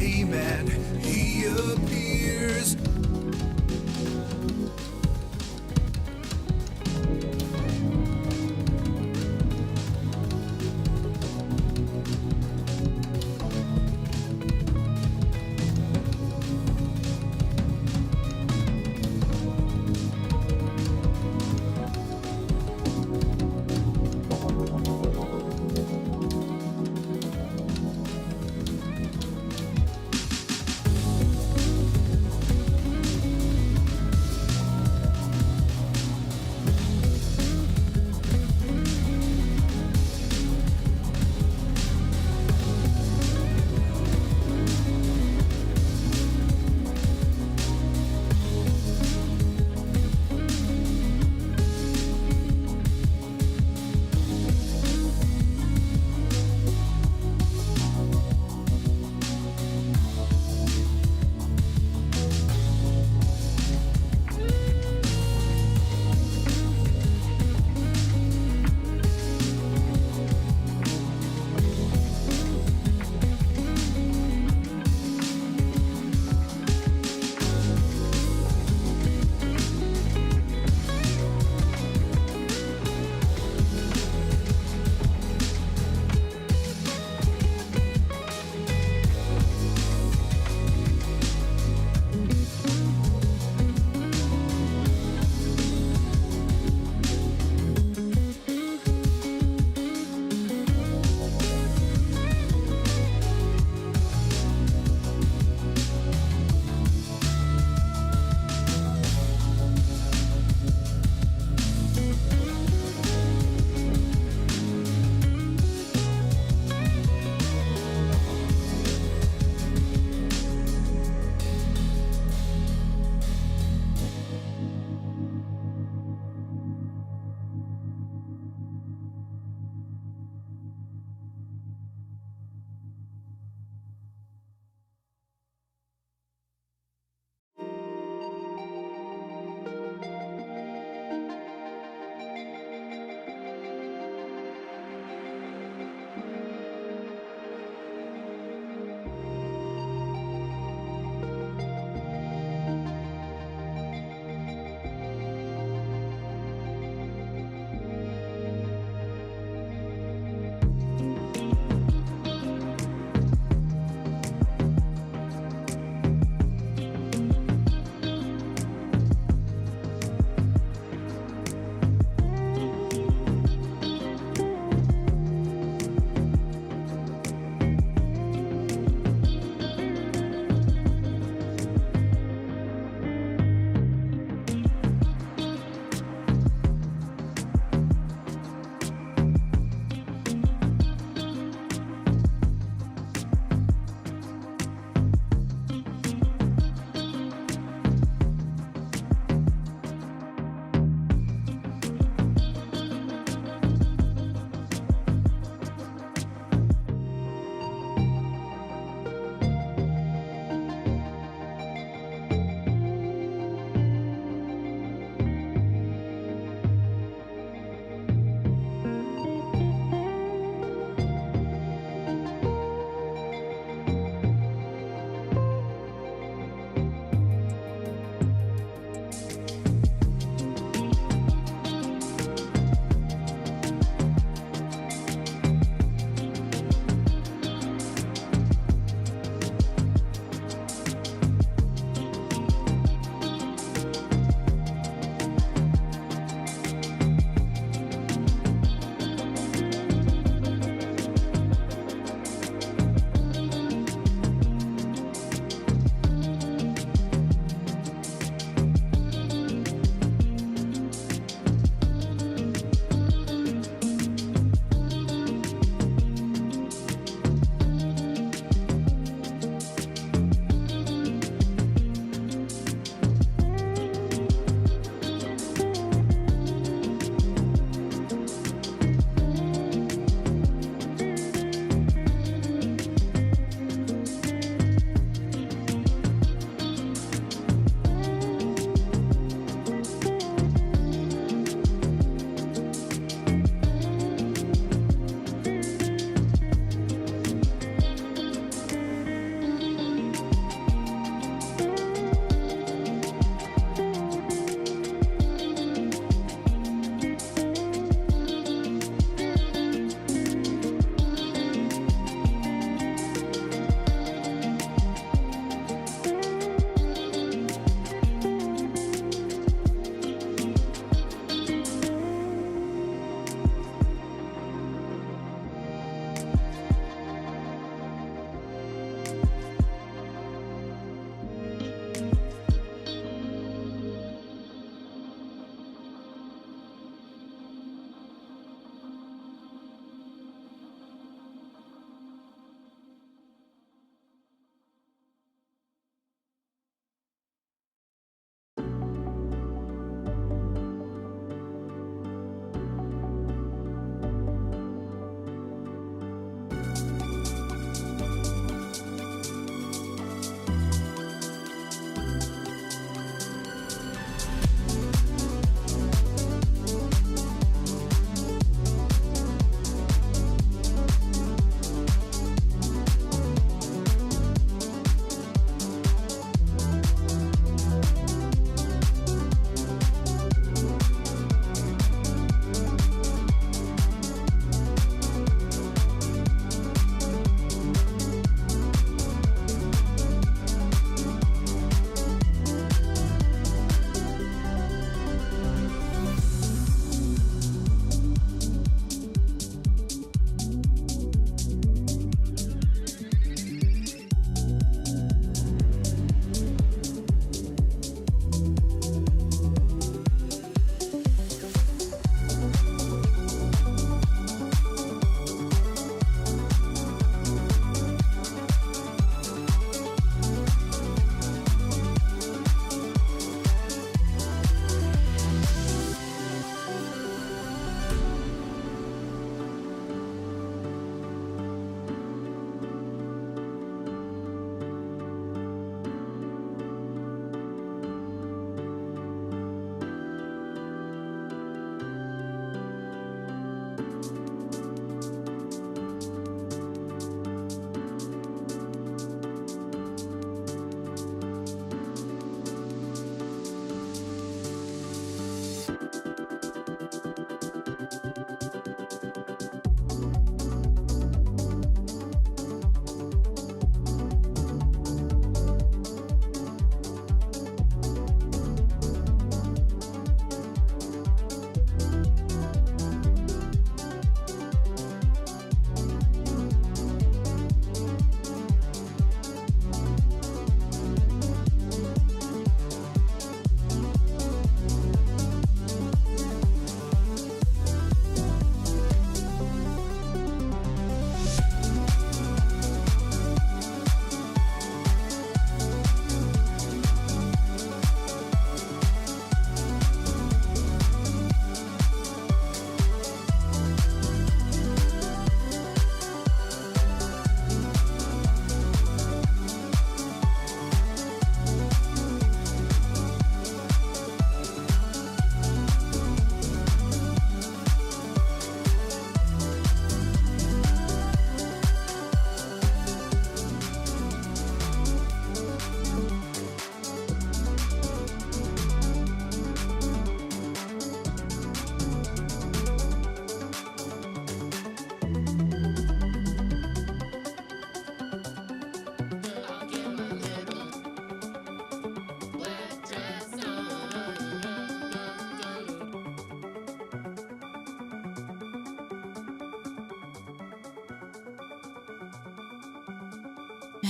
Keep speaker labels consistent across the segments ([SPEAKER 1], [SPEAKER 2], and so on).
[SPEAKER 1] name and he appears.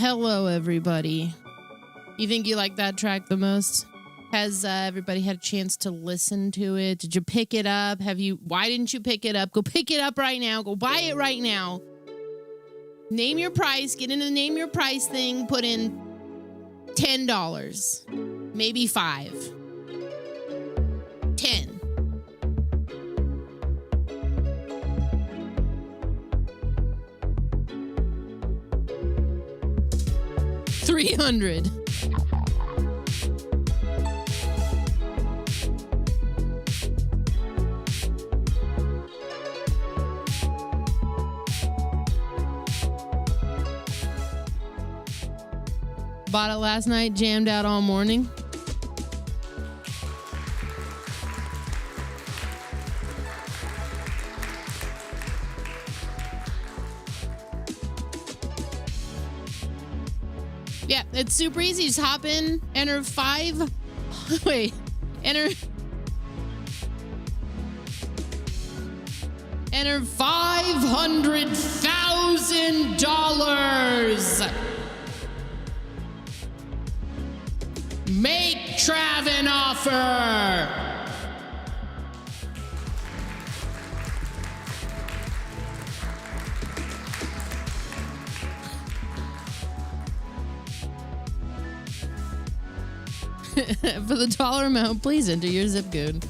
[SPEAKER 2] hello, everybody. You think you like that track the most? Has everybody had a chance to listen to it? Did you pick it up? Why didn't you pick it up? Go pick it up right now. Go buy it right now. Name your price. Get into the name your price thing. Put in $10. Maybe $5. 10. $300. Bought it last night, jammed out all morning. Yeah, it's super easy. Just hop in, enter enter $500,000. Make Trav an offer. For the dollar amount, please enter your zip code.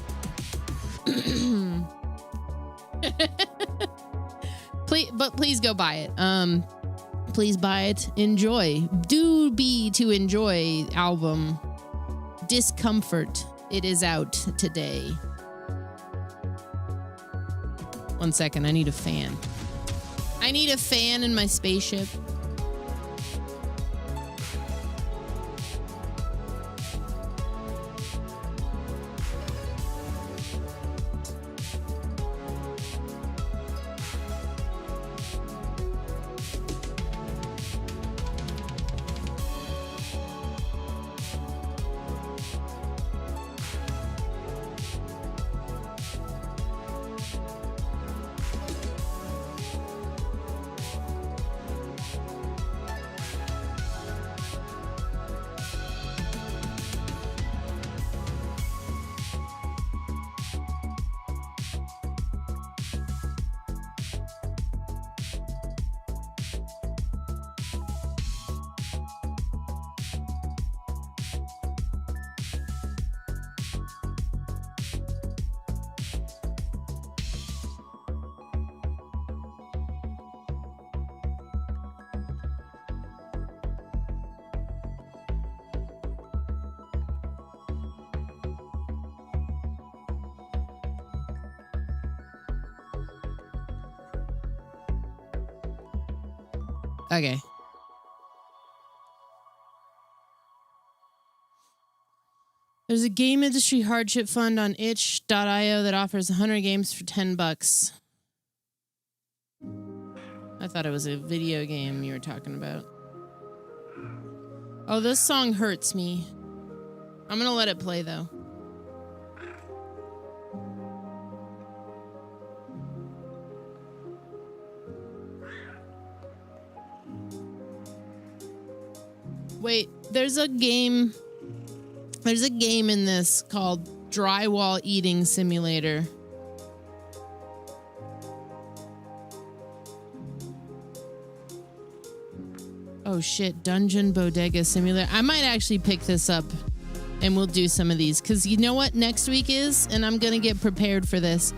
[SPEAKER 2] Please go buy it. Please buy it. Enjoy. Do be to enjoy album Discomfort. It is out today. 1 second. I need a fan. I need a fan in my spaceship. Okay. There's a game industry hardship fund on itch.io that offers 100 games for $10. I thought it was a video game you were talking about. Oh, this song hurts me. I'm gonna let it play though. Wait, there's a game in this called Drywall Eating Simulator. Oh shit, Dungeon Bodega Simulator. I might actually pick this up and we'll do some of these because you know what next week is, and I'm gonna get prepared for this.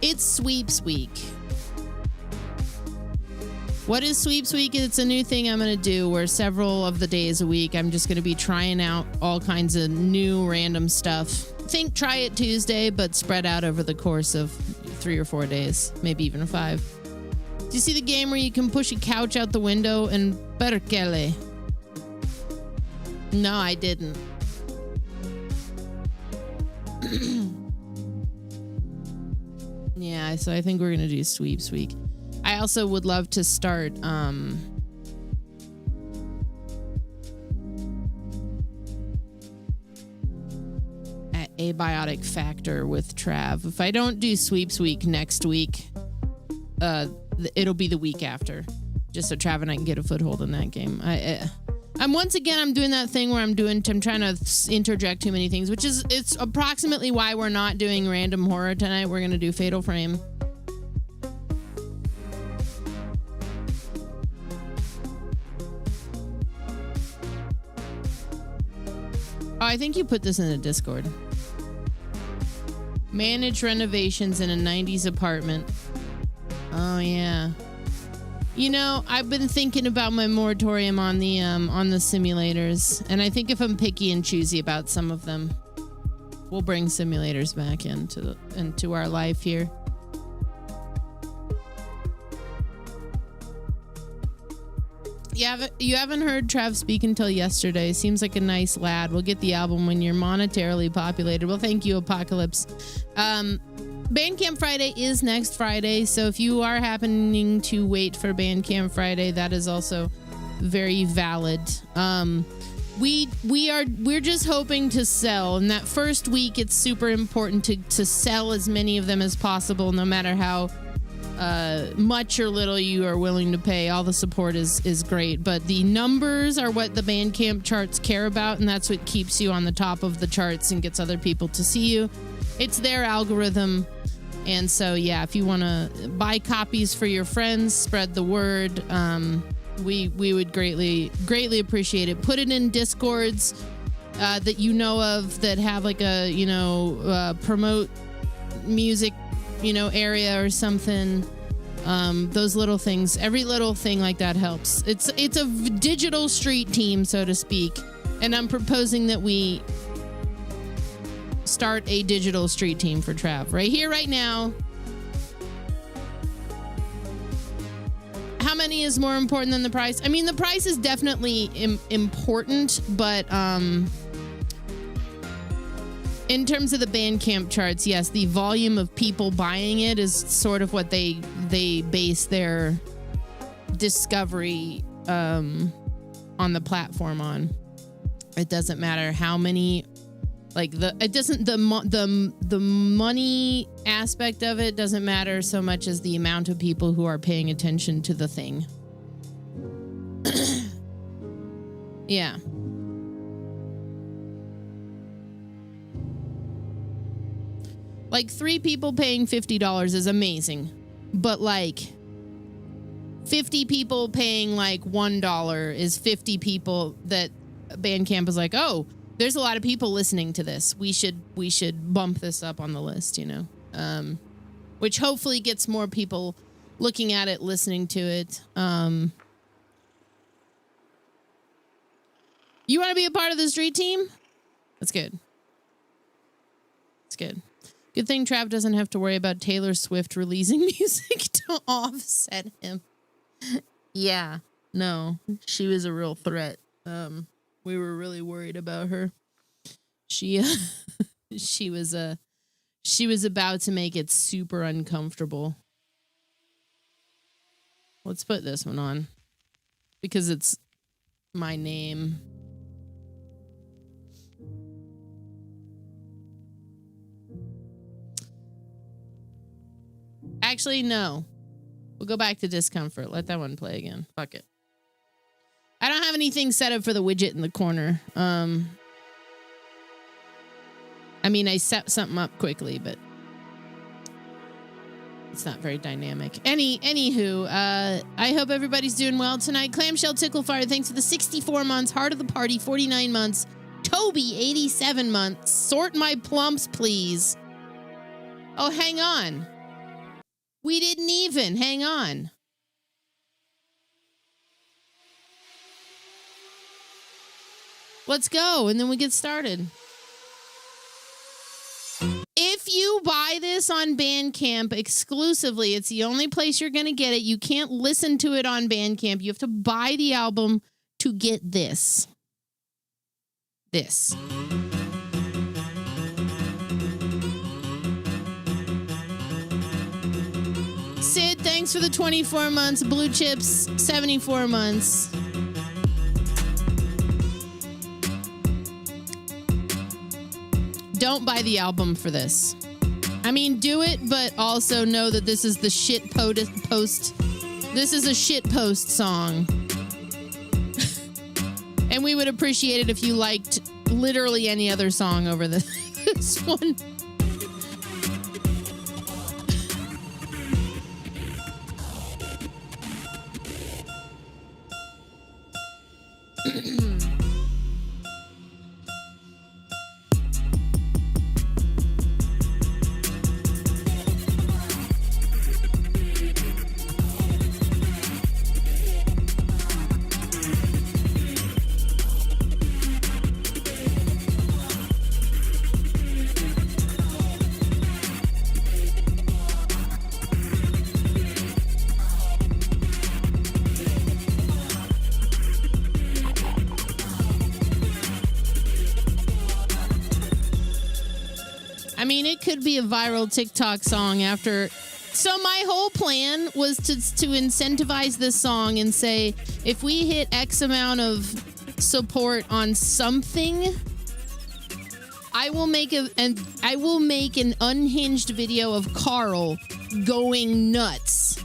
[SPEAKER 2] It's Sweeps Week. What is Sweeps Week? It's a new thing I'm going to do where several of the days a week I'm just going to be trying out all kinds of new random stuff. Think Try It Tuesday, but spread out over the course of 3 or 4 days, maybe even 5. Do you see the game where you can push a couch out the window and perkele? No, I didn't. Yeah, so I think we're going to do Sweeps Week. I also would love to start at Abiotic Factor with Trav. If I don't do Sweeps Week next week, it'll be the week after. just so Trav and I can get a foothold in that game. I'm once again, I'm doing that thing where I'm trying to interject too many things, which is, it's approximately why we're not doing random horror tonight. We're going to do Fatal Frame. Oh, I think you put this in the Discord. Manage renovations in a 90s apartment. Oh, yeah. You know, I've been thinking about my moratorium on the simulators, and I think if I'm picky and choosy about some of them, we'll bring simulators back into our life here. You haven't heard Trav speak until yesterday. Seems like a nice lad. We'll get the album when you're monetarily populated. Well, thank you, Apocalypse. Bandcamp Friday is next Friday, so if you are happening to wait for Bandcamp Friday, that is also very valid. We're just hoping to sell. In that first week, it's super important to sell as many of them as possible, no matter how much or little you are willing to pay. All the support is great, but the numbers are what the Bandcamp charts care about, and that's what keeps you on the top of the charts and gets other people to see you. It's their algorithm. And so, yeah, if you want to buy copies for your friends, spread the word. We would greatly appreciate it. Put it in Discords that you know of that have like a, promote music, area or something. Those little things, every little thing like that helps. It's a digital street team, so to speak. And I'm proposing that we start a digital street team for Trav right here, right now. How many is more important than the price? I mean, the price is definitely important, but in terms of the Bandcamp charts, yes, the volume of people buying it is sort of what they base their discovery on the platform on. It doesn't matter how many, like the money aspect of it doesn't matter so much as the amount of people who are paying attention to the thing. Yeah. Like 3 people paying $50 is amazing, but like 50 people paying like $1 is 50 people that Bandcamp is like, oh, there's a lot of people listening to this. We should bump this up on the list, which hopefully gets more people looking at it, listening to it. You want to be a part of the street team? That's good. It's good. Good thing Trav doesn't have to worry about Taylor Swift releasing music to offset him. Yeah, no, she was a real threat. We were really worried about her. She was about to make it super uncomfortable. Let's put this one on because it's my name. Actually, no. We'll go back to Discomfort. Let that one play again. Fuck it. I don't have anything set up for the widget in the corner. I mean, I set something up quickly, but it's not very dynamic. Anywho, I hope everybody's doing well tonight. Clamshell Ticklefire, thanks for the 64 months. Heart of the Party, 49 months. Toby, 87 months. Sort my plumps, please. Oh, hang on. We didn't even. Hang on. Let's go, and then we get started. If you buy this on Bandcamp exclusively, it's the only place you're going to get it. You can't listen to it on Bandcamp. You have to buy the album to get this. This. Sid, thanks for the 24 months. Blue Chips, 74 months. Don't buy the album for this. I mean, do it, but also know that this is the shit post This is a shitpost song. And we would appreciate it if you liked literally any other song over this one. I mean, it could be a viral TikTok song after. So my whole plan was to incentivize this song and say, if we hit X amount of support on something, I will make an unhinged video of Carl going nuts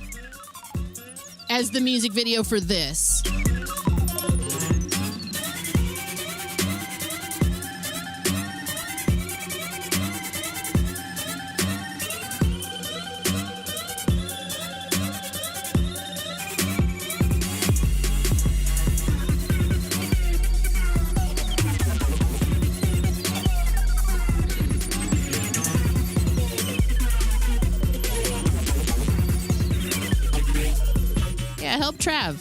[SPEAKER 2] as the music video for this. Help Trav.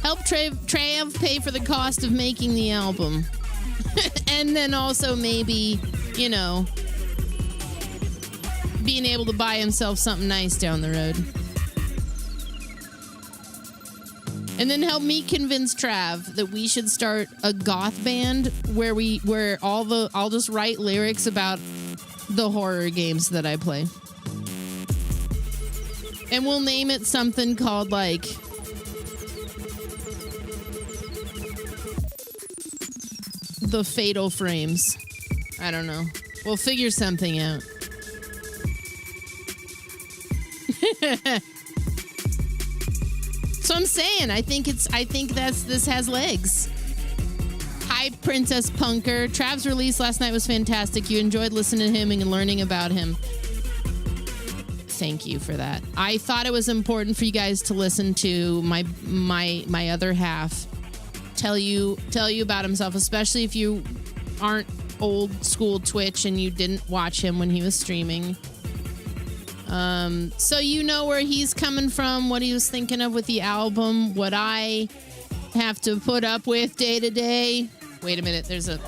[SPEAKER 2] Help Trav pay for the cost of making the album. And then also maybe, you know, being able to buy himself something nice down the road. And then help me convince Trav that we should start a goth band where I'll just write lyrics about the horror games that I play. And we'll name it something called, like, The Fatal Frames. I don't know. We'll figure something out. So I'm saying, I think this has legs. Hi, Princess Punker. Trav's release last night was fantastic. You enjoyed listening to him and learning about him. Thank you for that. I thought it was important for you guys to listen to my other half tell you about himself, especially if you aren't old school Twitch and you didn't watch him when he was streaming. So you know where he's coming from, what he was thinking of with the album, what I have to put up with day to day. Wait a minute, there's a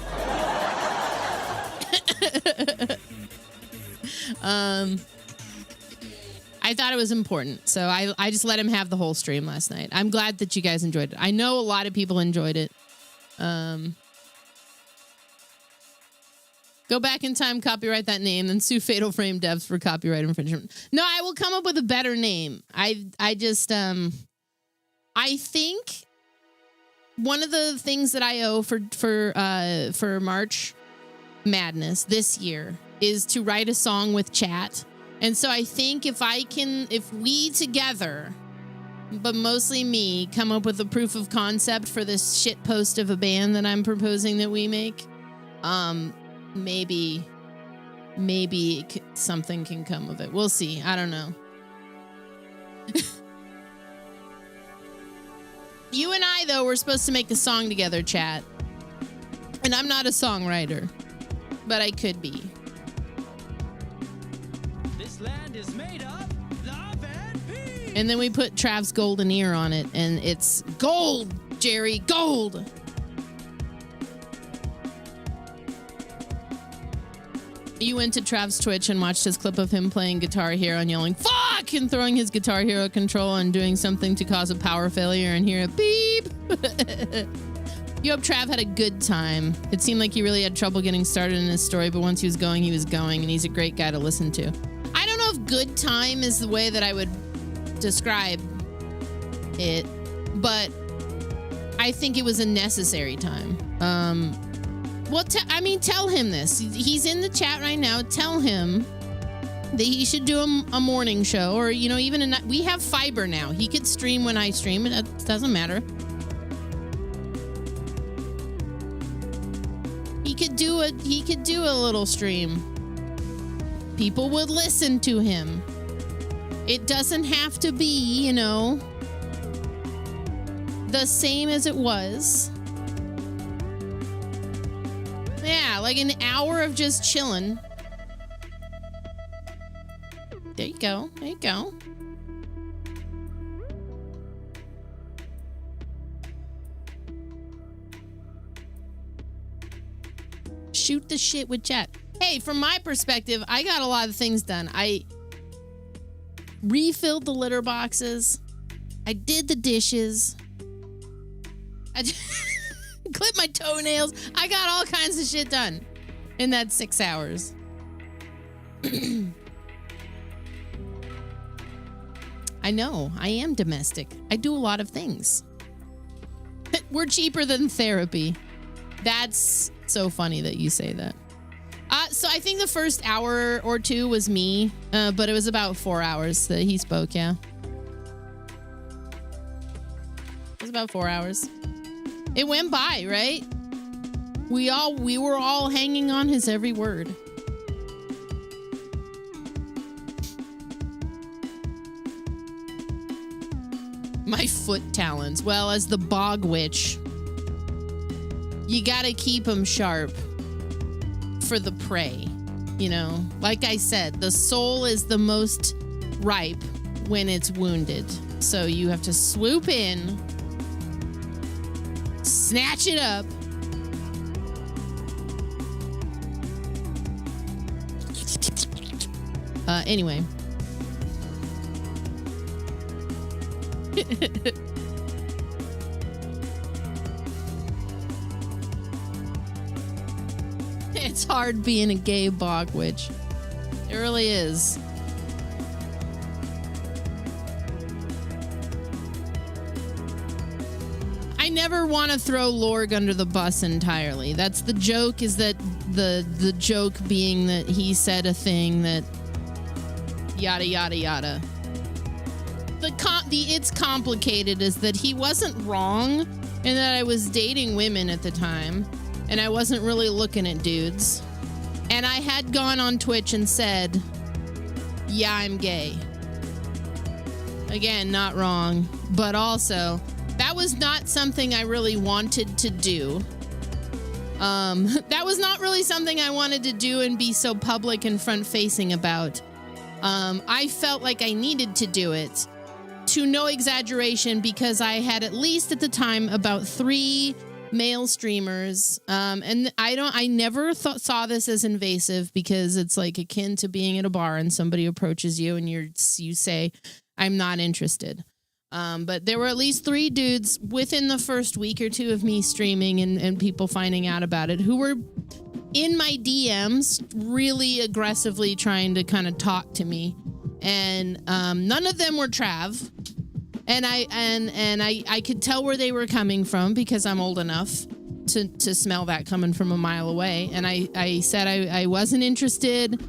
[SPEAKER 2] I thought it was important, so I just let him have the whole stream last night. I'm glad that you guys enjoyed it. I know a lot of people enjoyed it. Go back in time, copyright that name, then sue Fatal Frame devs for copyright infringement. No, I will come up with a better name. I think one of the things that I owe for March Madness this year is to write a song with chat. And so I think if we together, but mostly me, come up with a proof of concept for this shit post of a band that I'm proposing that we make, maybe something can come of it. We'll see. I don't know. You and I, though, we're supposed to make a song together, chat. And I'm not a songwriter, but I could be.
[SPEAKER 3] Land is made of love and peace.
[SPEAKER 2] And then we put Trav's golden ear on it, and it's gold, Jerry, gold. You went to Trav's Twitch and watched his clip of him playing Guitar Hero and yelling "fuck" and throwing his Guitar Hero control and doing something to cause a power failure and hear a beep. You hope Trav had a good time. It seemed like he really had trouble getting started in his story, but once he was going, and he's a great guy to listen to. I don't know if good time is the way that I would describe it, but I think it was a necessary time. Well, tell him this. He's in the chat right now. Tell him that he should do a morning show, or, you know, even we have fiber now. He could stream when I stream, and that doesn't matter. He could do a little stream. People would listen to him. It doesn't have to be, you know, the same as it was. Yeah, like an hour of just chilling. There you go. There you go. Shoot the shit with chat. Hey, from my perspective, I got a lot of things done. I refilled the litter boxes. I did the dishes. I clipped my toenails. I got all kinds of shit done in that 6 hours. I know. I am domestic. I do a lot of things. We're cheaper than therapy. That's so funny that you say that. So I think the first hour or two was me, but it was about 4 hours that he spoke, yeah. It was about 4 hours. It went by, right? We were all hanging on his every word. My foot talons. Well, as the bog witch, you gotta keep them sharp for the prey. You know, like I said, the soul is the most ripe when it's wounded. So you have to swoop in, snatch it up, anyway. It's hard being a gay bog witch. It really is. I never want to throw Lorg under the bus entirely. That's the joke, is that the joke being that he said a thing that yada yada yada. The it's complicated is that he wasn't wrong, and that I was dating women at the time, and I wasn't really looking at dudes. And I had gone on Twitch and said, yeah, I'm gay. Again, not wrong, but also that was not something I really wanted to do. That was not really something I wanted to do and be so public and front-facing about. I felt like I needed to do it, to no exaggeration, because I had, at least at the time, about 3 male streamers, and I never saw this as invasive, because it's like akin to being at a bar and somebody approaches you and you say, I'm not interested. But there were at least 3 dudes within the first week or 2 of me streaming and people finding out about it, who were in my DMs really aggressively trying to kind of talk to me. And none of them were Trav. And I could tell where they were coming from, because I'm old enough to smell that coming from a mile away. And I said I wasn't interested.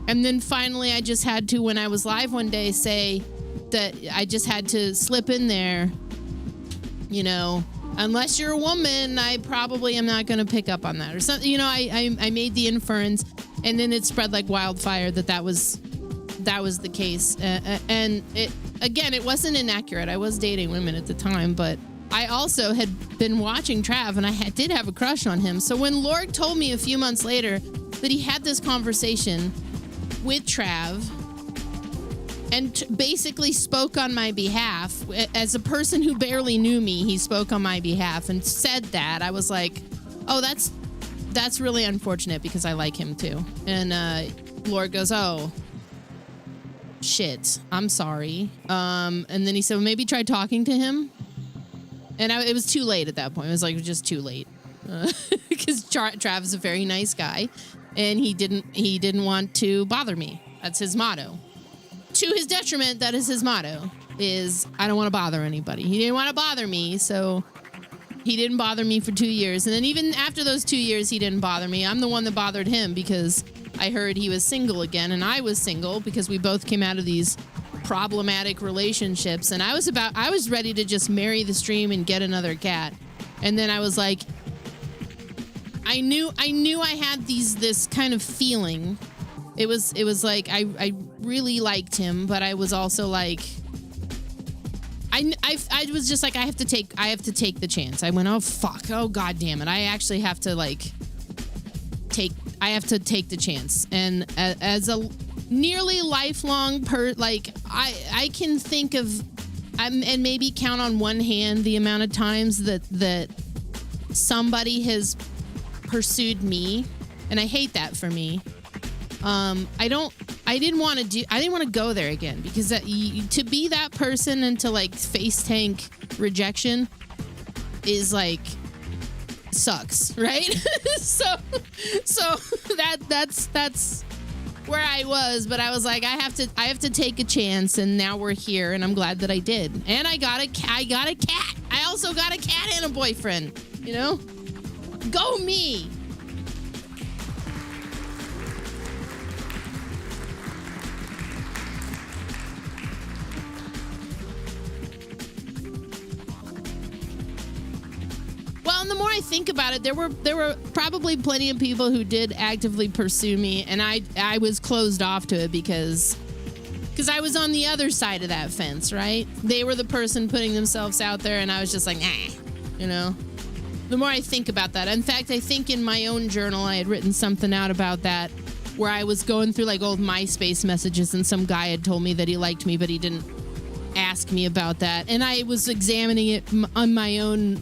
[SPEAKER 2] And then finally I just had to, when I was live one day, say that I just had to slip in there, you know, unless you're a woman, I probably am not going to pick up on that or something. You know, I made the inference, and then it spread like wildfire that was the case. And it wasn't inaccurate. I was dating women at the time, but I also had been watching Trav, and I did have a crush on him. So when Lorg told me a few months later that he had this conversation with Trav and basically spoke on my behalf, as a person who barely knew me, he spoke on my behalf and said that, I was like, oh, that's really unfortunate, because I like him too. And Lorg goes, oh, shit, I'm sorry. And then he said, well, maybe try talking to him. And it was too late at that point. It was like just too late, because Trav is a very nice guy, and he didn't want to bother me. That's his motto. To his detriment, that is his motto, is I don't want to bother anybody. He didn't want to bother me, so he didn't bother me for 2 years. And then even after those 2 years, he didn't bother me. I'm the one that bothered him, because I heard he was single again, and I was single because we both came out of these problematic relationships, and I was ready to just marry the stream and get another cat. And then I was like, I knew I had this kind of feeling. It was like I really liked him, but I was also like, I was just like, I have to take the chance. I went, oh fuck, oh god damn it, I actually have to take the chance. And as a nearly lifelong I can think of and maybe count on one hand the amount of times that somebody has pursued me, and I hate that for me. I didn't want to go there again, because to be that person and to face tank rejection is sucks, right? so that's where I was, but I was like, I have to take a chance, and now we're here, and I'm glad that I did. And I got a cat. I also got a cat and a boyfriend, Go me. Well, and the more I think about it, there were probably plenty of people who did actively pursue me, and I was closed off to it because I was on the other side of that fence, right? They were the person putting themselves out there, and I was just like, nah, The more I think about that, in fact, I think in my own journal I had written something out about that, where I was going through old MySpace messages, and some guy had told me that he liked me, but he didn't ask me about that, and I was examining it on my own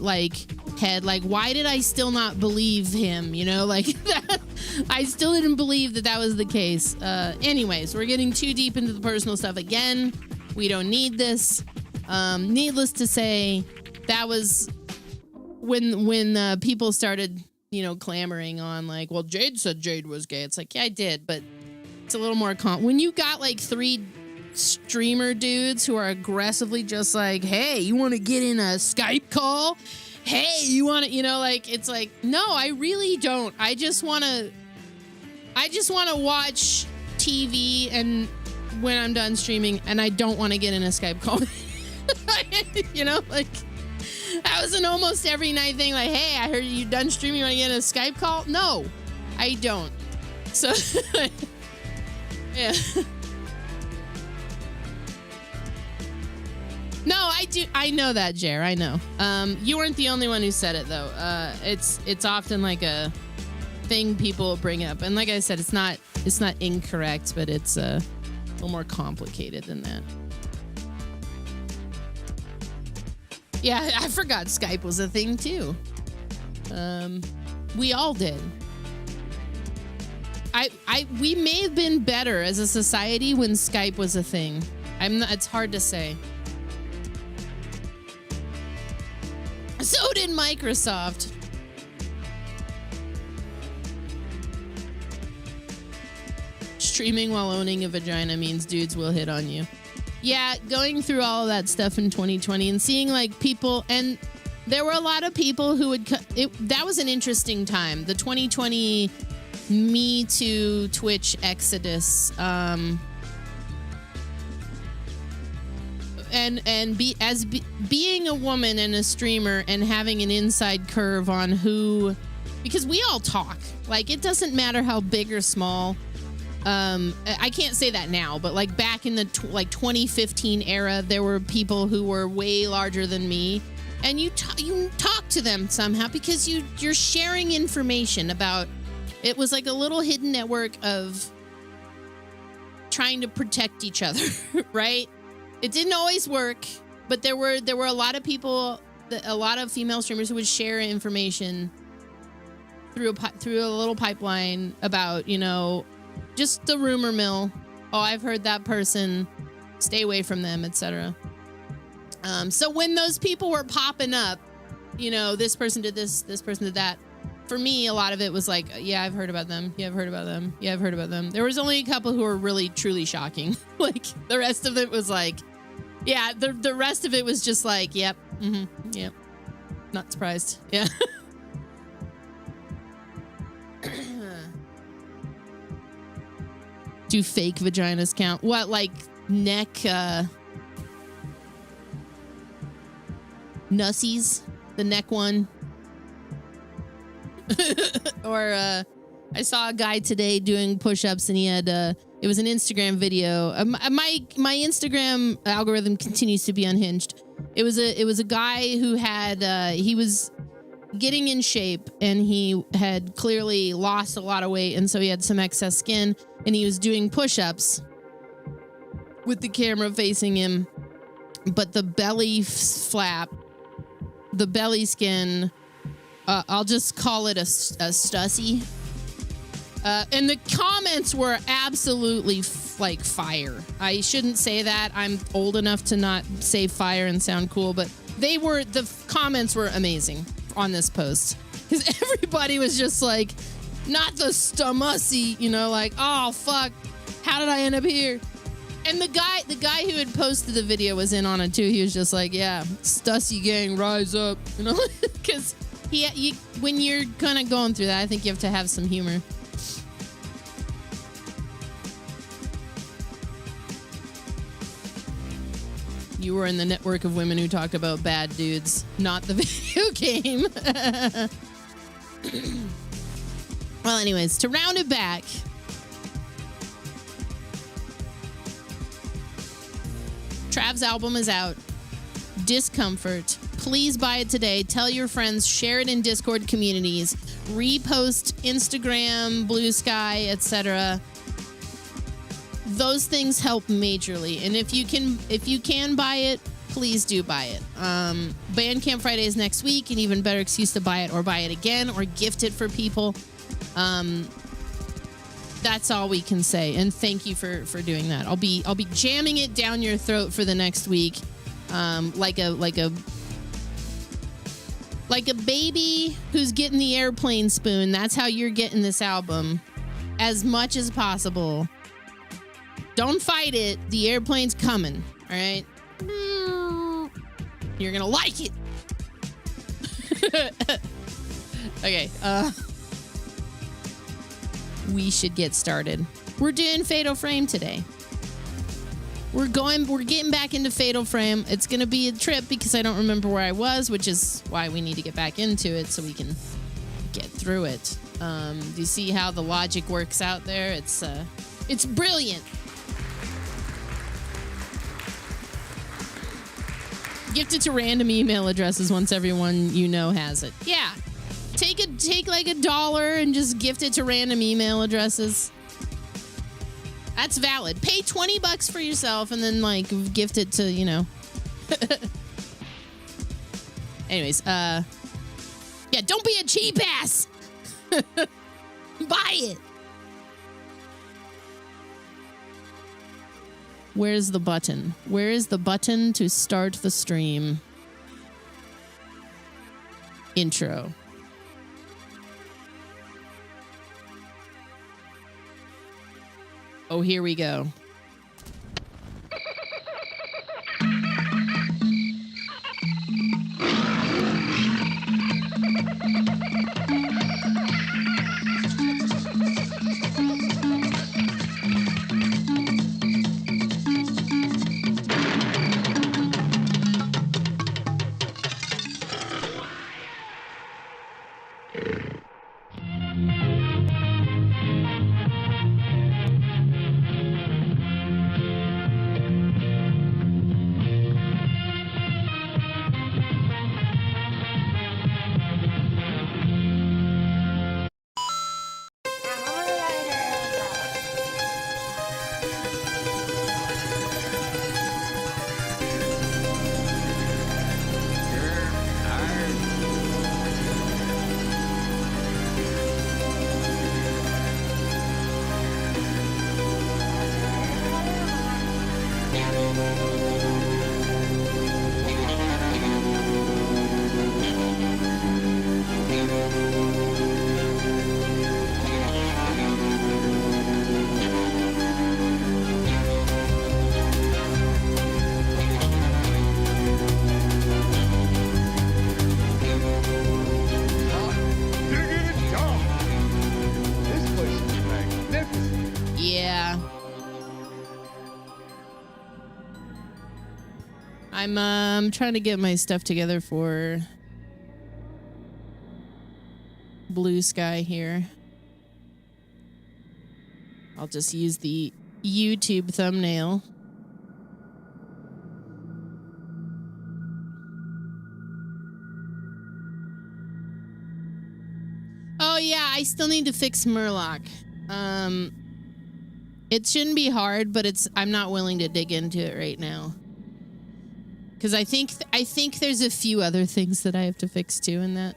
[SPEAKER 2] head, why did I still not believe him, that I still didn't believe that was the case. Anyways, we're getting too deep into the personal stuff again. We don't need this. Needless to say, that was when people started clamoring on well, Jade said Jade was gay. It's yeah, I did, but it's a little more when you got 3 streamer dudes who are aggressively just hey, you want to get in a Skype call? Hey, you want to, it's no, I really don't. I just want to watch TV, and when I'm done streaming, and I don't want to get in a Skype call. That was an almost every night thing. Hey, I heard you done streaming. You want to get in a Skype call? No, I don't. So, yeah. No, I do. I know that, Jer. I know. You weren't the only one who said it, though. It's often a thing people bring up, and like I said, it's not incorrect, but it's a little more complicated than that. Yeah, I forgot Skype was a thing too. We all did. We may have been better as a society when Skype was a thing. It's hard to say. So did Microsoft. Streaming while owning a vagina means dudes will hit on you. Yeah, going through all of that stuff in 2020 and seeing people, and there were a lot of people who would, that was an interesting time. The 2020 Me Too Twitch exodus, being a woman and a streamer and having an inside curve on who, because we all talk, it doesn't matter how big or small. I can't say that now, but back in the 2015 era, there were people who were way larger than me, and you talk to them somehow because you're sharing information about. It was a little hidden network of trying to protect each other, right? It didn't always work, but there were a lot of people, a lot of female streamers who would share information through a little pipeline about, just the rumor mill. Oh, I've heard that person. Stay away from them, etc. So when those people were popping up, this person did this person did that. For me, a lot of it was yeah, I've heard about them. Yeah, I've heard about them. Yeah, I've heard about them. There was only a couple who were really, truly shocking. The rest of it was yeah, the rest of it was just yep, yep. Not surprised. Yeah. Do fake vaginas count? What, like neck nussies? The neck one? Or I saw a guy today doing push-ups, and he had it was an Instagram video. My Instagram algorithm continues to be unhinged. It was a guy who had he was getting in shape, and he had clearly lost a lot of weight, and so he had some excess skin, and he was doing push-ups with the camera facing him, but the belly flap, the belly skin, I'll just call it a stussy. And the comments were absolutely like fire. I shouldn't say that. I'm old enough to not say fire and sound cool, but the comments were amazing on this post. Because everybody was just like, not the stussy, you know, like, oh, fuck, how did I end up here? And the guy who had posted the video was in on it too. He was just like, yeah, stussy gang, rise up. You know, because when you're kind of going through that, I think you have to have some humor. You were in the network of women who talked about bad dudes, not the video game. Well, anyways, to round it back, Trav's album is out. Discomfort. Please buy it today. Tell your friends. Share it in Discord communities. Repost Instagram, Blue Sky, etc. Those things help majorly. And if you can buy it, please do buy it. Bandcamp Friday is next week, an even better excuse to buy it or buy it again or gift it for people. That's all we can say. And thank you for doing that. I'll be jamming it down your throat for the next week. Like a baby who's getting the airplane spoon. That's how you're getting this album as much as possible. Don't fight it. The airplane's coming. All right. You're going to like it. Okay. We should get started. We're doing Fatal Frame today. We're getting back into Fatal Frame. It's going to be a trip because I don't remember where I was, which is why we need to get back into it so we can get through it. Do you see how the logic works out there? It's brilliant. Gift it to random email addresses once everyone you know has it. Yeah. Take like $1 and just gift it to random email addresses. That's valid. Pay $20 for yourself and then like gift it to, you know. Anyways, yeah, don't be a cheap ass. Buy it. Where's the button? Where is the button to start the stream? Intro. Oh, here we go. I'm trying to get my stuff together for Blue Sky here. I'll just use the YouTube thumbnail. Oh yeah, I still need to fix Murloc. It shouldn't be hard, but I'm not willing to dig into it right now. Because I think there's a few other things that I have to fix too in that.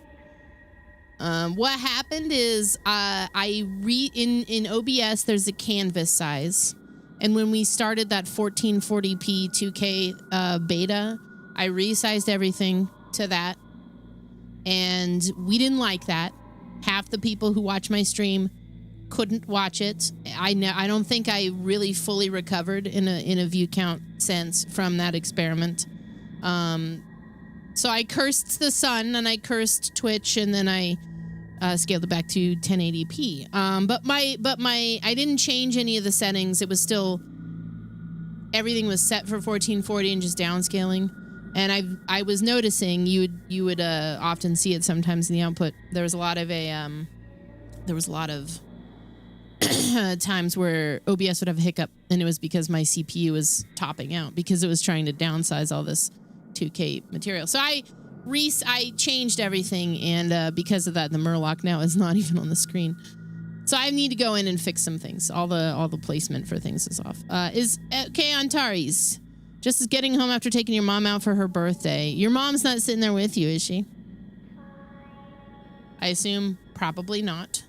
[SPEAKER 2] What happened is in OBS there's a canvas size, and when we started that 1440p 2K beta, I resized everything to that, and we didn't like that. Half the people who watch my stream couldn't watch it. I don't think I really fully recovered in a view count sense from that experiment. So I cursed the sun and I cursed Twitch, and then I scaled it back to 1080p. But I didn't change any of the settings. It was still, everything was set for 1440 and just downscaling. And I was noticing you would often see it sometimes in the output. There was a lot of times where OBS would have a hiccup, and it was because my CPU was topping out because it was trying to downsize all this 2K material. So I changed everything, and because of that, the Murloc now is not even on the screen. So I need to go in and fix some things. All the placement for things is off. Is okay, Antares. Just as getting home after taking your mom out for her birthday. Your mom's not sitting there with you, is she? I assume probably not.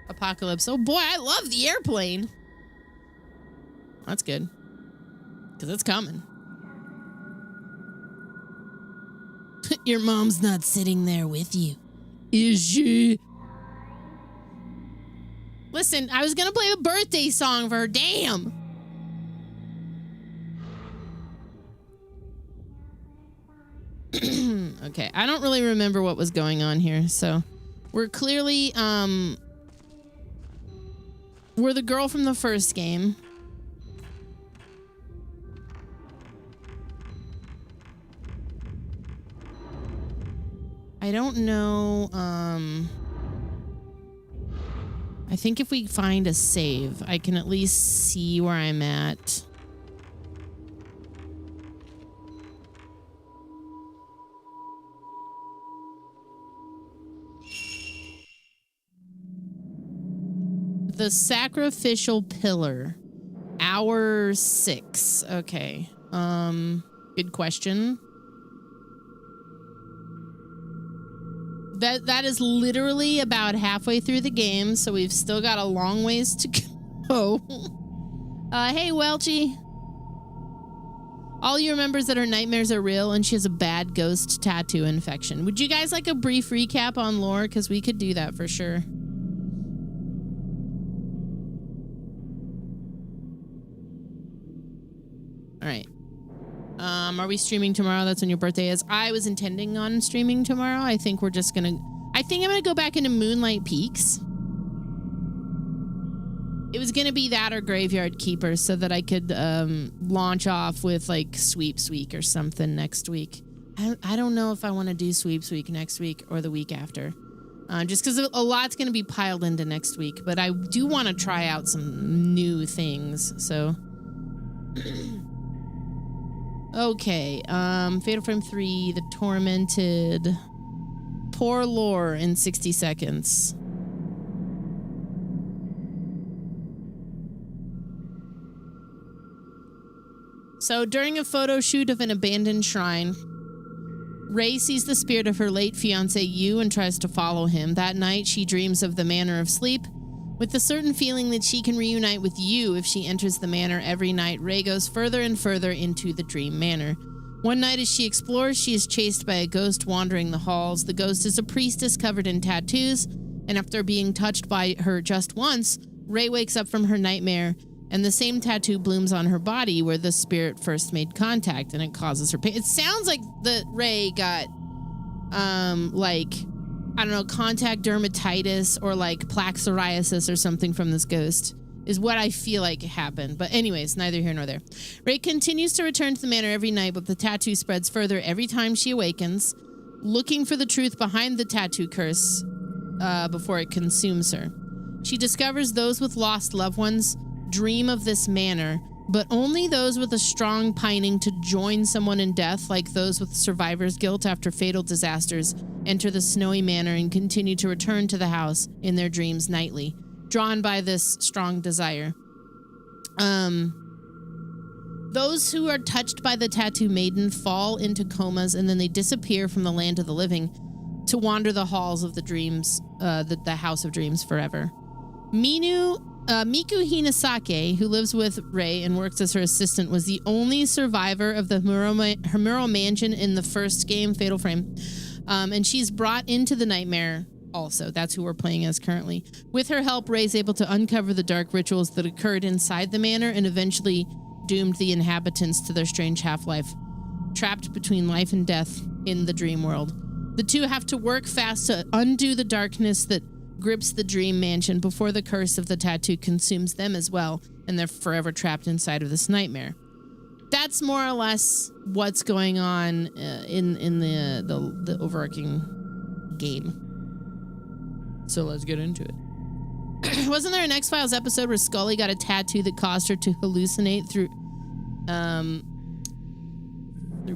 [SPEAKER 2] Apocalypse. Oh boy, I love the airplane. That's good. Because it's coming. Your mom's not sitting there with you, is she? Listen, I was going to play a birthday song for her. Damn. Okay, I don't really remember what was going on here, so we're clearly we're the girl from the first game. I don't know, I think if we find a save, I can at least see where I'm at. The sacrificial pillar. Hour 6. Okay. Good question. That is literally about halfway through the game, so we've still got a long ways to go. Hey, Welchie. All you remember is that her nightmares are real and she has a bad ghost tattoo infection. Would you guys like a brief recap on lore? Because we could do that for sure. All right. Are we streaming tomorrow? That's when your birthday is. I was intending on streaming tomorrow. I think I'm gonna go back into Moonlight Peaks. It was gonna be that or Graveyard Keeper so that I could launch off with like Sweeps Week or something next week. I don't know if I want to do Sweeps Week next week or the week after. Just because a lot's gonna be piled into next week, but I do want to try out some new things, so... Okay, Fatal Frame 3, The Tormented. Poor lore in 60 seconds. So during a photo shoot of an abandoned shrine, Ray sees the spirit of her late fiancé Yu and tries to follow him. That night, she dreams of the Manor of Sleep, with the certain feeling that she can reunite with Yu if she enters the manor every night. Ray goes further and further into the dream manor. One night as she explores, she is chased by a ghost wandering the halls. The ghost is a priestess covered in tattoos, and after being touched by her just once, Ray wakes up from her nightmare, and the same tattoo blooms on her body where the spirit first made contact, and it causes her pain. It sounds like that Ray got, I don't know, contact dermatitis or like plaque psoriasis or something from this ghost. is what I feel like happened. But anyways, neither here nor there. Ray continues to return to the manor every night, but the tattoo spreads further every time she awakens, looking for the truth behind the tattoo curse before it consumes her. She discovers those with lost loved ones dream of this manor, but only those with a strong pining to join someone in death, like those with survivor's guilt after fatal disasters, enter the snowy manor and continue to return to the house in their dreams nightly, drawn by this strong desire. Those who are touched by the tattoo maiden fall into comas, and then they disappear from the land of the living to wander the halls of the dreams, the house of dreams forever. Miku Hinasake, who lives with Rei and works as her assistant, was the only survivor of the Himuro Mansion in the first game, Fatal Frame. And she's brought into the nightmare also. That's who we're playing as currently. With her help, Rei's able to uncover the dark rituals that occurred inside the manor and eventually doomed the inhabitants to their strange half-life, trapped between life and death in the dream world. The two have to work fast to undo the darkness that grips the dream mansion before the curse of the tattoo consumes them as well, and they're forever trapped inside of this nightmare. That's more or less what's going on in the overarching game. So let's get into it. Wasn't there an X-Files episode where Scully got a tattoo that caused her to hallucinate through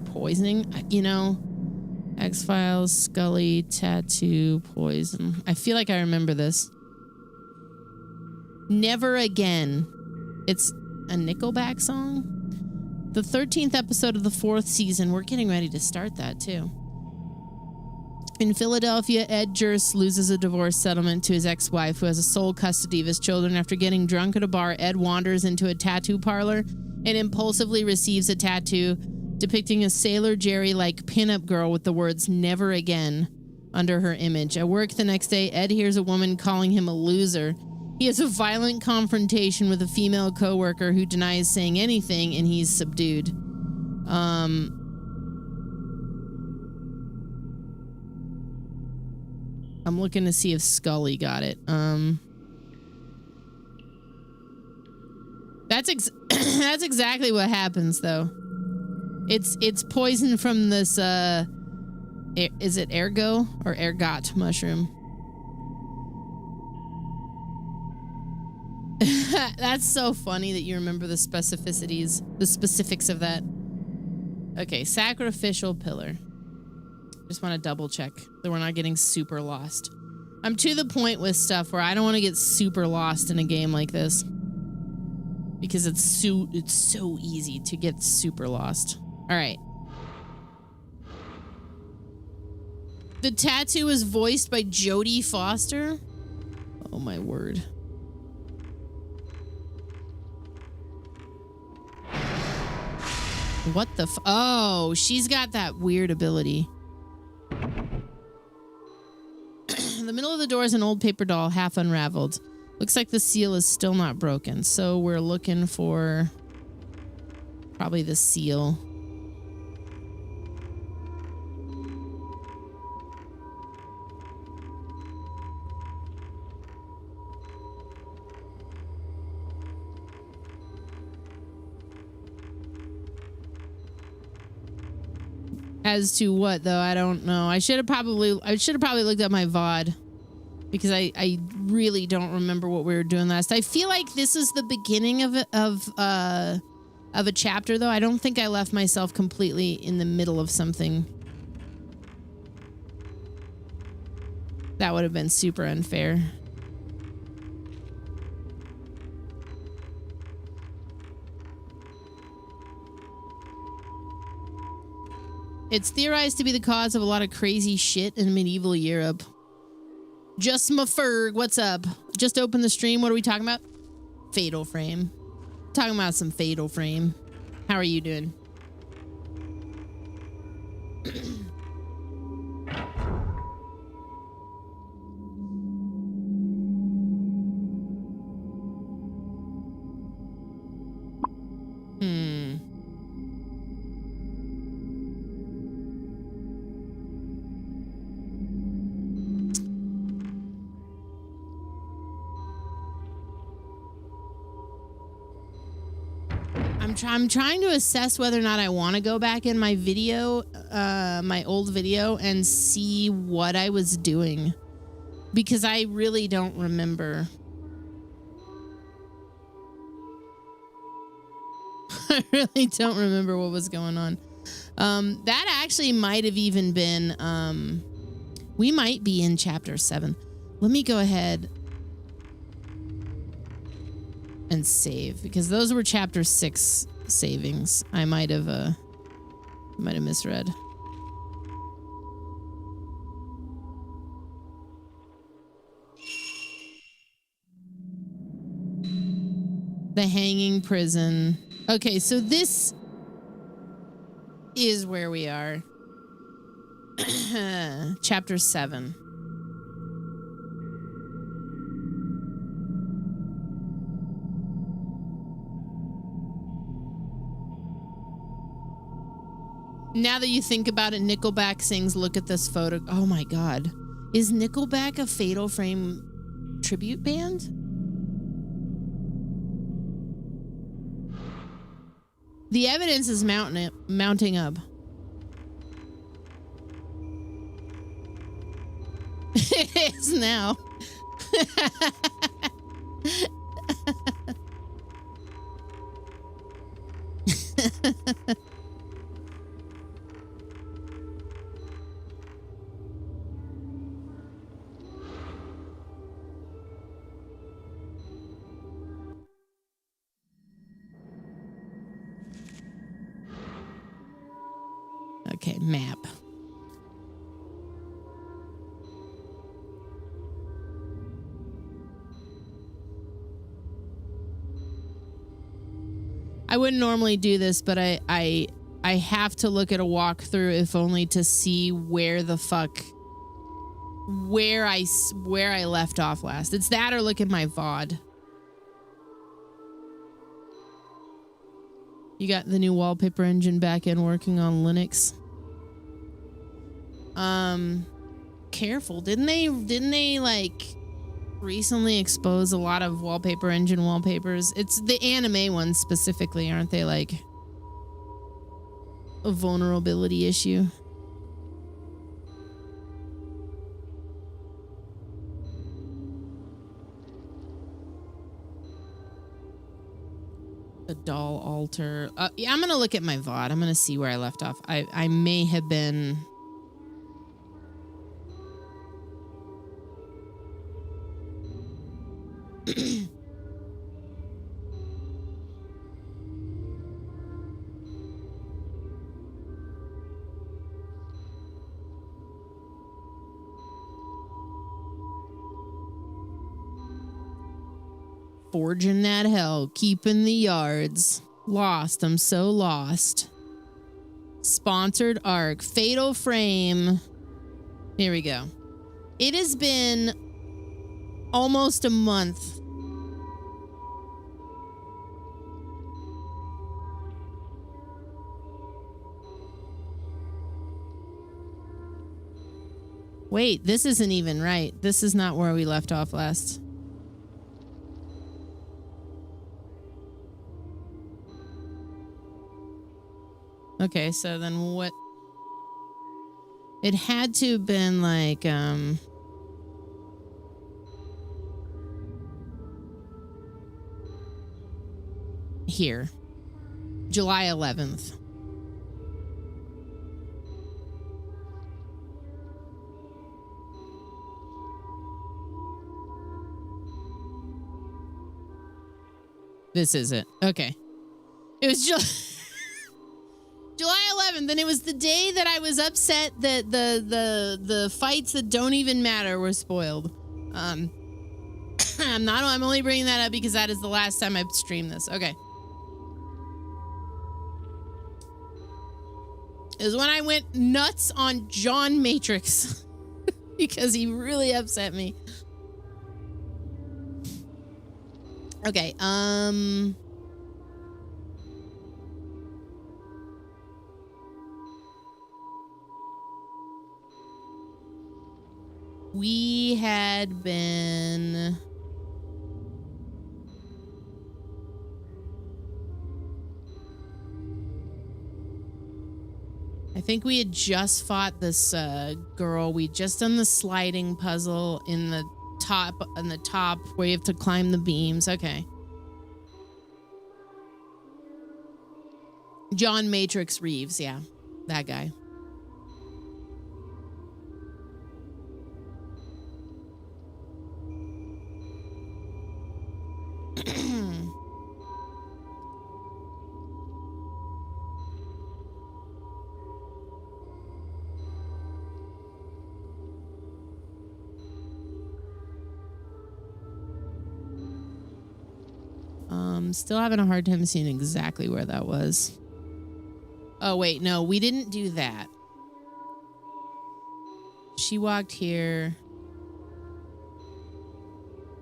[SPEAKER 2] poisoning? You know, X-Files, Scully, tattoo, poison. I feel like I remember this. Never Again. It's a Nickelback song. The 13th episode of the 4th season. We're getting ready to start that too. In Philadelphia, Ed Jurst loses a divorce settlement to his ex-wife, who has a sole custody of his children. After getting drunk at a bar, Ed wanders into a tattoo parlor and impulsively receives a tattoo depicting a Sailor Jerry-like pinup girl with the words "Never Again" under her image. At work the next day, Ed hears a woman calling him a loser. He has a violent confrontation with a female coworker who denies saying anything, and he's subdued. I'm looking to see if Scully got it. That's exactly what happens, though. It's poison from this, is it ergo or ergot mushroom? That's so funny that you remember the specificities, the specifics of that. Okay, sacrificial pillar. Just want to double check that we're not getting super lost. I'm to the point with stuff where I don't want to get super lost in a game like this, because it's so easy to get super lost. All right. The tattoo is voiced by Jodie Foster. Oh my word. What the oh, she's got that weird ability. In the middle of the door is an old paper doll, half unraveled. Looks like the seal is still not broken, so we're looking for probably the seal. As to what, though, I don't know. I should have probably looked at my VOD, because I really don't remember what we were doing last. I feel like this is the beginning of a chapter, though. I don't think I left myself completely in the middle of something. That would have been super unfair. It's theorized to be the cause of a lot of crazy shit in medieval Europe. Just my Ferg, what's up? Just opened the stream. What are we talking about? Fatal Frame. Talking about some Fatal Frame. How are you doing? I'm trying to assess whether or not I want to go back in my video, my old video, and see what I was doing, because I really don't remember. I really don't remember what was going on. That actually might have even been, we might be in chapter 7. Let me go ahead and save, because those were chapter 6 savings. I might have misread. The hanging prison. Okay, so this is where we are. Chapter 7. Now that you think about it, Nickelback sings "Look at this photo." Oh my God. Is Nickelback a Fatal Frame tribute band? The evidence is mounting up. It is now. Okay, map. I wouldn't normally do this, but I have to look at a walkthrough, if only to see where the fuck, where I left off last. It's that or look at my VOD. You got the new wallpaper engine back in working on Linux. Careful. Didn't they like recently expose a lot of wallpaper engine wallpapers? It's the anime ones specifically, aren't they, like a vulnerability issue? The doll altar. Yeah, I'm gonna look at my VOD. I'm gonna see where I left off. I may have been. Forging that hell, keeping the yards. Lost, I'm so lost. Sponsored arc, Fatal Frame. Here we go. It has been almost a month. Wait, this isn't even right. This is not where we left off last. Okay, so then what? It had to have been like, here. July 11th. This is it. Okay. It was July 11th, and it was the day that I was upset that the fights that don't even matter were spoiled. I'm only bringing that up because that is the last time I've streamed this. Okay. It was when I went nuts on John Matrix because he really upset me. Okay, we had been think we had just fought this girl. We'd just done the sliding puzzle in the top where you have to climb the beams. Okay. John Matrix Reeves, yeah. That guy. Still having a hard time seeing exactly where that was. Oh, wait, no, we didn't do that. She walked here.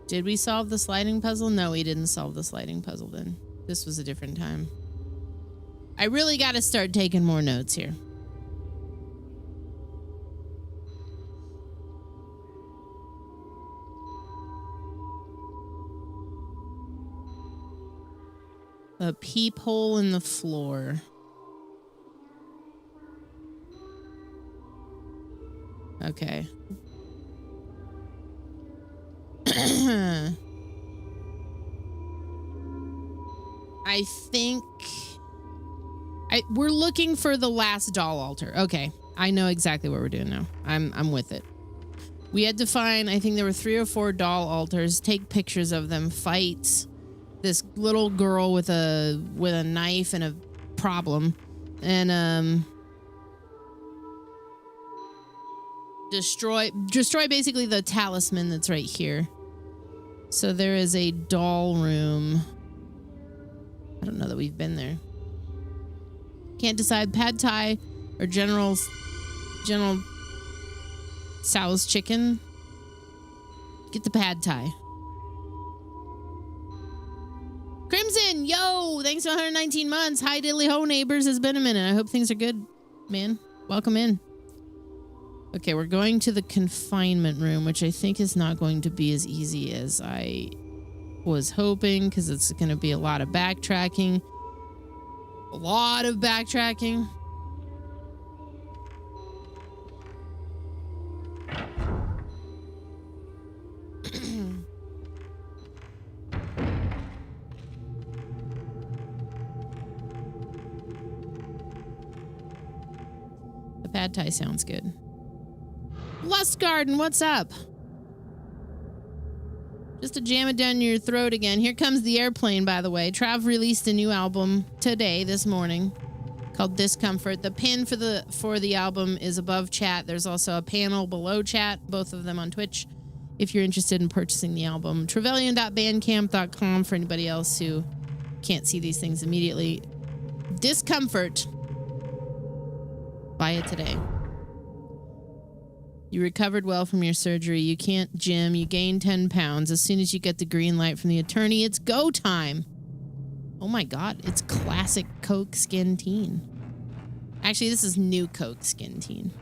[SPEAKER 2] Did we solve the sliding puzzle? No, we didn't solve the sliding puzzle then. This was a different time. I really got to start taking more notes here. A peephole in the floor. Okay. I think we're looking for the last doll altar. Okay. I know exactly what we're doing now. I'm with it. We had to find, I think there were 3 or 4 doll altars, take pictures of them, fight this little girl with a knife and a problem, and destroy basically the talisman that's right here. So there is a doll room. I don't know that we've been there. Can't decide pad thai or General Tso's chicken. Get the pad thai. Crimson, yo, thanks for 119 months. Hi, diddly ho, neighbors. It's been a minute. I hope things are good, man. Welcome in. Okay, we're going to the confinement room, which I think is not going to be as easy as I was hoping, because it's going to be a lot of backtracking. A lot of backtracking. The pad thai sounds good. Lust Garden, what's up? Just to jam it down your throat again. Here comes the airplane, by the way. Trav released a new album today, this morning, called Discomfort. The pin for the album is above chat. There's also a panel below chat, both of them on Twitch, if you're interested in purchasing the album. Trevelyan.bandcamp.com for anybody else who can't see these things immediately. Discomfort. Buy it today. You recovered well from your surgery. You can't gym. You gained 10 pounds. As soon as you get the green light from the attorney, it's go time. Oh my God, it's classic Coke Skin Teen. Actually, this is new Coke Skin Teen.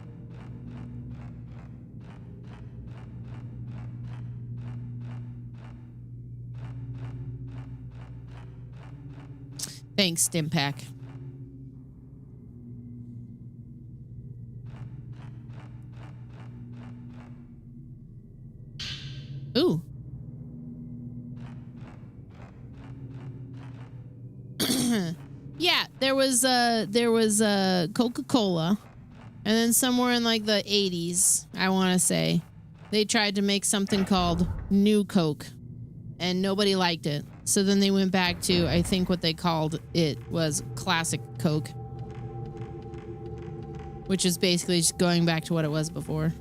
[SPEAKER 2] Thanks, Stimpack. Ooh. Yeah, there was Coca-Cola, and then somewhere in like the 80s, I want to say, they tried to make something called New Coke, and nobody liked it. So then they went back to, I think what they called it was Classic Coke, which is basically just going back to what it was before.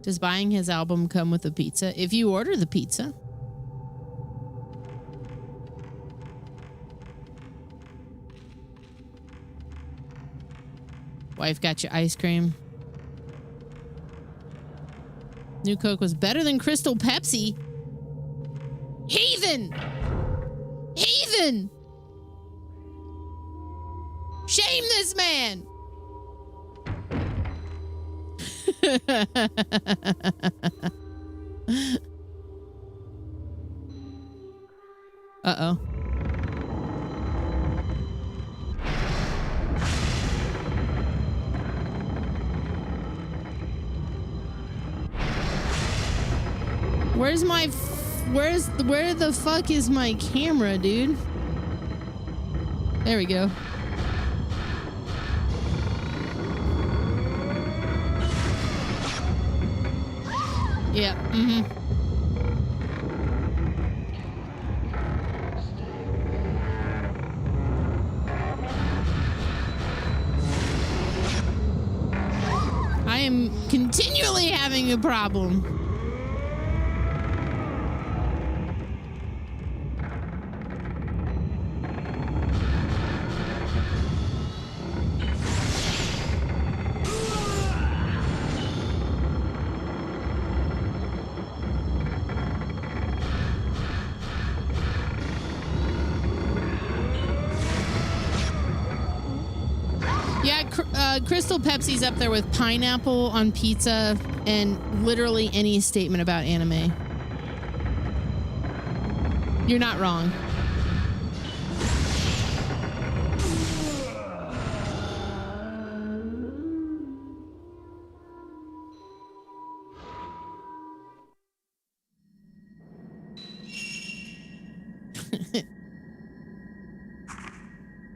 [SPEAKER 2] Does buying his album come with a pizza? If you order the pizza. Wife got you ice cream. New Coke was better than Crystal Pepsi. Heathen! Heathen! Shame this man! Uh-oh. Where the fuck is my camera, dude? There we go. Yeah, I am continually having a problem. Crystal Pepsi's up there with pineapple on pizza and literally any statement about anime. You're not wrong.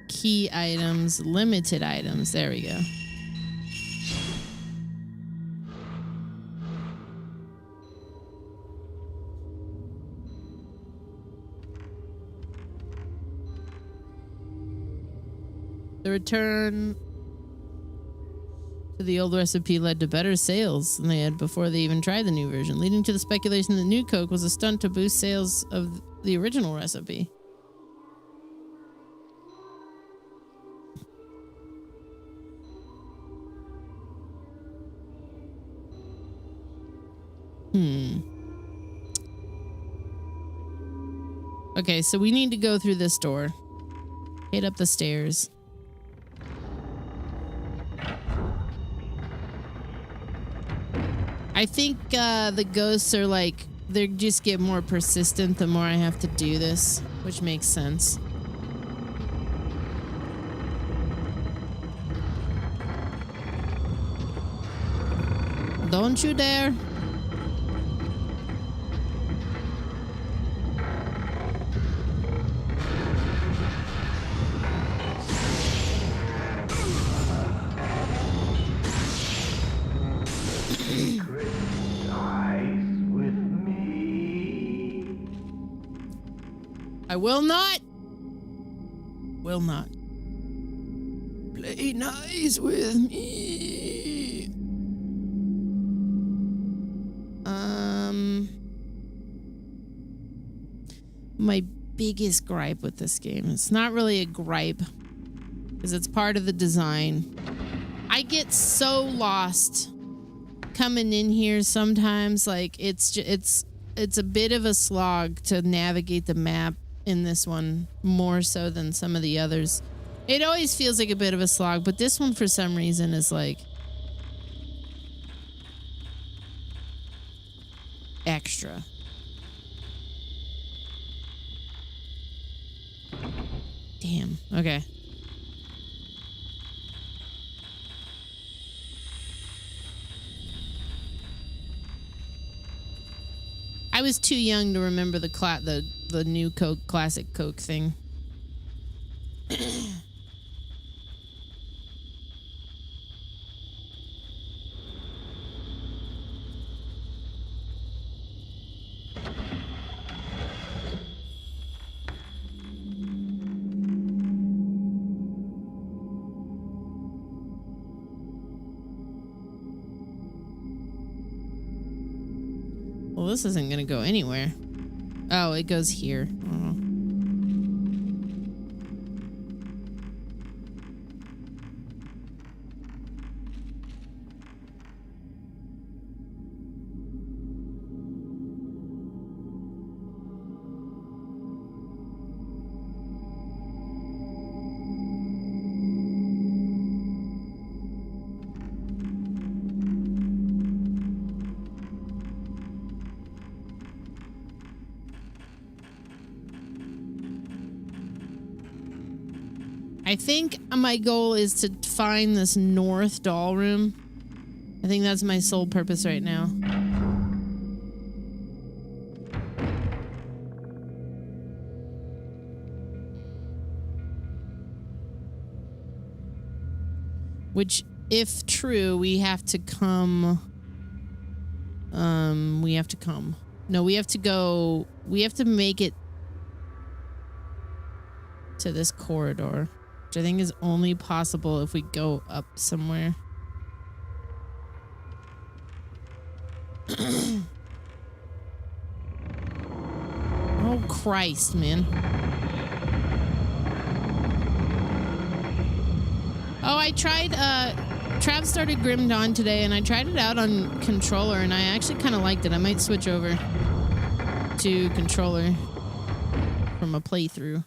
[SPEAKER 2] Key items, limited items. There we go. The return to the old recipe led to better sales than they had before they even tried the new version, leading to the speculation that new Coke was a stunt to boost sales of the original recipe. Okay, so we need to go through this door. Head up the stairs. I think the ghosts are like, they just get more persistent the more I have to do this, which makes sense. Don't you dare. I will not. Will not. Play nice with me. My biggest gripe with this game, it's not really a gripe because it's part of the design. I get so lost coming in here sometimes. Like it's a bit of a slog to navigate the map in this one, more so than some of the others. It always feels like a bit of a slog, but this one for some reason is like extra. Damn. Okay. I was too young to remember the new Coke, classic Coke thing. Well, this isn't going to go anywhere. Oh, it goes here. Oh. I think my goal is to find this north doll room. I think that's my sole purpose right now. Which, if true, we have to come... we have to come. No, we have to go... We have to make it to this corridor, which I think is only possible if we go up somewhere. Oh, Christ, man. Oh, I tried, Trav started Grim Dawn today, and I tried it out on controller, and I actually kind of liked it. I might switch over to controller from a playthrough.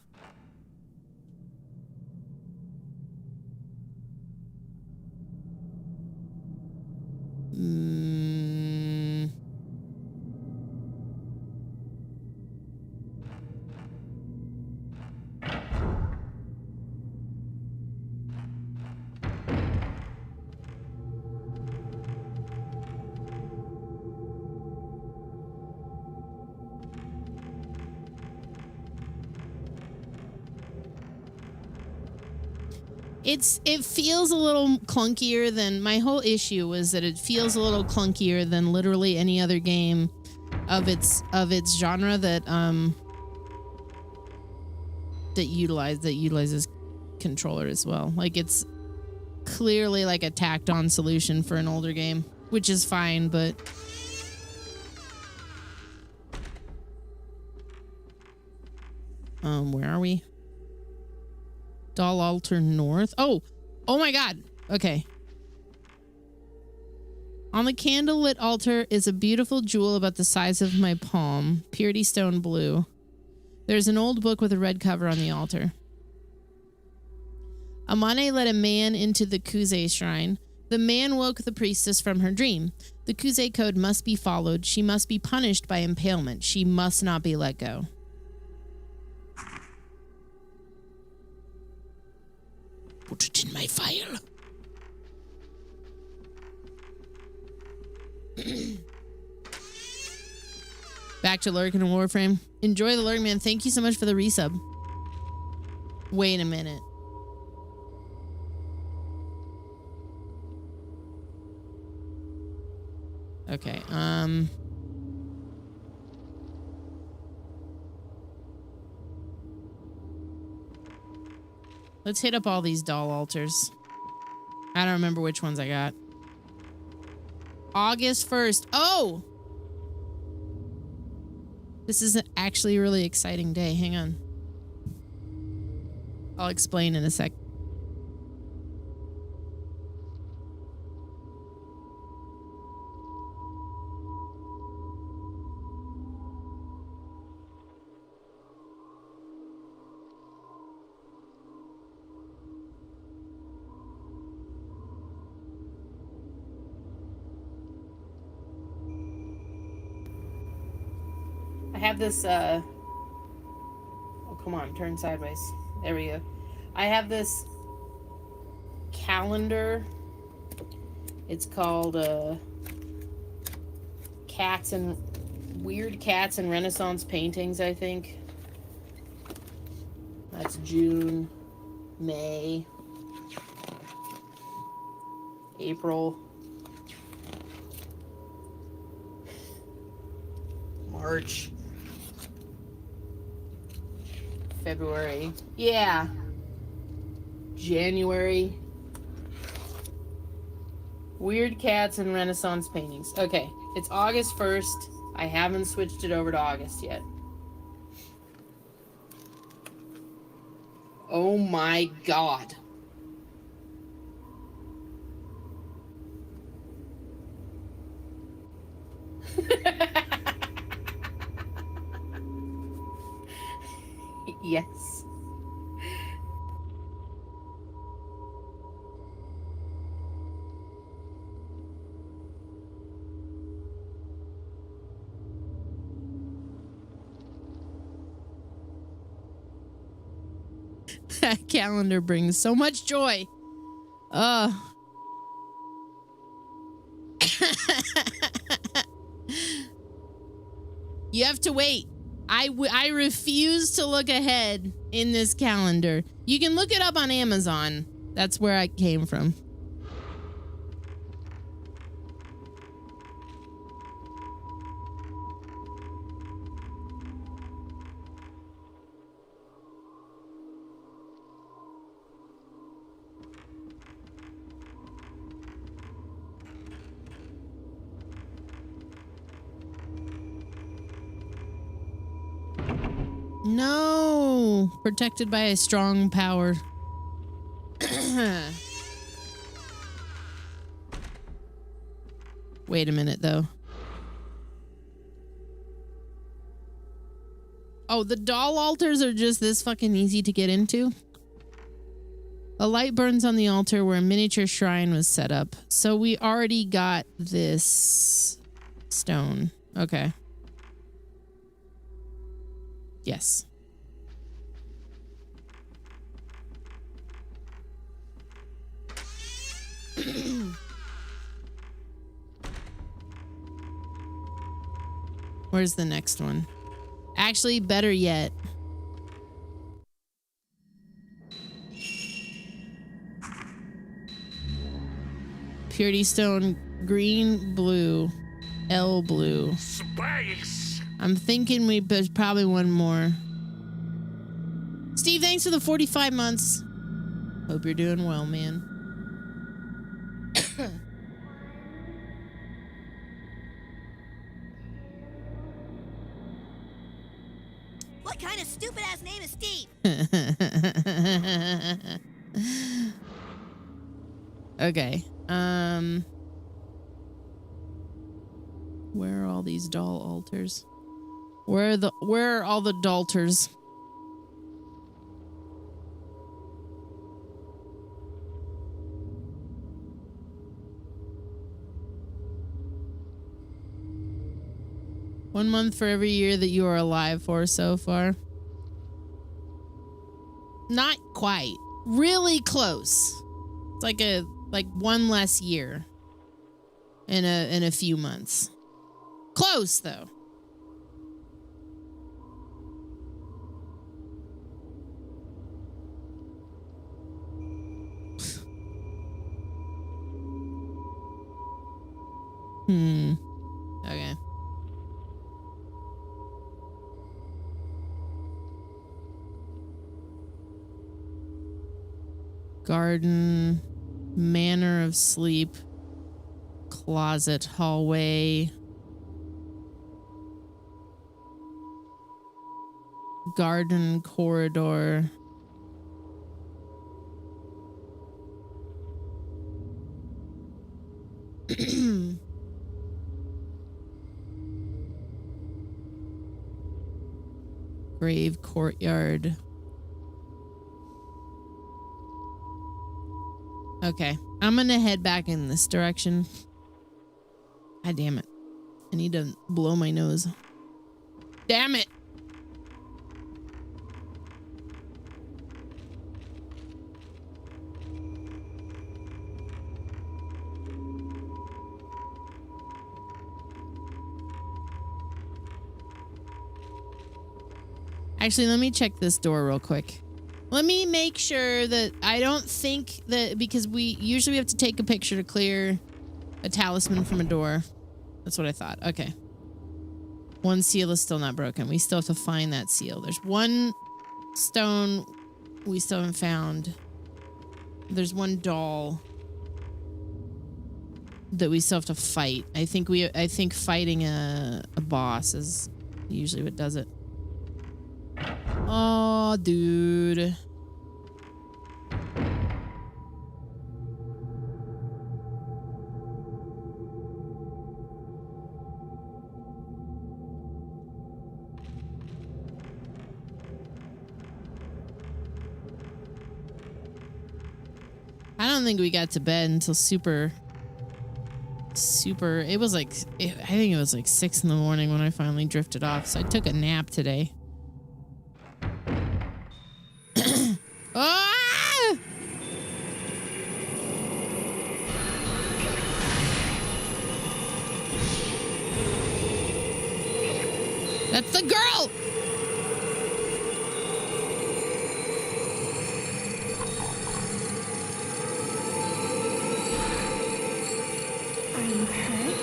[SPEAKER 2] It feels a little clunkier than... My whole issue was that it feels a little clunkier than literally any other game of its genre that utilizes controller as well. Like, it's clearly like a tacked on solution for an older game, which is fine, but where are we? Doll altar north. Oh my god. Okay. On the candlelit altar is a beautiful jewel about the size of my palm, purity stone blue. There's an old book with a red cover on the altar. Amane led a man into the Kuze shrine. The man woke the priestess from her dream. The Kuze code must be followed. She must be punished by impalement. She must not be let go. Put it in my file. Back to Lurk and Warframe. Enjoy the Lurk, man. Thank you so much for the resub. Wait a minute. Okay, let's hit up all these doll altars. I don't remember which ones I got. August 1st. Oh! This is actually a really exciting day. Hang on. I'll explain in a sec. I have this, oh, come on, turn sideways. There we go. I have this calendar. It's called, Weird Cats and Renaissance Paintings, I think. That's June, May, April, March, February. Yeah. January. Weird Cats and Renaissance Paintings. Okay, it's August 1st. I haven't switched it over to August yet. Oh my god. Yes. That calendar brings so much joy. You have to wait. I refuse to look ahead in this calendar. You can look it up on Amazon. That's where I came from. No, protected by a strong power. Wait a minute, though. Oh, the doll altars are just this fucking easy to get into? A light burns on the altar where a miniature shrine was set up. So we already got this stone. Okay. Yes. Where's the next one? Actually, better yet. Purity stone, green, blue, L blue.
[SPEAKER 1] Space.
[SPEAKER 2] I'm thinking there's probably one more. Steve, thanks for the 45 months. Hope you're doing well, man.
[SPEAKER 4] What kind of stupid ass name is Steve?
[SPEAKER 2] Okay. Where are all these doll altars? Where are all the dalters? One month for every year that you are alive for so far. Not quite. Really close. It's like one less year in a few months. Close though. Okay. Garden, manor of sleep, closet, hallway, garden corridor. Grave courtyard. Okay, I'm gonna head back in this direction. God damn it. I need to blow my nose. Damn it! Actually, let me check this door real quick. Let me make sure that I don't think that, because we usually have to take a picture to clear a talisman from a door. That's what I thought. Okay. One seal is still not broken. We still have to find that seal. There's one stone we still haven't found. There's one doll that we still have to fight. I think fighting a boss is usually what does it. Oh, dude. I don't think we got to bed until super. It was like, I think it was like 6 in the morning when I finally drifted off. So I took a nap today. Oh! That's the girl!
[SPEAKER 5] Are you hurt?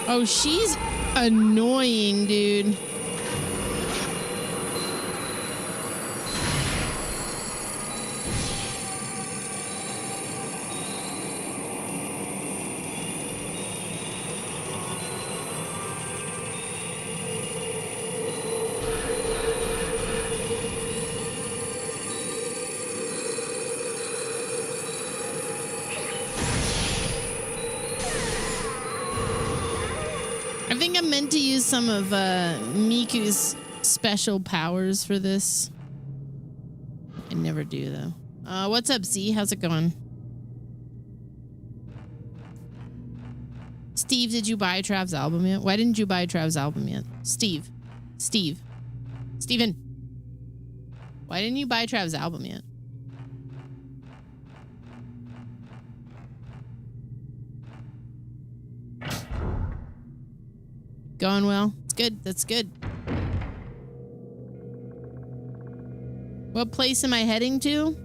[SPEAKER 2] Oh, she's annoying, dude. I think I'm meant to use some of Miku's special powers for this. I never do, though. What's up, Z? How's it going? Steve, did you buy Trav's album yet? Why didn't you buy Trav's album yet? Steve. Steven. Why didn't you buy Trav's album yet? Going well. It's good. That's good. What place am I heading to?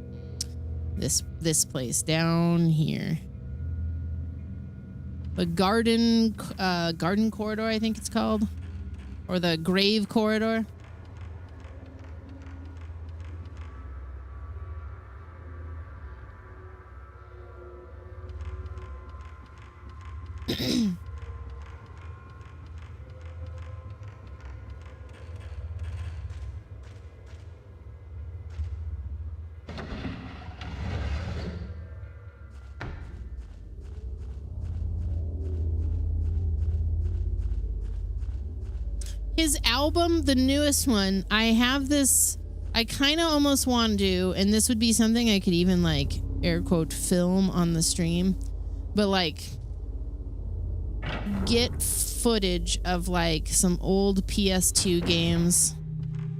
[SPEAKER 2] This place down here. The garden corridor, I think it's called, or the grave corridor. His album, the newest one, I have this, I kind of almost want to do, and this would be something I could even like air quote film on the stream, but like get footage of like some old PS2 games,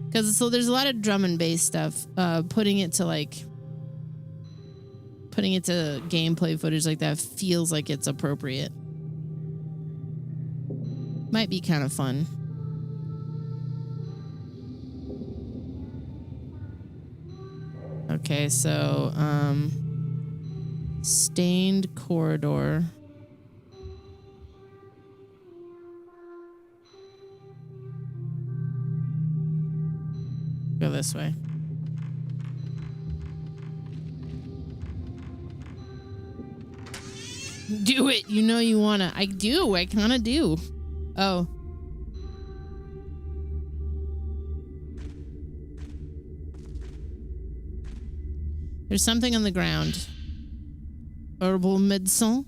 [SPEAKER 2] because so there's a lot of drum and bass stuff, putting it to gameplay footage like that feels like it's appropriate. Might be kind of fun. Okay, so, stained corridor. Go this way. Do it. You know you wanna. I do. I kind of do. Oh. There's something on the ground. Herbal medicine.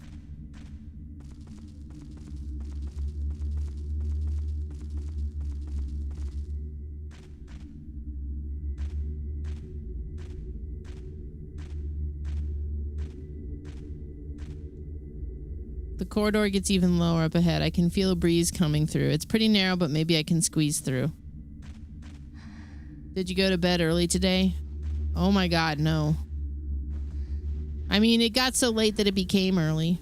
[SPEAKER 2] The corridor gets even lower up ahead. I can feel a breeze coming through. It's pretty narrow, but maybe I can squeeze through. Did you go to bed early today? Oh my God, no. I mean, it got so late that it became early.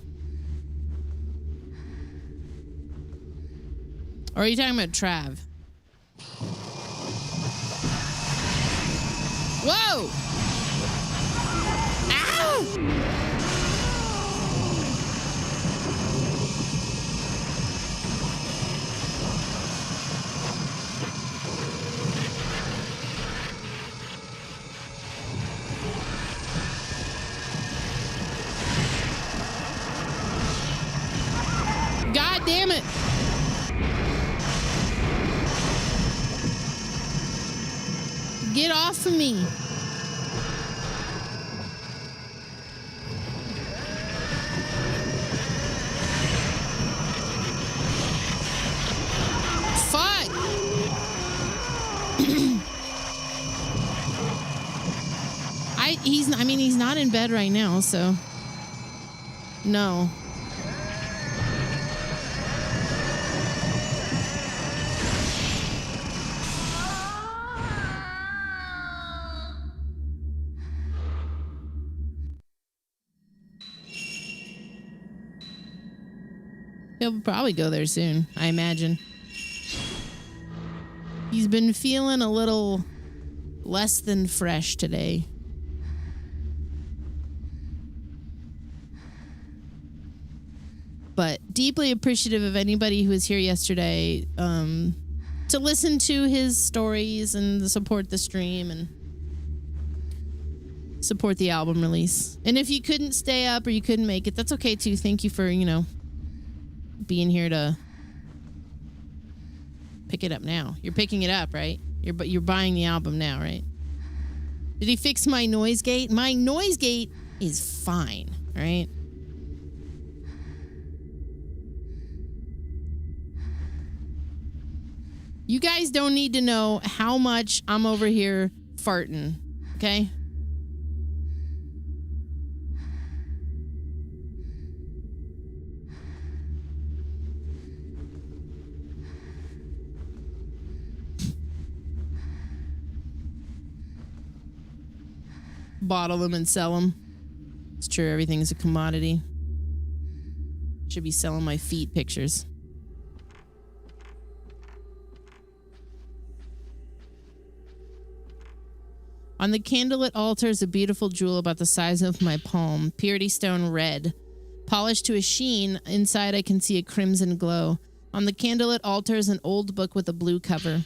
[SPEAKER 2] Or are you talking about Trav? Whoa! Ow! God damn it. Get off of me. Fuck. He's not in bed right now, so no. He'll probably go there soon, I imagine. He's been feeling a little less than fresh today. But deeply appreciative of anybody who was here yesterday to listen to his stories and support the stream and support the album release. And if you couldn't stay up or you couldn't make it, that's okay too. Thank you for, being here to pick it up now. You're picking it up, right? You're buying the album now, right? Did he fix my noise gate? My noise gate is fine, right? You guys don't need to know how much I'm over here farting, okay? Bottle them and sell them. It's true, everything's a commodity. Should be selling my feet pictures. On the candlelit altar is a beautiful jewel about the size of my palm, purity stone red. Polished to a sheen, inside I can see a crimson glow. On the candlelit altar is an old book with a blue cover.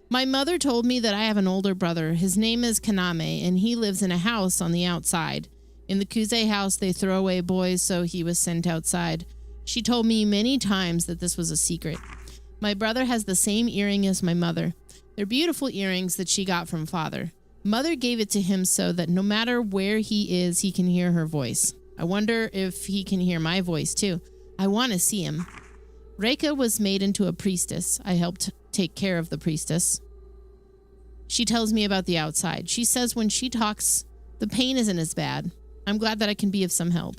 [SPEAKER 2] My mother told me that I have an older brother. His name is Kaname, and he lives in a house on the outside. In the Kuze house, they throw away boys, so he was sent outside. She told me many times that this was a secret. My brother has the same earring as my mother. They're beautiful earrings that she got from father. Mother gave it to him so that no matter where he is, he can hear her voice. I wonder if he can hear my voice too. I want to see him. Reika was made into a priestess. I helped take care of the priestess. She tells me about the outside. She says when she talks, the pain isn't as bad. I'm glad that I can be of some help.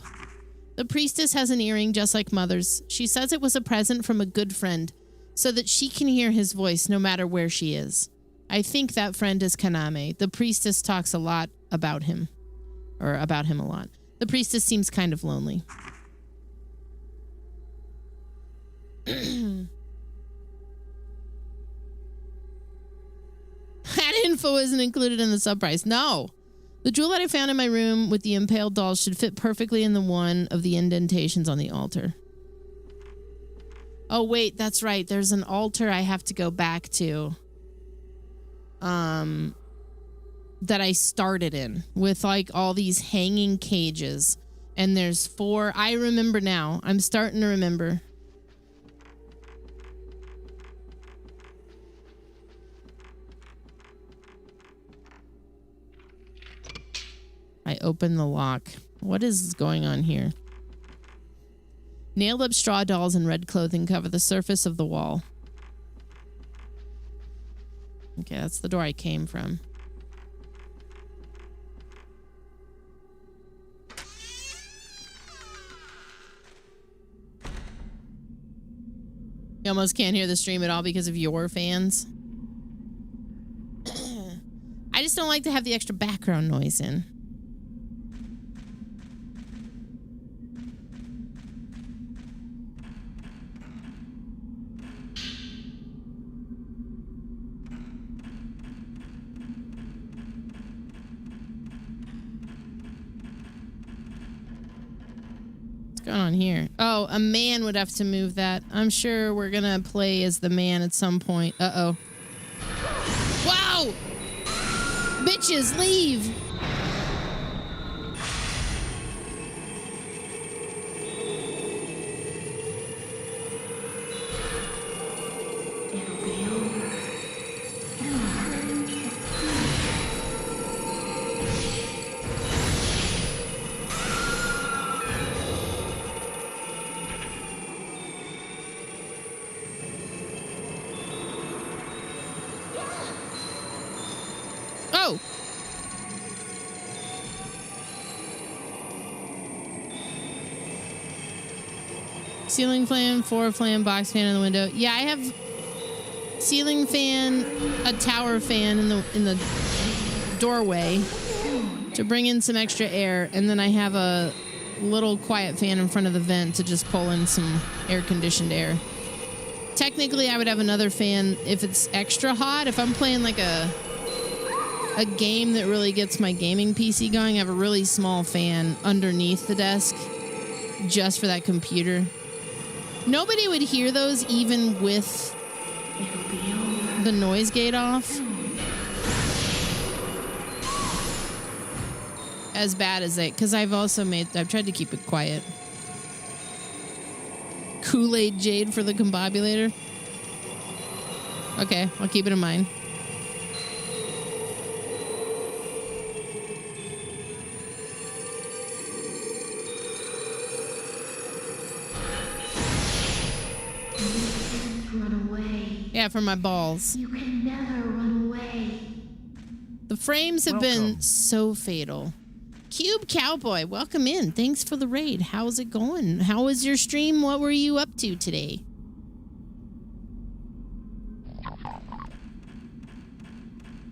[SPEAKER 2] The priestess has an earring just like mother's. She says it was a present from a good friend, so that she can hear his voice no matter where she is. I think that friend is Kaname. The priestess talks a lot about him. Or about him a lot. The priestess seems kind of lonely. That info isn't included in the sub price. No. The jewel that I found in my room with the impaled doll should fit perfectly in the one of the indentations on the altar. Oh, wait, that's right. There's an altar I have to go back to. That I started in with like all these hanging cages. And there's 4. I remember now. I'm starting to remember. I open the lock. What is going on here? Nailed up straw dolls in red clothing cover the surface of the wall. Okay, that's the door I came from. You almost can't hear the stream at all because of your fans. I just don't like to have the extra background noise in. Going on here? Oh, a man would have to move that. I'm sure we're gonna play as the man at some point. Uh-oh. Wow! Bitches, leave!
[SPEAKER 5] It'll be over. No hurt can
[SPEAKER 2] Oh! Ceiling fan, floor fan, box fan in the window. Yeah, I have ceiling fan, a tower fan in the doorway to bring in some extra air, and then I have a little quiet fan in front of the vent to just pull in some air-conditioned air. Technically, I would have another fan if it's extra hot. If I'm playing like a game that really gets my gaming PC going, I have a really small fan underneath the desk just for that computer. Nobody would hear those even with
[SPEAKER 5] It'll be over.
[SPEAKER 2] the noise gate off. As bad as they, because I've tried to keep it quiet. Kool-Aid Jade for the combobulator. Okay, I'll keep it in mind.
[SPEAKER 5] Run away.
[SPEAKER 2] Yeah, for my balls.
[SPEAKER 5] You can never run away.
[SPEAKER 2] The frames have been so fatal. Cube Cowboy, welcome in. Thanks for the raid. How's it going? How was your stream? What were you up to today?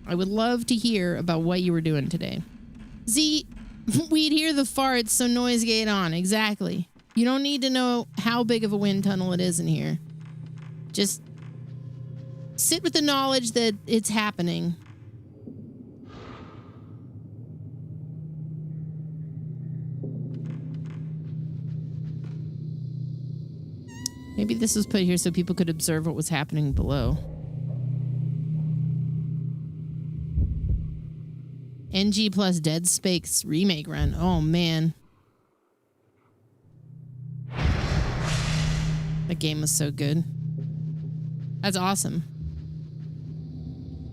[SPEAKER 2] I would love to hear about what you were doing today. Z, we'd hear the farts, so noise gate on. Exactly. You don't need to know how big of a wind tunnel it is in here. Just sit with the knowledge that it's happening. Maybe this was put here so people could observe what was happening below. NG plus Dead Space remake run. Oh, man. That game was so good. That's awesome.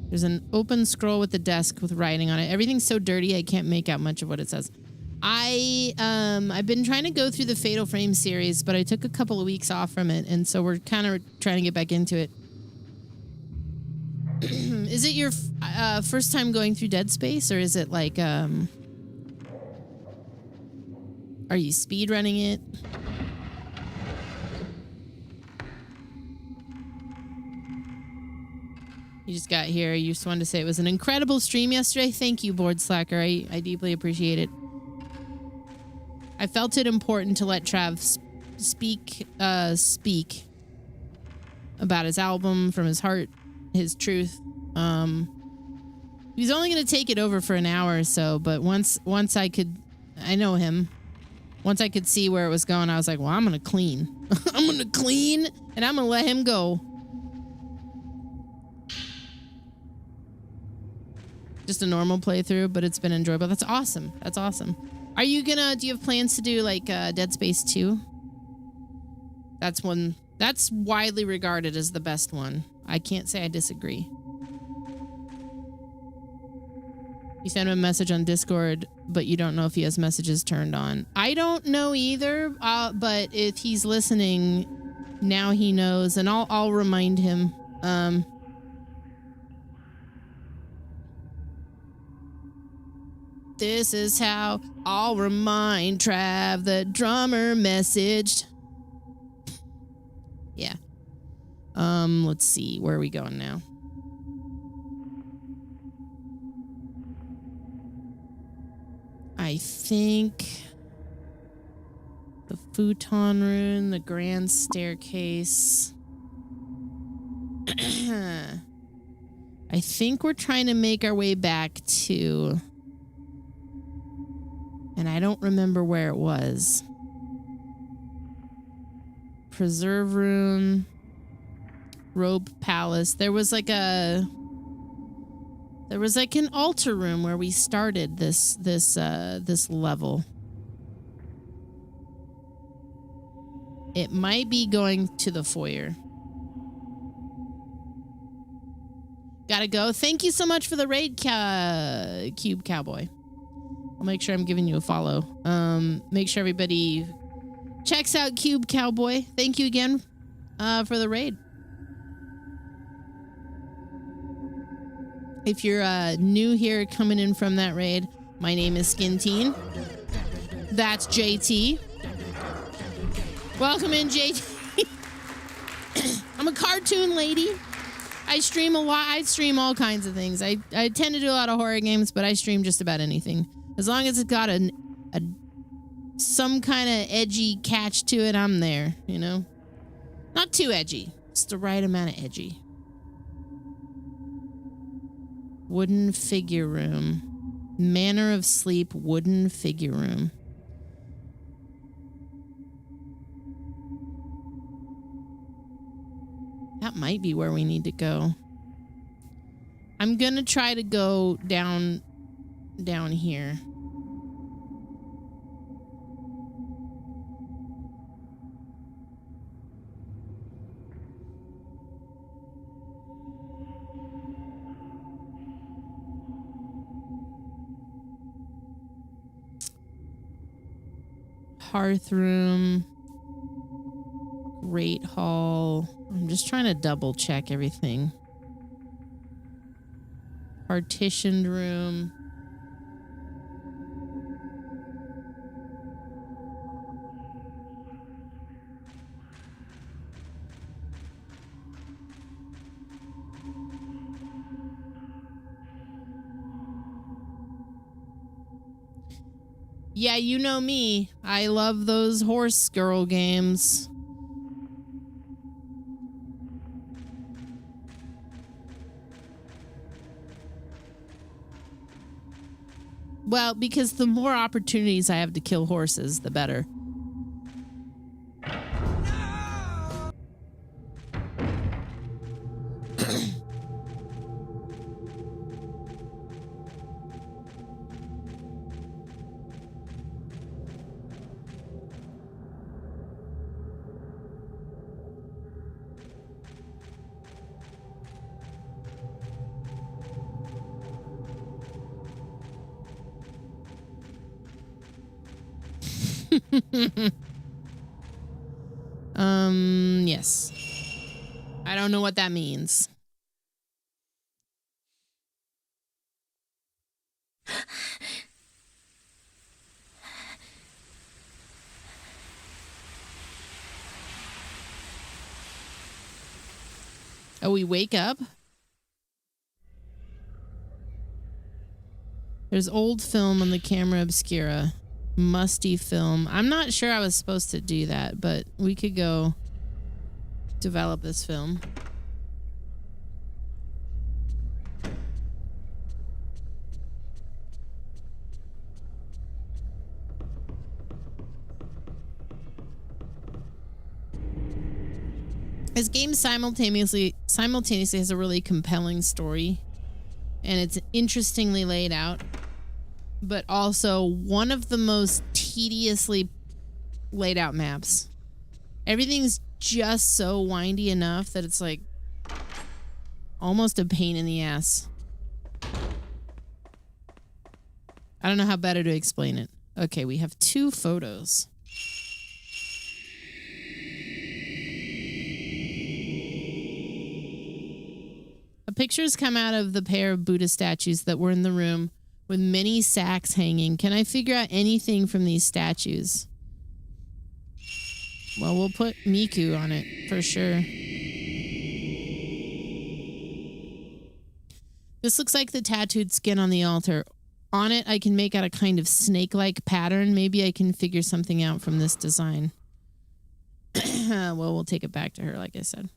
[SPEAKER 2] There's an open scroll with the desk with writing on it. Everything's so dirty, I can't make out much of what it says. I've been trying to go through the Fatal Frame series, but I took a couple of weeks off from it, and so we're kind of trying to get back into it. Is it your first time going through Dead Space, or is it like, are you speedrunning it? You just got here. You just wanted to say it was an incredible stream yesterday. Thank you, Board Slacker. I deeply appreciate it. I felt it important to let Trav speak about his album from his heart, his truth. He's only going to take it over for an hour or so, but once I know him. Once I could see where it was going, I was like, well, I'm going to clean. I'm going to clean, and I'm going to let him go. Just a normal playthrough, but it's been enjoyable. That's awesome. That's awesome. Do you have plans to do like Dead Space 2? That's widely regarded as the best one. I can't say I disagree. You send him a message on Discord, but you don't know if he has messages turned on. I don't know either, but if he's listening, now he knows, and I'll remind him. This is how I'll remind Trav the drummer messaged. Yeah. Let's see. Where are we going now? I think the futon room, the grand staircase. I think we're trying to make our way back to... And I don't remember where it was. Preserve room. Robe palace. There was like an altar room where we started this level. It might be going to the foyer. Gotta go. Thank you so much for the raid, Cube Cowboy. I'll make sure I'm giving you a follow. Make sure everybody checks out Cube Cowboy. Thank you again for the raid. If you're new here coming in from that raid, my name is Skinteen. That's JT. Welcome in, JT. I'm a cartoon lady. I stream a lot. I stream all kinds of things. I tend to do a lot of horror games, but I stream just about anything. As long as it's got a some kind of edgy catch to it, I'm there, you know? Not too edgy, just the right amount of edgy. Wooden figure room. Manor of Sleep wooden figure room. That might be where we need to go. I'm gonna try to go down here. Hearth room. Great hall. I'm just trying to double check everything. Partitioned room. Yeah, you know me. I love those horse girl games. Well, because the more opportunities I have to kill horses, the better. Yes. I don't know what that means. Oh, we wake up? There's old film on the camera obscura. Musty film. I'm not sure I was supposed to do that, but we could go develop this film. This game simultaneously has a really compelling story, and it's interestingly laid out, but also one of the most tediously laid out maps. Everything's just so windy enough that it's like almost a pain in the ass. I don't know how better to explain it. Okay, we have 2 photos. Pictures come out of the pair of Buddha statues that were in the room with many sacks hanging. Can I figure out anything from these statues? Well, we'll put Miku on it for sure. This looks like the tattooed skin on the altar. On it, I can make out a kind of snake-like pattern. Maybe I can figure something out from this design. Well, we'll take it back to her, like I said.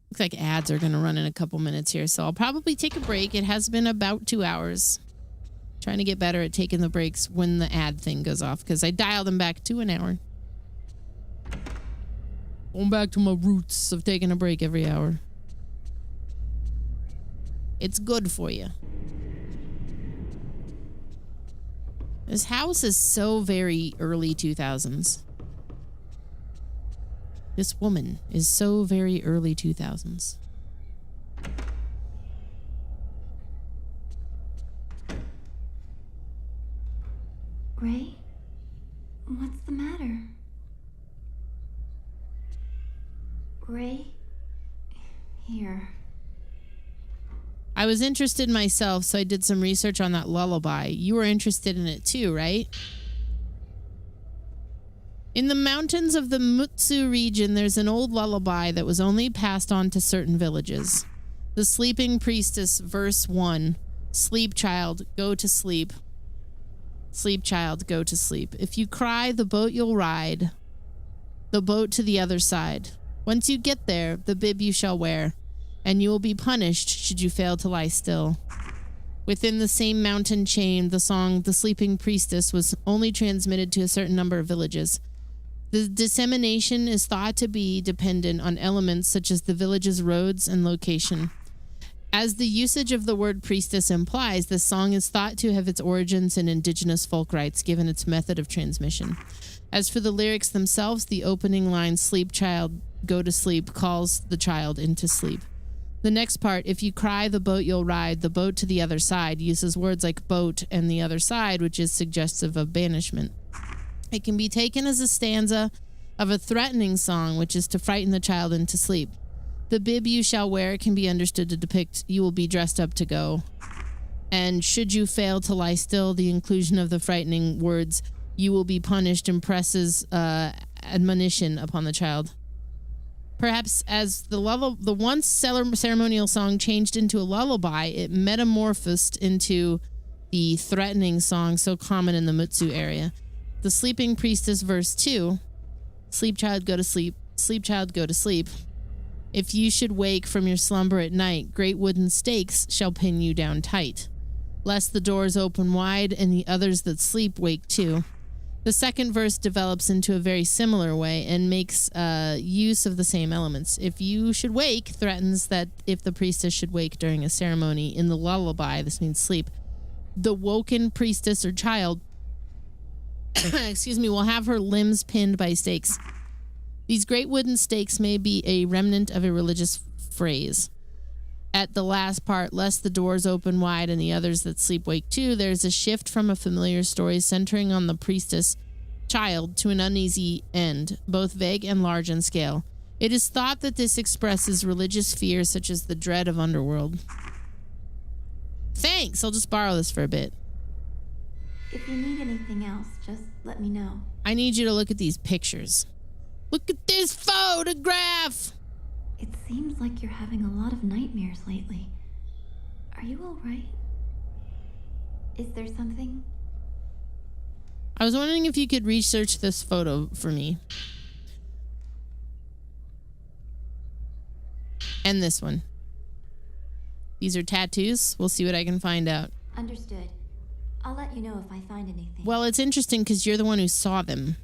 [SPEAKER 2] Looks like ads are going to run in a couple minutes here, so I'll probably take a break. It has been about 2 hours. Trying to get better at taking the breaks when the ad thing goes off, because I dialed them back to an hour. Going back to my roots of taking a break every hour. It's good for you. This house is so very early 2000s. This woman is so very early 2000s.
[SPEAKER 5] Ray? What's the matter? Ray? Here.
[SPEAKER 2] I was interested myself, so I did some research on that lullaby. You were interested in it too, right? In the mountains of the Mutsu region, there's an old lullaby that was only passed on to certain villages. The Sleeping Priestess, verse 1. Sleep, child, go to sleep. Sleep, child, go to sleep. If you cry, the boat you'll ride, the boat to the other side. Once you get there, the bib you shall wear, and you will be punished should you fail to lie still. Within the same mountain chain, the song The Sleeping Priestess was only transmitted to a certain number of villages. The dissemination is thought to be dependent on elements such as the village's roads and location. As the usage of the word priestess implies, this song is thought to have its origins in indigenous folk rites, given its method of transmission. As for the lyrics themselves, the opening line, sleep, child, go to sleep, calls the child into sleep. The next part, if you cry, the boat you'll ride, the boat to the other side, uses words like boat and the other side, which is suggestive of banishment. It can be taken as a stanza of a threatening song, which is to frighten the child into sleep. The bib you shall wear can be understood to depict you will be dressed up to go. And should you fail to lie still, the inclusion of the frightening words, you will be punished, impresses admonition upon the child. Perhaps as the once ceremonial song changed into a lullaby, it metamorphosed into the threatening song so common in the Mutsu area. The Sleeping Priestess, verse 2, sleep, child, go to sleep. Sleep, child, go to sleep. If you should wake from your slumber at night, great wooden stakes shall pin you down tight, lest the doors open wide and the others that sleep wake too. The second verse develops into a very similar way and makes use of the same elements. If you should wake threatens that if the priestess should wake during a ceremony. In the lullaby, this means sleep, the woken priestess or child will have her limbs pinned by stakes. These great wooden stakes may be a remnant of a religious phrase. At the last part, lest the doors open wide and the others that sleep wake too, there's a shift from a familiar story centering on the priestess child to an uneasy end, both vague and large in scale. It is thought that this expresses religious fears such as the dread of underworld. Thanks, I'll just borrow this for a bit.
[SPEAKER 5] If you need anything else, just let me know.
[SPEAKER 2] I need you to look at these pictures. Look at this photograph!
[SPEAKER 5] It seems like you're having a lot of nightmares lately. Are you all right? Is there something?
[SPEAKER 2] I was wondering if you could research this photo for me. And this one. These are tattoos. We'll see what I can find out.
[SPEAKER 5] Understood. I'll let you know if I find anything.
[SPEAKER 2] Well, it's interesting because you're the one who saw them.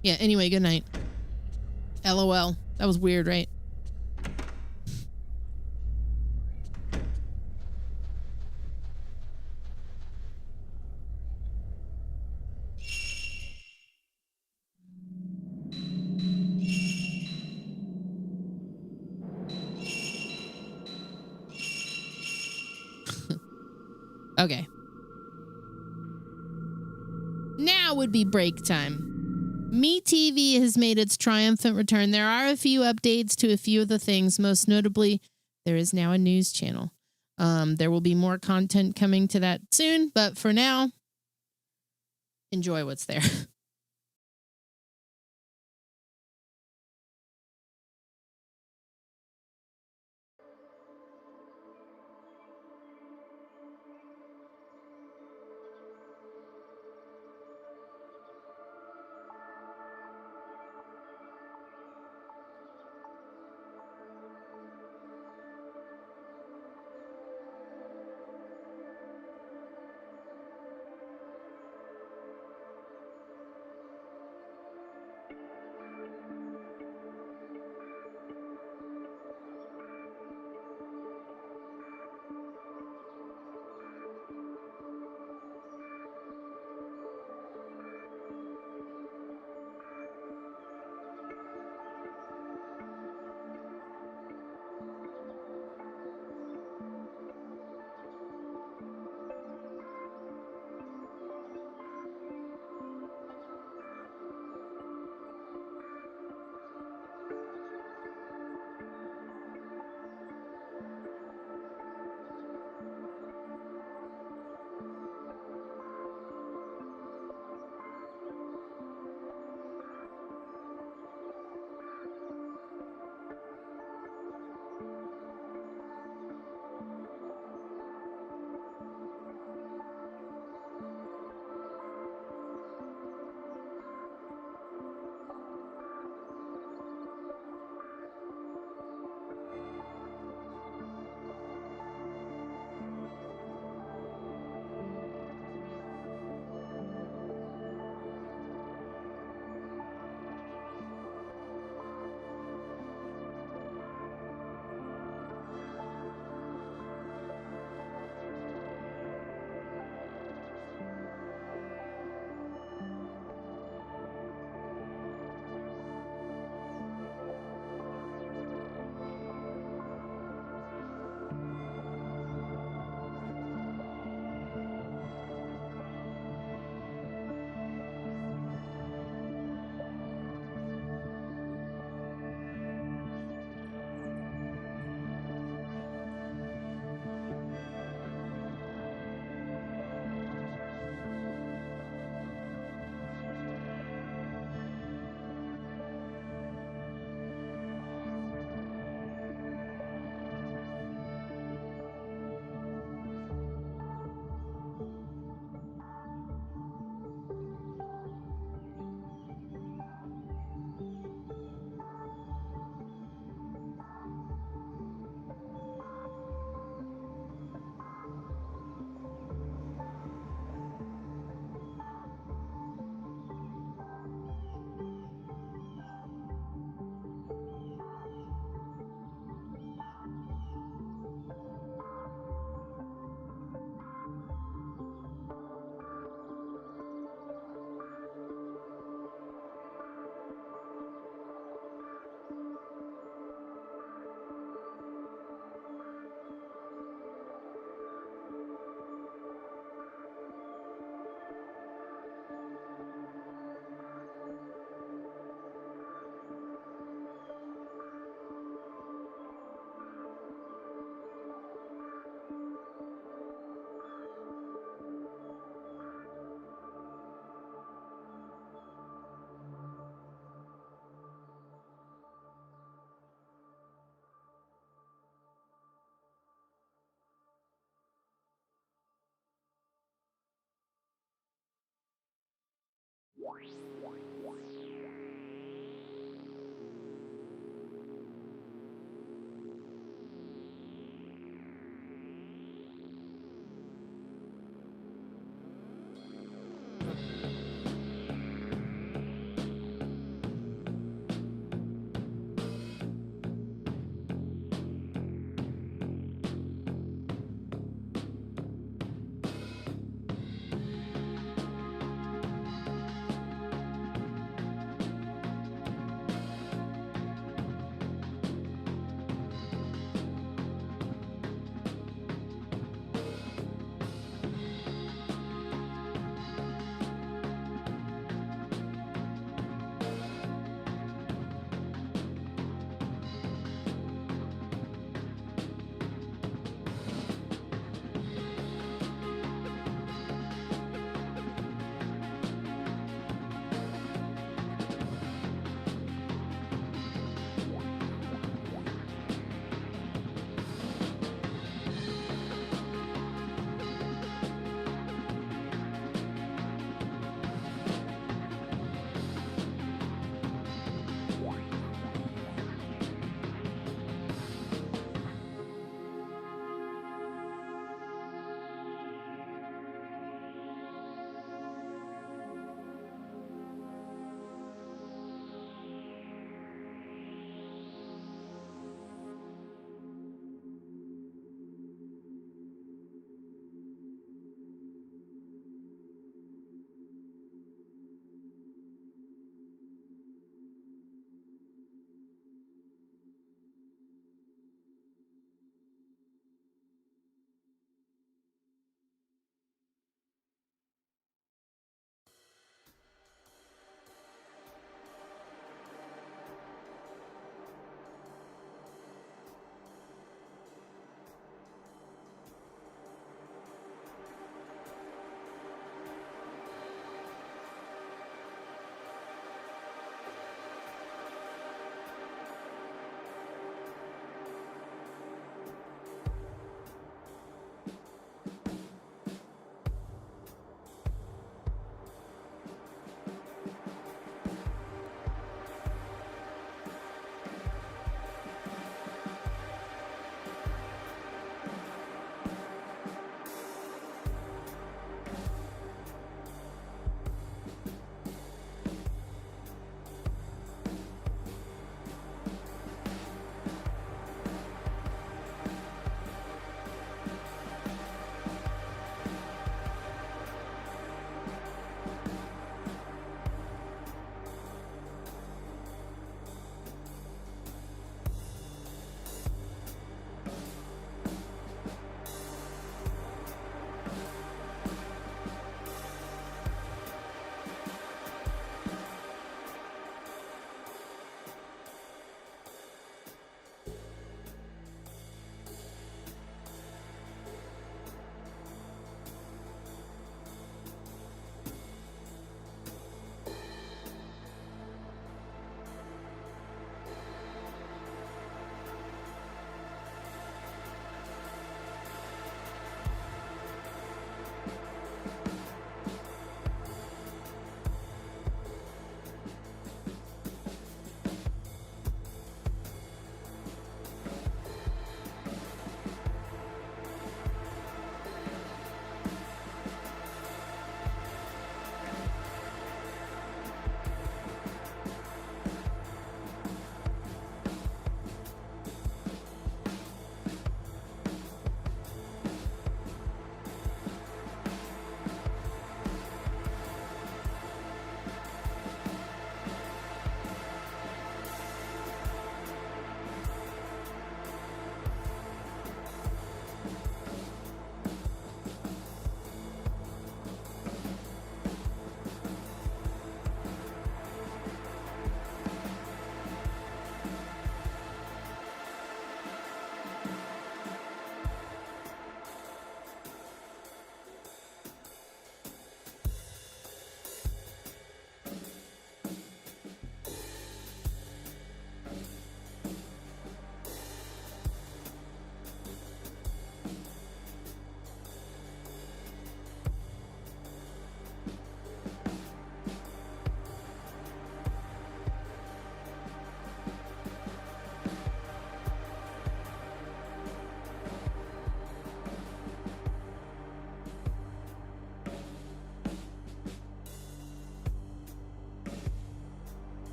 [SPEAKER 2] Yeah, anyway, good night. LOL. That was weird, right? Okay. Now would be break time. MeTV has made its triumphant return. There are a few updates to a few of the things. Most notably, there is now a news channel. There will be more content coming to that soon, but for now, enjoy what's there.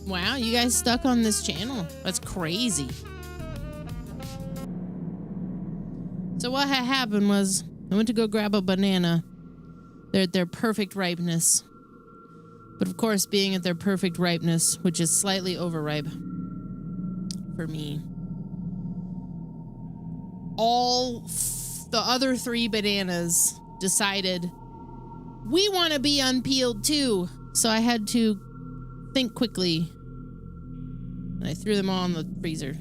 [SPEAKER 2] Wow, you guys stuck on this channel. That's crazy. So what had happened was I went to go grab a banana. They're at their perfect ripeness. But of course, being at their perfect ripeness, which is slightly overripe for me, the other 3 bananas decided we want to be unpeeled too. So I had to think quickly. And I threw them all in the freezer.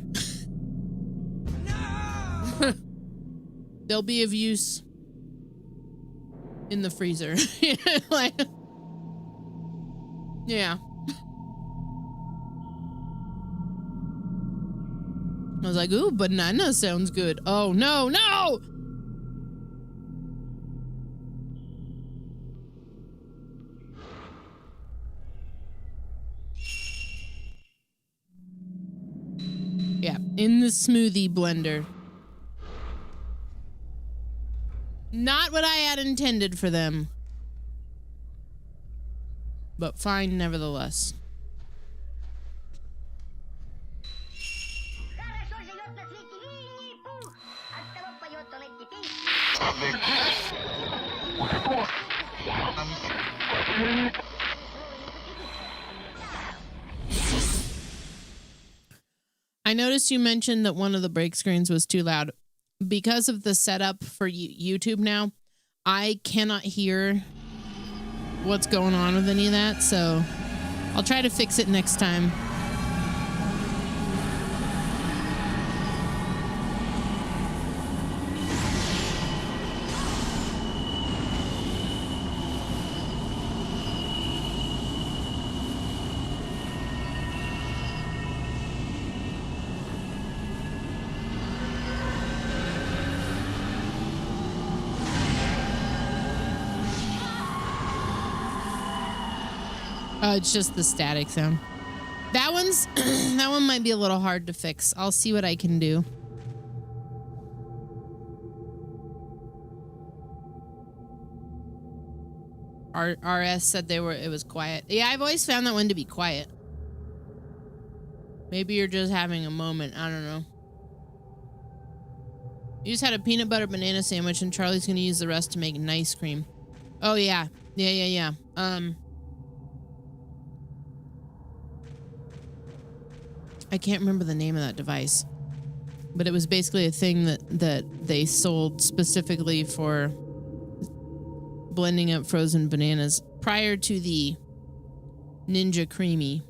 [SPEAKER 2] They'll be of use in the freezer. Like, yeah. I was like, ooh, banana sounds good. Oh, no, no! Yeah, in the smoothie blender. Not what I had intended for them. But fine, nevertheless. I noticed you mentioned that one of the break screens was too loud. Because of the setup for YouTube now, I cannot hear what's going on with any of that, so I'll try to fix it next time. It's just the static sound. That one's that one might be a little hard to fix. I'll see what I can do. RS said it was quiet. Yeah, I've always found that one to be quiet. Maybe you're just having a moment. I don't know. You just had a peanut butter banana sandwich and Charlie's gonna use the rest to make an ice cream. Oh yeah. Yeah. I can't remember the name of that device, but it was basically a thing that they sold specifically for blending up frozen bananas prior to the Ninja Creamy.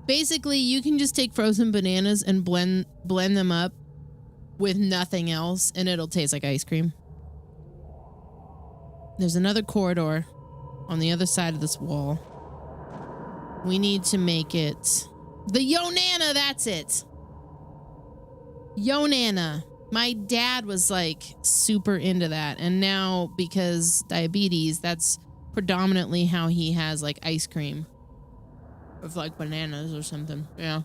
[SPEAKER 2] Basically, you can just take frozen bananas and blend them up with nothing else, and it'll taste like ice cream. There's another corridor on the other side of this wall. We need to make it the Yo Nana, that's it. Yo Nana. My dad was like super into that, and now because diabetes, that's predominantly how he has like ice cream with like bananas or something. Yeah.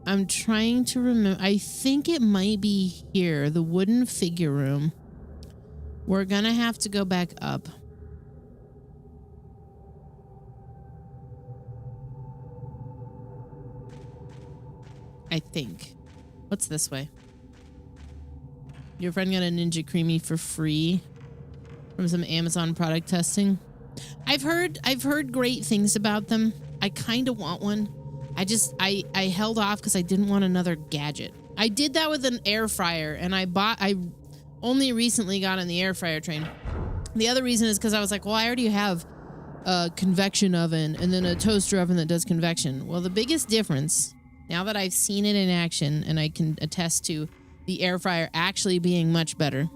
[SPEAKER 2] I'm trying to remember. I think it might be here, the wooden figure room. We're gonna have to go back up. I think. What's this way? Your friend got a Ninja Creamy for free from some Amazon product testing. I've heard great things about them. I kind of want one. I held off because I didn't want another gadget. I did that with an air fryer, and I only recently got on the air fryer train. The other reason is because I was like, well, I already have a convection oven and then a toaster oven that does convection. Well, the biggest difference, now that I've seen it in action and I can attest to the air fryer actually being much better,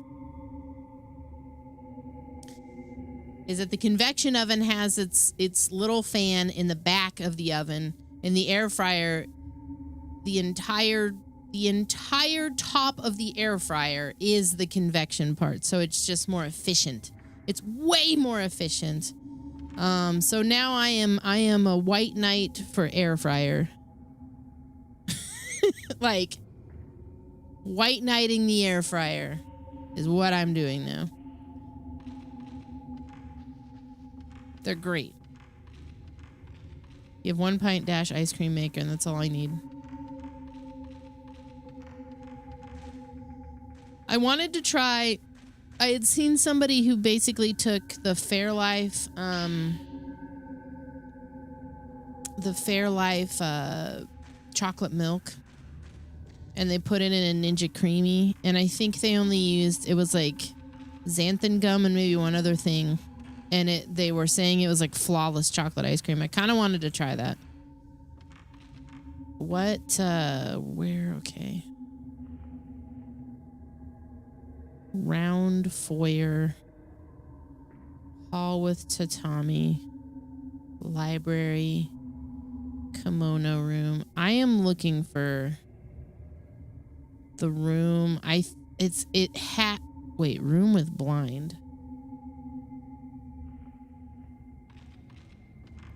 [SPEAKER 2] is that the convection oven has its little fan in the back of the oven. In the air fryer, the entire top of the air fryer is the convection part, so it's just more efficient. It's way more efficient. So now I am a white knight for air fryer. Like, white knighting the air fryer is what I'm doing now. They're great. You have 1 pint dash ice cream maker, and that's all I need. I wanted to try. I had seen somebody who basically took the Fairlife, chocolate milk, and they put it in a Ninja Creamy, and I think they only used, it was like xanthan gum and maybe one other thing, and they were saying it was like flawless chocolate ice cream. I kind of wanted to try that. Where, okay. Round foyer, hall with tatami, library, kimono room. I am looking for the room. Room with blind.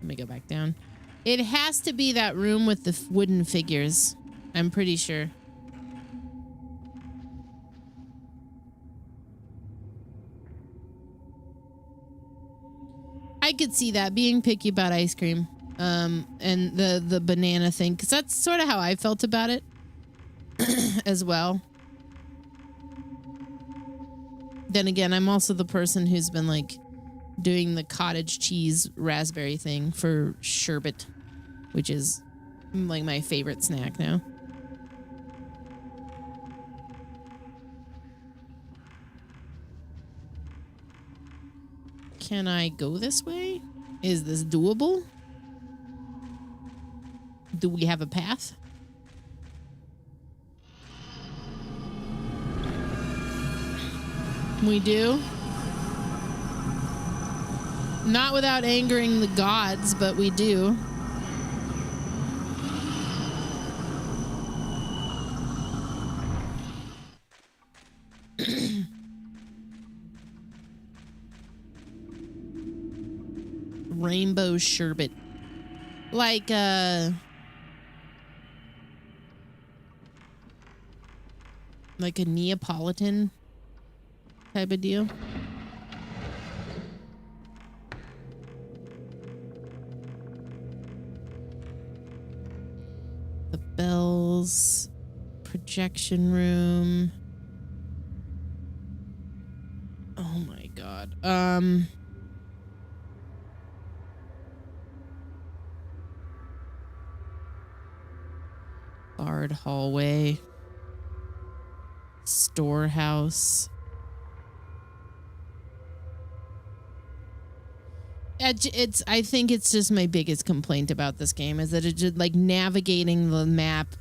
[SPEAKER 2] Let me go back down. It has to be that room with the wooden figures. I'm pretty sure. I could see that, being picky about ice cream, and the banana thing, because that's sort of how I felt about it as well. Then again, I'm also the person who's been like doing the cottage cheese raspberry thing for sherbet, which is like my favorite snack now. Can I go this way? Is this doable? Do we have a path? We do. Not without angering the gods, but we do. Rainbow sherbet. Like a Neapolitan type of deal. The bells, projection room. Oh my god. Barred hallway. Storehouse. I think it's just my biggest complaint about this game is that it just, like, navigating the map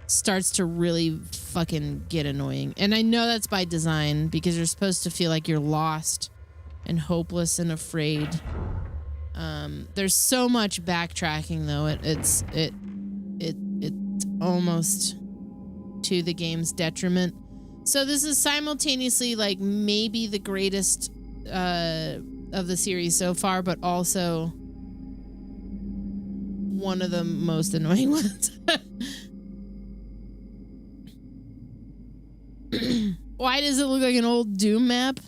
[SPEAKER 2] starts to really fucking get annoying. And I know that's by design because you're supposed to feel like you're lost and hopeless and afraid. There's so much backtracking though. It's almost to the game's detriment. So this is simultaneously like maybe the greatest of the series so far, but also one of the most annoying ones. Why does it look like an old Doom map?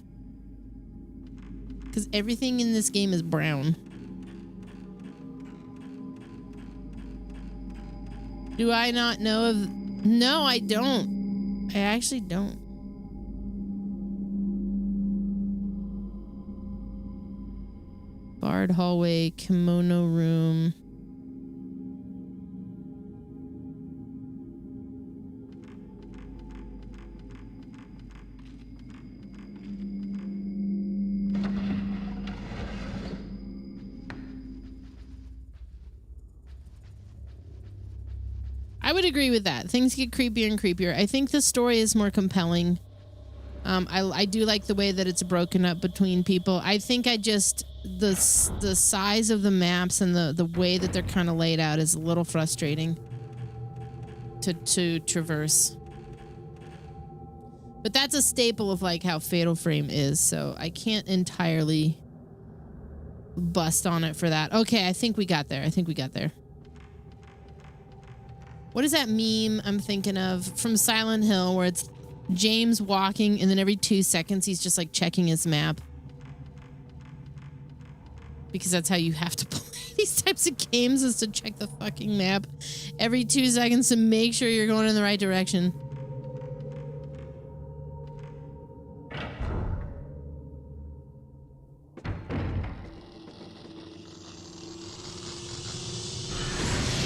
[SPEAKER 2] Because everything in this game is brown. Do I not know of... No, I don't. I actually don't. Barred hallway, kimono room. I would agree with that. Things get creepier and creepier. I think the story is more compelling. I do like the way that it's broken up between people. I think the size of the maps and the way that they're kind of laid out is a little frustrating to traverse. But that's a staple of like how Fatal Frame is, so I can't entirely bust on it for that. Okay, I think we got there. What is that meme I'm thinking of from Silent Hill where it's James walking and then every 2 seconds he's just like checking his map? Because that's how you have to play these types of games, is to check the fucking map every 2 seconds to make sure you're going in the right direction.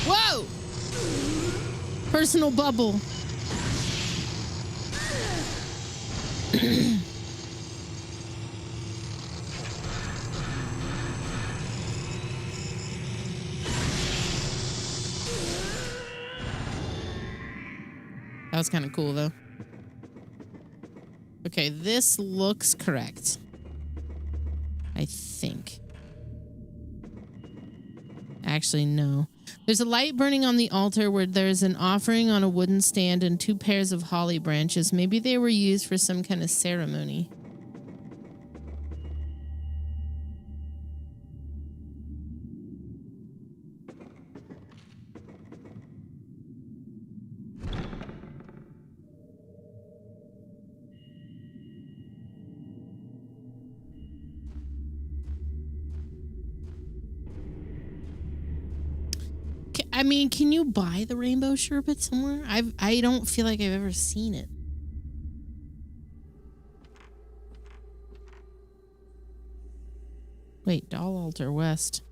[SPEAKER 2] Whoa! Personal bubble. That was kind of cool, though. Okay, this looks correct. I think. Actually, no. There's a light burning on the altar where there's an offering on a wooden stand and 2 pairs of holly branches. Maybe they were used for some kind of ceremony. I mean, can you buy the rainbow sherbet somewhere? I don't feel like I've ever seen it. Wait, Doll Altar West.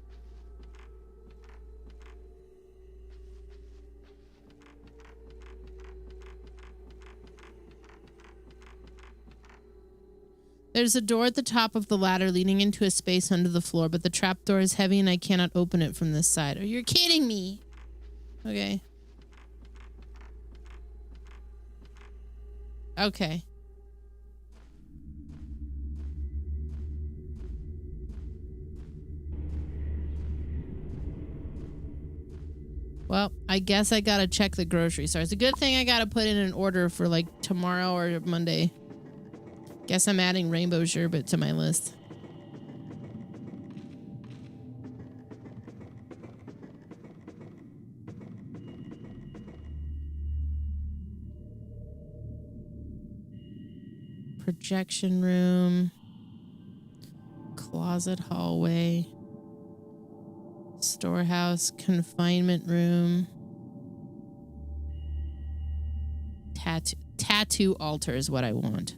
[SPEAKER 2] There's a door at the top of the ladder leading into a space under the floor, but the trapdoor is heavy and I cannot open it from this side. Oh, you're kidding me. Okay. Okay. Well, I guess I gotta check the grocery store. It's a good thing I gotta put in an order for like tomorrow or Monday. Guess I'm adding rainbow sherbet to my list. Projection room. Closet hallway. Storehouse confinement room. Tattoo altar is what I want.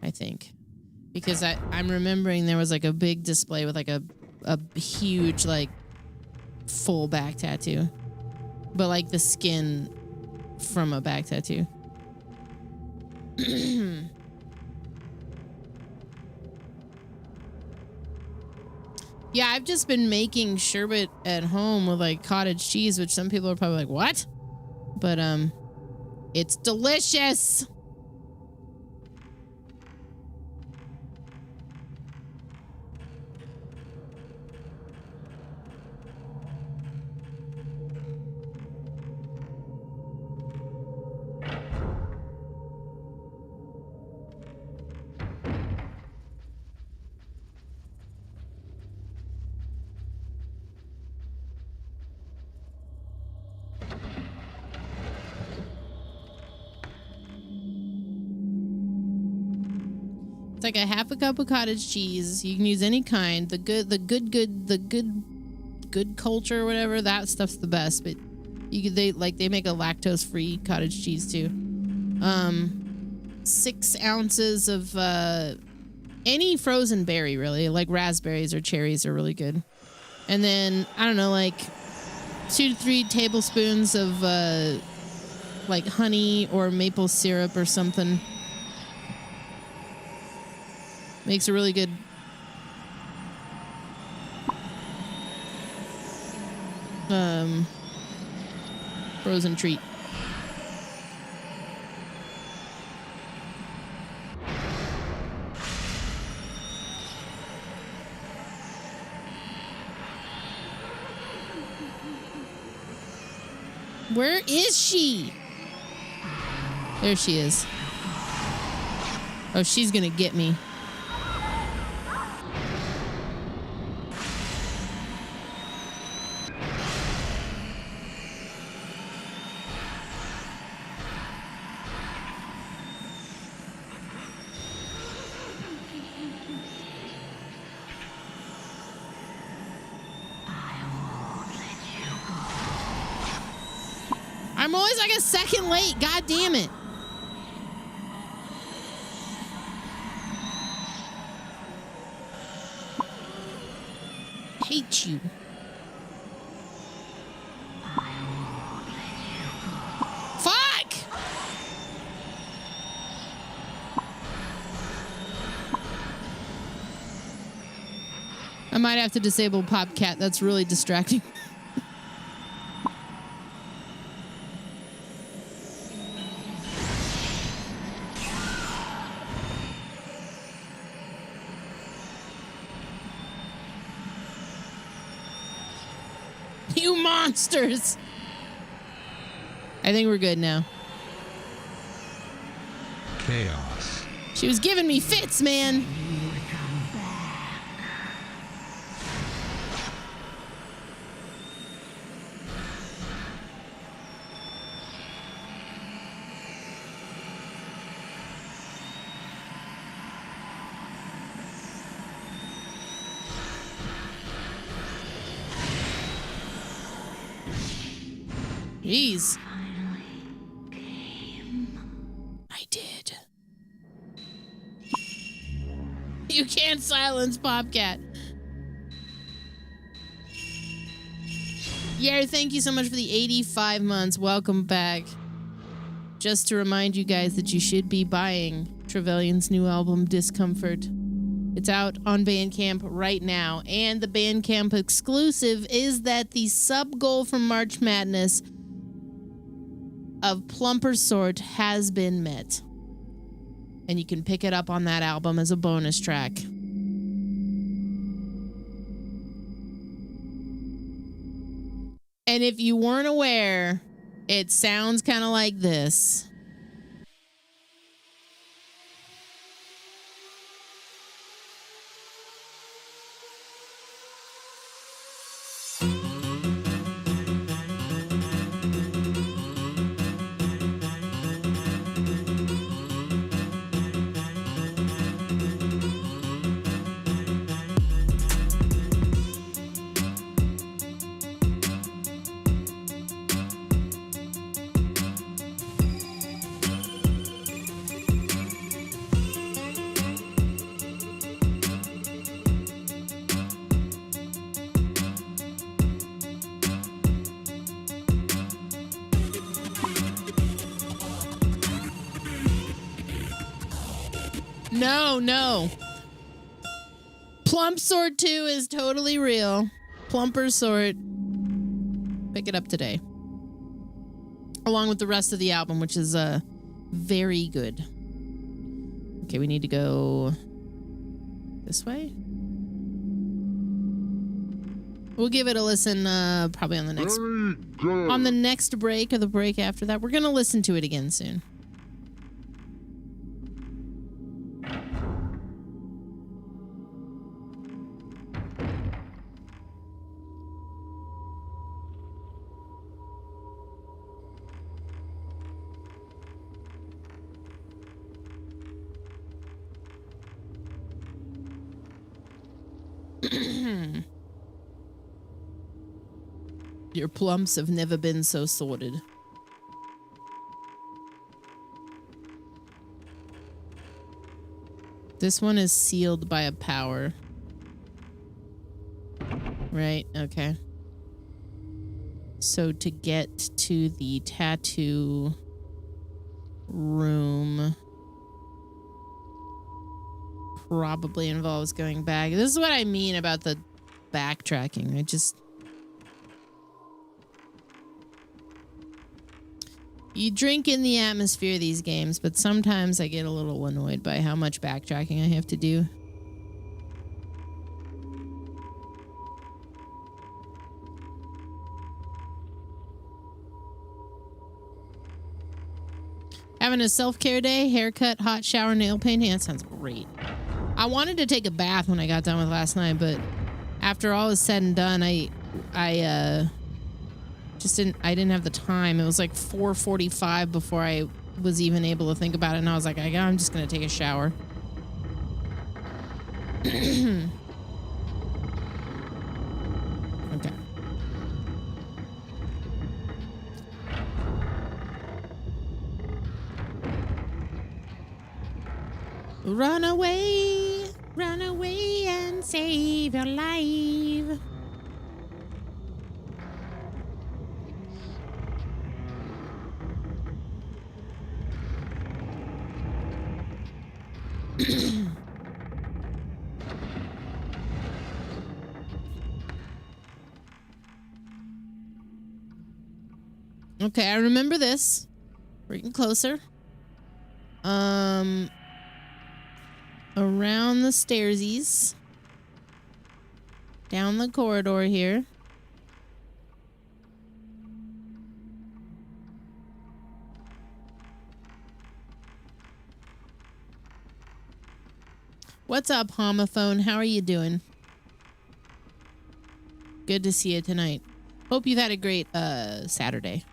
[SPEAKER 2] I think. Because I'm remembering there was like a big display with like a huge like full back tattoo. But like the skin from a back tattoo. Yeah, I've just been making sherbet at home with like cottage cheese, which some people are probably like, what? But it's delicious. It's like a half a cup of cottage cheese. You can use any kind. The good culture or whatever, that stuff's the best. But they make a lactose free cottage cheese too. 6 ounces of any frozen berry, really, like raspberries or cherries are really good. And then I don't know, like 2 to 3 tablespoons of like honey or maple syrup or something. Makes a really good frozen treat. Where is she? There she is. Oh, she's gonna get me. I'm always like a second late. God damn it. Hate you. Fuck! I might have to disable Popcat. That's really distracting. You monsters! I think we're good now.
[SPEAKER 1] Chaos.
[SPEAKER 2] She was giving me fits, man. Jeez. I did. You can't silence Popcat. Yeah, thank you so much for the 85 months. Welcome back. Just to remind you guys that you should be buying Trevelyan's new album, Discomfort. It's out on Bandcamp right now. And the Bandcamp exclusive is that the sub goal from March Madness of plumper sort has been met. And you can pick it up on that album as a bonus track. And if you weren't aware, it sounds kind of like this. No. Plump Sort 2 is totally real. Plumper Sort. Pick it up today. Along with the rest of the album, which is very good. Okay, we need to go this way. We'll give it a listen probably on the next break or the break after that. We're going to listen to it again soon. Your plumps have never been so sorted. This one is sealed by a power. Right, okay. So to get to the tattoo room probably involves going back. This is what I mean about the backtracking. You drink in the atmosphere of these games, but sometimes I get a little annoyed by how much backtracking I have to do. Having a self-care day, haircut, hot shower, nail painting. That sounds great. I wanted to take a bath when I got done with last night, but after all is said and done, I didn't have the time. It was like 4:45 before I was even able to think about it, and I was like, I'm just gonna take a shower. Okay. Run away and save your life. Okay, I remember this. We're getting closer. Around the stairsies. Down the corridor here. What's up, homophone? How are you doing? Good to see you tonight. Hope you've had a great Saturday.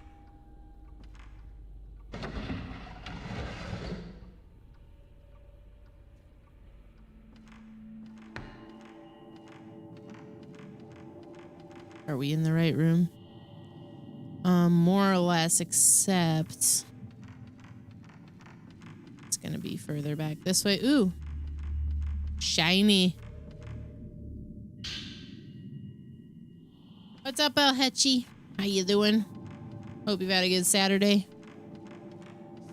[SPEAKER 2] Are we in the right room? More or less, except it's gonna be further back this way. Ooh, shiny. What's up, El Hetchy? How you doing? Hope you've had a good Saturday.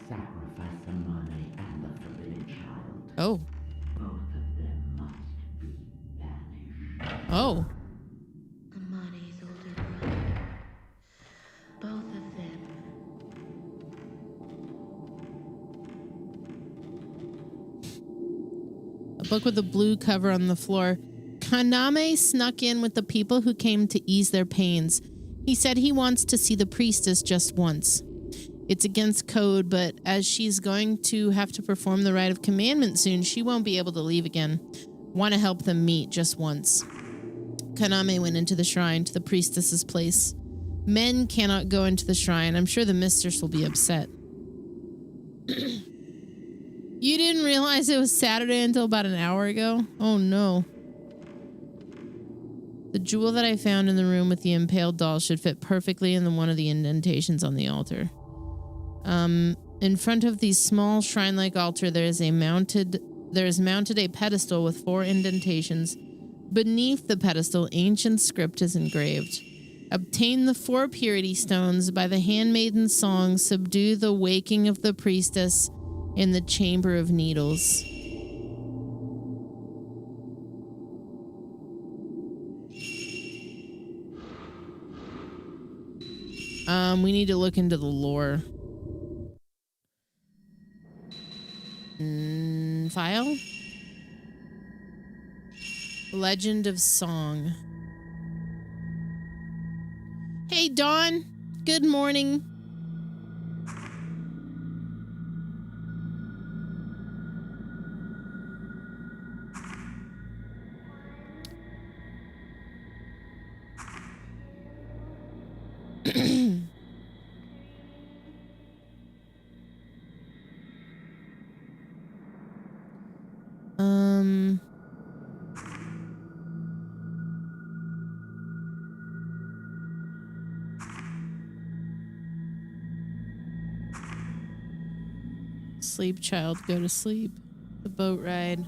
[SPEAKER 6] Sacrifice the money and the forbidden child.
[SPEAKER 2] Oh.
[SPEAKER 6] Both of them must be banished.
[SPEAKER 2] Oh.
[SPEAKER 7] Amani's older brother. Both of them.
[SPEAKER 2] A book with a blue cover on the floor. Kaname snuck in with the people who came to ease their pains. He said he wants to see the priestess just once. It's against code, but as she's going to have to perform the rite of commandment soon, she won't be able to leave again. Want to help them meet just once. Kaname went into the shrine to the priestess's place. Men cannot go into the shrine. I'm sure the mistress will be upset. You didn't realize it was Saturday until about an hour ago? Oh no. The jewel that I found in the room with the impaled doll should fit perfectly in one of the indentations on the altar. In front of the small shrine-like altar, there is mounted a pedestal with 4 indentations. Beneath the pedestal, ancient script is engraved. Obtain the 4 purity stones by the handmaiden's song. Subdue the waking of the priestess in the chamber of needles. We need to look into the lore. File? Legend of Song. Hey, Dawn. Good morning. Sleep, child, go to sleep. The boat ride.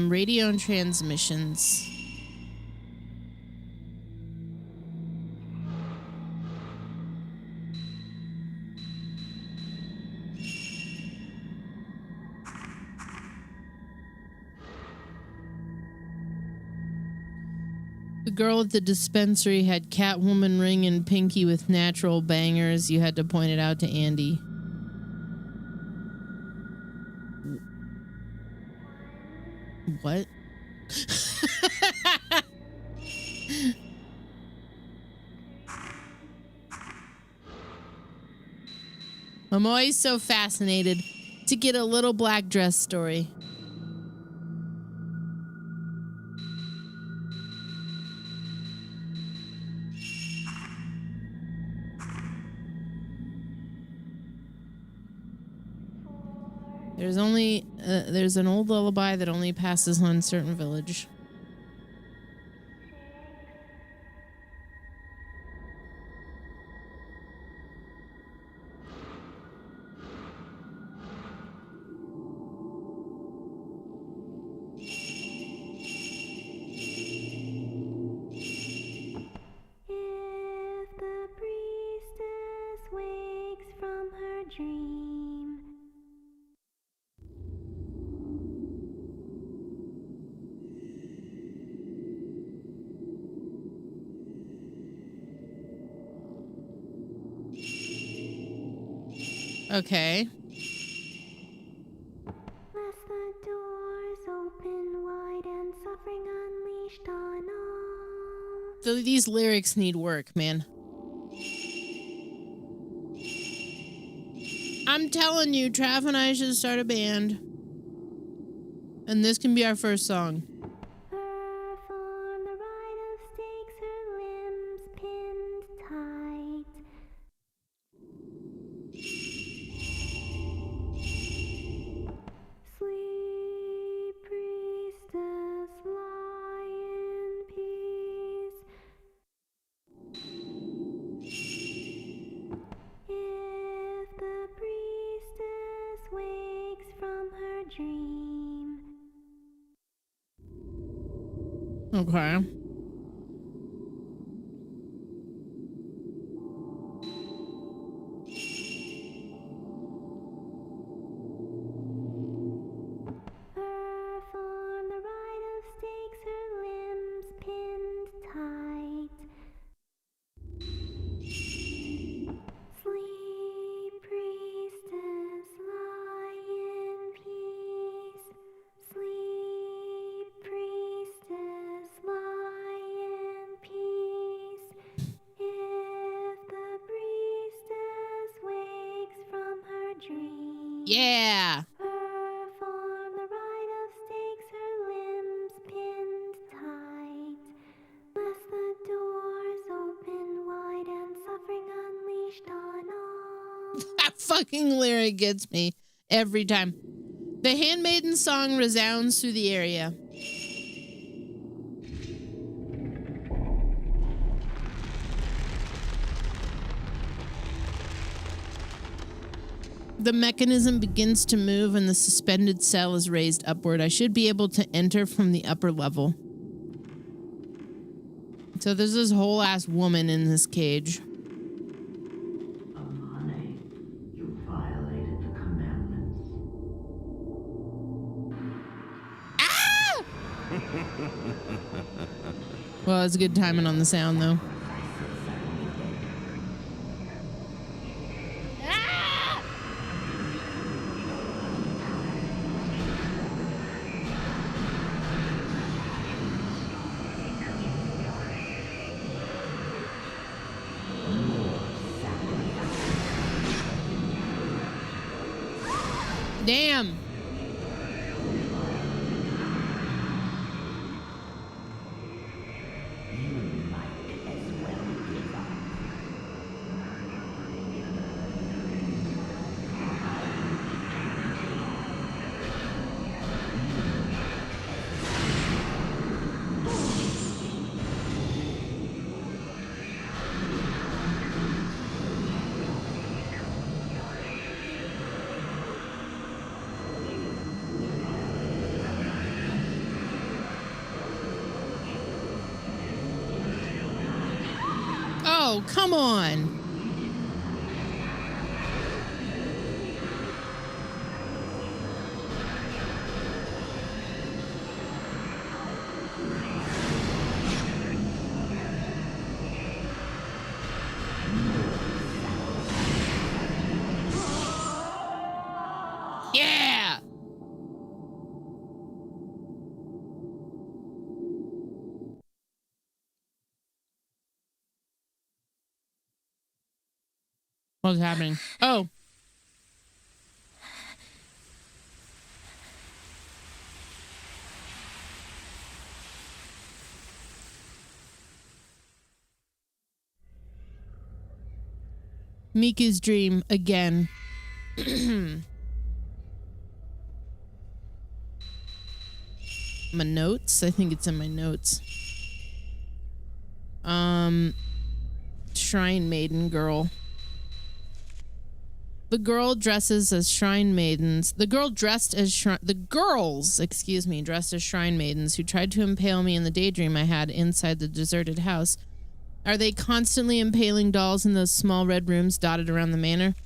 [SPEAKER 2] Radio and transmissions. The girl at the dispensary had Catwoman ring and pinky with natural bangers. You had to point it out to Andy. What? I'm always so fascinated to get a little black dress story. There's an old lullaby that only passes on certain village.
[SPEAKER 5] If the priestess wakes from her dream,
[SPEAKER 2] Okay.
[SPEAKER 5] lest the doors open wide and suffering unleashed on all.
[SPEAKER 2] So these lyrics need work, man. I'm telling you, Trav and I should start a band. And this can be our first song.
[SPEAKER 5] Perform the rite of stakes, her limbs pinned tight. Sleep, priestess, lie in peace. If the priestess wakes from her dream,
[SPEAKER 2] Okay.
[SPEAKER 5] perform the rite of stakes, her limbs pinned tight. Sleep, priestess, lie in peace. Sleep, priestess, lie in peace. If the priestess wakes from her dream,
[SPEAKER 2] Yeah.
[SPEAKER 5] perform the rite of stakes, her limbs pinned tight. Lest the doors open wide and suffering unleashed on all.
[SPEAKER 2] That fucking lyric gets me every time. The Handmaiden song resounds through the area. The mechanism begins to move and the suspended cell is raised upward. I should be able to enter from the upper level. So there's this whole ass woman in this cage.
[SPEAKER 6] Amane, you violated the commandments.
[SPEAKER 2] Well, it's good timing on the sound, though. Damn. Oh, come on. Yeah. What's happening? Oh. Mika's dream again. My notes? I think it's in my notes. Shrine maiden girl. The girl dresses as shrine maidens. The girls, dressed as shrine maidens who tried to impale me in the daydream I had inside the deserted house. Are they constantly impaling dolls in those small red rooms dotted around the manor?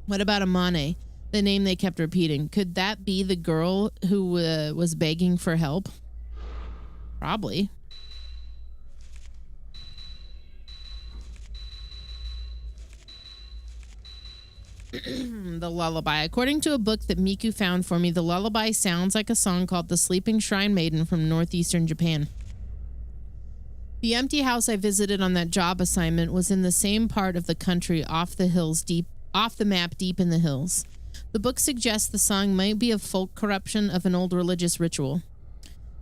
[SPEAKER 2] What about Amane, the name they kept repeating? Could that be the girl who was begging for help? Probably. The lullaby. According to a book that Miku found for me, the lullaby sounds like a song called The Sleeping Shrine Maiden from northeastern Japan. The empty house I visited on that job assignment was in the same part of the country off the map deep in the hills. The book suggests the song might be a folk corruption of an old religious ritual.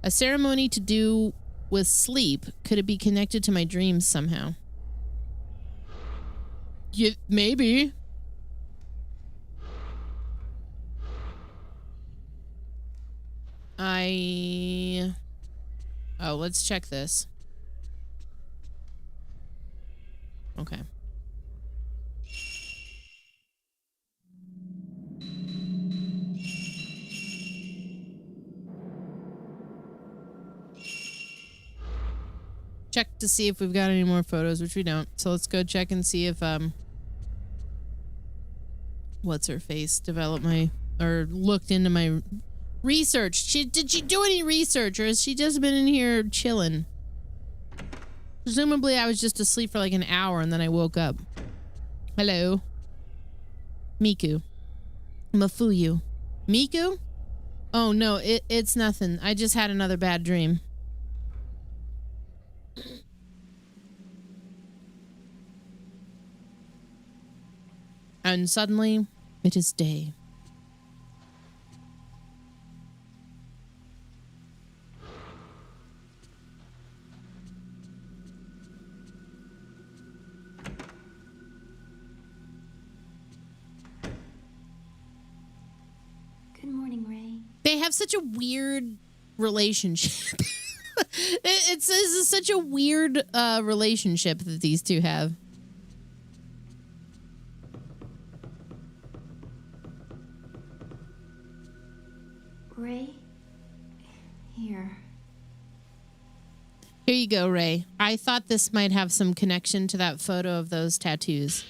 [SPEAKER 2] A ceremony to do with sleep. Could it be connected to my dreams somehow? Yeah, maybe. Oh, let's check this. Okay. Check to see if we've got any more photos, which we don't. So let's go check and see if what's her face looked into my research. Did she do any research, or has she just been in here chilling? Presumably I was just asleep for like an hour and then I woke up. Hello. Miku. Mafuyu. Miku? Oh no, it's nothing. I just had another bad dream. And suddenly, it is day.
[SPEAKER 5] Good morning, Ray.
[SPEAKER 2] They have such a weird relationship. It's such a weird relationship that these two have.
[SPEAKER 5] Ray? Here.
[SPEAKER 2] Here you go, Ray. I thought this might have some connection to that photo of those tattoos.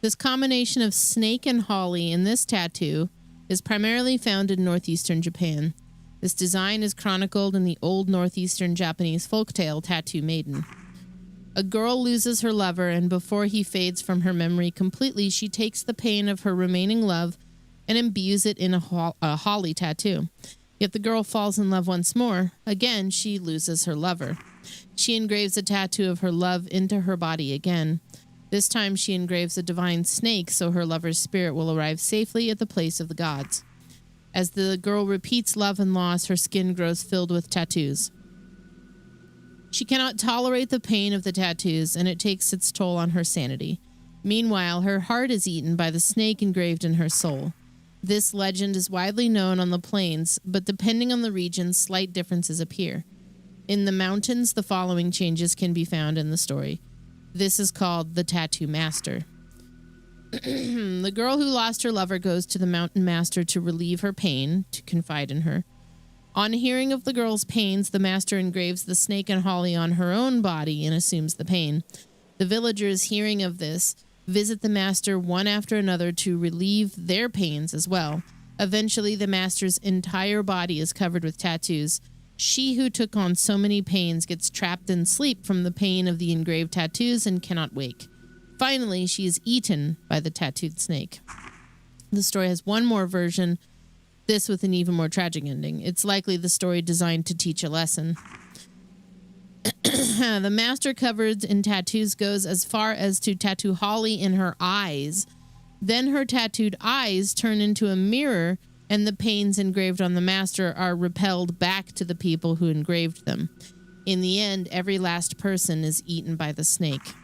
[SPEAKER 2] This combination of snake and holly in this tattoo is primarily found in northeastern Japan. This design is chronicled in the old northeastern Japanese folktale Tattoo Maiden. A girl loses her lover, and before he fades from her memory completely, she takes the pain of her remaining love and imbues it in a holly tattoo. Yet the girl falls in love once more. Again, she loses her lover. She engraves a tattoo of her love into her body again. This time she engraves a divine snake so her lover's spirit will arrive safely at the place of the gods. As the girl repeats love and loss, her skin grows filled with tattoos. She cannot tolerate the pain of the tattoos, and it takes its toll on her sanity. Meanwhile, her heart is eaten by the snake engraved in her soul. This legend is widely known on the plains, but depending on the region, slight differences appear. In the mountains, the following changes can be found in the story. This is called the Tattoo Master. The girl who lost her lover goes to the mountain master to relieve her pain, to confide in her. On hearing of the girl's pains, the master engraves the snake and holly on her own body and assumes the pain. The villagers, hearing of this, visit the master one after another to relieve their pains as well. Eventually, the master's entire body is covered with tattoos. She who took on so many pains gets trapped in sleep from the pain of the engraved tattoos and cannot wake. Finally, she is eaten by the tattooed snake. The story has one more version, this with an even more tragic ending. It's likely the story designed to teach a lesson. The master covered in tattoos goes as far as to tattoo Holly in her eyes. Then her tattooed eyes turn into a mirror, and the pains engraved on the master are repelled back to the people who engraved them. In the end, every last person is eaten by the snake.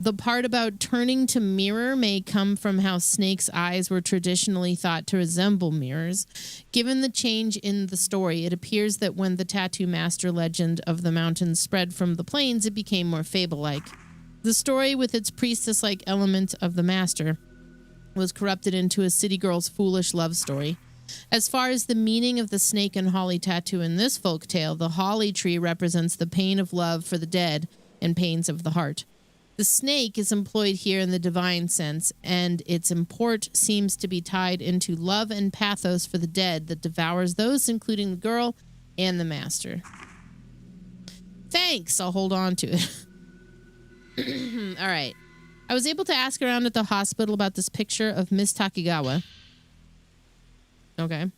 [SPEAKER 2] The part about turning to mirror may come from how snakes' eyes were traditionally thought to resemble mirrors. Given the change in the story, it appears that when the tattoo master legend of the mountains spread from the plains, it became more fable-like. The story, with its priestess-like element of the master, was corrupted into a city girl's foolish love story. As far as the meaning of the snake and holly tattoo in this folk tale, the holly tree represents the pain of love for the dead and pains of the heart. The snake is employed here in the divine sense, and its import seems to be tied into love and pathos for the dead that devours those, including the girl and the master. Thanks, I'll hold on to it. All right. I was able to ask around at the hospital about this picture of Miss Takigawa. Okay.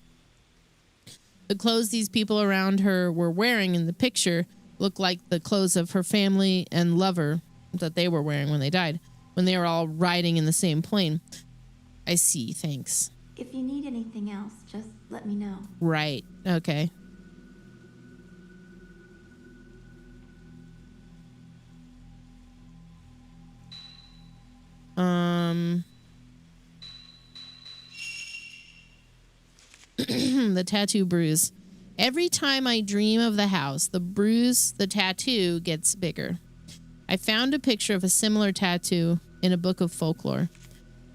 [SPEAKER 2] The clothes these people around her were wearing in the picture look like the clothes of her family and lover that they were wearing when they died, when they were all riding in the same plane. I see, thanks.
[SPEAKER 8] If you need anything else, just let me know.
[SPEAKER 2] Right, okay. The tattoo bruise. Every time I dream of the house, the tattoo gets bigger. I found a picture of a similar tattoo in a book of folklore.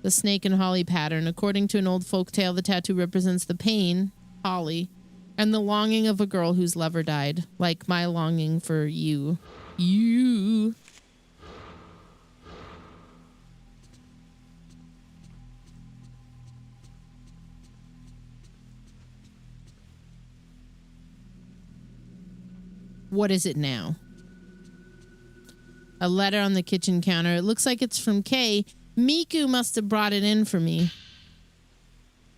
[SPEAKER 2] The snake and holly pattern. According to an old folktale, the tattoo represents the pain, holly, and the longing of a girl whose lover died, like my longing for you. You. What is it now? A letter on the kitchen counter. It looks like it's from Kay. Miku must have brought it in for me.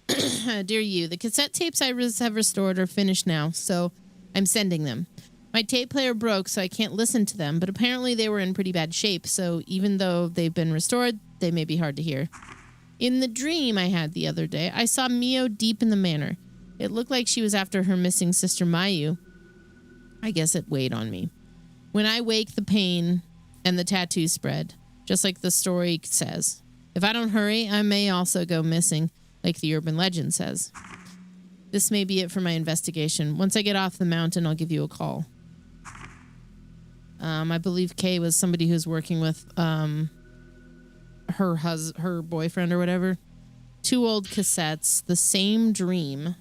[SPEAKER 2] Dear you, the cassette tapes I have restored are finished now, so I'm sending them. My tape player broke, so I can't listen to them, but apparently they were in pretty bad shape, so even though they've been restored, they may be hard to hear. In the dream I had the other day, I saw Mio deep in the manor. It looked like she was after her missing sister Mayu. I guess it weighed on me. When I wake, the pain and the tattoo spread, just like the story says. If I don't hurry, I may also go missing, like the urban legend says. This may be it for my investigation. Once I get off the mountain, I'll give you a call. I believe Kay was somebody who's working with her boyfriend or whatever. 2 old cassettes, the same dream.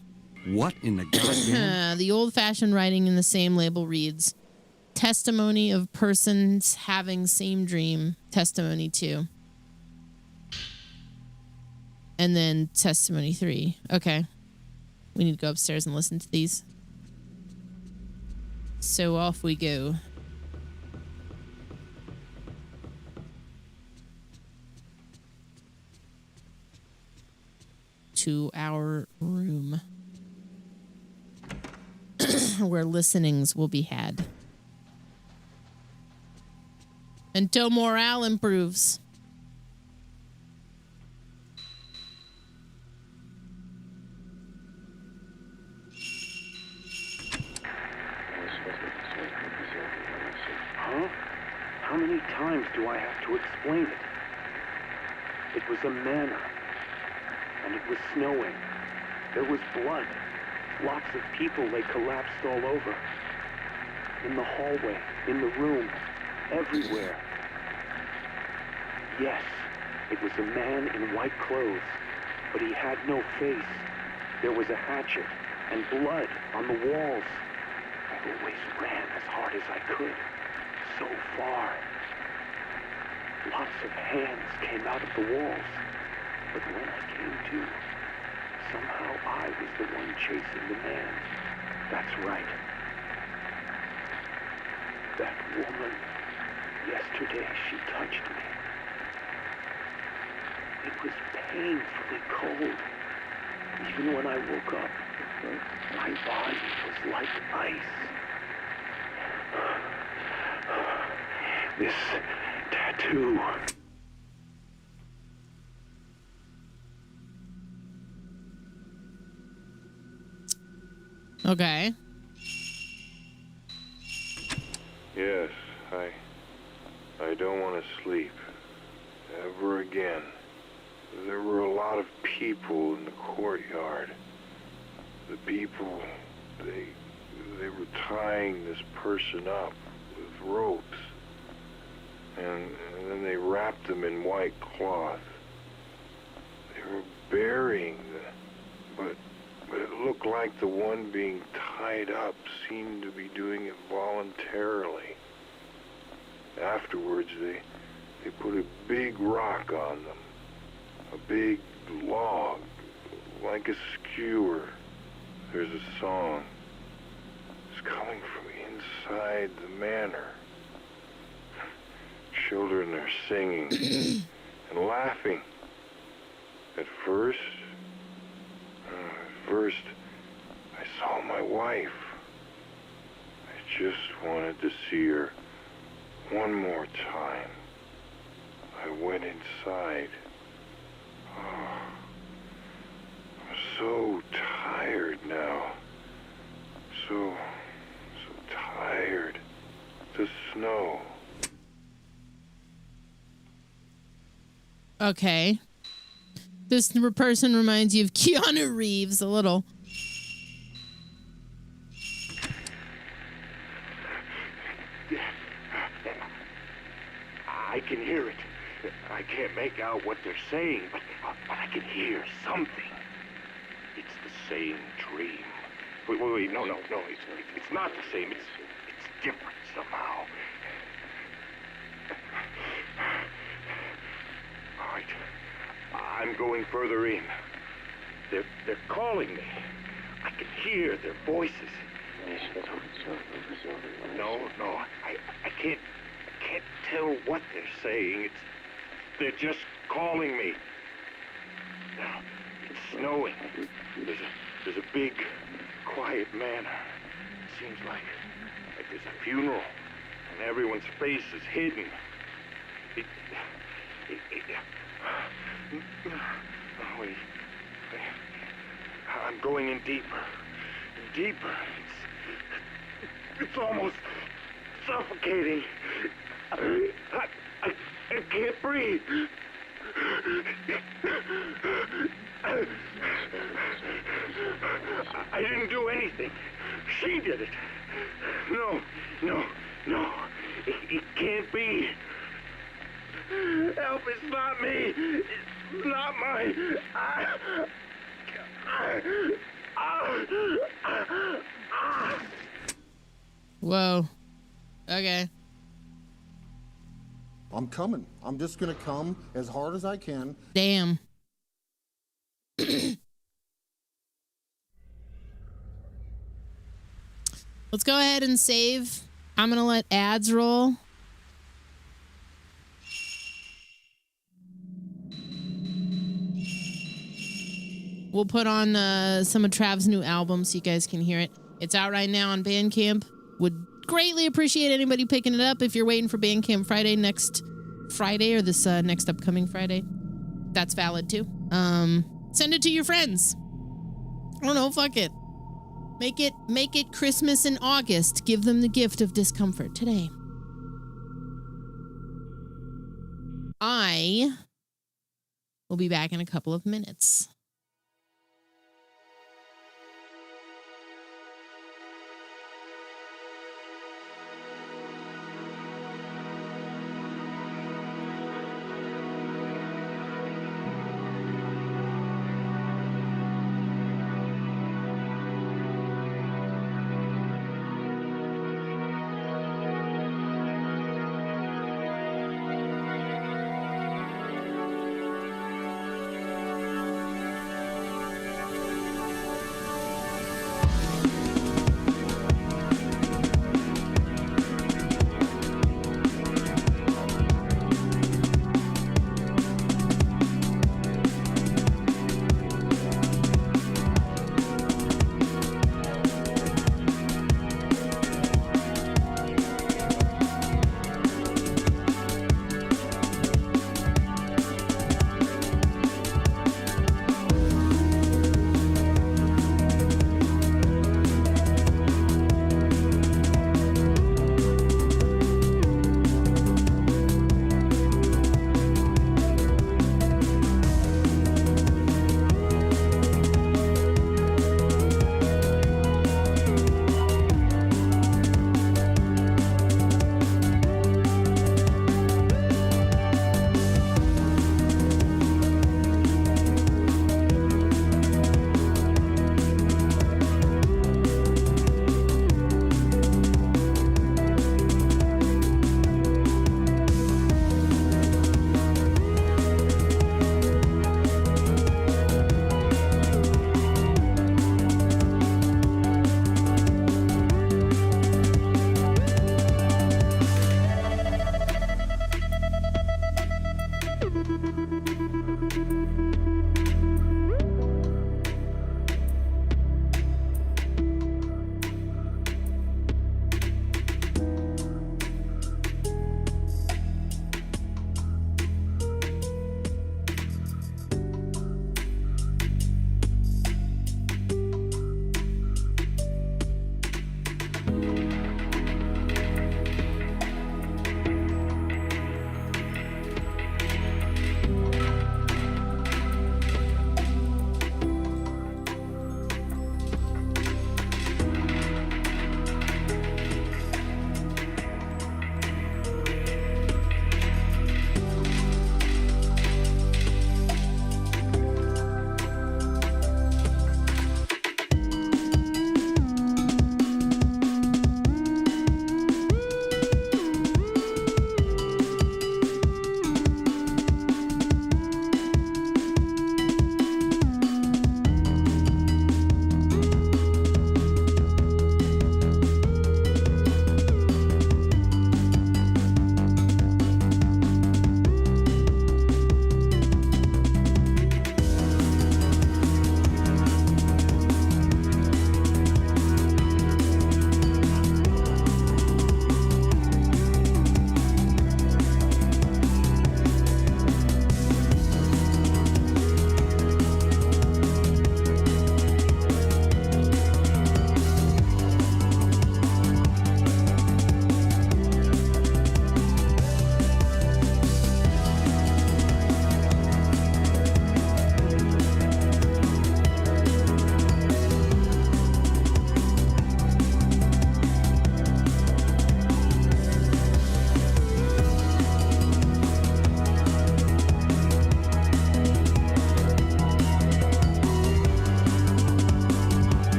[SPEAKER 1] What in the goddamn?
[SPEAKER 2] The old-fashioned writing in the same label reads, testimony of persons having same dream, testimony 2. And then testimony 3. Okay. We need to go upstairs and listen to these. So off we go. To our room. Where listenings will be had. Until morale improves.
[SPEAKER 9] Huh? How many times do I have to explain it? It was a manor. And it was snowing. There was blood. Lots of people lay collapsed all over. In the hallway, in the room, everywhere. Yes, it was a man in white clothes, but he had no face. There was a hatchet and blood on the walls. I always ran as hard as I could. So far. Lots of hands came out of the walls. But when I came to, somehow I was the one chasing the man. That's right. That woman, yesterday she touched me. It was painfully cold. Even when I woke up, my body was like ice. This tattoo.
[SPEAKER 2] Okay.
[SPEAKER 10] Yes, I don't want to sleep. ever again. There were a lot of people in the courtyard. The people, they were tying this person up with ropes. And then they wrapped them in white cloth. They were burying them, but it looked like the one being tied up seemed to be doing it voluntarily. Afterwards, they put a big rock on them, a big log, like a skewer. There's a song. It's coming from inside the manor. Children are singing and laughing. At first, I saw my wife. I just wanted to see her one more time. I went inside. Oh, I'm so tired now. So tired. The snow.
[SPEAKER 2] Okay. This person reminds you of Keanu Reeves a little.
[SPEAKER 9] I can hear it. I can't make out what they're saying, but I can hear something. It's the same dream. Wait, no, it's not the same. It's different somehow. All right, I'm going further in. They're calling me. I can hear their voices. No, I can't tell what they're saying. They're just calling me. Now, it's snowing. There's a big, quiet manor. It seems like there's a funeral, and everyone's face is hidden. Wait. I'm going in deeper. Deeper. It's almost suffocating. I can't breathe. I didn't do anything. She did it. No. It can't be. Help, it's not me. It's not my...
[SPEAKER 2] Whoa. Okay.
[SPEAKER 11] I'm coming. I'm just going to come as hard as I can.
[SPEAKER 2] Damn. Let's go ahead and save. I'm going to let ads roll. We'll put on some of Trav's new album so you guys can hear it. It's out right now on Bandcamp. Would greatly appreciate anybody picking it up if you're waiting for Bandcamp Friday next Friday or this next upcoming Friday. That's valid too. Send it to your friends. I don't know, fuck it. Make it Christmas in August. Give them the gift of discomfort today. I will be back in a couple of minutes.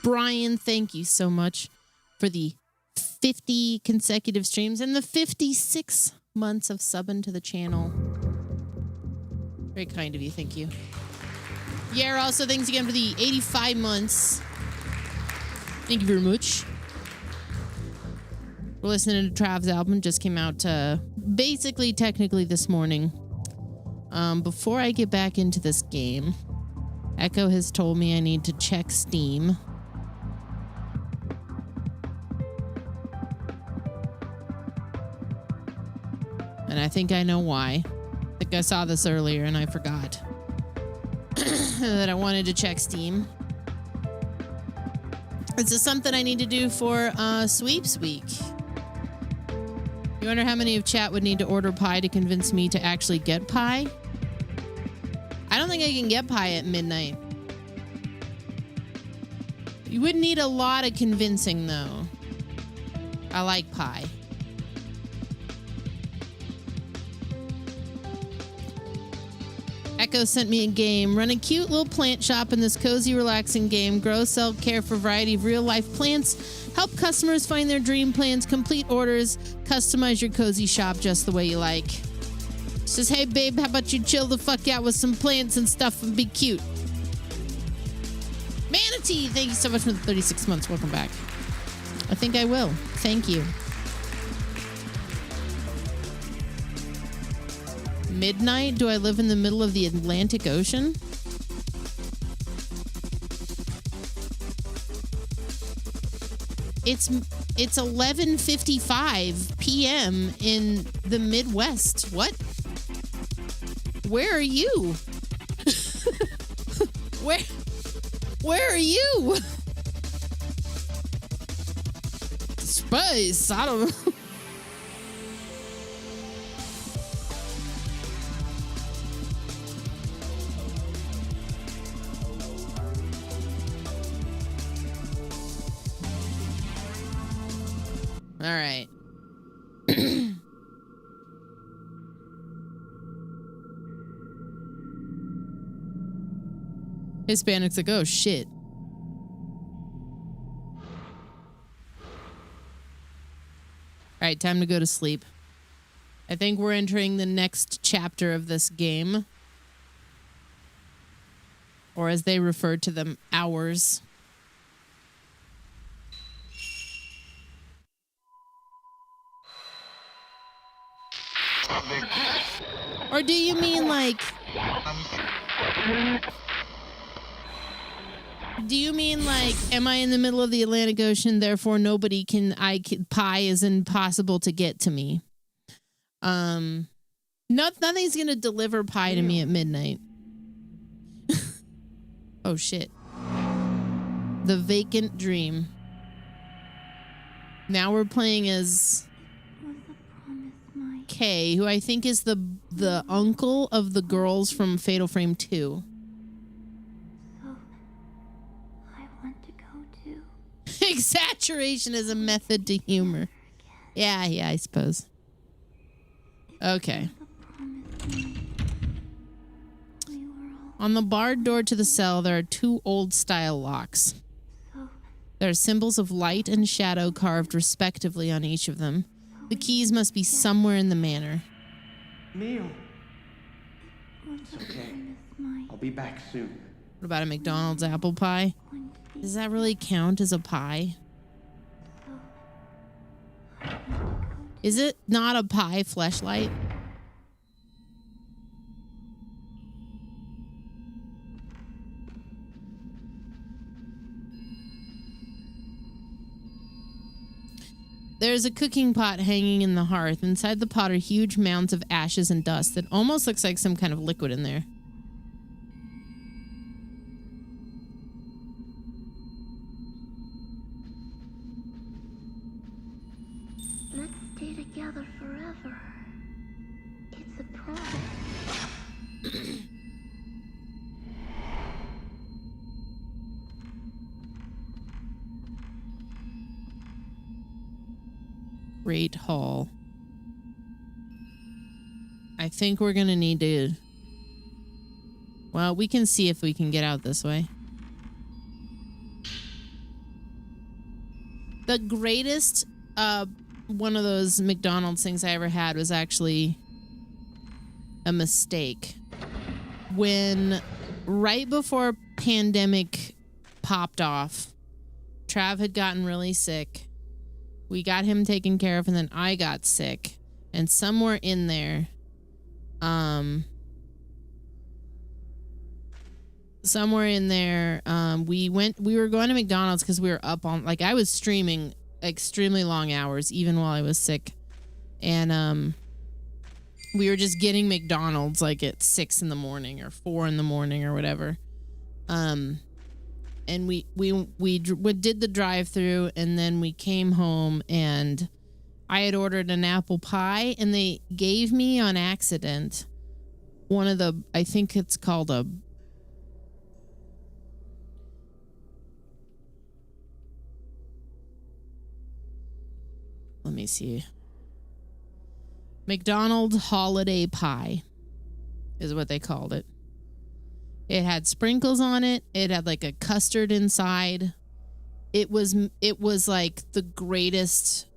[SPEAKER 2] Brian, thank you so much for the 50 consecutive streams and the 56 months of subbing to the channel. Very kind of you. Thank you. Yeah, also thanks again for the 85 months. Thank you very much. We're listening to Trav's album. Just came out basically, technically this morning. Before I get back into this game, Echo has told me I need to check Steam. And I think I know why. I think I saw this earlier and I forgot that I wanted to check Steam. This is something I need to do for Sweeps Week. You wonder how many of chat would need to order pie to convince me to actually get pie? I don't think I can get pie at midnight. You would need a lot of convincing, though. I like pie. Echo sent me a game. Run a cute little plant shop in this cozy, relaxing game. Grow, sell, care for a variety of real-life plants. Help customers find their dream plants. Complete orders. Customize your cozy shop just the way you like. Says, hey, babe, how about you chill the fuck out with some plants and stuff and be cute? Manatee, thank you so much for the 36 months. Welcome back. I think I will. Thank you. Midnight? Do I live in the middle of the Atlantic Ocean? It's 11:55 p.m. in the Midwest. What? Where are you? Where are you? Space. I don't know. All right. Hispanics like, oh shit. All right, time to go to sleep. I think we're entering the next chapter of this game. Or as they refer to them, hours. Or do you mean like... Do you mean like, am I in the middle of the Atlantic Ocean, therefore nobody can, pie is impossible to get to me? Nothing's gonna deliver pie to me at midnight. Oh shit. The Vacant Dream. Now we're playing as Kay, who I think is the uncle of the girls from Fatal Frame 2. Exaggeration is a method to humor. Yeah, I suppose. Okay. On the barred door to the cell, there are 2 old-style locks. There are symbols of light and shadow carved respectively on each of them. The keys must be somewhere in the manor.
[SPEAKER 12] Neil. It's okay. I'll be back soon.
[SPEAKER 2] What about a McDonald's apple pie? Does that really count as a pie? Is it not a pie fleshlight? There's a cooking pot hanging in the hearth. Inside the pot are huge mounds of ashes and dust that almost looks like some kind of liquid in there.
[SPEAKER 7] Let's stay together forever. It's a promise.
[SPEAKER 2] Great Hall. I think we're gonna need to... Well, we can see if we can get out this way. The greatest one of those McDonald's things I ever had was actually a mistake. When right before pandemic popped off, Trav had gotten really sick. We got him taken care of, and then I got sick. And somewhere in there, we were going to McDonald's because we were up on, like, I was streaming extremely long hours even while I was sick, and we were just getting McDonald's like at 6 in the morning or 4 in the morning or whatever, and we did the drive-through, and then we came home, and I had ordered an apple pie, and they gave me on accident one of the, I think it's called a, let me see. McDonald's holiday pie is what they called it. It had sprinkles on it. It had like a custard inside. It was like the greatest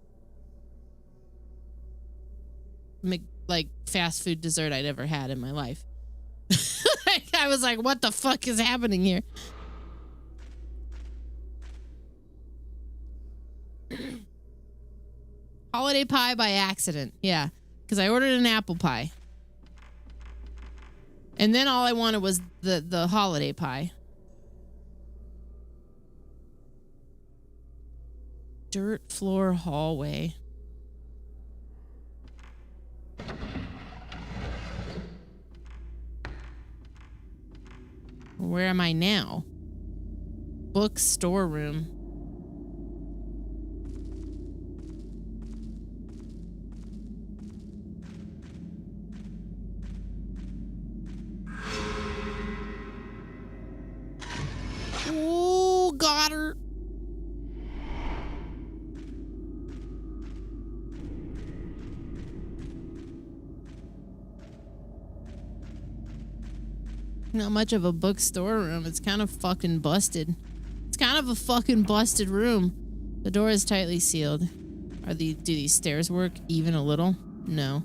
[SPEAKER 2] like fast food dessert I'd ever had in my life. I was like, what the fuck is happening here? Holiday pie by accident. Yeah. Because I ordered an apple pie. And then all I wanted was the holiday pie. Dirt floor hallway. Where am I now? Book storeroom. Oh, got her. Not much of a bookstore room. It's kind of fucking busted. It's kind of a fucking busted room. The door is tightly sealed. Do these stairs work even a little? No.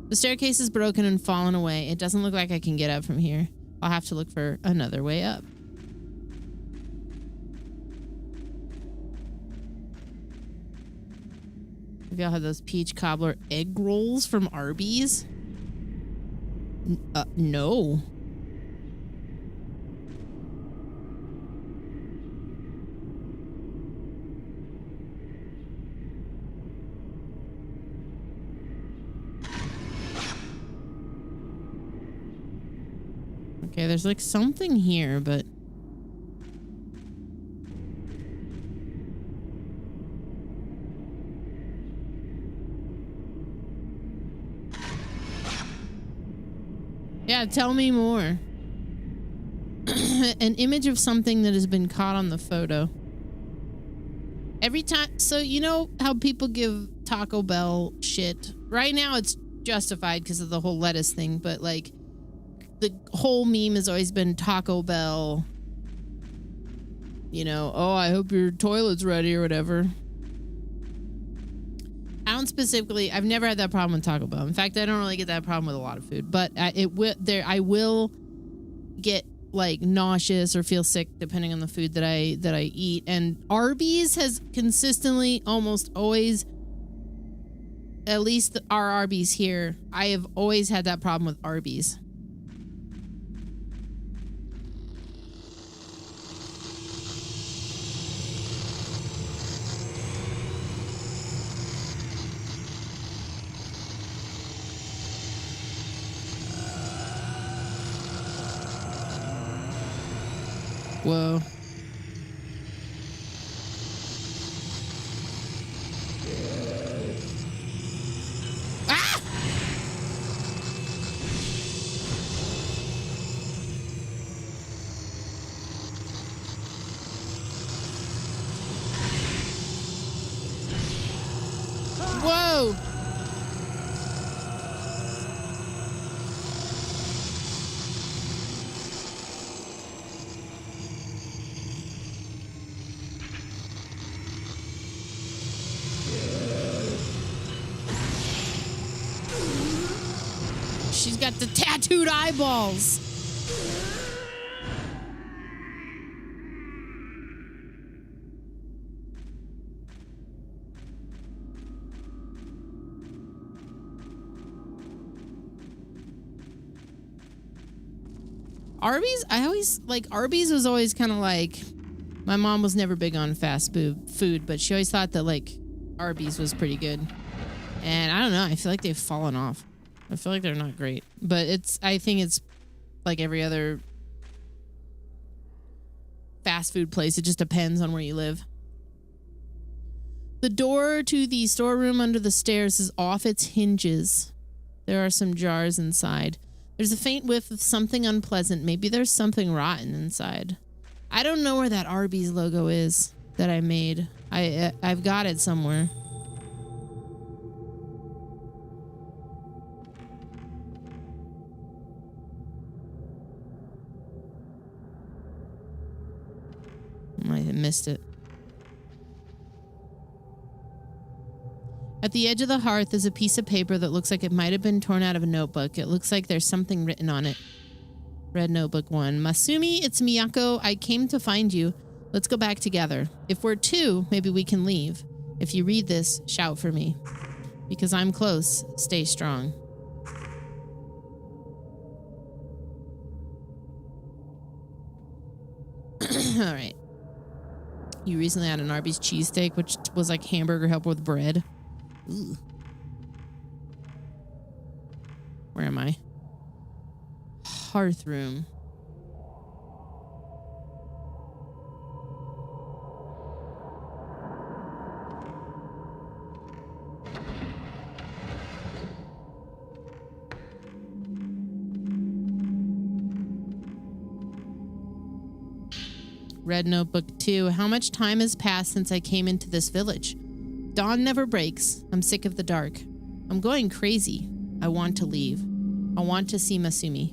[SPEAKER 2] The staircase is broken and fallen away. It doesn't look like I can get up from here. I'll have to look for another way up. Have y'all had those peach cobbler egg rolls from Arby's? No. Okay, there's like something here, but... Yeah, tell me more. An image of something that has been caught on the photo. Every time... So, you know how people give Taco Bell shit? Right now it's justified because of the whole lettuce thing, but like... The whole meme has always been Taco Bell. You know, oh, I hope your toilet's ready or whatever. I don't specifically, I've never had that problem with Taco Bell. In fact, I don't really get that problem with a lot of food, but I will get like nauseous or feel sick depending on the food that I eat. And Arby's has consistently, almost always, at least our Arby's here, I have always had that problem with Arby's. Whoa. Ah! Whoa! got the tattooed eyeballs. Arby's, Arby's was always kind of like, my mom was never big on fast food, but she always thought that like Arby's was pretty good. And I don't know, I feel like they've fallen off. I feel like they're not great, but I think it's like every other fast food place. It just depends on where you live. The door to the storeroom under the stairs is off its hinges. There are some jars inside. There's a faint whiff of something unpleasant. Maybe there's something rotten inside. I don't know where that Arby's logo is that I made. I've got it somewhere. I might have missed it. At the edge of the hearth is a piece of paper that looks like it might have been torn out of a notebook. It looks like there's something written on it. Red notebook 1. Masumi, it's Miyako. I came to find you. Let's go back together. If we're 2, maybe we can leave. If you read this, shout for me. Because I'm close. Stay strong. All right. You recently had an Arby's cheesesteak, which was like hamburger helper with bread. Ooh. Where am I? Hearth room. Red notebook 2. How much time has passed since I came into this village? Dawn never breaks. I'm sick of the dark. I'm going crazy. I want to leave. I want to see Masumi.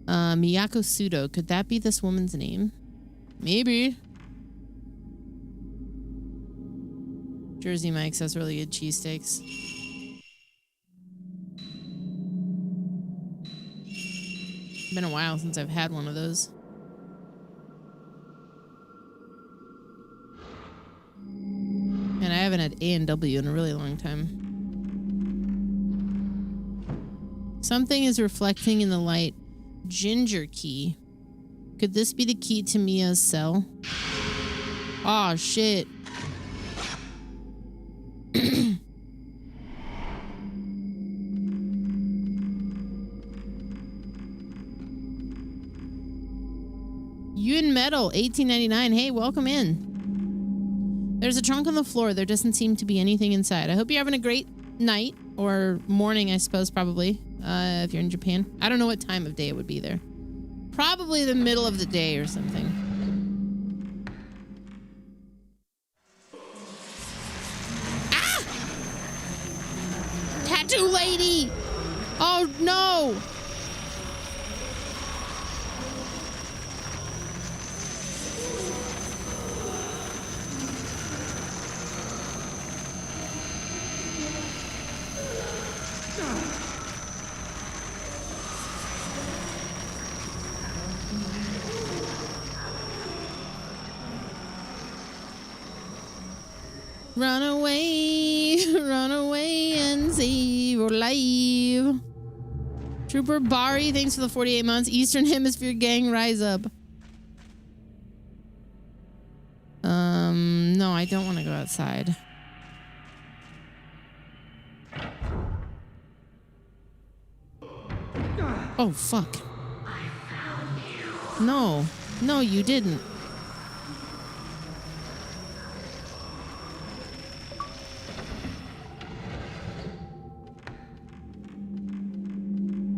[SPEAKER 2] Miyako Sudo. Could that be this woman's name? Maybe. Jersey Mike's has really good cheesesteaks. Been a while since I've had one of those. And I haven't had A&W in a really long time. Something is reflecting in the light. Ginger key. Could this be the key to Mia's cell? Oh, shit. Yun Metal, 1899. Hey, welcome in. There's a trunk on the floor. There doesn't seem to be anything inside. I hope you're having a great night or morning, I suppose, probably, if you're in Japan. I don't know what time of day it would be there. Probably the middle of the day or something. Ah! Tattoo lady! Oh, no! Run away and save your life. Trooper Bari, thanks for the 48 months. Eastern Hemisphere gang, rise up. No, I don't want to go outside. Oh, fuck. No, you didn't.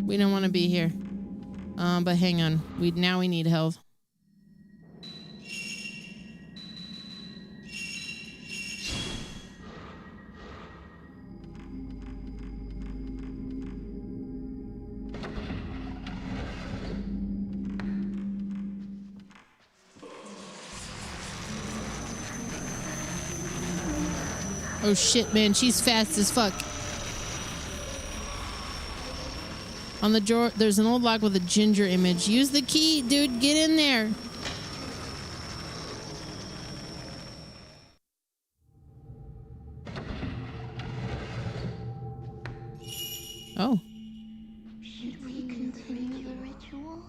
[SPEAKER 2] We don't want to be here. But hang on. We need health. Oh shit, man, she's fast as fuck. On the drawer, there's an old lock with a ginger image. Use the key, dude. Get in there. Oh.
[SPEAKER 7] Should we continue the ritual?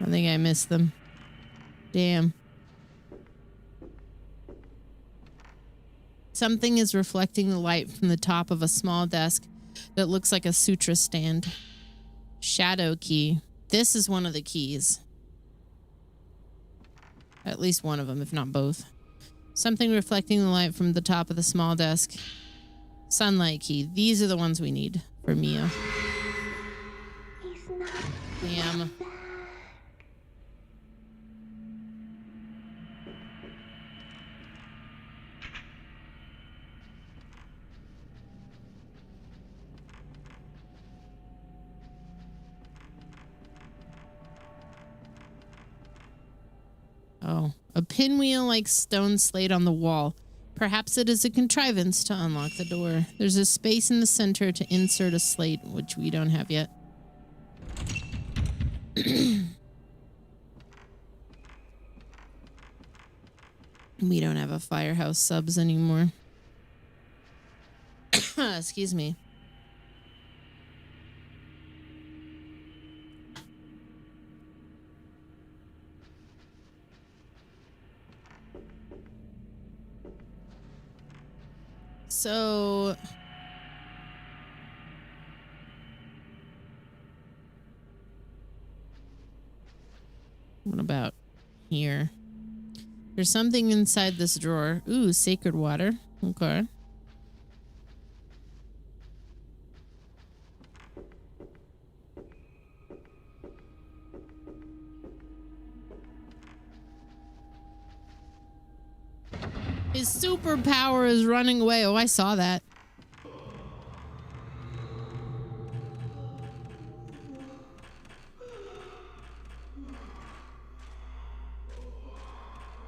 [SPEAKER 2] I think I missed them. Damn. Something is reflecting the light from the top of a small desk that looks like a sutra stand. Shadow key. This is one of the keys. At least one of them, if not both. Something reflecting the light from the top of the small desk. Sunlight key. These are the ones we need for Mia.
[SPEAKER 7] He's not
[SPEAKER 2] Damn.
[SPEAKER 7] back.
[SPEAKER 2] Oh, a pinwheel-like stone slate on the wall. Perhaps it is a contrivance to unlock the door. There's a space in the center to insert a slate, which we don't have yet. We don't have a firehouse subs anymore. Excuse me. So what about here? There's something inside this drawer. Ooh, sacred water. Okay. His superpower is running away. Oh, I saw that.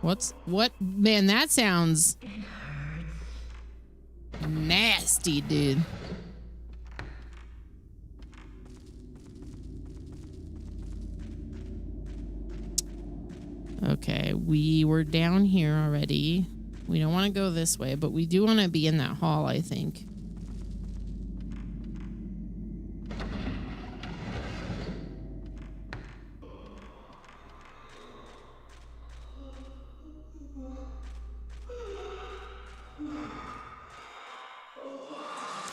[SPEAKER 2] What? Man, that sounds nasty, dude. Okay, we were down here already. We don't want to go this way, but we do want to be in that hall, I think.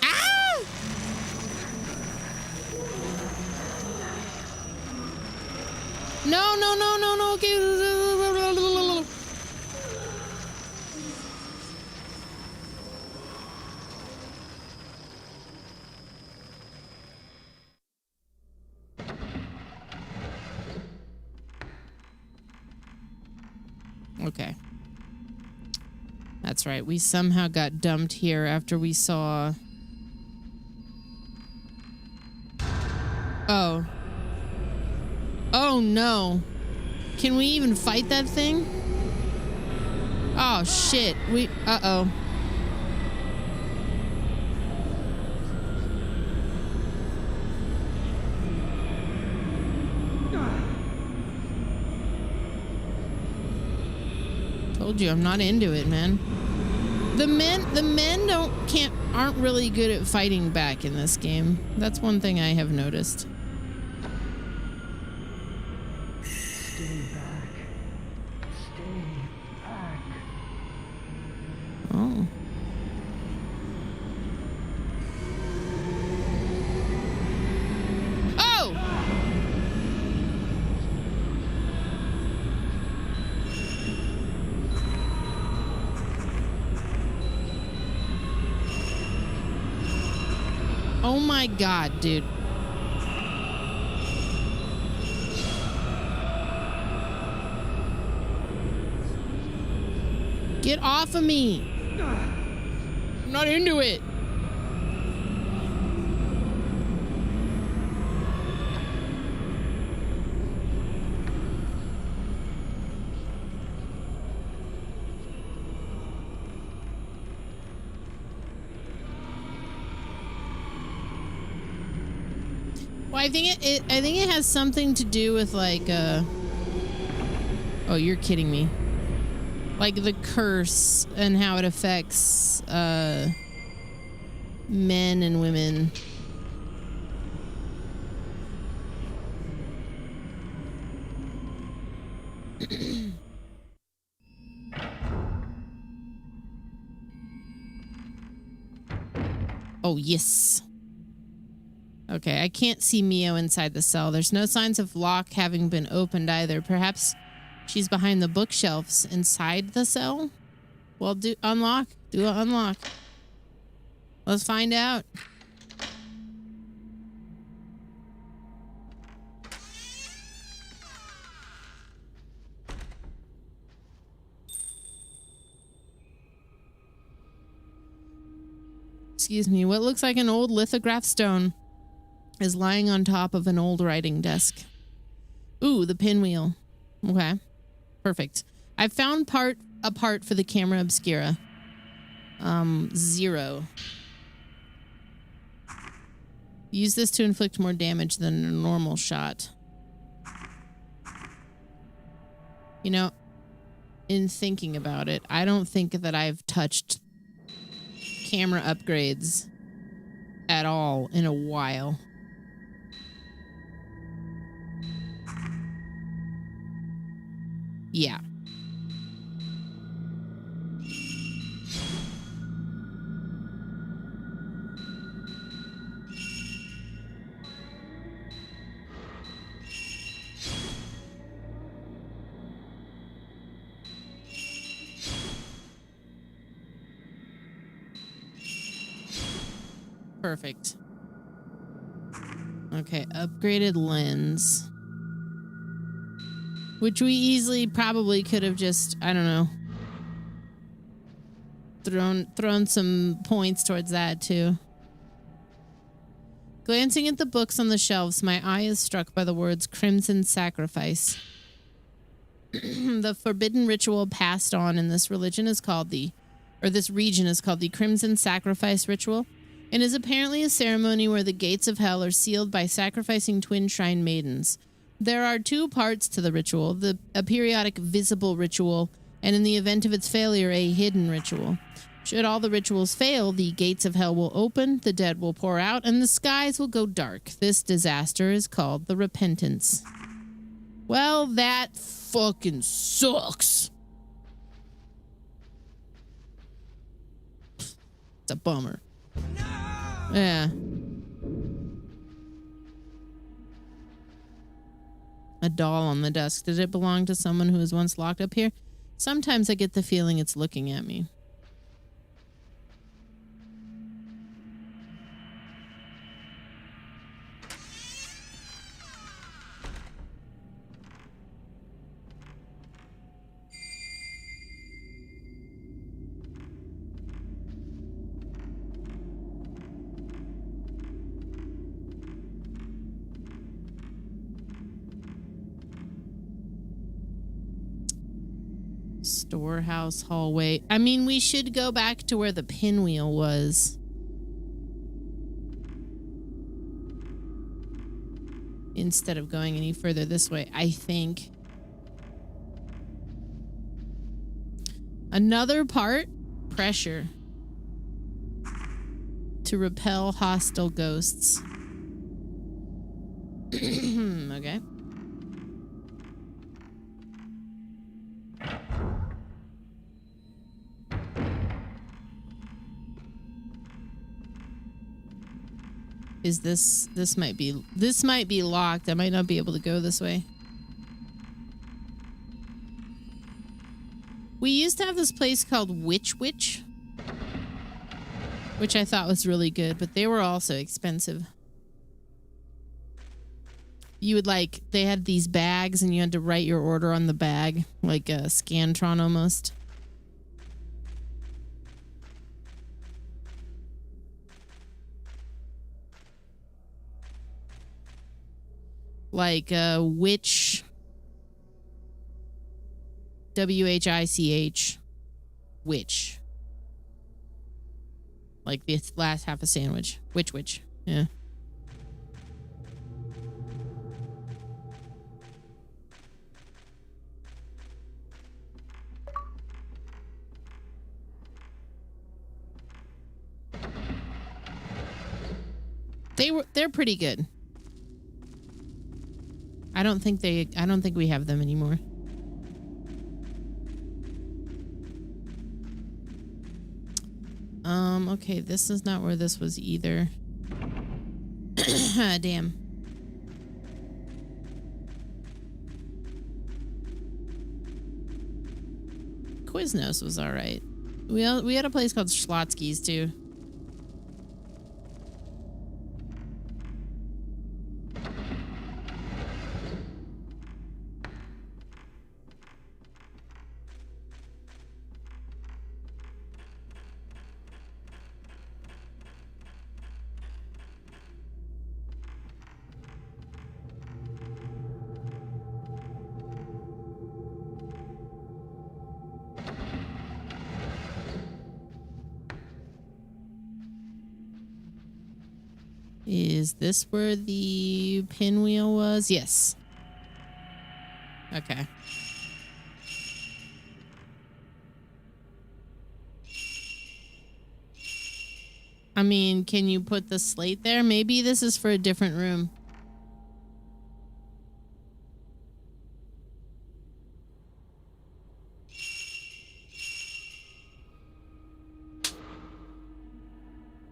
[SPEAKER 2] Ah! No, no, no, no, no. Okay. Okay. That's right. We somehow got dumped here after we saw... Oh. Oh, no. Can we even fight that thing? Oh, shit. Uh-oh. Told you, I'm not into it, man. The men aren't really good at fighting back in this game. That's one thing I have noticed.
[SPEAKER 12] Stay back. Stay back.
[SPEAKER 2] Oh. Oh! Oh my god, dude. Get off of me. I'm not into it. Well, I think I think it has something to do with like oh, you're kidding me. Like the curse and how it affects men and women. Oh, yes. Okay, I can't see Mio inside the cell. There's no signs of lock having been opened either. Perhaps she's behind the bookshelves inside the cell? Well, do unlock. Do an unlock. Let's find out. Excuse me. What looks like an old lithograph stone is lying on top of an old writing desk. Ooh, the pinwheel. Okay. Perfect. I found a part for the camera obscura. 0. Use this to inflict more damage than a normal shot. You know, in thinking about it, I don't think that I've touched camera upgrades at all in a while. Yeah. Perfect. Okay, upgraded lens. Which we easily probably could have just, I don't know, thrown some points towards that too. Glancing at the books on the shelves, my eye is struck by the words Crimson Sacrifice. The forbidden ritual passed on in this religion is called this region is called the Crimson Sacrifice Ritual, and is apparently a ceremony where the gates of hell are sealed by sacrificing twin shrine maidens. There are 2 parts to the ritual, a periodic visible ritual, and in the event of its failure, a hidden ritual. Should all the rituals fail, the gates of hell will open, the dead will pour out, and the skies will go dark. This disaster is called the Repentance. Well, that fucking sucks. It's a bummer. Yeah. A doll on the desk. Did it belong to someone who was once locked up here? Sometimes I get the feeling it's looking at me. Storehouse hallway. I mean, we should go back to where the pinwheel was. Instead of going any further this way, I think. Another part, pressure. To repel hostile ghosts. Okay. Is this might be locked. I might not be able to go this way. We used to have this place called Witch, which I thought was really good, but they were also expensive. You would they had these bags and you had to write your order on the bag, like a Scantron almost. Like Witch, WHICH, Witch. Like the last half a sandwich. Witch. Yeah. They're pretty good. I don't think we have them anymore. Okay, this is not where this was either. Damn. Quiznos was all right. We had a place called Schlotsky's too. Is this where the pinwheel was? Yes. Okay. I mean, can you put the slate there? Maybe this is for a different room.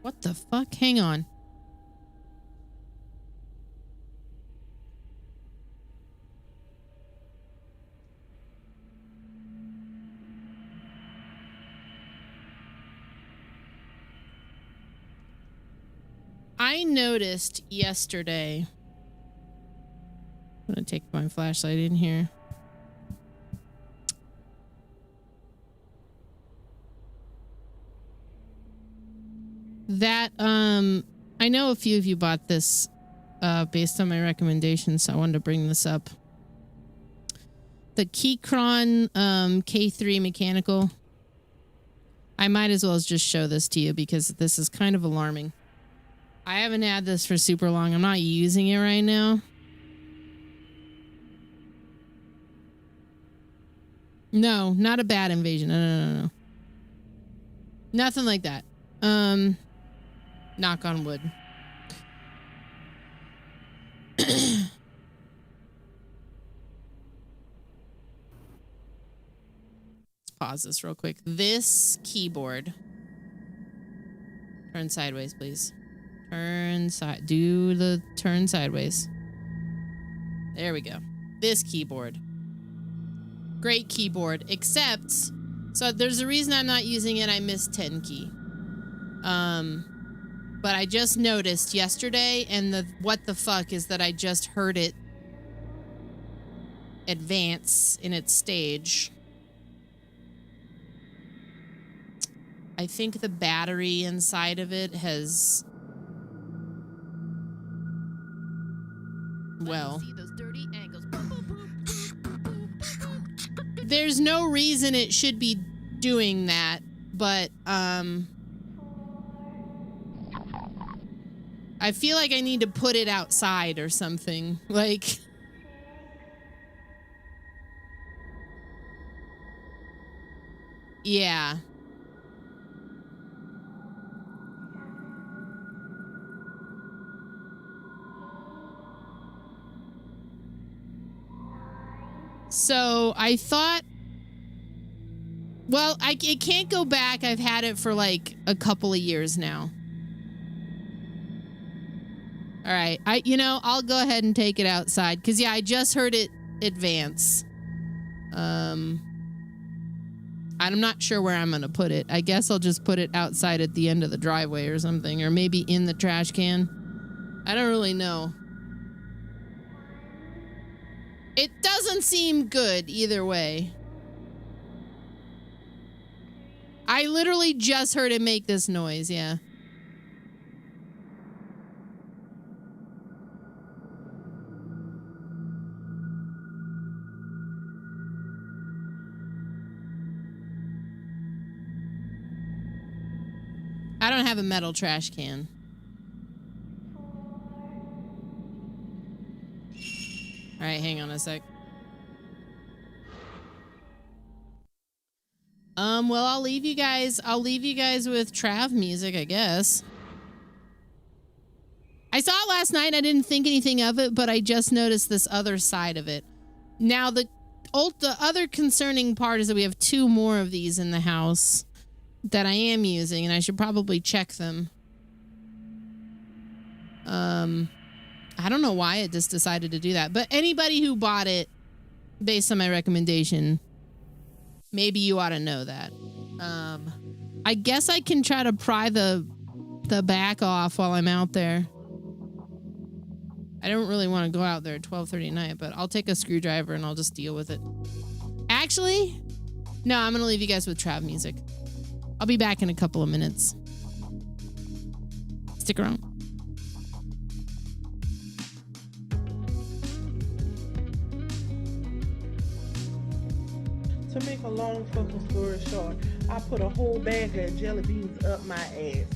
[SPEAKER 2] What the fuck? Hang on. I noticed yesterday. I'm gonna take my flashlight in here. That I know a few of you bought this based on my recommendations, so I wanted to bring this up. The Keychron K3 mechanical. I might as well just show this to you because this is kind of alarming. I haven't had this for super long. I'm not using it right now. No, not a bad invasion. No. Nothing like that. Knock on wood. Let's pause this real quick. This keyboard. Turn sideways, please. Turn sideways. There we go. This keyboard. Great keyboard, except so there's a reason I'm not using it. I missed 10 key. But I just noticed yesterday, and what the fuck is that I just heard it advance in its stage. I think the battery inside of it has, well, there's no reason it should be doing that, but I feel like I need to put it outside or something. Like, yeah. So I thought, well, it can't go back. I've had it for like a couple of years now. All right. I'll go ahead and take it outside because, yeah, I just heard it advance. I'm not sure where I'm going to put it. I guess I'll just put it outside at the end of the driveway or something, or maybe in the trash can. I don't really know. It doesn't seem good either way. I literally just heard it make this noise, yeah. I don't have a metal trash can. All right, hang on a sec. Well, I'll leave you guys with Trav music, I guess. I saw it last night. I didn't think anything of it, but I just noticed this other side of it. Now, the other concerning part is that we have 2 more of these in the house that I am using, and I should probably check them. I don't know why it just decided to do that, but anybody who bought it based on my recommendation, maybe you ought to know that. I guess I can try to pry the back off while I'm out there. I don't really want to go out there at 12:30 at night, but I'll take a screwdriver and I'll just deal with it. Actually, no, I'm going to leave you guys with Trav music. I'll be back in a couple of minutes. Stick around.
[SPEAKER 13] To make a long fucking story short, I put a whole bag of jelly beans up my ass.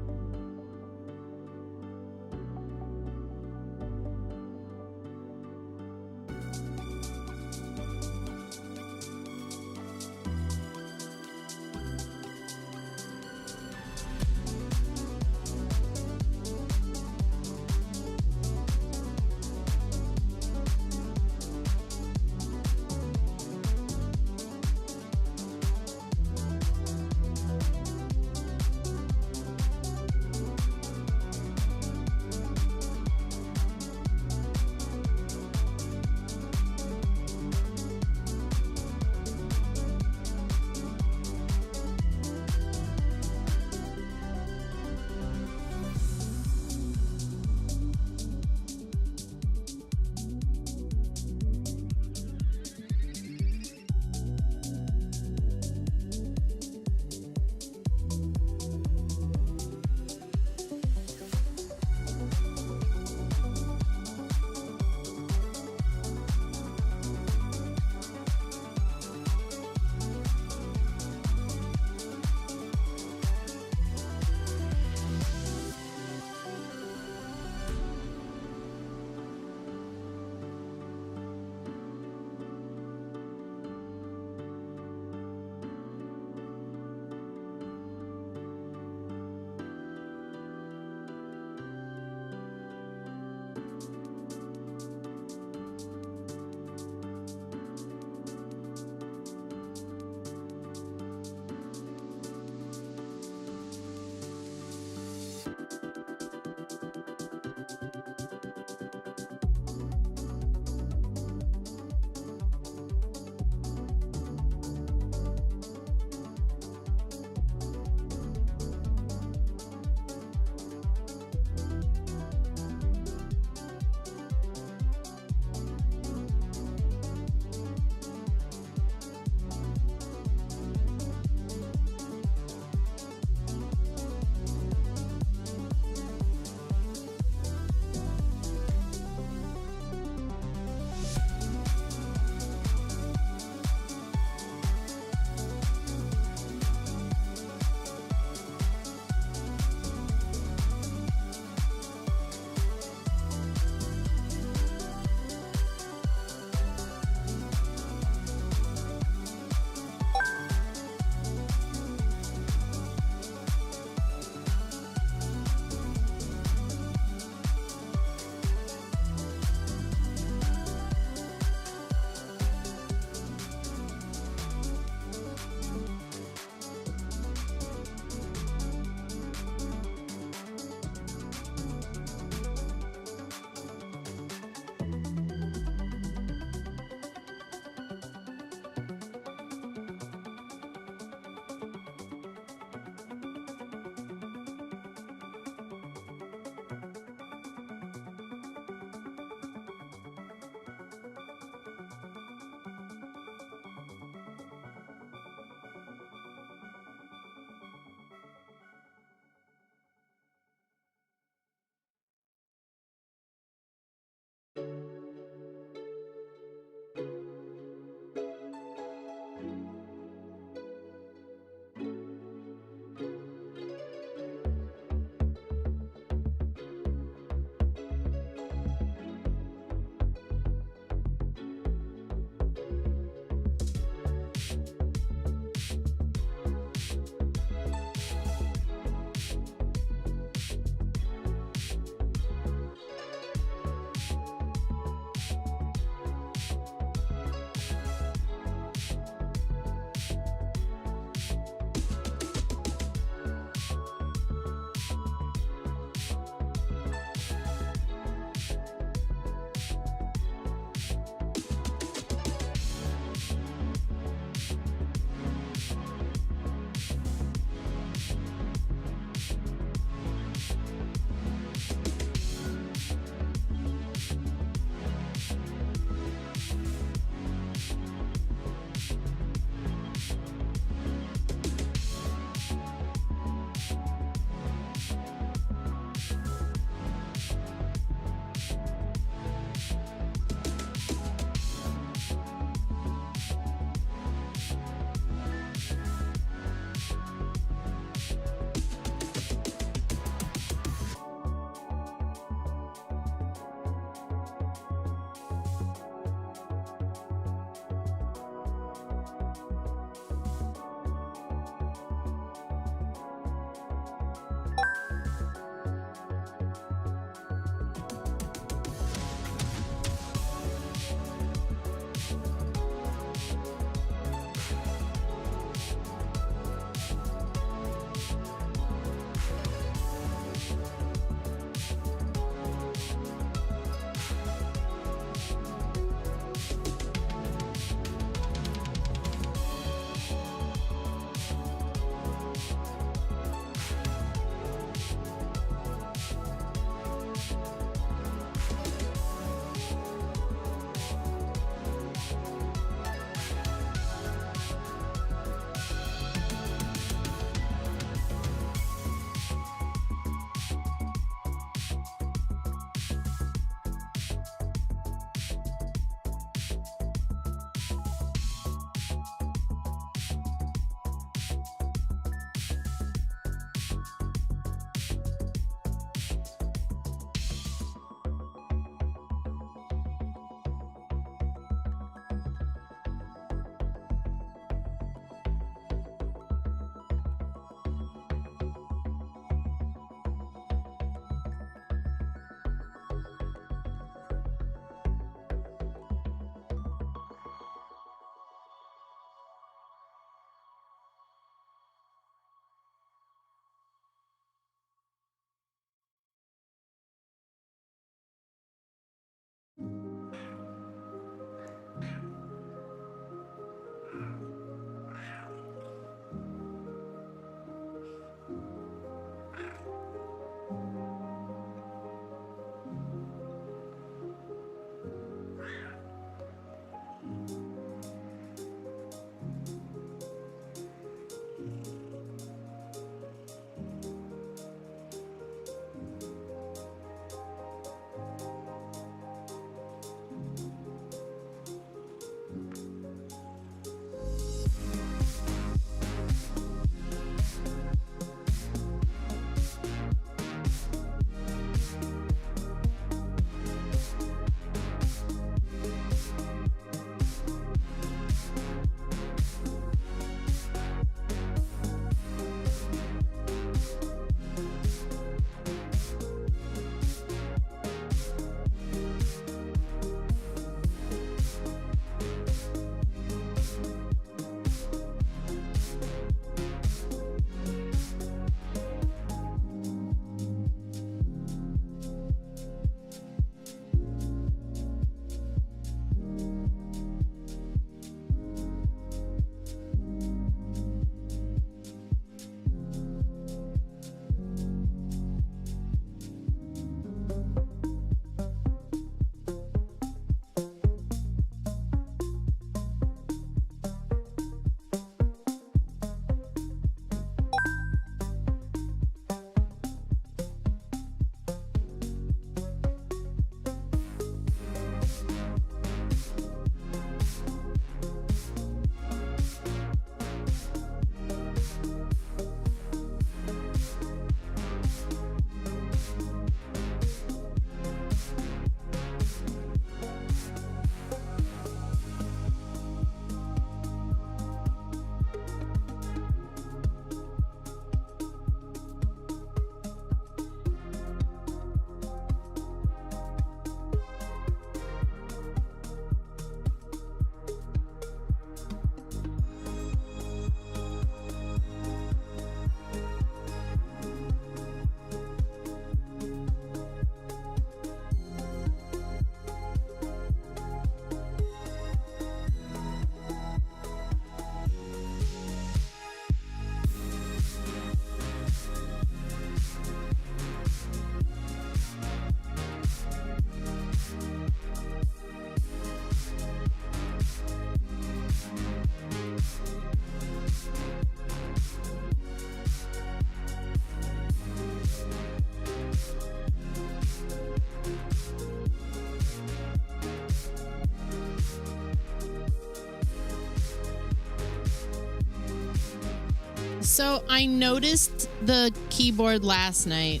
[SPEAKER 2] So I noticed the keyboard last night,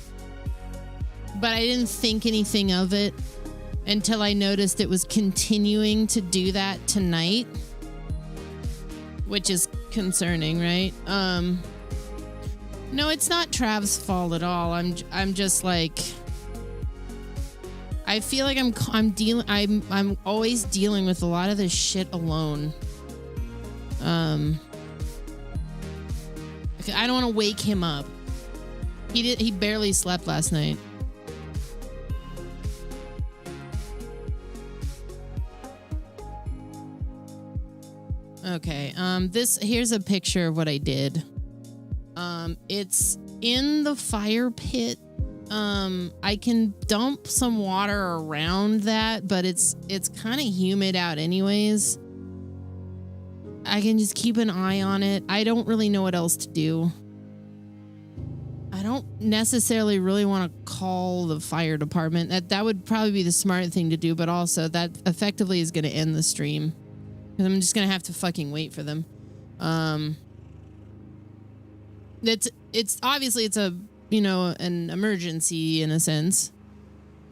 [SPEAKER 2] but I didn't think anything of it until I noticed it was continuing to do that tonight, which is concerning, right? No, it's not Trav's fault at all. I'm just like, I feel like I'm always dealing with a lot of this shit alone. I don't want to wake him up. He barely slept last night. Okay. Here's a picture of what I did. It's in the fire pit. I can dump some water around that, but it's kind of humid out anyways. I can just keep an eye on it. I don't really know what else to do. I don't necessarily really want to call the fire department. That would probably be the smart thing to do, but also that effectively is going to end the stream. Because I'm just going to have to fucking wait for them. It's obviously it's a, you know, an emergency in a sense.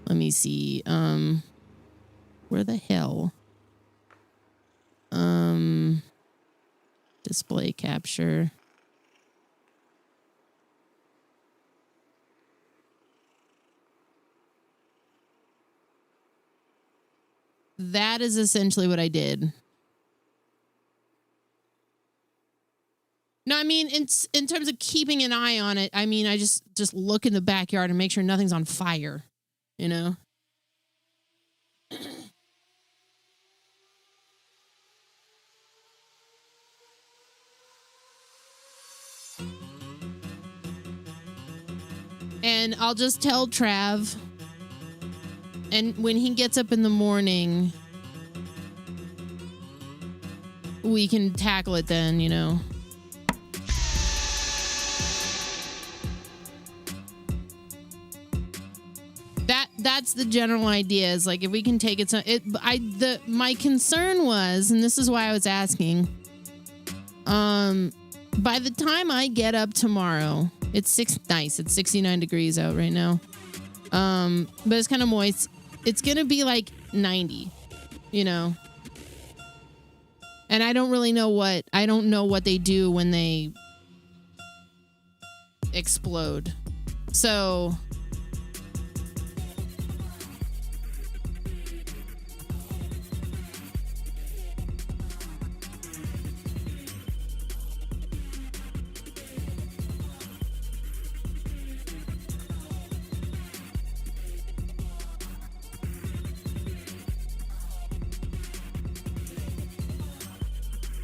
[SPEAKER 2] Let me see. Where the hell? Display capture. That is essentially what I did. No, I mean, in terms of keeping an eye on it, I mean, I just look in the backyard and make sure nothing's on fire, you know? And I'll just tell Trav. And when he gets up in the morning, we can tackle it then, you know? That's the general idea, is like if we can take it. My concern was, and this is why I was asking, by the time I get up tomorrow, it's 69 degrees out right now. But it's kind of moist. It's going to be like 90, you know? And I don't really know what they do when they explode. So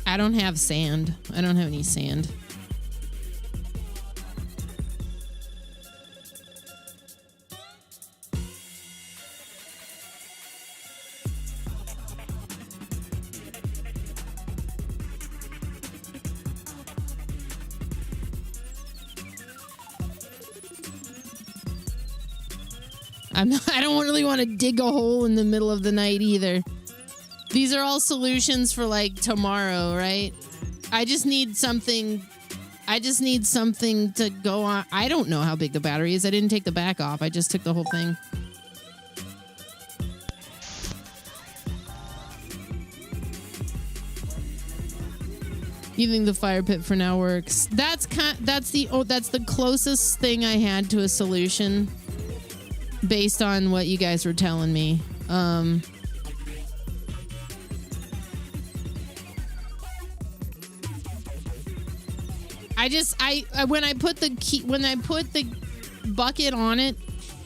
[SPEAKER 2] I don't have sand. I don't have any sand. I don't really want to dig a hole in the middle of the night either. These are all solutions for like tomorrow, right? I just need something to go on. I don't know how big the battery is. I didn't take the back off. I just took the whole thing. You think the fire pit for now works? That's the closest thing I had to a solution based on what you guys were telling me. When I put the bucket on it,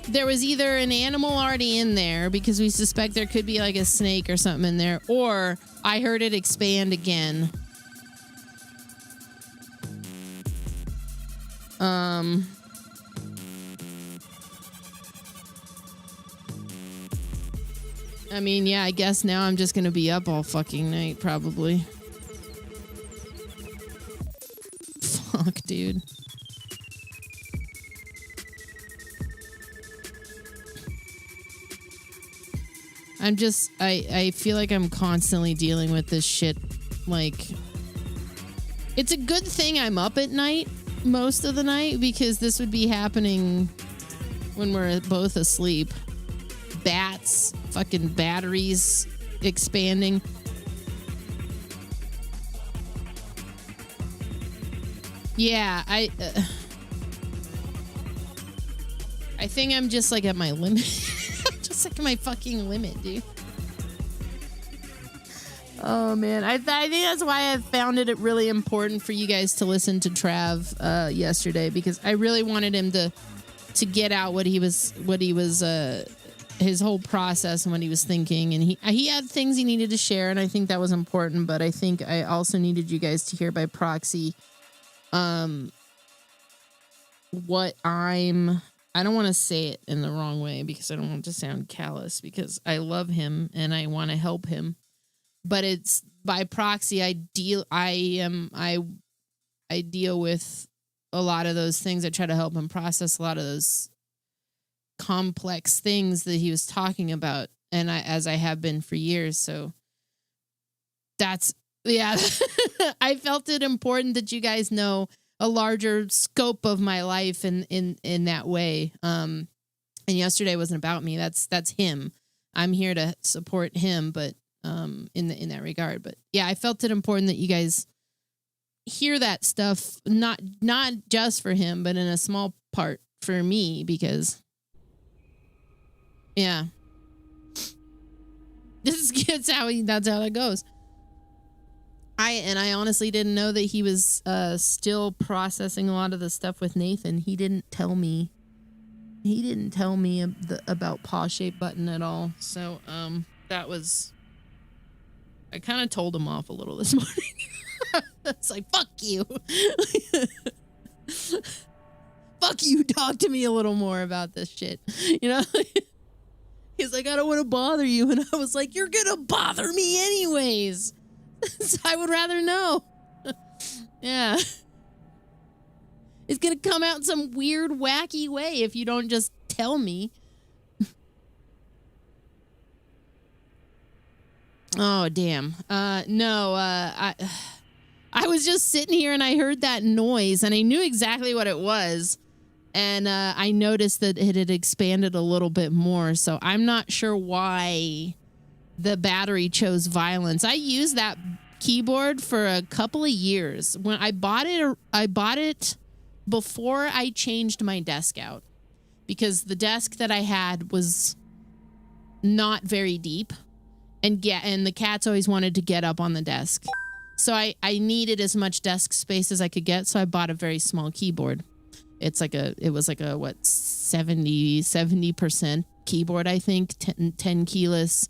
[SPEAKER 2] there was either an animal already in there because we suspect there could be like a snake or something in there, or I heard it expand again. I mean, yeah, I guess now I'm just gonna be up all fucking night, probably. Fuck, dude. I feel like I'm constantly dealing with this shit. Like, it's a good thing I'm up at night most of the night because this would be happening when we're both asleep. Bats, fucking batteries expanding. Yeah, I think I'm just like at my limit. Just like my fucking limit, dude. Oh man, I think that's why I found it really important for you guys to listen to Trav yesterday, because I really wanted him to get out what he was his whole process and what he was thinking, and he had things he needed to share, and I think that was important. But I think I also needed you guys to hear by proxy what I don't want to say it in the wrong way because I don't want it to sound callous, because I love him and I want to help him. But it's by proxy, I deal with a lot of those things. I try to help him process a lot of those complex things that he was talking about, and as I have been for years. So that's, yeah, I felt it important that you guys know a larger scope of my life in that way. And yesterday wasn't about me. That's him. I'm here to support him, but in that regard. But yeah, I felt it important that you guys hear that stuff, not just for him, but in a small part for me, because yeah, that's how that goes. I honestly didn't know that he was still processing a lot of the stuff with Nathan. He didn't tell me. He didn't tell me about paw shape button at all. So that was. I kind of told him off a little this morning. It's like, fuck you. Fuck you. Talk to me a little more about this shit. You know? He's like, I don't want to bother you. And I was like, you're going to bother me anyways. So I would rather know. Yeah. It's going to come out in some weird, wacky way if you don't just tell me. Oh, damn. No, I was just sitting here and I heard that noise and I knew exactly what it was. And I noticed that it had expanded a little bit more. So I'm not sure why the battery chose violence. I used that keyboard for a couple of years. When I bought it before I changed my desk out, because the desk that I had was not very deep. And the cats always wanted to get up on the desk. So I needed as much desk space as I could get. So I bought a very small keyboard. It was like a 70% keyboard, I think, 10 keyless.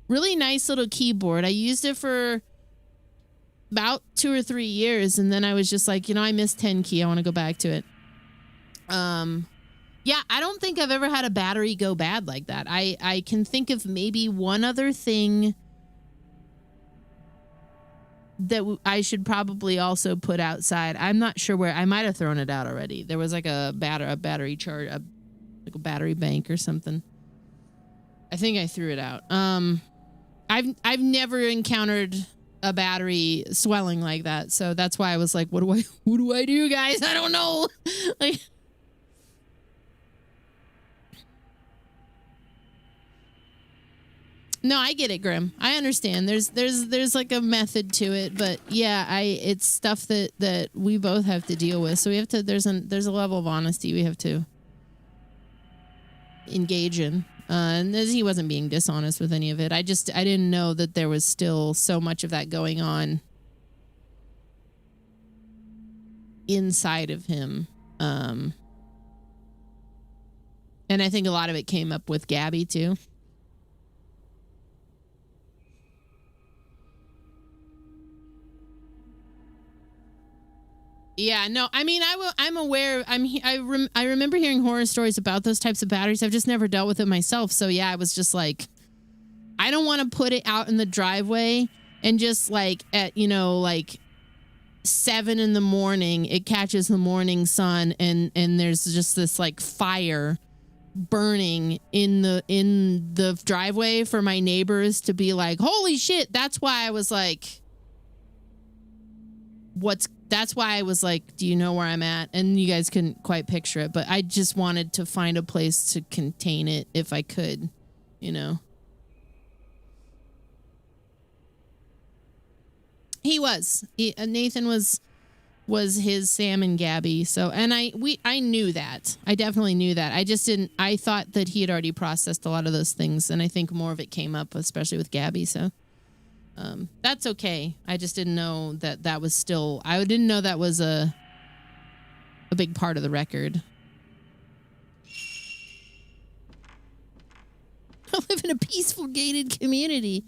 [SPEAKER 2] Really nice little keyboard. I used it for about 2 or 3 years. And then I was just like, I miss 10 key. I want to go back to it. Yeah, I don't think I've ever had a battery go bad like that. I can think of maybe one other thing that I should probably also put outside. I'm not sure where. I might have thrown it out already. There was like a battery charge, like a battery bank or something. I think I threw it out. I've never encountered a battery swelling like that, so that's why I was like, what do I do, guys? I don't know. Like. No, I get it, Grim. I understand. There's like a method to it, but yeah, it's stuff that we both have to deal with. So we have to. There's a level of honesty we have to engage in. And he wasn't being dishonest with any of it. I didn't know that there was still so much of that going on inside of him. And I think a lot of it came up with Gabby too. Yeah, no, I mean, I'm aware. I remember hearing horror stories about those types of batteries. I've just never dealt with it myself. So yeah, I was just like, I don't want to put it out in the driveway and just like at, like 7 a.m, it catches the morning sun and there's just this like fire burning in the driveway for my neighbors to be like, holy shit. That's why I was like, what's That's why I was like, do you know where I'm at? And you guys couldn't quite picture it, but I just wanted to find a place to contain it if I could, you know. Nathan was his Sam and Gabby. So, and I knew that. I definitely knew that. I just didn't, I thought that he had already processed a lot of those things. And I think more of it came up, especially with Gabby. So, that's okay. I just didn't know that was still, I didn't know that was a big part of the record. I live in a peaceful gated community.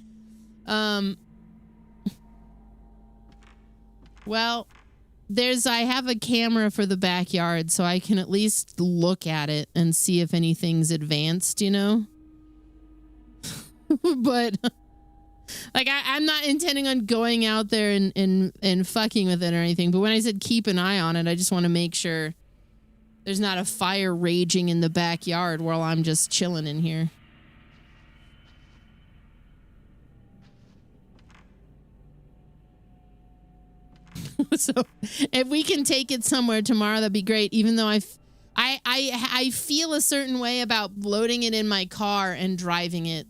[SPEAKER 2] Well, I have a camera for the backyard, so I can at least look at it and see if anything's advanced, you know? But, like, I'm not intending on going out there and fucking with it or anything. But when I said keep an eye on it, I just want to make sure there's not a fire raging in the backyard while I'm just chilling in here. So if we can take it somewhere tomorrow, that'd be great. Even though I feel a certain way about loading it in my car and driving it.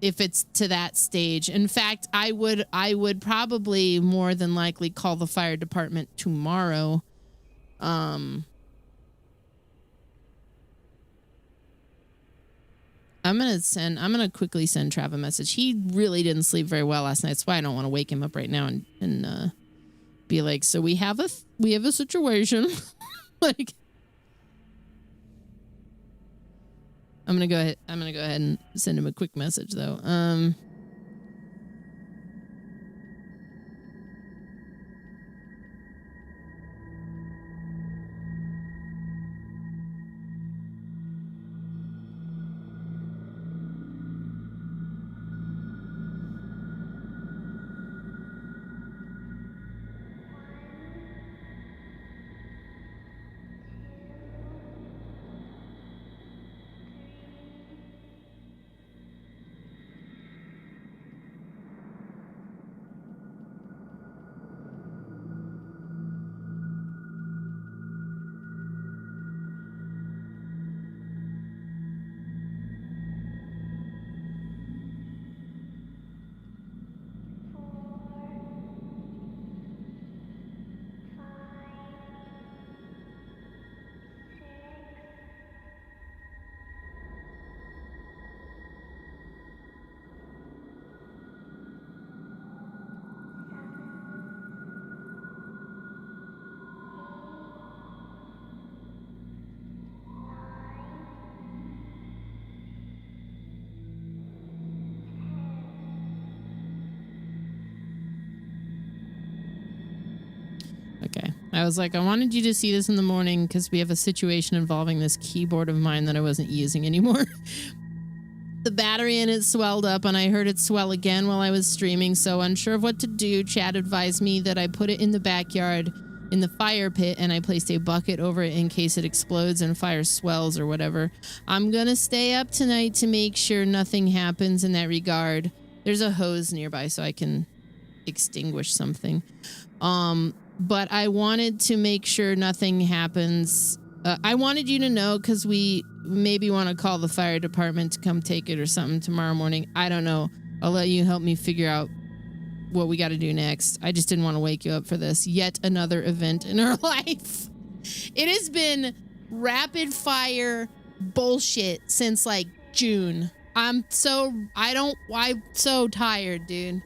[SPEAKER 2] If it's to that stage. In fact, I would probably more than likely call the fire department tomorrow. I'm gonna quickly send Trav a message. He really didn't sleep very well last night. That's why I don't want to wake him up right now and be like, so we have a situation. Like, I'm gonna go ahead and send him a quick message though. Okay. I was like, I wanted you to see this in the morning because we have a situation involving this keyboard of mine that I wasn't using anymore. The battery in it swelled up and I heard it swell again while I was streaming, so unsure of what to do, Chad advised me that I put it in the backyard in the fire pit and I placed a bucket over it in case it explodes and fire swells or whatever. I'm gonna stay up tonight to make sure nothing happens in that regard. There's a hose nearby so I can extinguish something. But I wanted to make sure nothing happens. I wanted you to know because we maybe want to call the fire department to come take it or something tomorrow morning. I don't know. I'll let you help me figure out what we got to do next. I just didn't want to wake you up for this. Yet another event in our life. It has been rapid fire bullshit since like June. I'm so tired, dude.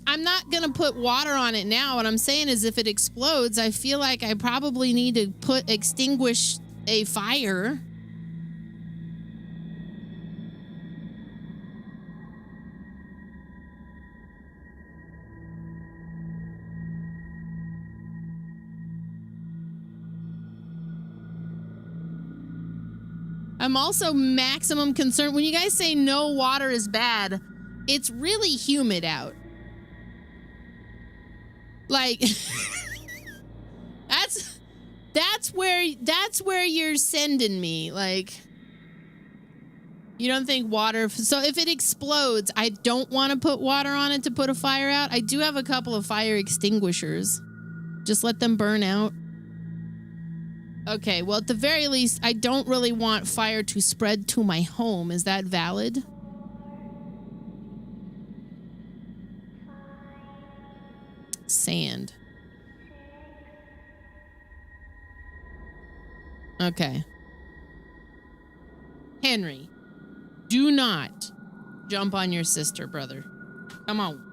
[SPEAKER 2] I'm not going to put water on it now. What I'm saying is if it explodes, I feel like I probably need to extinguish a fire. I'm also maximum concerned. When you guys say no water is bad, it's really humid out. Like, That's where you're sending me. Like, you don't think water... So if it explodes, I don't want to put water on it to put a fire out. I do have a couple of fire extinguishers. Just let them burn out. Okay, well, at the very least, I don't really want fire to spread to my home. Is that valid? Sand. Okay. Henry, do not jump on your sister, brother. Come on.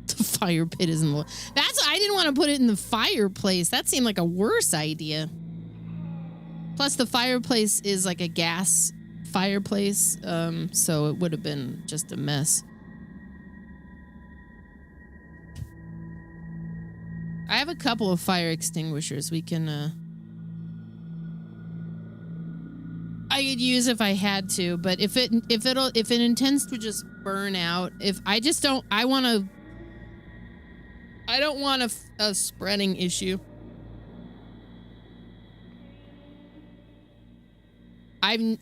[SPEAKER 2] The fire pit is in the... I didn't want to put it in the fireplace. That seemed like a worse idea. Plus, the fireplace is like a gas fireplace, so it would have been just a mess. I have a couple of fire extinguishers we can, I could use if I had to, but if it intends to just burn out, I don't want a spreading issue. My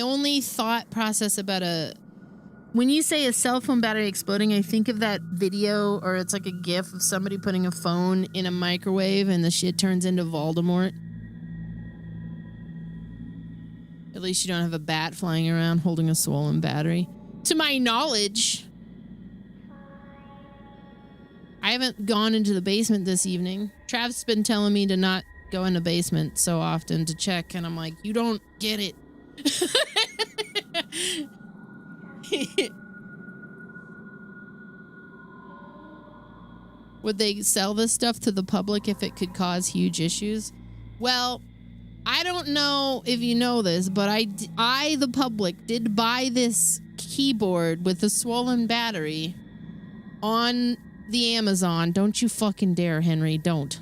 [SPEAKER 2] only thought process about when you say a cell phone battery exploding, I think of that video, or it's like a gif of somebody putting a phone in a microwave and the shit turns into Voldemort. At least you don't have a bat flying around holding a swollen battery. To my knowledge, I haven't gone into the basement this evening. Trav's been telling me to not go in the basement so often to check, and I'm like, you don't get it. Would they sell this stuff to the public if it could cause huge issues? Well, I don't know if you know this, but I, the public, did buy this keyboard with a swollen battery on the Amazon. Don't you fucking dare, Henry. Don't.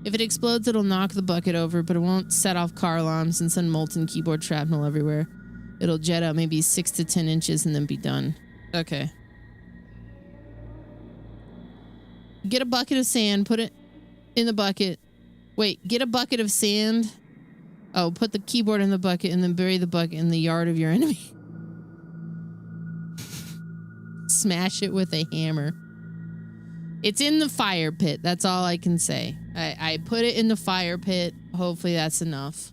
[SPEAKER 2] If it explodes, it'll knock the bucket over, but it won't set off car alarms and send molten keyboard shrapnel everywhere. It'll jet out maybe 6 to 10 inches and then be done. Okay. Get a bucket of sand, put it in the bucket. Wait, get a bucket of sand. Oh, put the keyboard in the bucket and then bury the bucket in the yard of your enemy. Smash it with a hammer. It's in the fire pit. That's all I can say. I put it in the fire pit. Hopefully that's enough.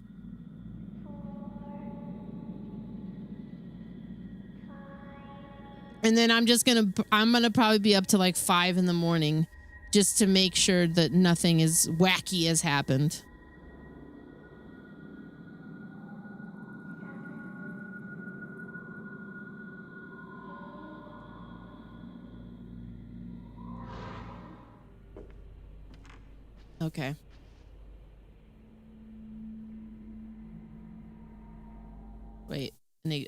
[SPEAKER 2] And then I'm gonna probably be up to like 5 in the morning just to make sure that nothing as wacky has happened. Okay. Wait,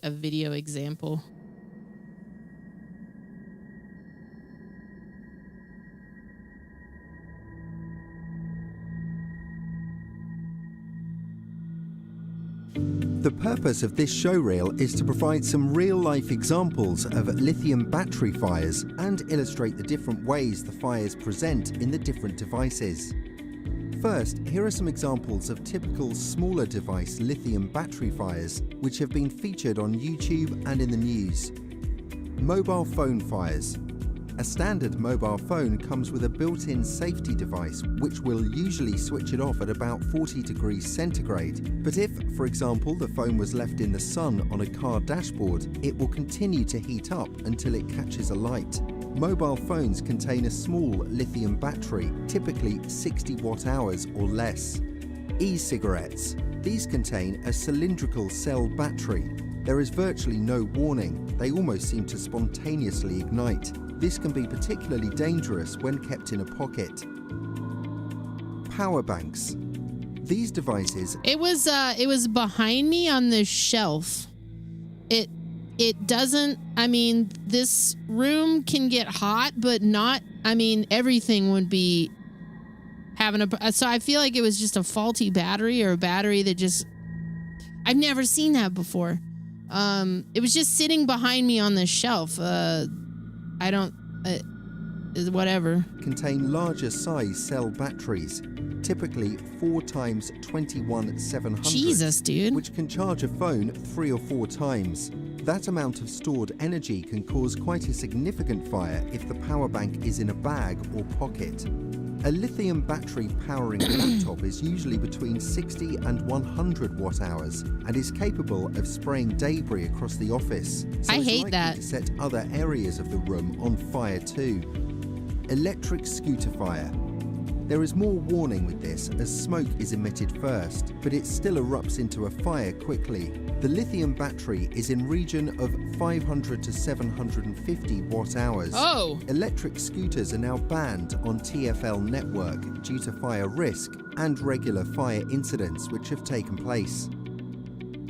[SPEAKER 2] a video example.
[SPEAKER 14] The purpose of this showreel is to provide some real-life examples of lithium battery fires and illustrate the different ways the fires present in the different devices. First, here are some examples of typical smaller device lithium battery fires which have been featured on YouTube and in the news. Mobile phone fires. A standard mobile phone comes with a built-in safety device which will usually switch it off at about 40 degrees centigrade. But if, for example, the phone was left in the sun on a car dashboard, it will continue to heat up until it catches a light. Mobile phones contain a small lithium battery, typically 60 watt-hours or less. E-cigarettes. These contain a cylindrical cell battery. There is virtually no warning. They almost seem to spontaneously ignite. This can be particularly dangerous when kept in a pocket. Power banks. These devices... It was behind me on the shelf. It doesn't... I mean, this room can get hot, but not... I mean, everything would be having a... So I feel like it was just a faulty battery or a battery that just... I've never seen that before.
[SPEAKER 2] It was just sitting behind me on this shelf. Whatever.
[SPEAKER 14] Contain larger size cell batteries, typically 4 times 21700.
[SPEAKER 2] Jesus, dude.
[SPEAKER 14] Which can charge a phone 3 or 4 times. That amount of stored energy can cause quite a significant fire if the power bank is in a bag or pocket. A lithium battery powering a laptop is usually between 60 and 100 watt hours and is capable of spraying debris across the office. So
[SPEAKER 2] I
[SPEAKER 14] it's
[SPEAKER 2] hate
[SPEAKER 14] likely
[SPEAKER 2] that.
[SPEAKER 14] to set other areas of the room on fire too. Electric scooter fire. There is more warning with this as smoke is emitted first, but it still erupts into a fire quickly. The lithium battery is in region of 500 to 750 watt hours.
[SPEAKER 2] Oh!
[SPEAKER 14] Electric scooters are now banned on TfL network due to fire risk and regular fire incidents which have taken place.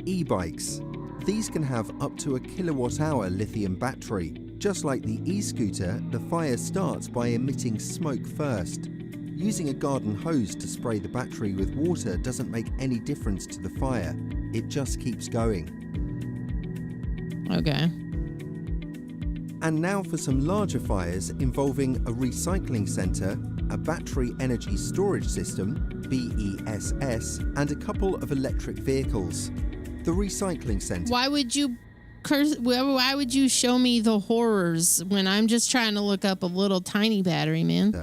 [SPEAKER 14] E-bikes. These can have up to a kilowatt-hour lithium battery. Just like the e-scooter, the fire starts by emitting smoke first. Using a garden hose to spray the battery with water doesn't make any difference to the fire. It just keeps going.
[SPEAKER 2] Okay.
[SPEAKER 14] And now for some larger fires involving a recycling centre, a battery energy storage system, BESS, and a couple of electric vehicles. The recycling centre.
[SPEAKER 2] Why would you why would you show me the horrors when I'm just trying to look up a little tiny battery, man?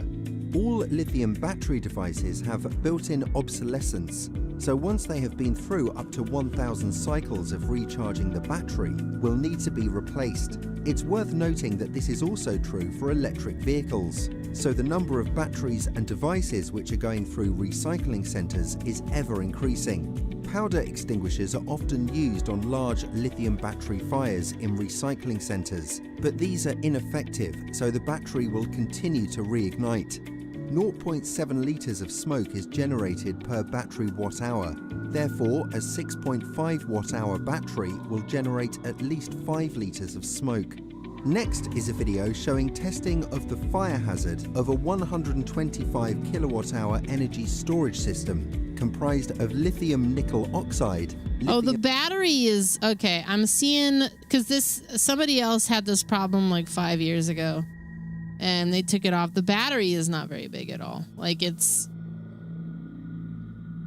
[SPEAKER 14] All lithium battery devices have built-in obsolescence, so once they have been through up to 1,000 cycles of recharging the battery, will need to be replaced. It's worth noting that this is also true for electric vehicles, so the number of batteries and devices which are going through recycling centres is ever increasing. Powder extinguishers are often used on large lithium battery fires in recycling centres, but these are ineffective, so the battery will continue to reignite. 0.7 litres of smoke is generated per battery watt hour. Therefore, a 6.5 watt hour battery will generate at least 5 litres of smoke. Next is a video showing testing of the fire hazard of a 125 kilowatt hour energy storage system comprised of lithium nickel oxide.
[SPEAKER 2] Oh, the battery is okay. I'm seeing because somebody else had this problem like 5 years ago. And they took it off. The battery is not very big at all. Like, it's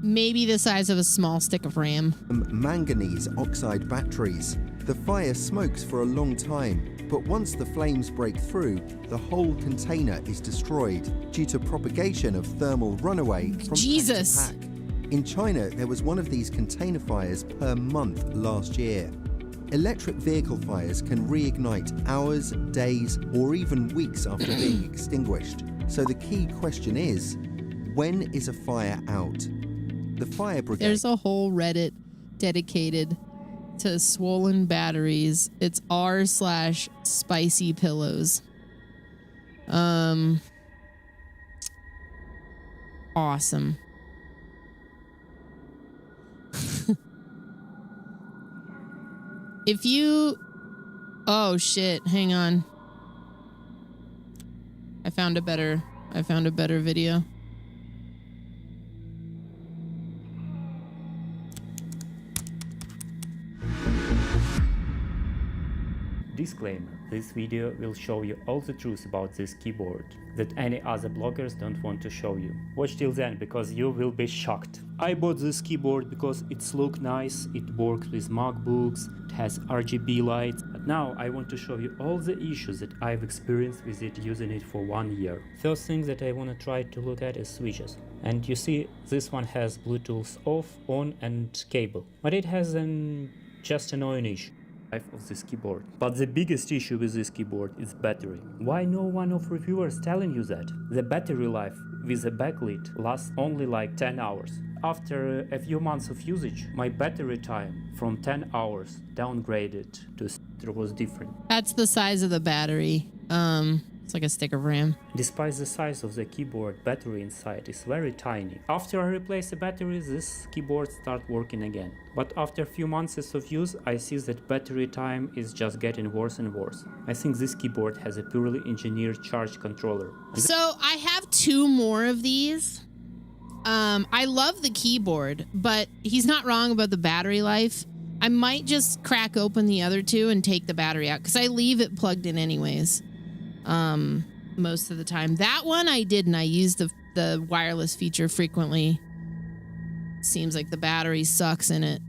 [SPEAKER 2] maybe the size of a small stick of RAM.
[SPEAKER 14] Manganese oxide batteries. The fire smokes for a long time, but once the flames break through, the whole container is destroyed due to propagation of thermal runaway from
[SPEAKER 2] Jesus.
[SPEAKER 14] pack to pack. In China, there was one of these container fires per month last year. Electric vehicle fires can reignite hours, days, or even weeks after being extinguished. So the key question is, when is a fire out? The fire brigade...
[SPEAKER 2] There's a whole Reddit dedicated to swollen batteries. It's r/spicy pillows. Awesome. If you... Oh, shit. Hang on. I found a better video.
[SPEAKER 15] Disclaimer, this video will show you all the truth about this keyboard that any other bloggers don't want to show you. Watch till then because you will be shocked. I bought this keyboard because it's look nice, it works with MacBooks, it has RGB lights, but now I want to show you all the issues that I've experienced with it using it for 1 year. First thing that I want to try to look at is switches. And you see this one has Bluetooth off, on and cable, but it has just annoying issue of this keyboard. But the biggest issue with this keyboard is battery. Why no one of reviewers telling you that? The battery life with a backlit lasts only like 10 hours. After a few months of usage, my battery time from 10 hours downgraded to it was different.
[SPEAKER 2] That's the size of the battery. It's like a stick of RAM.
[SPEAKER 15] Despite the size of the keyboard, battery inside is very tiny. After I replace the battery, this keyboard starts working again. But after a few months of use, I see that battery time is just getting worse and worse. I think this keyboard has a purely engineered charge controller.
[SPEAKER 2] So I have 2 more of these. I love the keyboard, but he's not wrong about the battery life. I might just crack open the other two and take the battery out because I leave it plugged in anyways. Most of the time. That one I didn't. I used the wireless feature frequently. Seems like the battery sucks in it.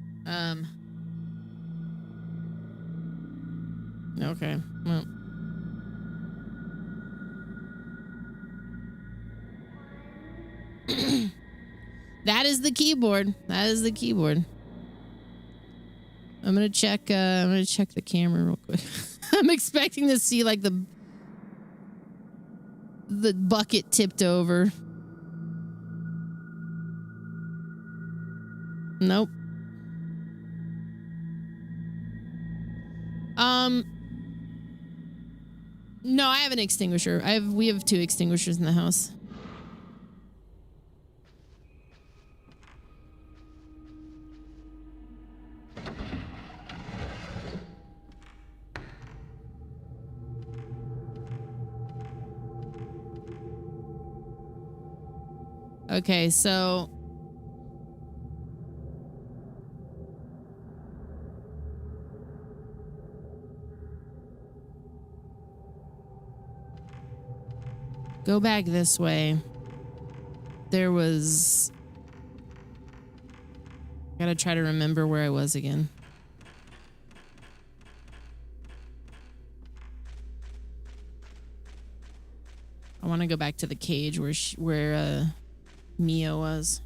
[SPEAKER 2] Okay. Well. That is the keyboard. That is the keyboard. I'm gonna check the camera real quick. I'm expecting to see like the bucket tipped over. Nope. No, I have an extinguisher. We have 2 extinguishers in the house. Okay, so go back this way. There was... Gotta try to remember where I was again. I want to go back to the cage where Mia was.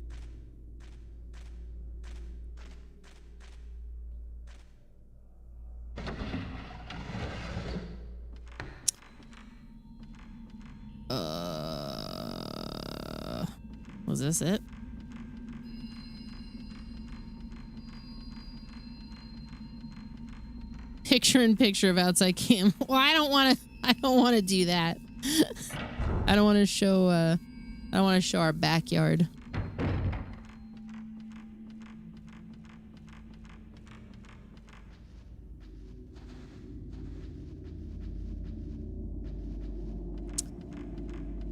[SPEAKER 2] Was this it? Picture in picture of outside cam. Well, I don't want to do that. I don't want to show our backyard.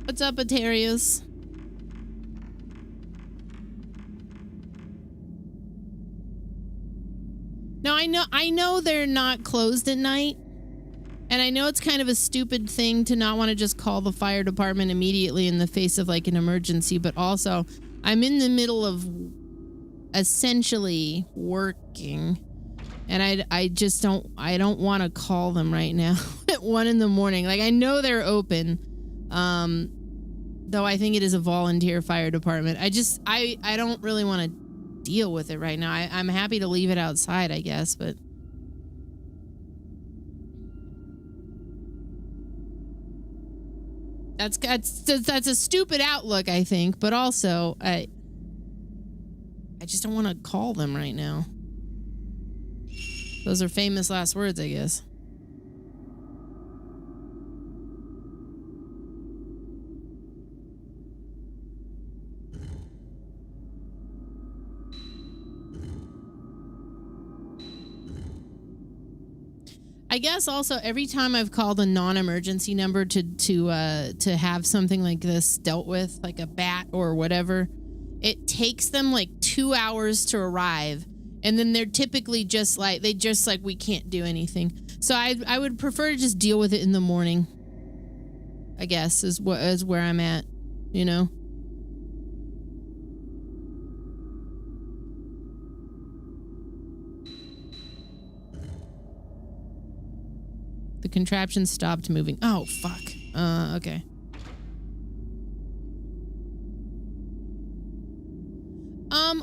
[SPEAKER 2] What's up, Atarius? No, I know they're not closed at night. And I know it's kind of a stupid thing to not want to just call the fire department immediately in the face of like an emergency, but also I'm in the middle of essentially working, and I just don't want to call them right now at 1 a.m. Like, I know they're open, though I think it is a volunteer fire department. I don't really want to deal with it right now. I'm happy to leave it outside, I guess, but that's a stupid outlook, I think, but also I just don't want to call them right now. Those are famous last words, I guess. I guess also every time I've called a non-emergency number to have something like this dealt with, like a bat or whatever, it takes them like 2 hours to arrive, and then they're typically just like we can't do anything. So I would prefer to just deal with it in the morning, I guess, is where I'm at, you know. The contraption stopped moving. Oh, fuck. Okay.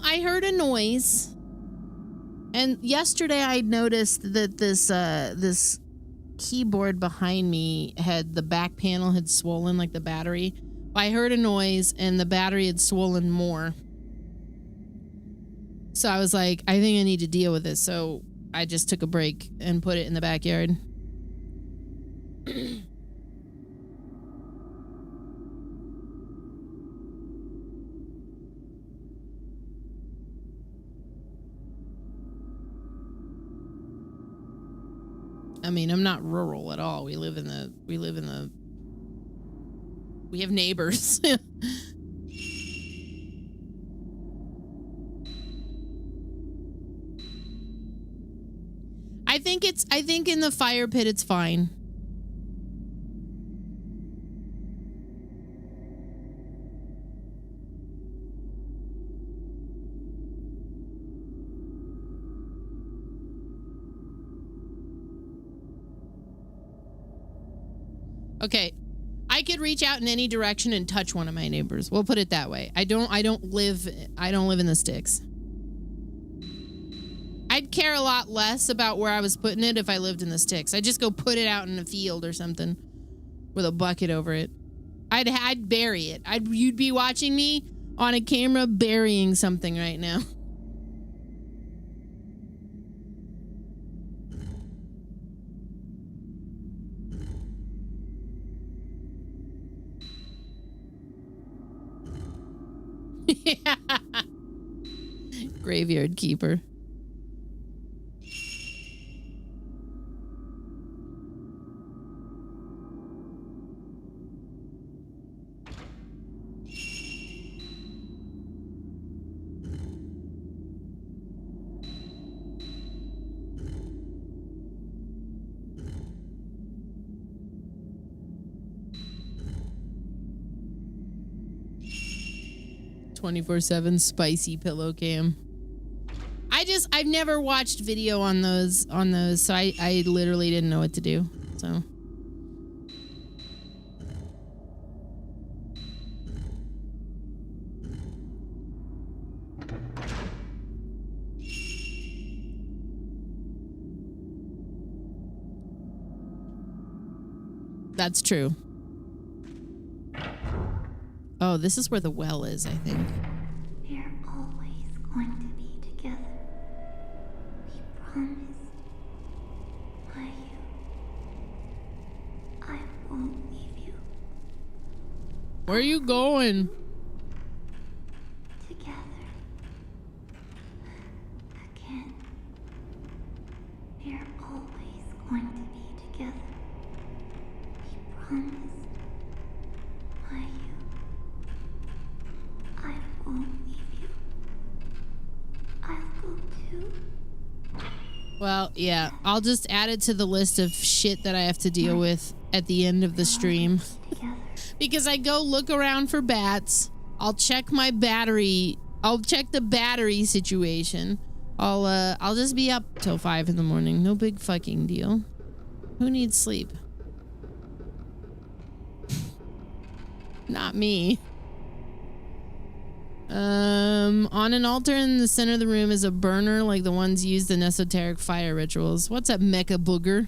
[SPEAKER 2] I heard a noise. And yesterday I noticed that this keyboard behind me had, the back panel had swollen, like the battery. I heard a noise and the battery had swollen more. So I was like, I think I need to deal with this. So I just took a break and put it in the backyard. I mean, I'm not rural at all. We have neighbors. think in the fire pit it's fine. Okay, I could reach out in any direction and touch one of my neighbors. We'll put it that way. I don't live in the sticks. I'd care a lot less about where I was putting it if I lived in the sticks. I'd just go put it out in a field or something with a bucket over it. I'd bury it. You'd be watching me on a camera burying something right now. Yeah. Graveyard keeper. .24/7 spicy pillow cam. I've never watched video on those, so I literally didn't know what to do. So that's true. Oh, this is where the well is, I think.
[SPEAKER 8] We're always going to be together. We promise. I won't leave you.
[SPEAKER 2] Where are you going?
[SPEAKER 8] Together. Again. We're always going to be together. We promise. I won't leave you. I'll go too.
[SPEAKER 2] Well, yeah, I'll just add it to the list of shit that I have to deal with at the end of the stream. Because I go look around for bats. I'll check my battery. I'll check the battery situation. I'll just be up till 5 in the morning. No big fucking deal. Who needs sleep? Not me. On an altar in the center of the room is a burner like the ones used in esoteric fire rituals. What's up, mecha booger?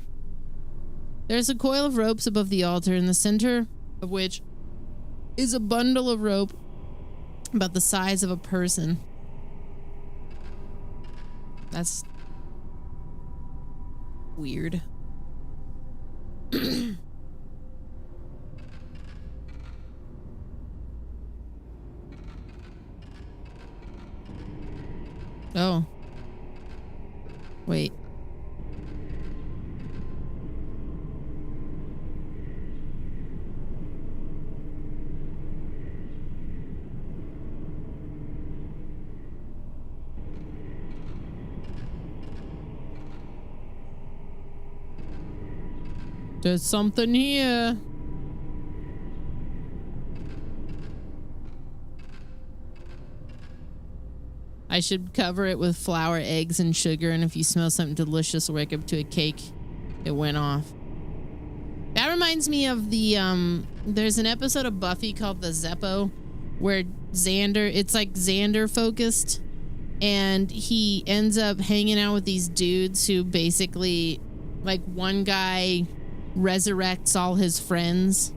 [SPEAKER 2] There's a coil of ropes above the altar, in the center of which is a bundle of rope about the size of a person. That's weird. Oh. Wait. There's something here. I should cover it with flour, eggs, and sugar, and if you smell something delicious, wake up to a cake. It went off. That reminds me of the, there's an episode of Buffy called The Zeppo, where Xander, it's like Xander focused, and he ends up hanging out with these dudes who basically, like, one guy resurrects all his friends,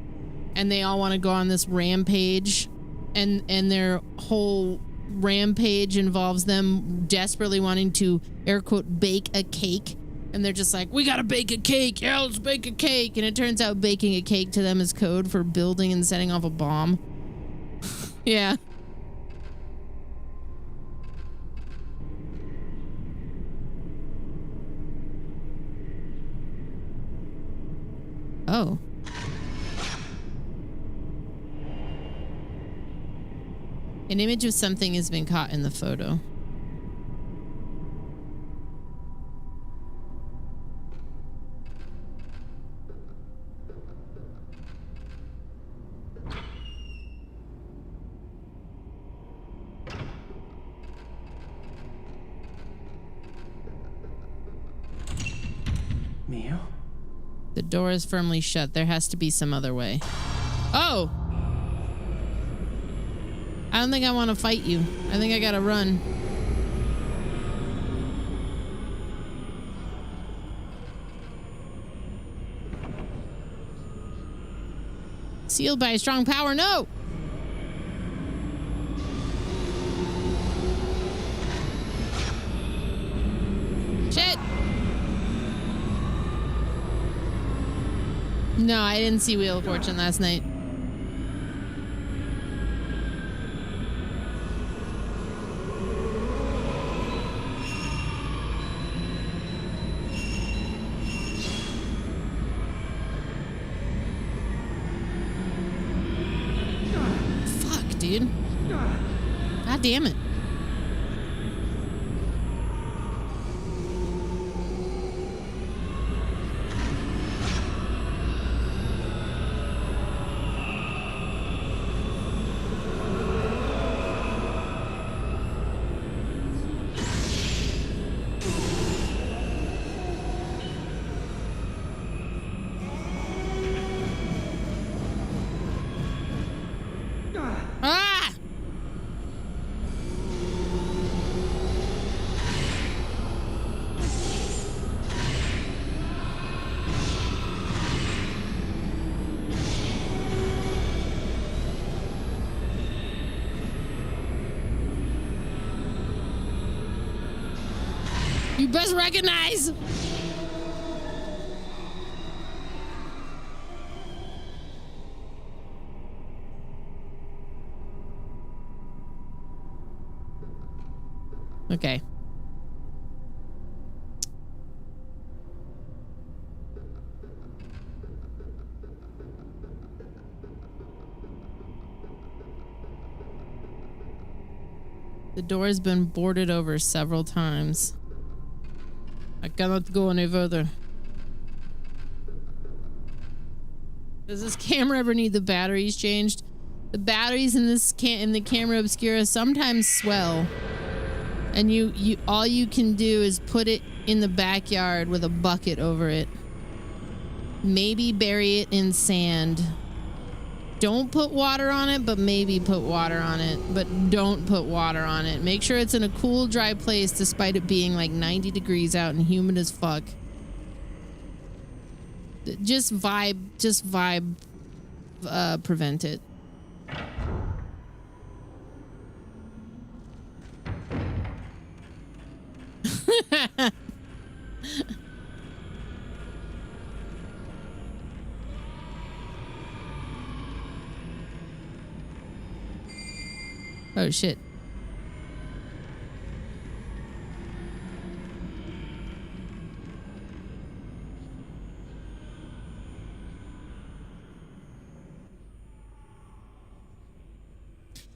[SPEAKER 2] and they all want to go on this rampage, and their whole rampage involves them desperately wanting to, air quote, bake a cake. And they're just like, we gotta bake a cake. Yeah, let's bake a cake. And it turns out baking a cake to them is code for building and setting off a bomb. Yeah. Oh. An image of something has been caught in the photo. The door is firmly shut. There has to be some other way. Oh! I don't think I want to fight you. I think I gotta run. Sealed by a strong power. No! Shit! No, I didn't see Wheel of Fortune last night. Fuck, dude. God damn it. Ah! You best recognize. Okay. The door has been boarded over several times. I cannot go any further. Does this camera ever need the batteries changed? The batteries in this in the camera obscura sometimes swell. And all you can do is put it in the backyard with a bucket over it. Maybe bury it in sand. Don't put water on it, but maybe put water on it. But don't put water on it. Make sure it's in a cool, dry place despite it being like 90 degrees out and humid as fuck. Just vibe, prevent it. Oh shit.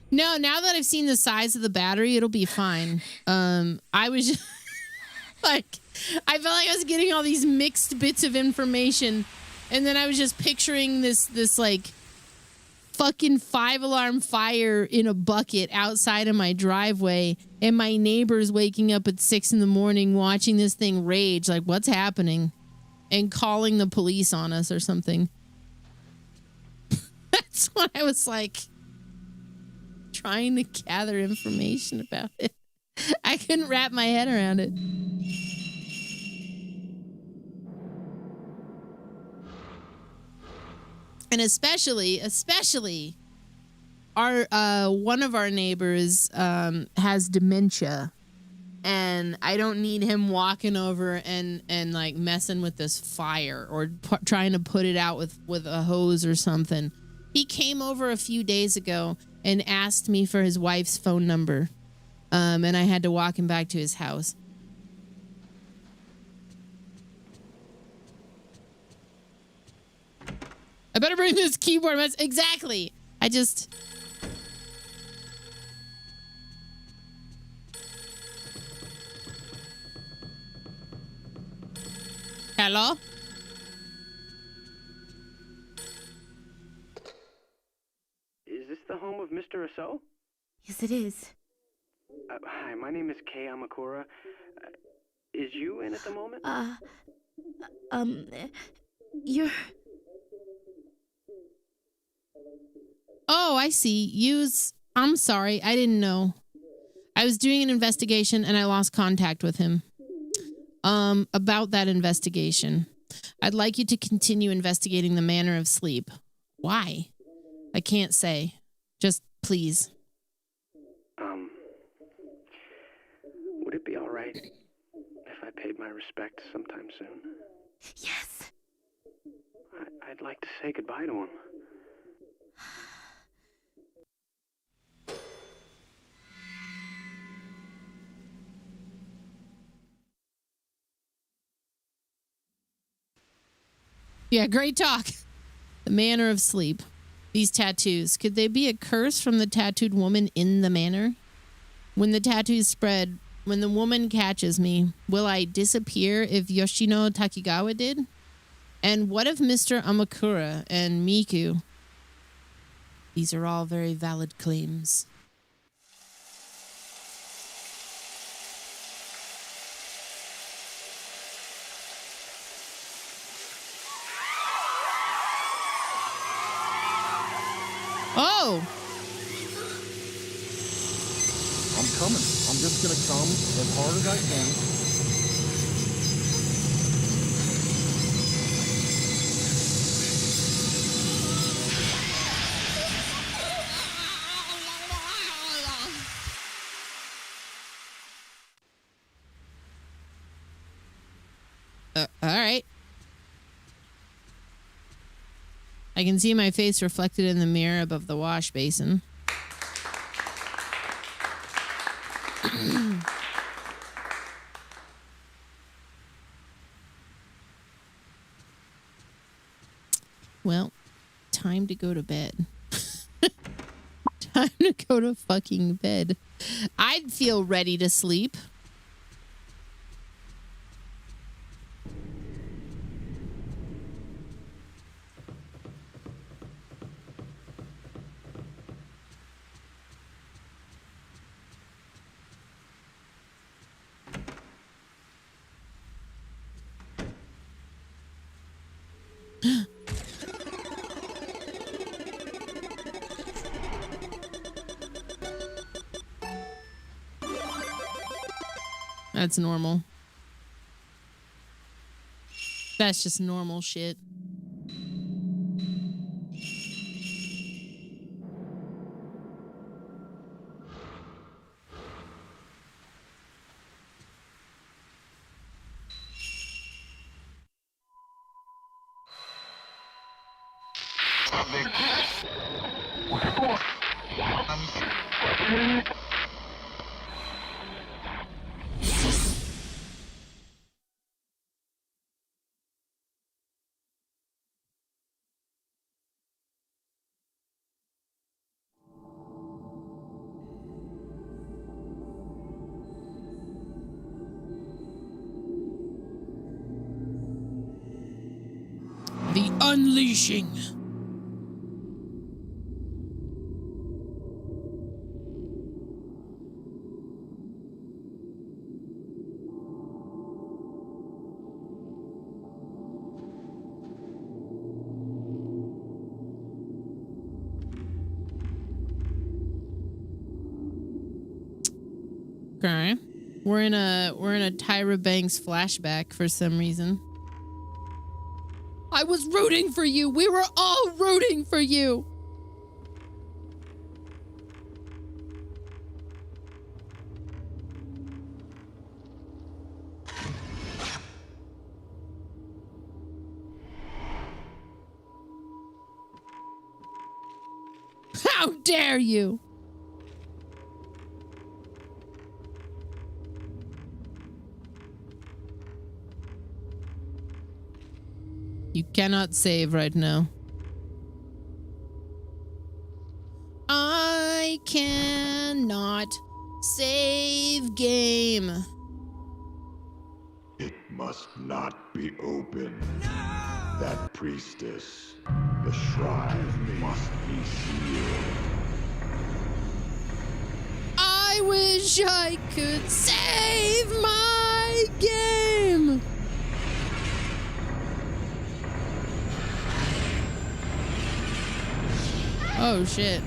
[SPEAKER 2] No, now that I've seen the size of the battery, it'll be fine. I was just like, I felt like I was getting all these mixed bits of information, and then I was just picturing this like fucking 5-alarm fire in a bucket outside of my driveway, and my neighbors waking up at 6 a.m. watching this thing rage, like, what's happening? And calling the police on us or something. That's what I was like, trying to gather information about it. I couldn't wrap my head around it. And especially our one of our neighbors has dementia, and I don't need him walking over and like messing with this fire or trying to put it out with a hose or something. He came over a few days ago and asked me for his wife's phone number, and I had to walk him back to his house. I better bring this keyboard mess. Exactly. I just... Hello?
[SPEAKER 9] Is this the home of Mr. Aso?
[SPEAKER 7] Yes, it is.
[SPEAKER 9] Hi, my name is Kei Amakura. Is you in at the moment?
[SPEAKER 2] You're... Oh, I see. I'm sorry. I didn't know. I was doing an investigation and I lost contact with him. About that investigation. I'd like you to continue investigating the manner of sleep. Why? I can't say. Just please.
[SPEAKER 9] Would it be all right if I paid my respects sometime soon?
[SPEAKER 8] Yes.
[SPEAKER 9] I'd like to say goodbye to him.
[SPEAKER 2] Yeah, great talk. The manner of sleep. These tattoos. Could they be a curse from the tattooed woman in the manor? When the tattoos spread, when the woman catches me, will I disappear if Yoshino Takigawa did? And what of Mr. Amakura and Miku? These are all very valid claims. Oh!
[SPEAKER 11] I'm coming. I'm just gonna come as hard as I can.
[SPEAKER 2] All right. I can see my face reflected in the mirror above the wash basin. Well, time to go to bed. Time to go to fucking bed. I'd feel ready to sleep. That's normal. That's just normal shit. The unleashing. Okay. We're in a Tyra Banks flashback for some reason. I was rooting for you. We were all rooting for you. How dare you? You cannot save right now. I cannot save game.
[SPEAKER 16] It must not be open. That priestess, the shrine must be sealed.
[SPEAKER 2] I wish I could save my game. Oh shit.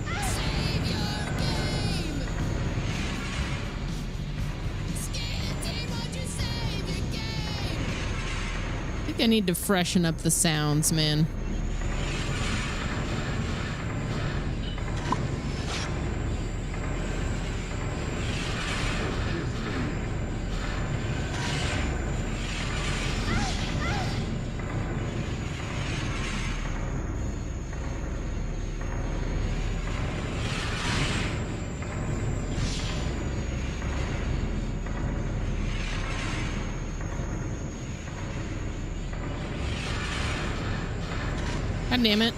[SPEAKER 2] I think I need to freshen up the sounds, man. God damn it.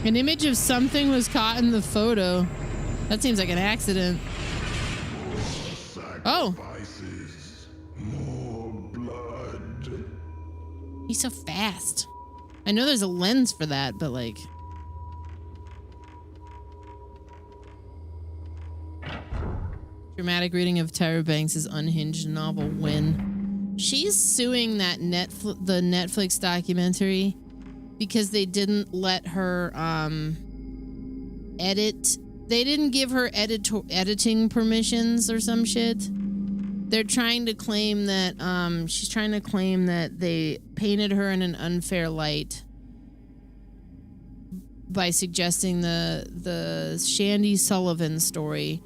[SPEAKER 2] An image of something was caught in the photo. That seems like an accident. Oh.
[SPEAKER 16] More blood.
[SPEAKER 2] He's so fast. I know there's a lens for that, but like... Dramatic reading of Tyra Banks' unhinged novel, When. She's suing that the Netflix documentary because they didn't let her edit. They didn't give her editing permissions or some shit. They're trying to claim that she's trying to claim that they painted her in an unfair light by suggesting the Shandy Sullivan story.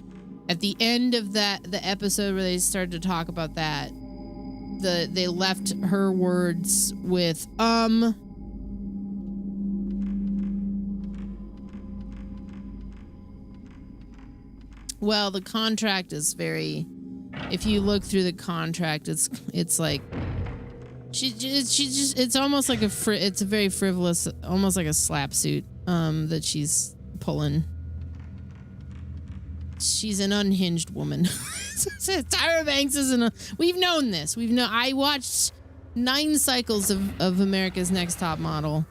[SPEAKER 2] At the end of the episode where they started to talk about that, they left her words with Well, the contract is very. If you look through the contract, it's like it's almost like it's a very frivolous, almost like a slap suit that she's pulling. She's an unhinged woman. Tyra Banks isn't. We've known this. I watched 9 cycles of America's Next Top Model.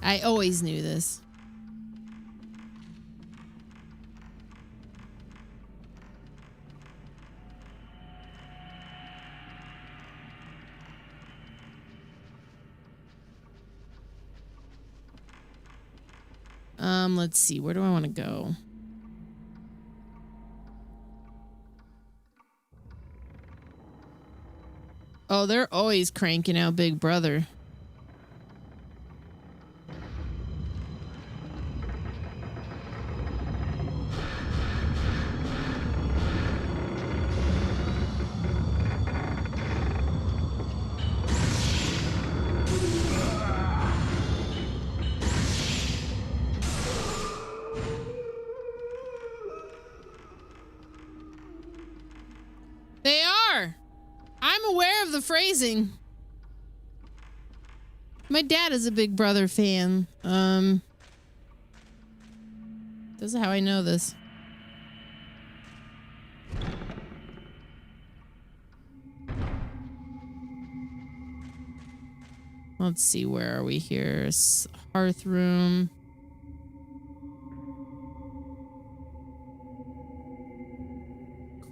[SPEAKER 2] I always knew this. Let's see. Where do I want to go? Oh, they're always cranking out Big Brother. They are. I'm aware of the phrasing. My dad is a Big Brother fan. This is how I know this. Let's see, where are we here? Hearth room.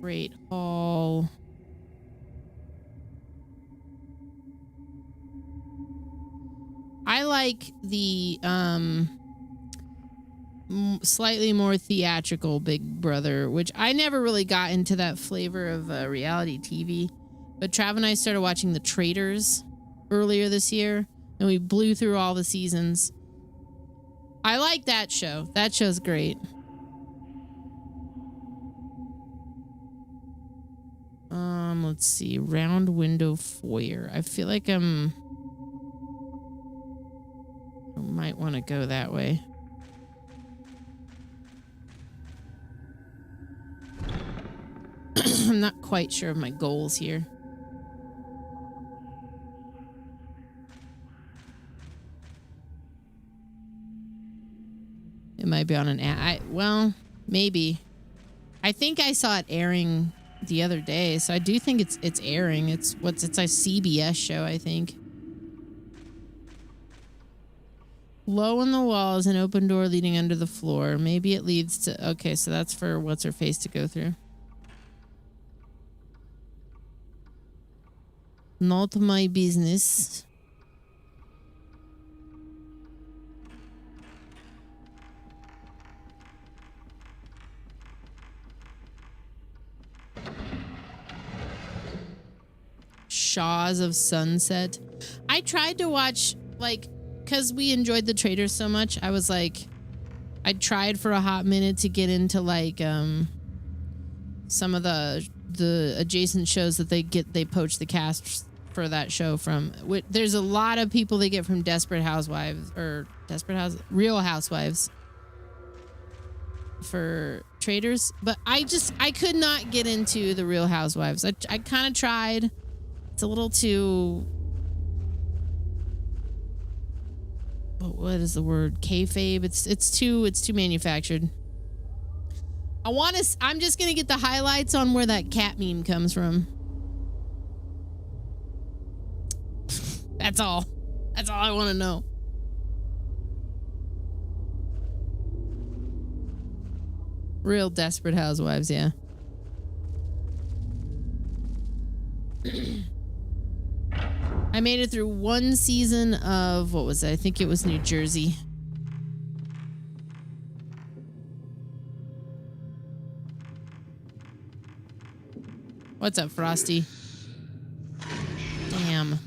[SPEAKER 2] Great hall. I like the slightly more theatrical Big Brother, which I never really got into that flavor of reality TV. But Trav and I started watching The Traitors earlier this year, and we blew through all the seasons. I like that show. That show's great. Let's see. Round window foyer. I feel like I might want to go that way. I'm not quite sure of my goals here. It might be on an ad. Well, maybe. I think I saw it airing the other day, so I do think it's airing. It's a CBS show, I think. Low on the wall is an open door leading under the floor. Maybe it leads to... Okay, so that's for what's-her-face to go through. Not my business. Shaws of Sunset. I tried to watch, like, because we enjoyed the Traitors so much, I was like, I tried for a hot minute to get into, like, some of the adjacent shows that they poach the cast for that show from. There's a lot of people they get from Real Housewives for Traitors, but I could not get into the Real Housewives. I kind of tried. It's a little too... What is the word? Kayfabe. It's too manufactured. I'm just gonna get the highlights on where that cat meme comes from. That's all. That's all I want to know. Real Desperate Housewives, yeah. I made it through one season of, what was it? I think it was New Jersey. What's up, Frosty? Damn.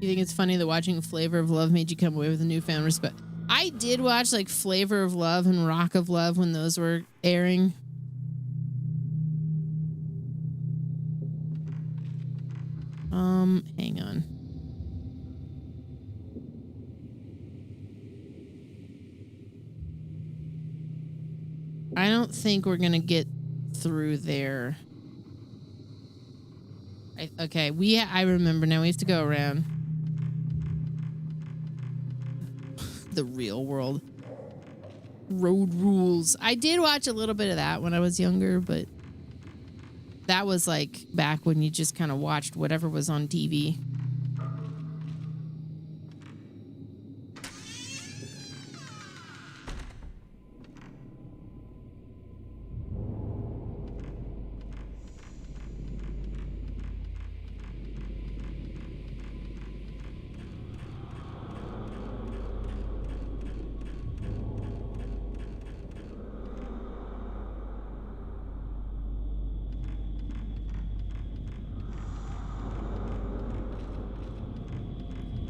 [SPEAKER 2] You think it's funny that watching Flavor of Love made you come away with a newfound respect? I did watch like Flavor of Love and Rock of Love when those were airing. Hang on. I don't think we're gonna get through there. Okay, I remember now. We have to go around. The Real World. Road Rules. I did watch a little bit of that when I was younger, but that was like back when you just kind of watched whatever was on TV.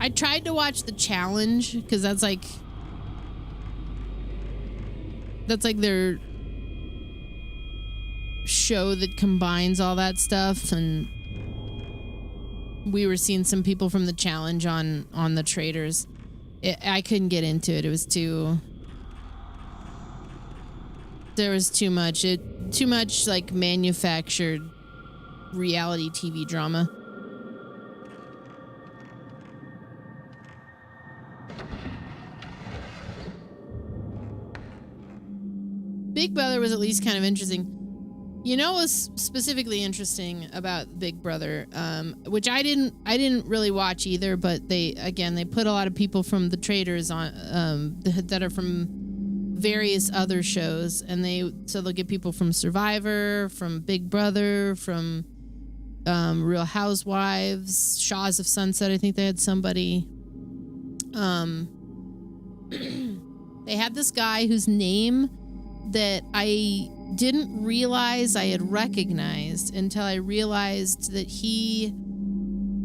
[SPEAKER 2] I tried to watch The Challenge because that's like their show that combines all that stuff, and we were seeing some people from The Challenge on the Traitors. I couldn't get into it. It was there was too much like manufactured reality TV drama. Big Brother was at least kind of interesting. You know what was specifically interesting about Big Brother, which I didn't really watch either, but they put a lot of people from the Traitors on that are from various other shows, and they'll get people from Survivor, from Big Brother, from Real Housewives, Shaws of Sunset. I think they had somebody. They had this guy whose name that I didn't realize I had recognized until I realized that he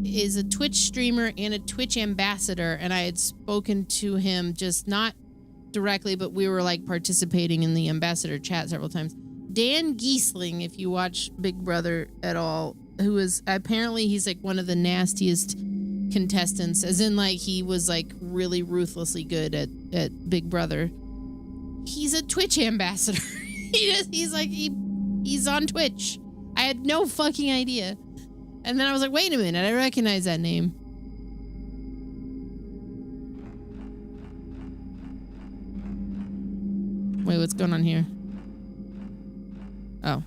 [SPEAKER 2] is a Twitch streamer and a Twitch ambassador, and I had spoken to him, just not directly, but we were like participating in the ambassador chat several times. Dan Giesling, if you watch Big Brother at all, who is apparently he's like one of the nastiest contestants, as in like he was like really ruthlessly good at Big Brother. He's a Twitch ambassador. He's on Twitch. I had no fucking idea. And then I was like, wait a minute, I recognize that name. Wait, what's going on here? Oh.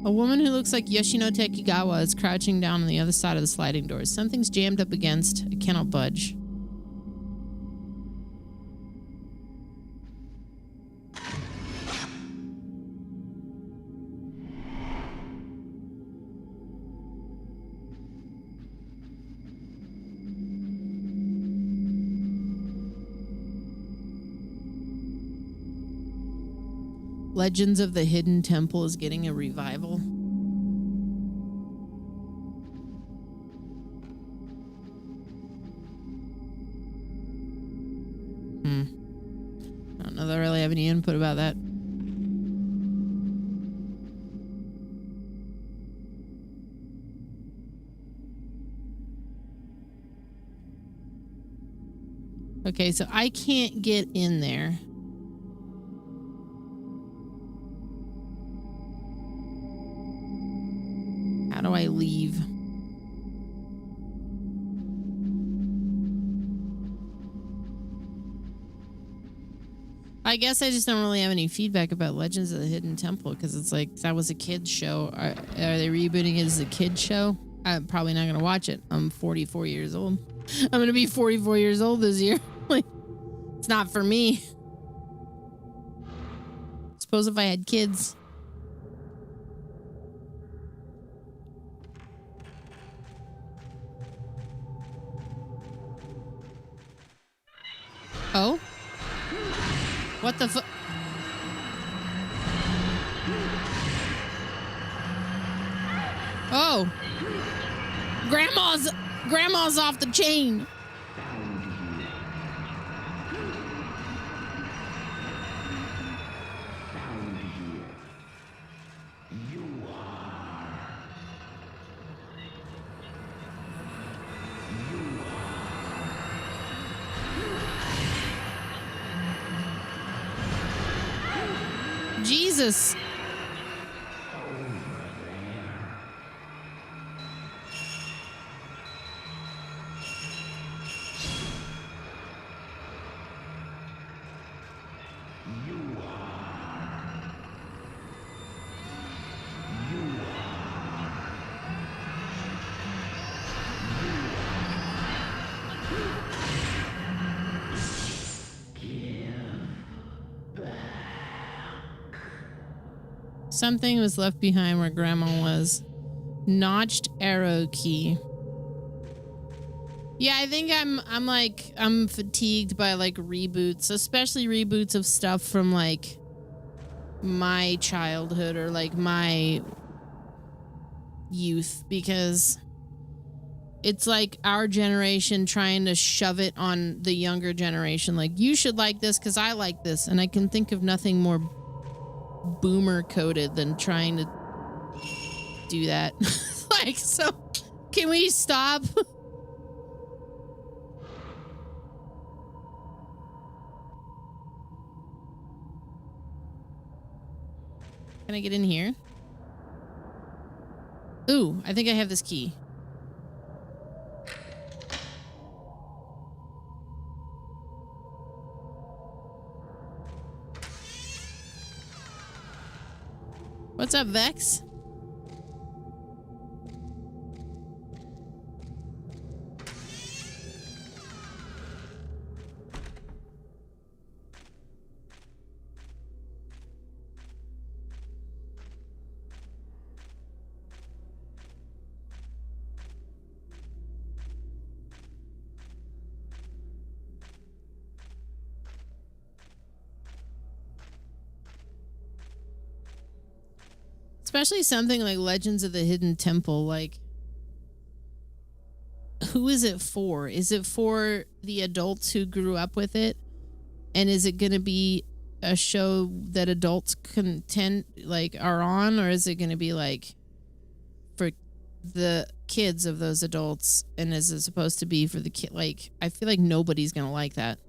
[SPEAKER 2] A woman who looks like Yoshino Takigawa is crouching down on the other side of the sliding doors. Something's jammed up against. It cannot budge. Legends of the Hidden Temple is getting a revival. I don't know that I really have any input about that. Okay, so I can't get in there. How do I leave? I guess I just don't really have any feedback about Legends of the Hidden Temple because it's like that was a kid's show. Are they rebooting it as a kid's show? I'm probably not going to watch it. I'm 44 years old. I'm going to be 44 years old this year. Like, it's not for me. Suppose if I had kids. Oh? What the fu- Oh! Grandma's off the chain. Jesus. Something was left behind where Grandma was. Notched arrow key. Yeah, I think I'm fatigued by like reboots, especially reboots of stuff from like my childhood or like my youth, because it's like our generation trying to shove it on the younger generation. Like, you should like this because I like this. And I can think of nothing more boomer coded than trying to do that. Like, so can we stop? Can I get in here? Ooh, I think I have this key. What's up, Vex? Especially something like Legends of the Hidden Temple, like, who is it for? Is it for the adults who grew up with it? And is it going to be a show that adults are on? Or is it going to be like for the kids of those adults and is it supposed to be for the kid? Like, I feel like nobody's gonna like that.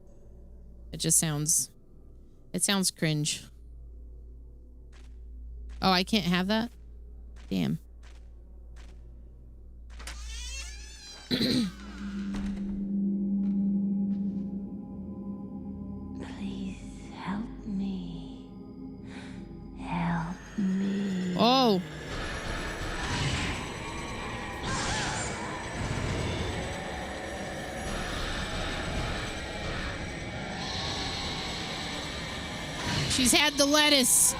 [SPEAKER 2] It just sounds, it sounds cringe. Oh, I can't have that? Damn.
[SPEAKER 8] Please help me. Help me.
[SPEAKER 2] Oh. She's had the lettuce.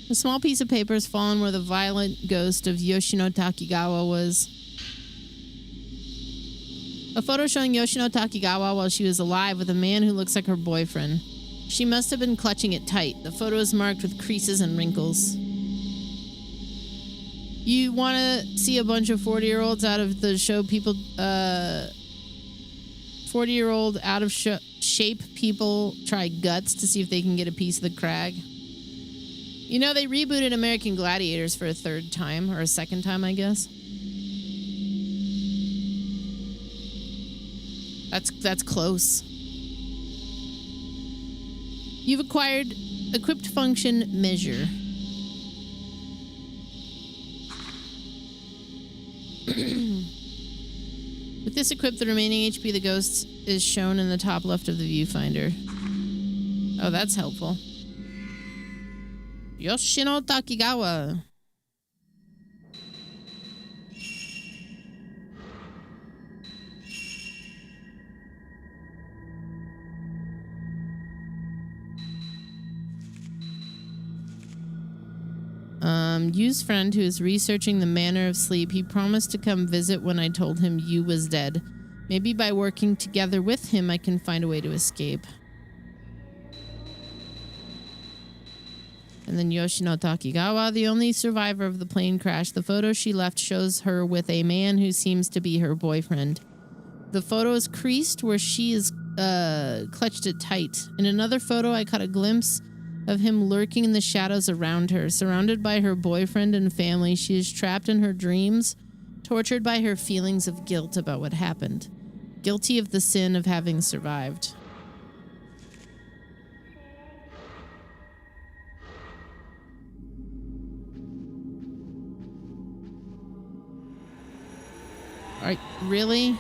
[SPEAKER 2] A small piece of paper has fallen where the violent ghost of Yoshino Takigawa was. A photo showing Yoshino Takigawa while she was alive with a man who looks like her boyfriend. She must have been clutching it tight. The photo is marked with creases and wrinkles. You want to see a bunch of 40-year-olds out of the show people... 40-year-old out of shape people try guts to see if they can get a piece of the crag. You know, they rebooted American Gladiators for a third time, or a second time, I guess. That's close. You've acquired equipped function measure. With this equipped, the remaining HP of the ghost is shown in the top left of the viewfinder. Oh, that's helpful. Yoshino Takigawa. Yu's friend who is researching the manner of sleep. He promised to come visit when I told him Yu was dead. Maybe by working together with him, I can find a way to escape. And then Yoshino Takigawa, the only survivor of the plane crash. The photo she left shows her with a man who seems to be her boyfriend. The photo is creased where she is clutched it tight. In another photo, I caught a glimpse of him lurking in the shadows around her. Surrounded by her boyfriend and family, she is trapped in her dreams, tortured by her feelings of guilt about what happened. Guilty of the sin of having survived. Alright, really?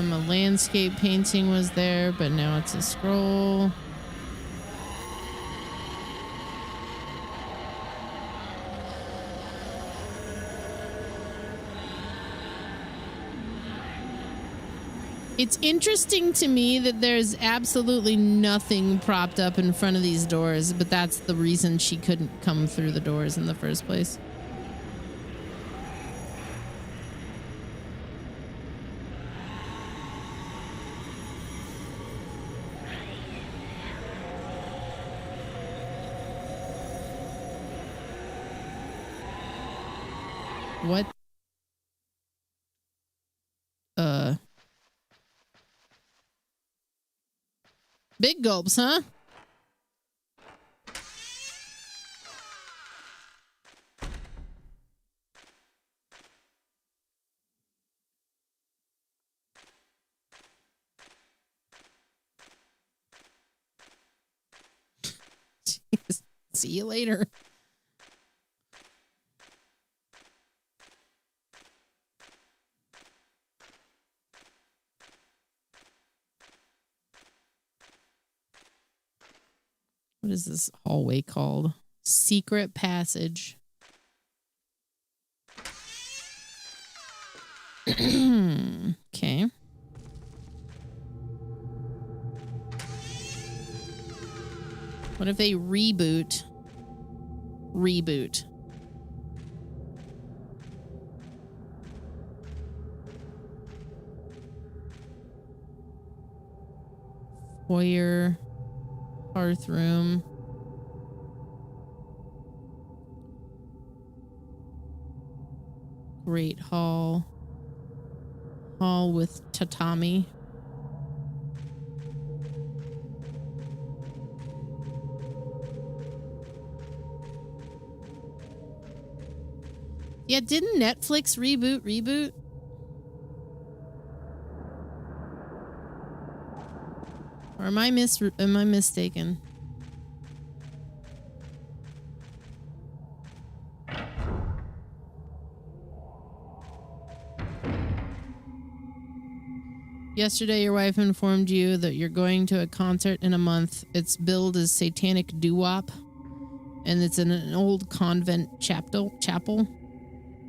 [SPEAKER 2] A landscape painting was there, but now it's a scroll. It's interesting to me that there's absolutely nothing propped up in front of these doors, but that's the reason she couldn't come through the doors in the first place. What? Big gulps, huh? Jeez. See you later. What is this hallway called? Secret passage. Okay. What if they reboot? Reboot. Foyer, hearth room. Great hall. Hall with tatami. Yeah, didn't Netflix reboot? Or am I mistaken? Yesterday, your wife informed you that you're going to a concert in a month. It's billed as satanic doo-wop, and it's in an old convent chapel.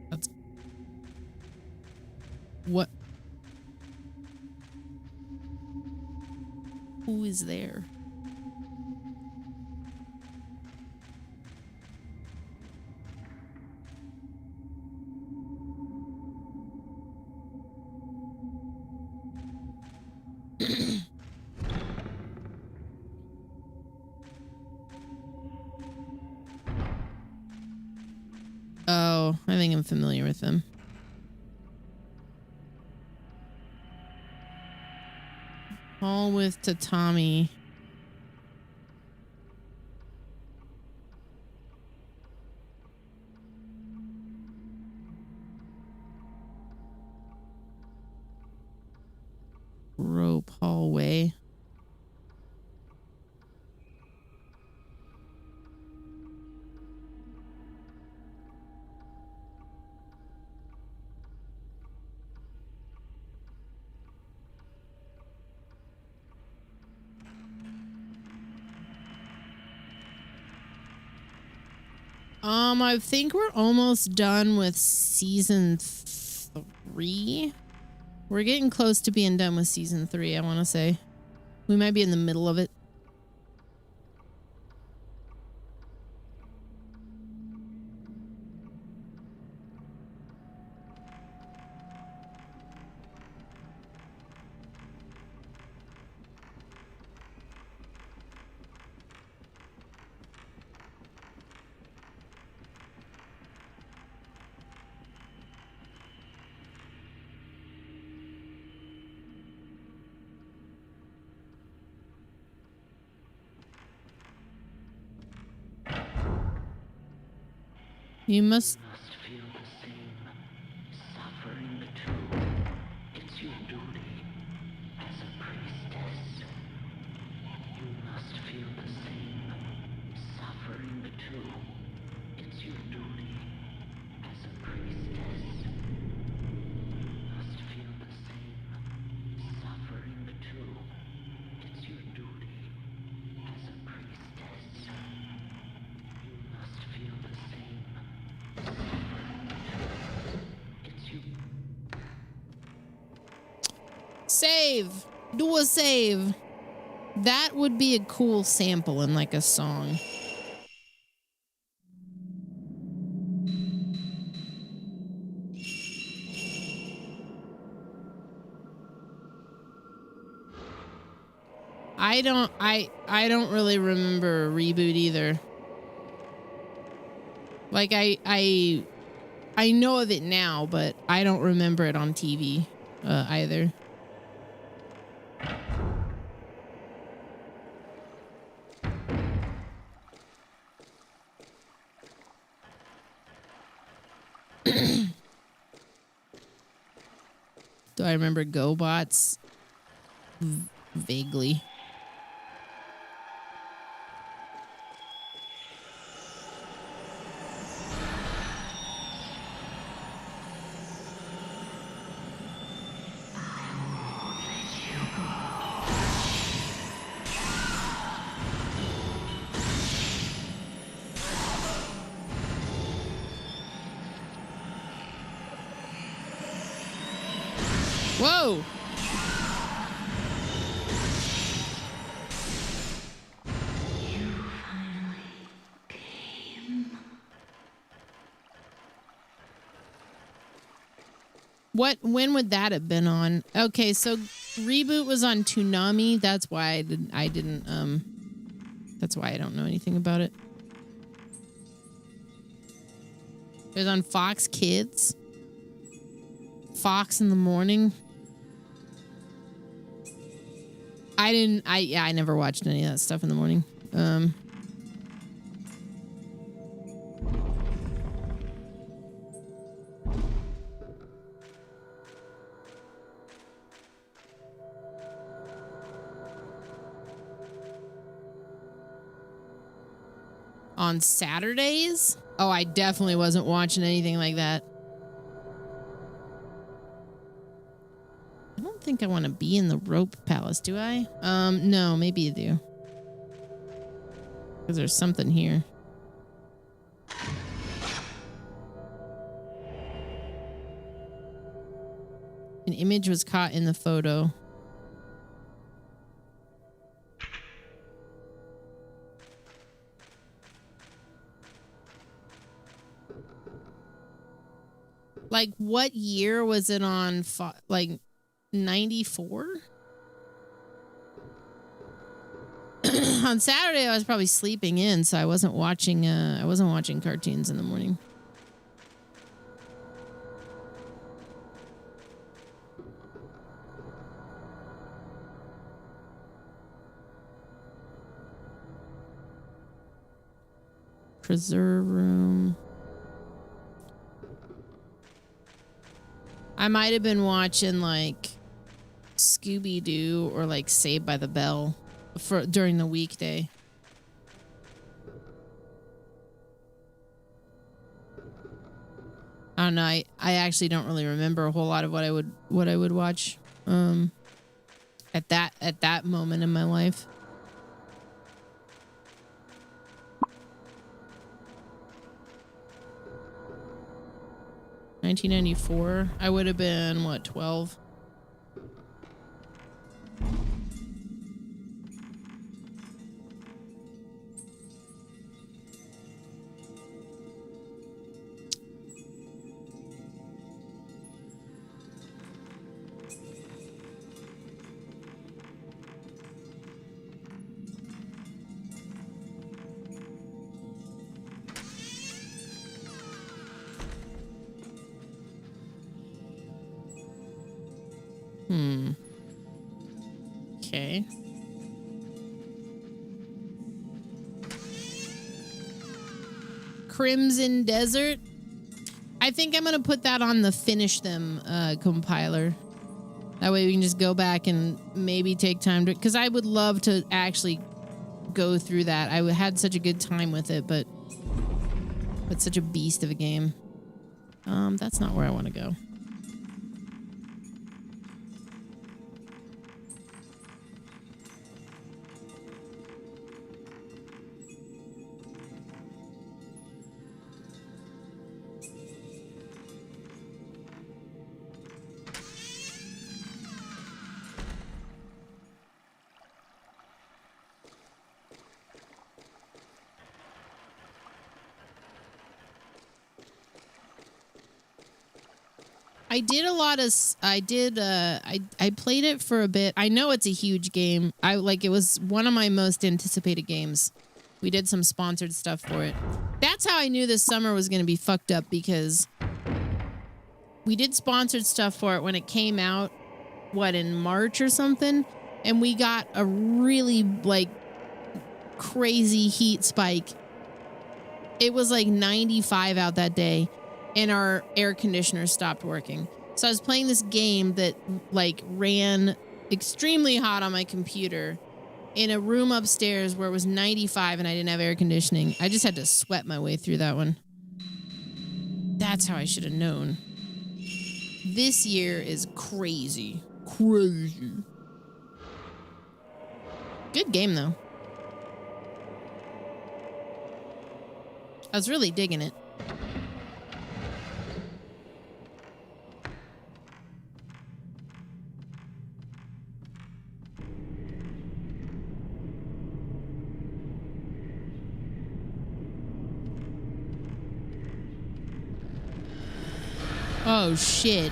[SPEAKER 2] That's what? Who is there? Oh, I think I'm familiar with them. Hall with tatami. Rope hallway. I think we're almost done with season 3. We're getting close to being done with season 3, I want to say. We might be in the middle of it. You must
[SPEAKER 6] feel the same suffering too. It's your duty as a priestess. You must feel the same suffering too. It's your duty as a priestess. You must feel the same suffering too. It's your duty as a priestess. You must feel the same.
[SPEAKER 2] save. Do a save. That would be a cool sample in like a song. I don't really remember a reboot either. Like I know of it now, but I don't remember it on TV either. Do I remember GoBots? Vaguely. Whoa! When would that have been on? Okay, so Reboot was on Toonami. That's why I didn't that's why I don't know anything about it. It was on Fox Kids. Fox in the morning. I never watched any of that stuff in the morning. On Saturdays? Oh, I definitely wasn't watching anything like that. I don't think I want to be in the Rope Palace, do I? No, maybe you do. Because there's something here. An image was caught in the photo. Like, what year was it on? Like, 94? On Saturday, I was probably sleeping in, so I wasn't watching cartoons in the morning. Preserve room. I might have been watching like Scooby-Doo or like Saved by the Bell during the weekday. I don't know. I actually don't really remember a whole lot of what I would watch at that moment in my life. $1994. I would have been what, 12? Okay. Crimson Desert. I think I'm going to put that on the Finish Them compiler. That way we can just go back and maybe take time to... Because I would love to actually go through that. I had such a good time with it, but it's such a beast of a game. That's not where I want to go. I did a lot of, I played it for a bit. I know it's a huge game. It was one of my most anticipated games. We did some sponsored stuff for it. That's how I knew this summer was going to be fucked up, because we did sponsored stuff for it when it came out, what, in March or something? And we got a really, like, crazy heat spike. It was like 95 out that day. And our air conditioner stopped working. So I was playing this game that like ran extremely hot on my computer in a room upstairs where it was 95 and I didn't have air conditioning. I just had to sweat my way through that one. That's how I should have known. This year is crazy. Crazy. Good game though. I was really digging it. Oh, shit.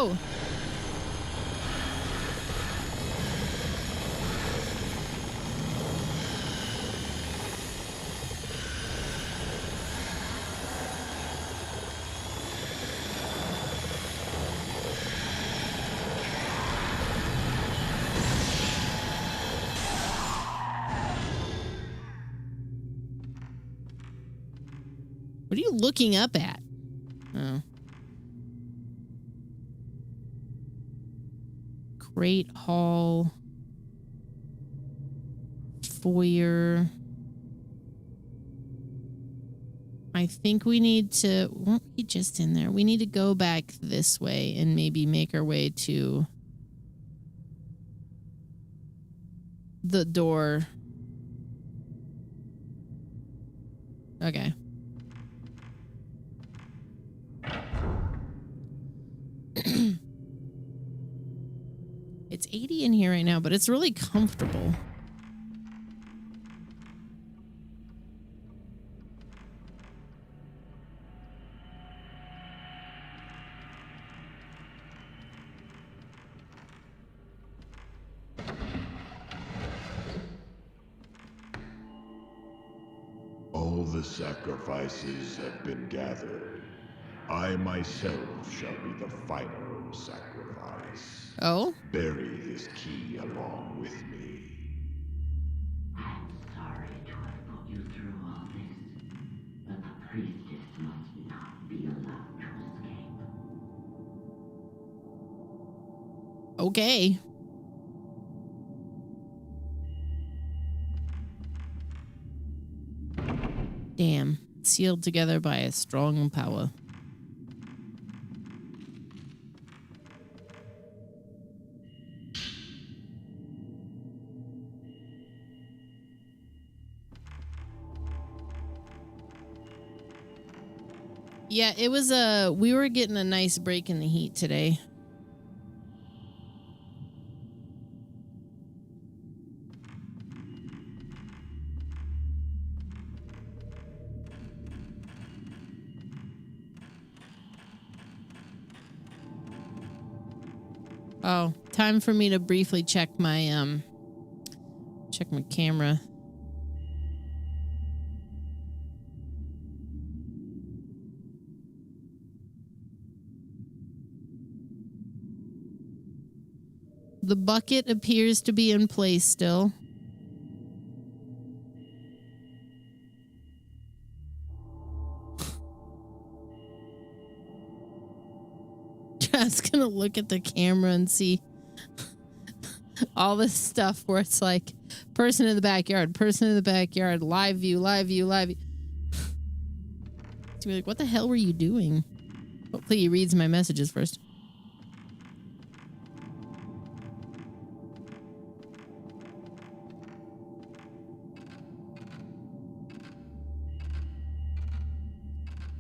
[SPEAKER 2] go! What are you looking up at? Oh. Great hall. Foyer. I think we need to... Won't be just in there. We need to go back this way and maybe make our way to the door. Okay. It's 80 in here right now, but it's really comfortable.
[SPEAKER 16] All the sacrifices have been gathered. I myself shall be the final sacrifice.
[SPEAKER 2] Oh?
[SPEAKER 16] Bury this key along with me.
[SPEAKER 6] I'm sorry to have put you through all this, but the priestess must not be allowed to escape.
[SPEAKER 2] Okay. Damn. Sealed together by a strong power. Yeah, it was we were getting a nice break in the heat today. Oh, time for me to briefly check my camera. The bucket appears to be in place still. Just gonna look at the camera and see all this stuff where it's like person in the backyard, live view, live view, live view. To be like, what the hell were you doing? Hopefully he reads my messages first.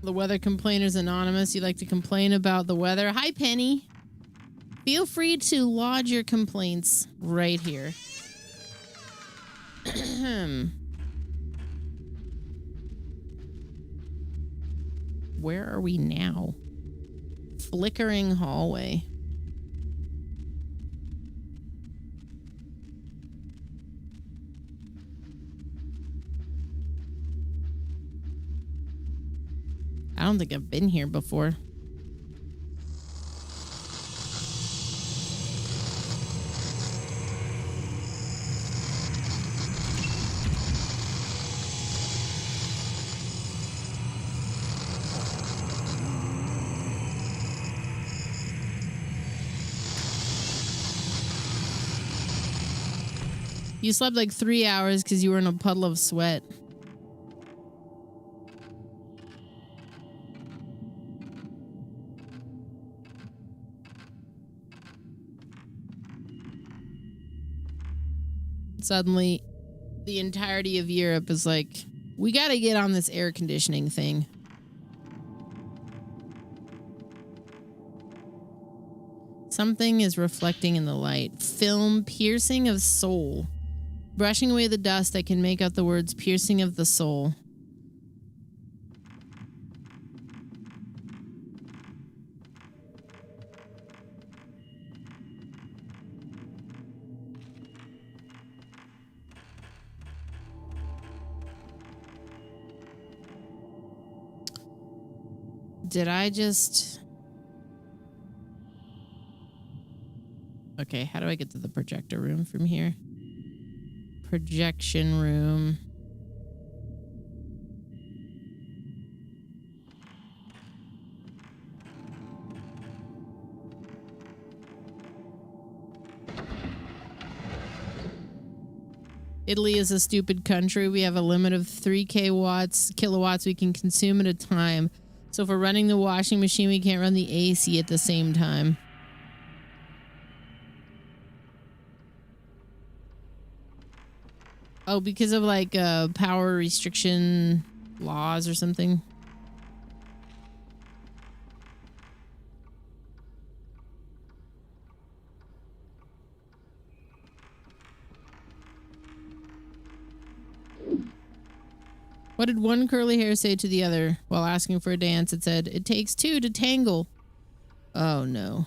[SPEAKER 2] The Weather Complainers Anonymous. You like to complain about the weather? Hi, Penny. Feel free to lodge your complaints right here. Where are we now? Flickering hallway. I don't think I've been here before. You slept like 3 hours because you were in a puddle of sweat. Suddenly, the entirety of Europe is like, we gotta get on this air conditioning thing. Something is reflecting in the light. Film Piercing of Soul. Brushing away the dust, I can make out the words Piercing of the Soul. Did I just... Okay, how do I get to the projector room from here? Projection room. Italy is a stupid country. We have a limit of 3 kilowatts we can consume at a time. So if we're running the washing machine, we can't run the AC at the same time. Oh, because of like power restriction laws or something. What did one curly hair say to the other while asking for a dance? It said, "It takes 2 to tangle." Oh no.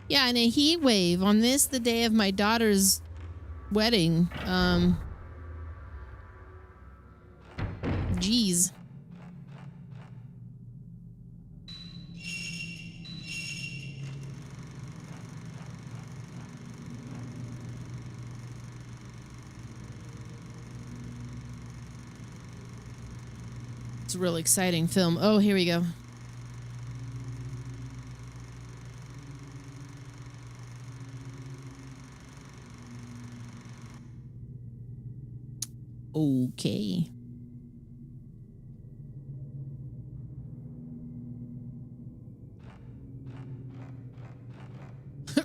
[SPEAKER 2] Yeah, and a heat wave on this, the day of my daughter's wedding. Geez. It's a real exciting film. Oh, here we go. Okay.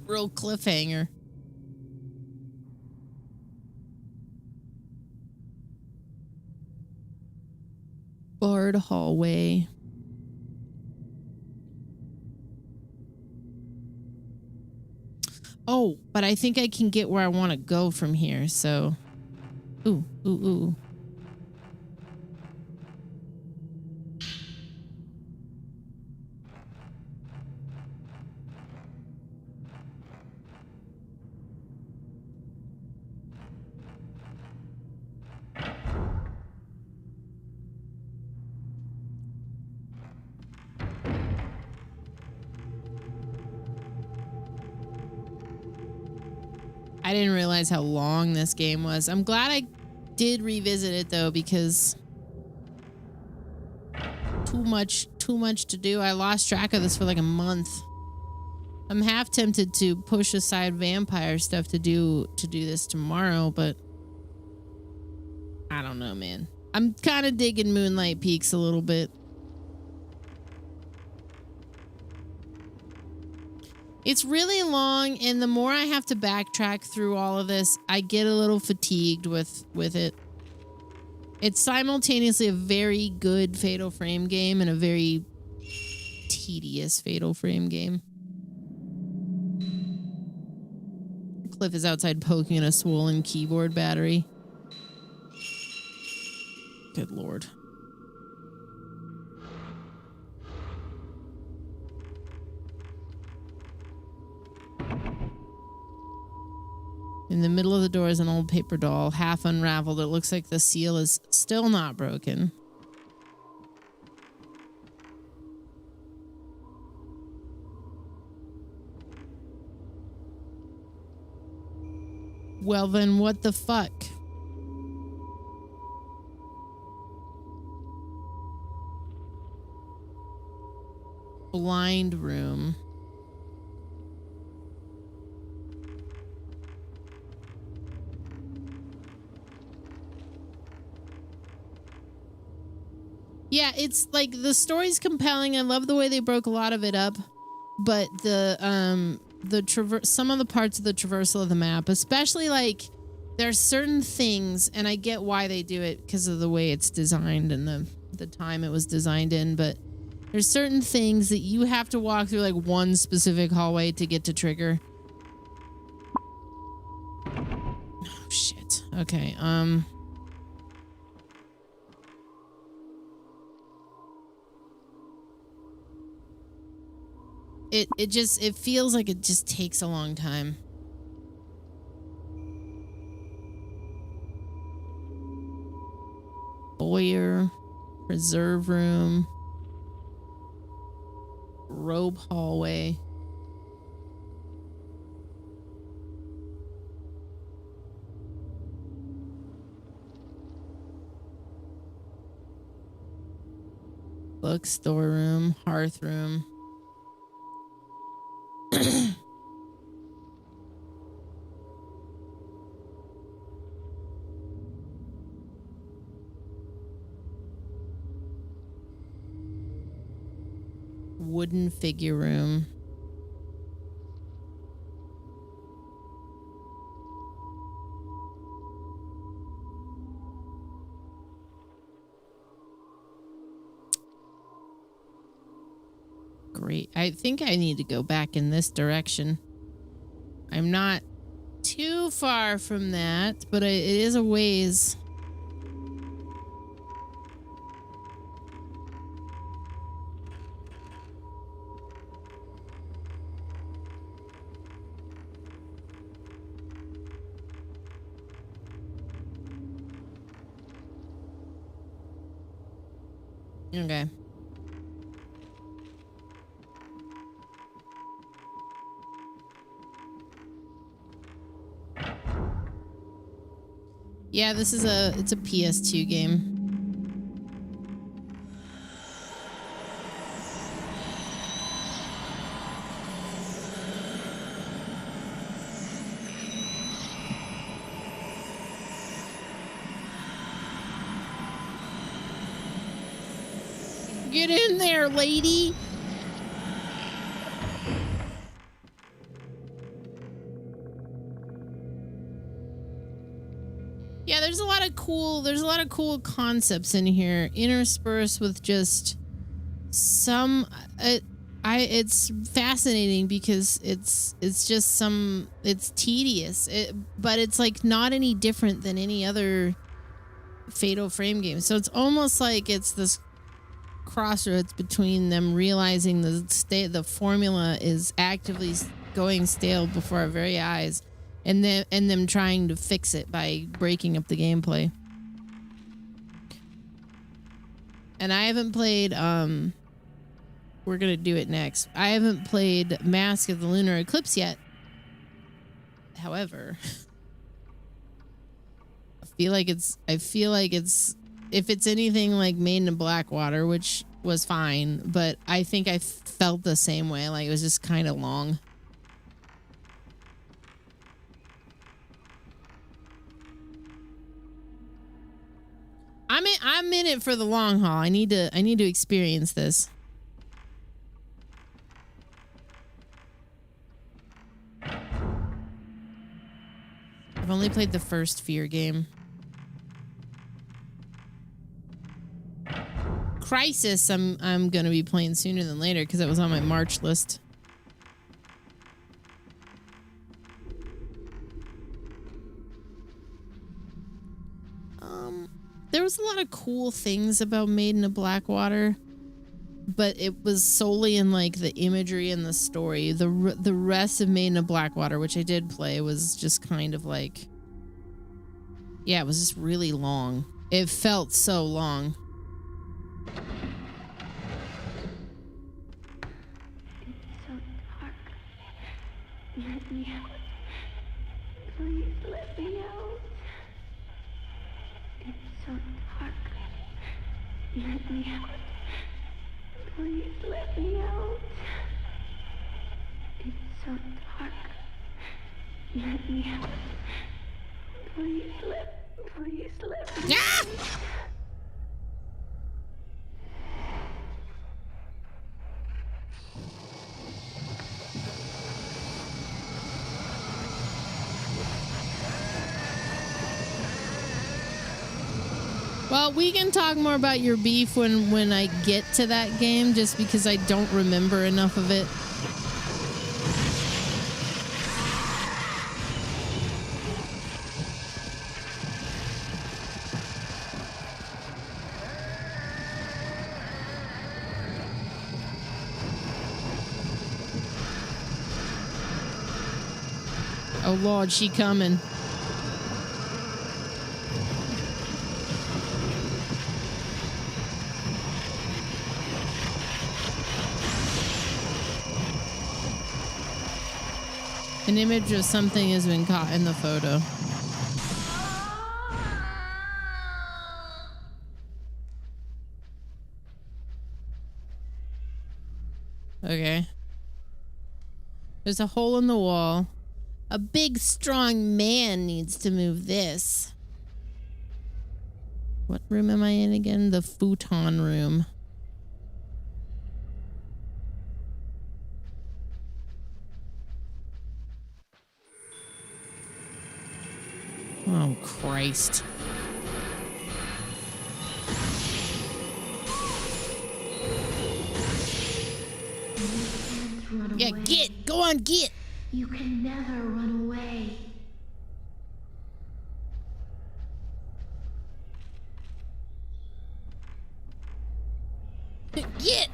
[SPEAKER 2] Real cliffhanger. Barred hallway. Oh, but I think I can get where I want to go from here, so... Ooh, ooh, ooh. I didn't realize how long this game was. I'm glad I did revisit it though, because too much to do. I lost track of this for like a month. I'm half tempted to push aside vampire stuff to do this tomorrow, but I don't know, man. I'm kind of digging Moonlight Peaks a little bit. It's really long, and the more I have to backtrack through all of this, I get a little fatigued with it. It's simultaneously a very good Fatal Frame game and a very tedious Fatal Frame game. Cliff is outside poking at a swollen keyboard battery. Good Lord. In the middle of the door is an old paper doll, half unraveled. It looks like the seal is still not broken. Well, then what the fuck? Blind room. Yeah, it's like the story's compelling. I love the way they broke a lot of it up, but some of the parts of the traversal of the map, especially like there's certain things, and I get why they do it because of the way it's designed and the time it was designed in, but there's certain things that you have to walk through like one specific hallway to get to trigger. Okay, it feels like it just takes a long time. Foyer, preserve room, robe hallway. Bookstore room, hearth room. Wooden figure room. Great. I think I need to go back in this direction. I'm not too far from that, but it is a ways. Okay. Yeah, it's a PS2 game. Get in there, lady. Yeah, there's a lot of cool concepts in here, interspersed with just some it's fascinating because it's tedious, but it's like not any different than any other Fatal Frame game. So it's almost like it's this crossroads between them realizing the formula is actively going stale before our very eyes, and them trying to fix it by breaking up the gameplay. And I haven't played we're gonna do it next. I haven't played Mask of the Lunar Eclipse yet. However, I feel like it's if it's anything like Maiden in Blackwater, which was fine, but I think I felt the same way. Like it was just kind of long. I'm in it for the long haul. I need to experience this. I've only played the first Fear game. Crisis I'm gonna be playing sooner than later because it was on my March list. There was a lot of cool things about Maiden of Blackwater, but it was solely in like the imagery and the story. The rest of Maiden of Blackwater, which I did play, was just kind of like, yeah, it was just really long. It felt so long.
[SPEAKER 8] Let me out. Please let me out. It's so dark. Let me out. Please let me out. It's so dark. Let me out. Please let me out.
[SPEAKER 2] Well, we can talk more about your beef when I get to that game, just because I don't remember enough of it. Oh Lord, she coming. An image of something has been caught in the photo. Okay. There's a hole in the wall. A big, strong man needs to move this. What room am I in again? The futon room. Oh, Christ. Yeah, get! Go on, get!
[SPEAKER 8] You can never run away.
[SPEAKER 2] Get!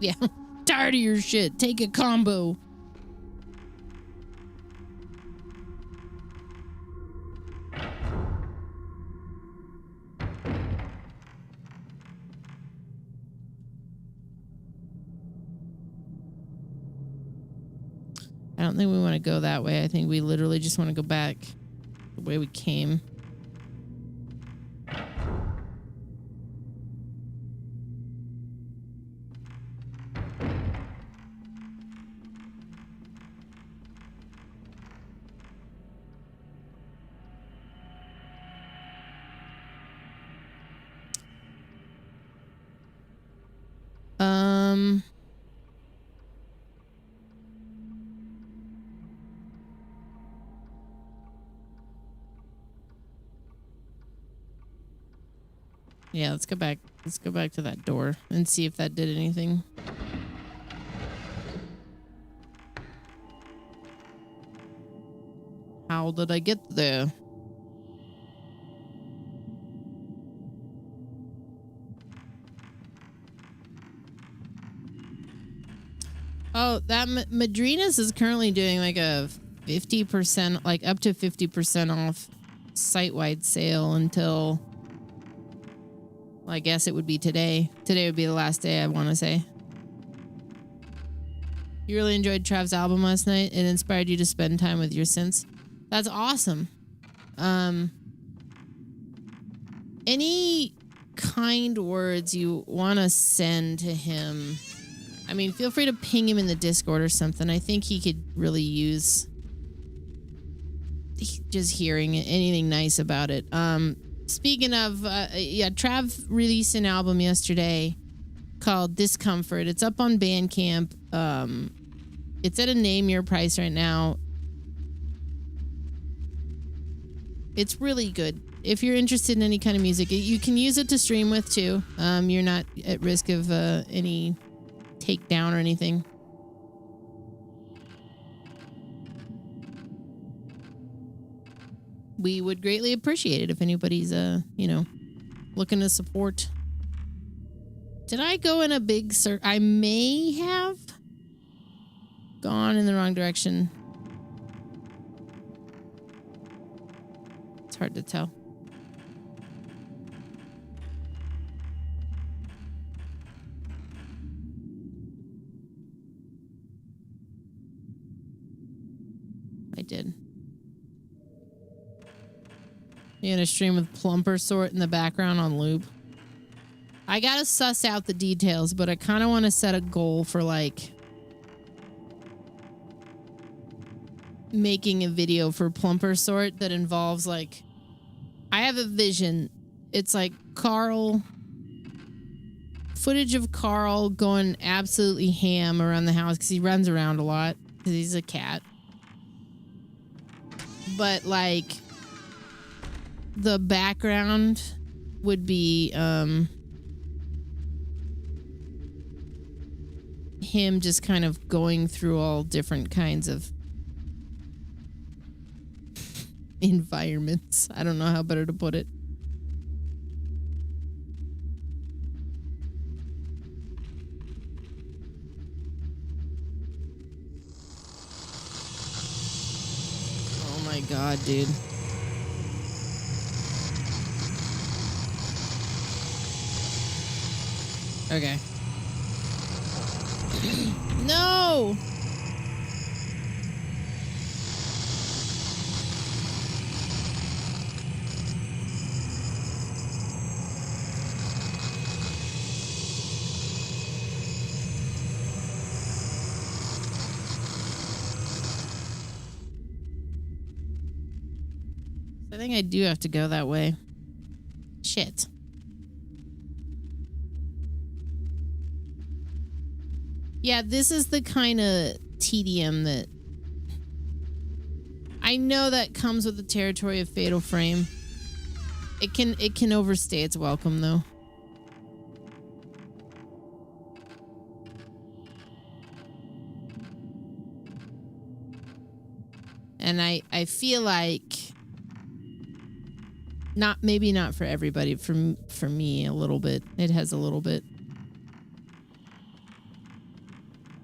[SPEAKER 2] Yeah, tired of your shit. Take a combo. I don't think we want to go that way. I think we literally just want to go back the way we came. Yeah, let's go back. Let's go back to that door and see if that did anything. How did I get there? Oh, that Madrina's is currently doing like a 50%, like up to 50% off site-wide sale until, well, I guess it would be today. Today would be the last day, I want to say. You really enjoyed Trav's album last night. It inspired you to spend time with your synths. That's awesome. Any kind words you want to send to him, I mean, feel free to ping him in the Discord or something. I think he could really use just hearing anything nice about it. Speaking of, yeah, Trav released an album yesterday called Discomfort. It's up on Bandcamp. It's at a name your price right now. It's really good. If you're interested in any kind of music, you can use it to stream with too. You're not at risk of any takedown or anything. We would greatly appreciate it if anybody's, you know, looking to support. Did I go in a big circle? I may have gone in the wrong direction. It's hard to tell. I did. You're gonna stream with Plumper Sort in the background on loop. I gotta suss out the details, but I kind of want to set a goal for like making a video for Plumper Sort that involves like, I have a vision. It's like footage of Carl going absolutely ham around the house because he runs around a lot because he's a cat. But like the background would be him just kind of going through all different kinds of environments. I don't know how better to put it. Oh my god, dude. Okay. No! I think I do have to go that way. Shit. Yeah, this is the kind of tedium that I know that comes with the territory of Fatal Frame. It can overstay its welcome though. And I feel like maybe not for everybody, for me a little bit. It has a little bit.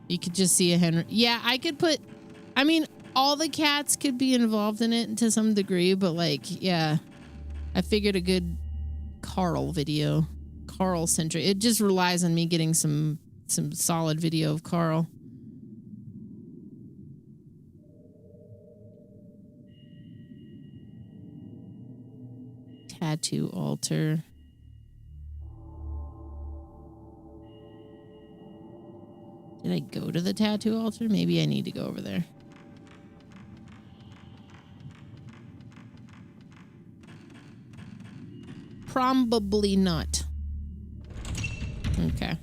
[SPEAKER 2] You could just see a Henry. Yeah, I could put, I mean, all the cats could be involved in it to some degree, but like, yeah, I figured a good Carl video, Carl centric. It just relies on me getting some solid video of Carl. Tattoo altar. Did I go to the tattoo altar? Maybe I need to go over there. Probably not. Okay.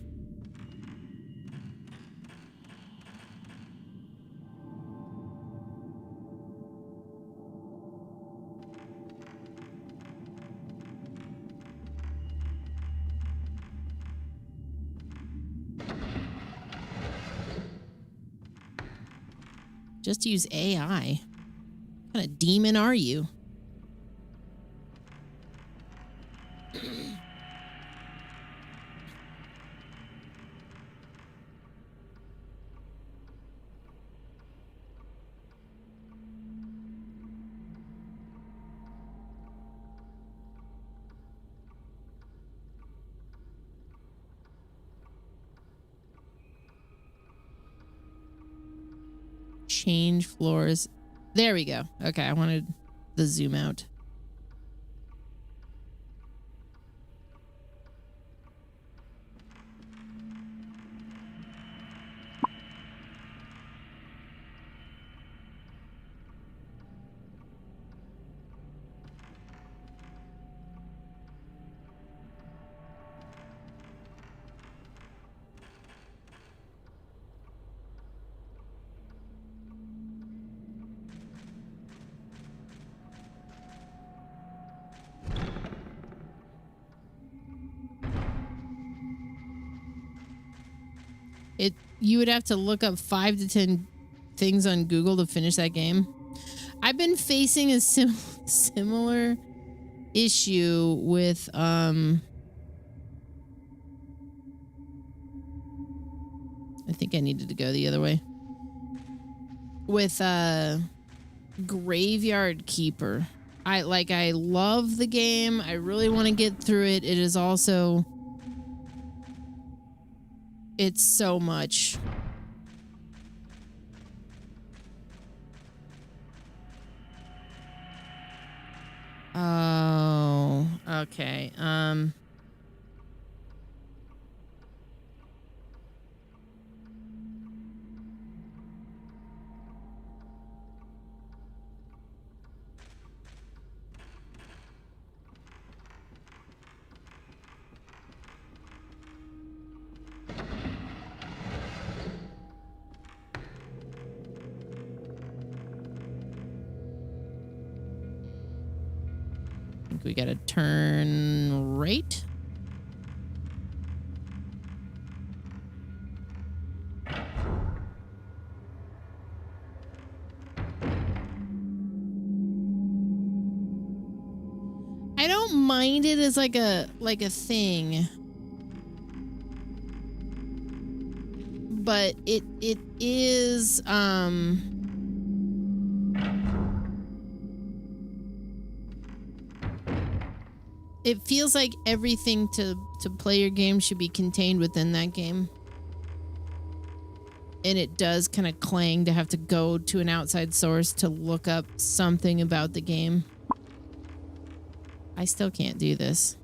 [SPEAKER 2] Just use AI. What kind of demon are you? Change floors. There we go. Okay, I wanted the zoom out. You would have to look up 5 to 10 things on Google to finish that game. I've been facing a similar issue with I think I needed to go the other way. With Graveyard Keeper. I love the game. I really want to get through it. It is also, it's so much. Oh, okay. We gotta turn right. don't mind it as like a thing. But it is it feels like everything to play your game should be contained within that game. And it does kind of clang to have to go to an outside source to look up something about the game. I still can't do this.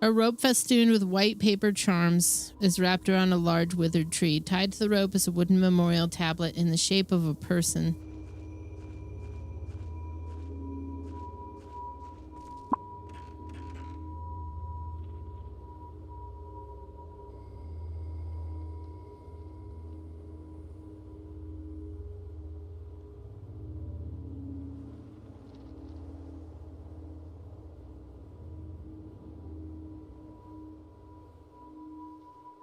[SPEAKER 2] A rope festooned with white paper charms is wrapped around a large withered tree. Tied to the rope is a wooden memorial tablet in the shape of a person.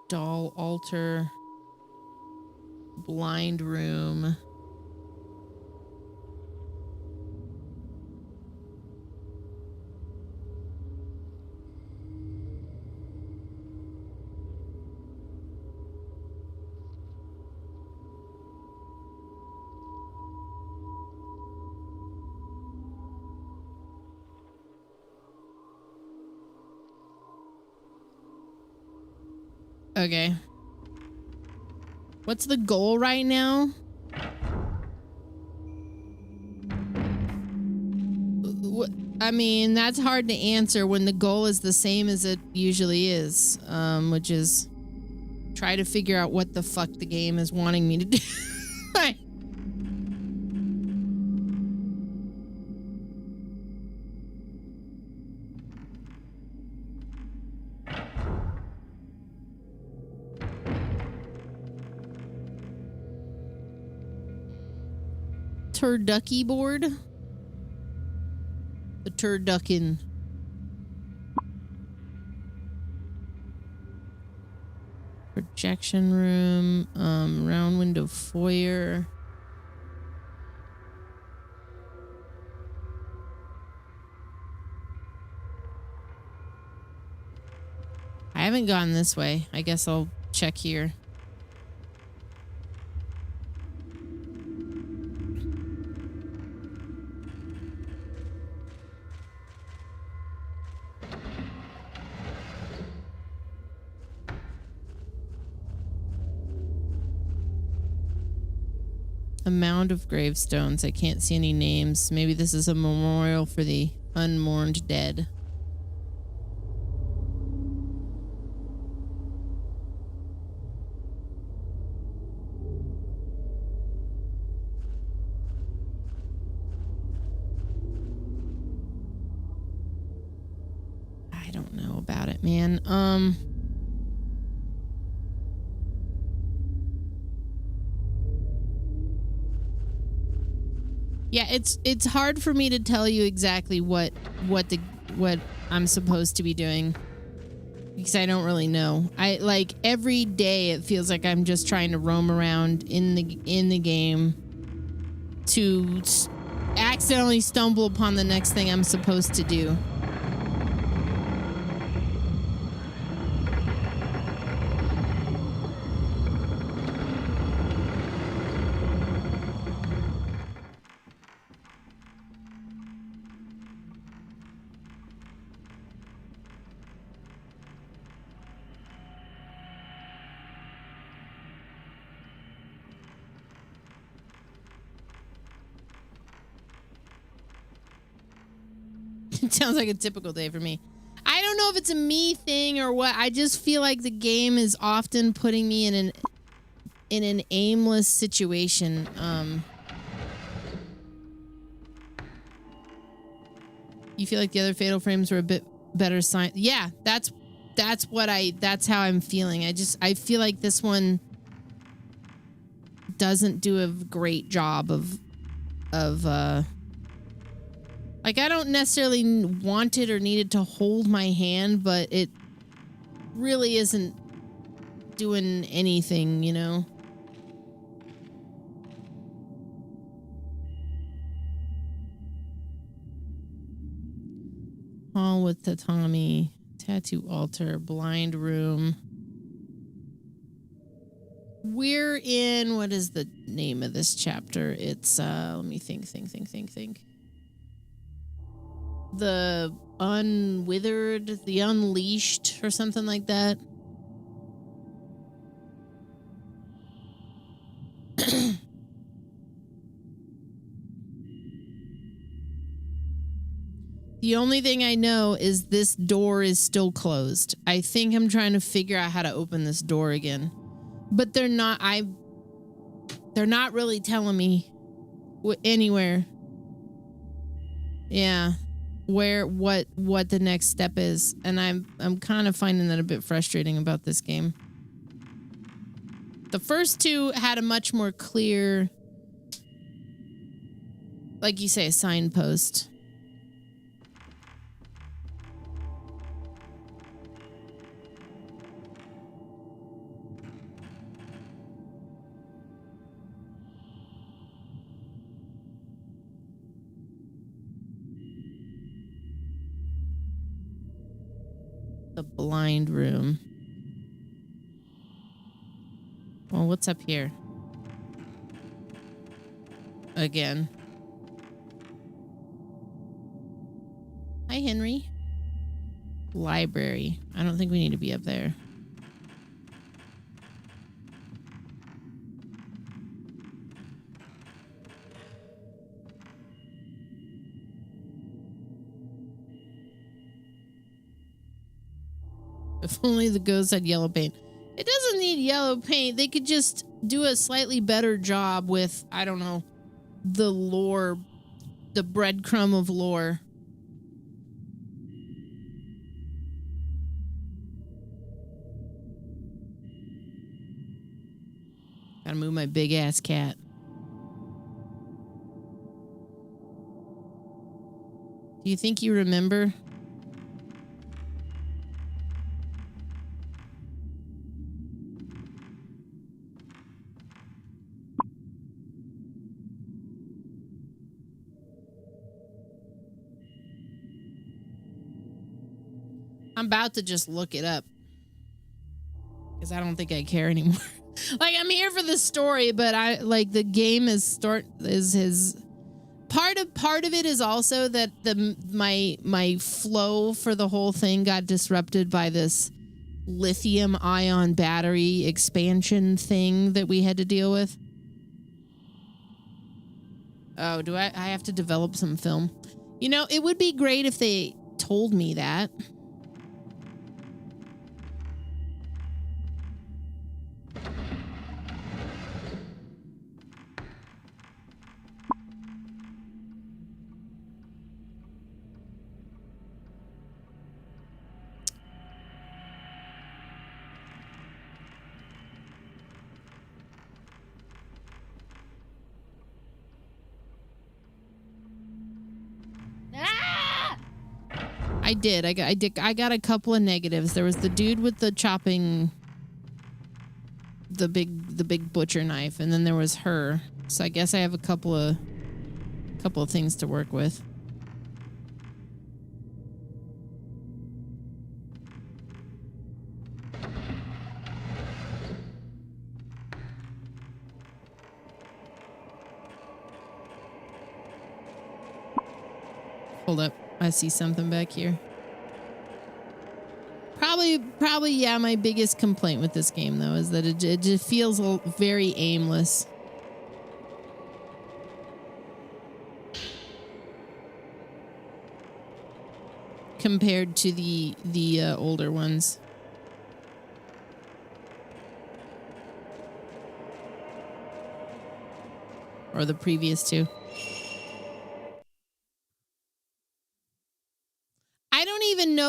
[SPEAKER 2] Doll altar. Blind room. Okay. What's the goal right now? I mean, that's hard to answer when the goal is the same as it usually is, which is try to figure out what the fuck the game is wanting me to do. Turducky board? The turducken. Projection room, round window foyer. I haven't gone this way. I guess I'll check here. A mound of gravestones. I can't see any names. Maybe this is a memorial for the unmourned dead. I don't know about it, man. Yeah, it's hard for me to tell you exactly what I'm supposed to be doing because I don't really know. I like every day it feels like I'm just trying to roam around in the game to accidentally stumble upon the next thing I'm supposed to do. It sounds like a typical day for me. I don't know if it's a me thing or what. I just feel like the game is often putting me in an aimless situation. You feel like the other Fatal Frames were a bit better signed? Yeah, that's how I'm feeling. I feel like this one doesn't do a great job of like, I don't necessarily want it or need it to hold my hand, but it really isn't doing anything, you know? Hall with tatami, tattoo altar, blind room. We're in, what is the name of this chapter? It's, let me think. The Unwithered, the Unleashed, or something like that. The only thing I know is this door is still closed. I think I'm trying to figure out how to open this door again. But they're not really telling me anywhere. Yeah. What the next step is. And I'm kind of finding that a bit frustrating about this game. The first two had a much more clear, like you say, a signpost. The blind room. Well, what's up here? Again. Hi, Henry. Library. I don't think we need to be up there. If only the ghost had yellow paint. It doesn't need yellow paint. They could just do a slightly better job with, I don't know, the lore, the breadcrumb of lore. Gotta move my big ass cat. Do you think you remember? I'm about to just look it up because I don't think I care anymore. Like, I'm here for the story, but I like the game is his part of it is also that my flow for the whole thing got disrupted by this lithium ion battery expansion thing that we had to deal with. Oh, do I have to develop some film? You know, it would be great if they told me that. I got a couple of negatives. There was the dude with the chopping, the big butcher knife, and then there was her. So I guess I have a couple of things to work with. Hold up. I see something back here. Probably, yeah, my biggest complaint with this game, though, is that it just feels very aimless. Compared to the older ones. Or the previous two.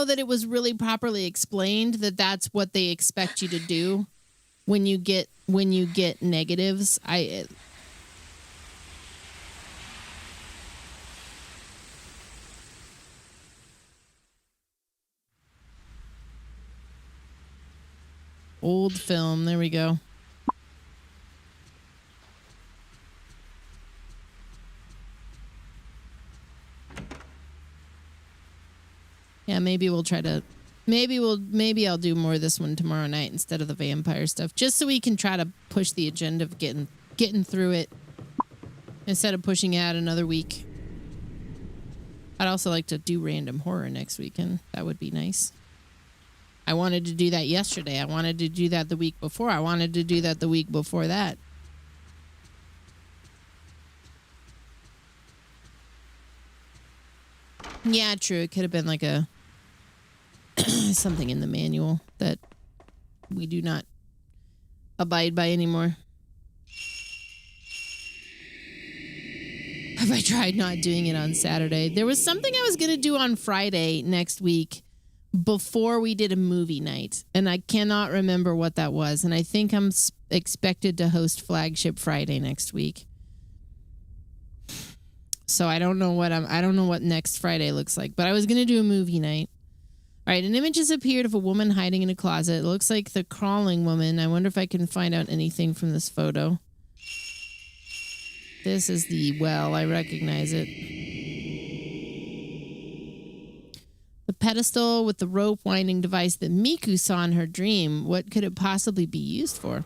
[SPEAKER 2] know that it was really properly explained that that's what they expect you to do when you get negatives. Old film. There we go. Yeah, maybe we'll try to. Maybe I'll do more of this one tomorrow night instead of the vampire stuff, just so we can try to push the agenda of getting through it instead of pushing it out another week. I'd also like to do random horror next weekend. That would be nice. I wanted to do that yesterday. I wanted to do that the week before. I wanted to do that the week before that. Yeah, true. It could have been like a something in the manual that we do not abide by anymore. Have I tried not doing it on Saturday? There was something I was going to do on Friday next week before we did a movie night, and I cannot remember what that was. And I think I'm expected to host Flagship Friday next week. So I don't know what next Friday looks like, but I was going to do a movie night. All right, an image has appeared of a woman hiding in a closet. It looks like the crawling woman. I wonder if I can find out anything from this photo. This is the well. I recognize it. The pedestal with the rope winding device that Miku saw in her dream. What could it possibly be used for?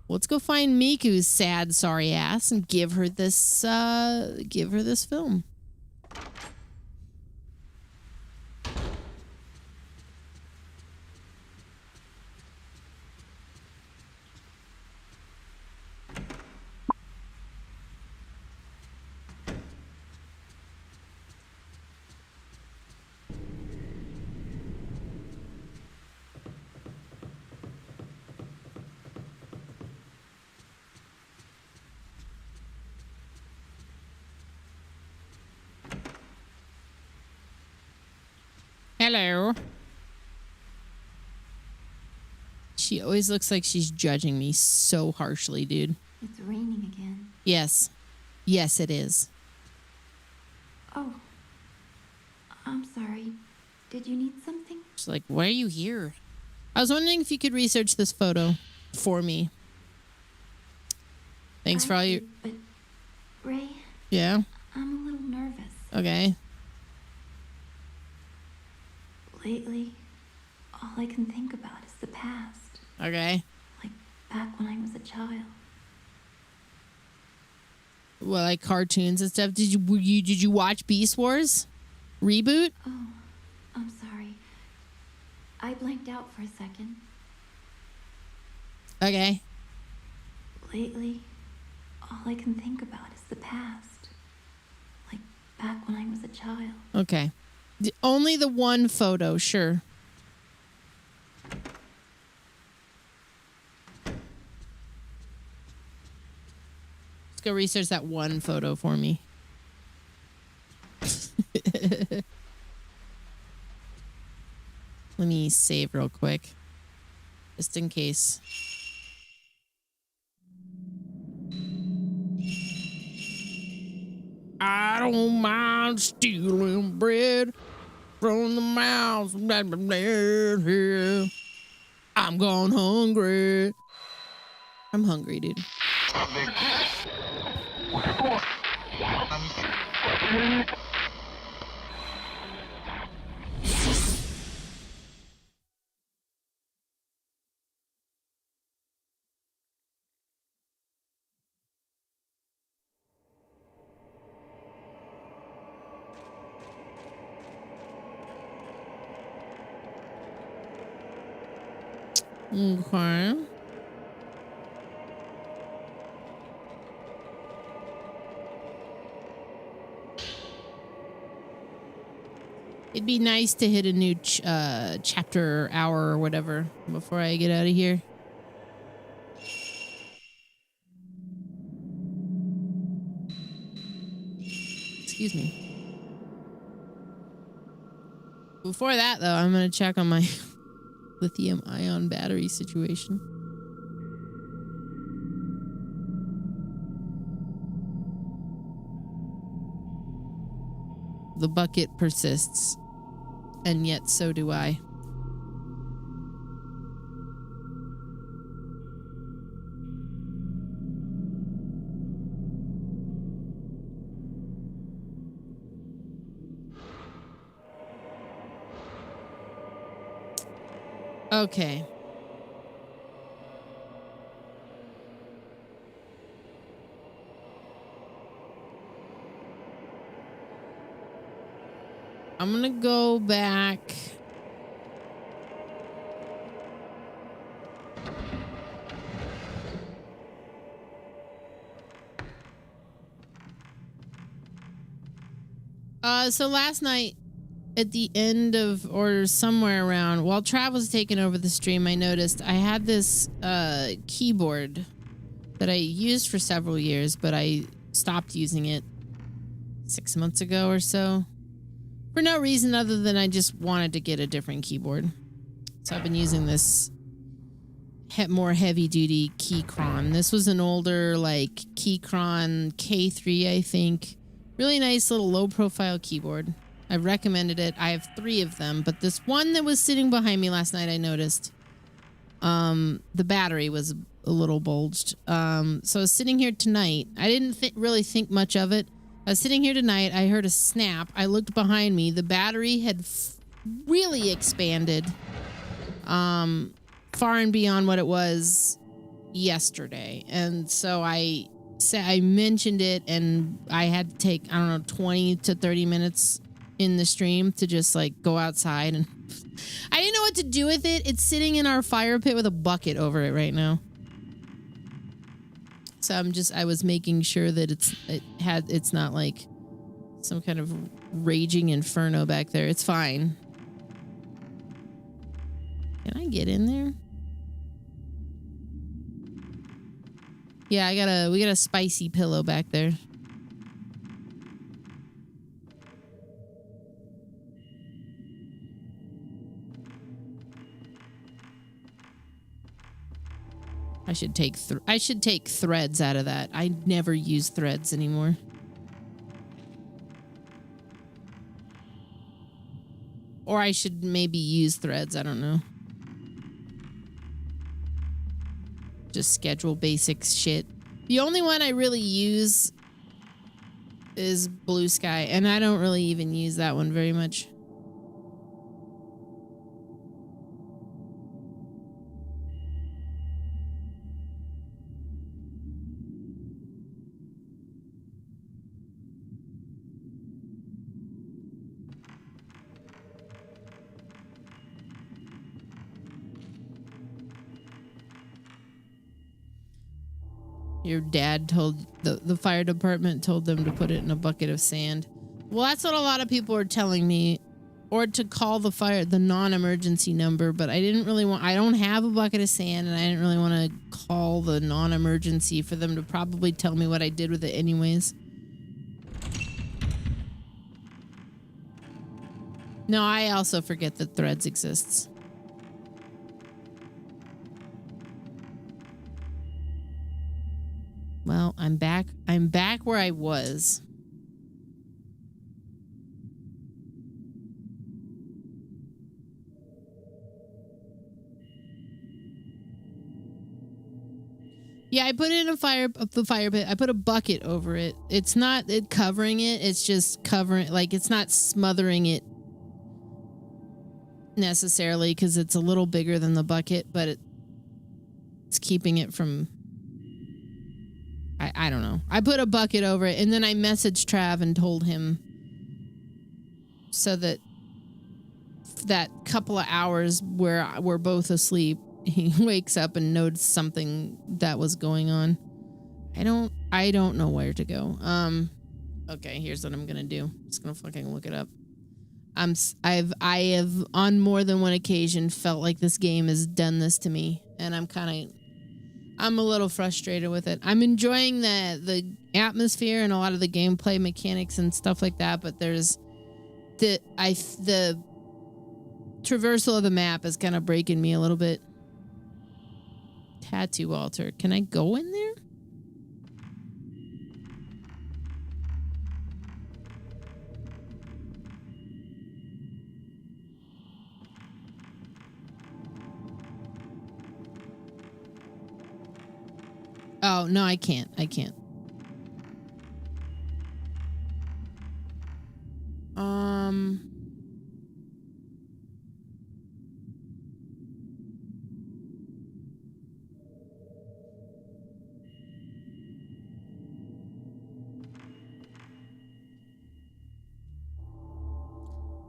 [SPEAKER 2] Let's go find Miku's sad, sorry ass and give her this film. Hello. She always looks like she's judging me so harshly, dude.
[SPEAKER 8] It's raining again.
[SPEAKER 2] Yes. Yes, it is.
[SPEAKER 8] Oh. I'm sorry. Did you need something?
[SPEAKER 2] She's like, why are you here? I was wondering if you could research this photo for me. Thanks for all your...
[SPEAKER 8] But, Ray?
[SPEAKER 2] Yeah?
[SPEAKER 8] I'm a little nervous.
[SPEAKER 2] Okay.
[SPEAKER 8] Lately, all I can think about is the past.
[SPEAKER 2] Okay.
[SPEAKER 8] Like back when I was a child.
[SPEAKER 2] Well, like cartoons and stuff. Did you watch Beast Wars? Reboot?
[SPEAKER 8] Oh, I'm sorry. I blanked out for a second.
[SPEAKER 2] Okay.
[SPEAKER 8] Lately, all I can think about is the past. Like back when I was a child.
[SPEAKER 2] Okay. Only the one photo, sure. Let's go research that one photo for me. Let me save real quick. Just in case. I don't mind stealing bread from the mouths of that man here. I'm gone hungry. I'm hungry, dude. Okay. It'd be nice to hit a new chapter or hour or whatever before I get out of here. Excuse me. Before that, though, I'm going to check on my lithium-ion battery situation. The bucket persists, and yet so do I. Okay. I'm gonna go back. So last night at the end of, or somewhere around, while Trav was taking over the stream, I noticed I had this keyboard that I used for several years, but I stopped using it 6 months ago or so. For no reason other than I just wanted to get a different keyboard. So I've been using this more heavy-duty Keychron. This was an older, like, Keychron K3, I think. Really nice little low-profile keyboard. I've recommended it. I have 3 of them, but this one that was sitting behind me last night, I noticed the battery was a little bulged. So I was sitting here tonight. I didn't really think much of it. I was sitting here tonight. I heard a snap. I looked behind me. The battery had really expanded far and beyond what it was yesterday. And so I mentioned it, and I had to take, I don't know, 20 to 30 minutes in the stream to just like go outside, and I didn't know what to do with it. It's sitting in our fire pit with a bucket over it right now. So I was making sure that it's not like some kind of raging inferno back there. It's fine. Can I get in there? Yeah, we got a spicy pillow back there. I should take threads out of that. I never use threads anymore. Or I should maybe use threads. I don't know. Just schedule basics shit. The only one I really use is Blue Sky, and I don't really even use that one very much. Your dad told the fire department told them to put it in a bucket of sand. Well, that's what a lot of people are telling me, or to call the non-emergency number, but I don't have a bucket of sand, and I didn't really want to call the non-emergency for them to probably tell me what I did with it anyways. No, I also forget that threads exists. Well, I'm back where I was. Yeah, I put it in the fire pit. I put a bucket over it. It's not covering it. It's just covering, like, it's not smothering it necessarily because it's a little bigger than the bucket, but it's keeping it from... I don't know. I put a bucket over it, and then I messaged Trav and told him so that couple of hours where we're both asleep, he wakes up and notes something that was going on. I don't know where to go. Okay, here's what I'm gonna do. I'm just gonna fucking look it up. I have on more than one occasion felt like this game has done this to me, and I'm a little frustrated with it. I'm enjoying the atmosphere and a lot of the gameplay mechanics and stuff like that, but there's the traversal of the map is kind of breaking me a little bit. Tattoo altar. Can I go in there? Oh, no, I can't. I can't.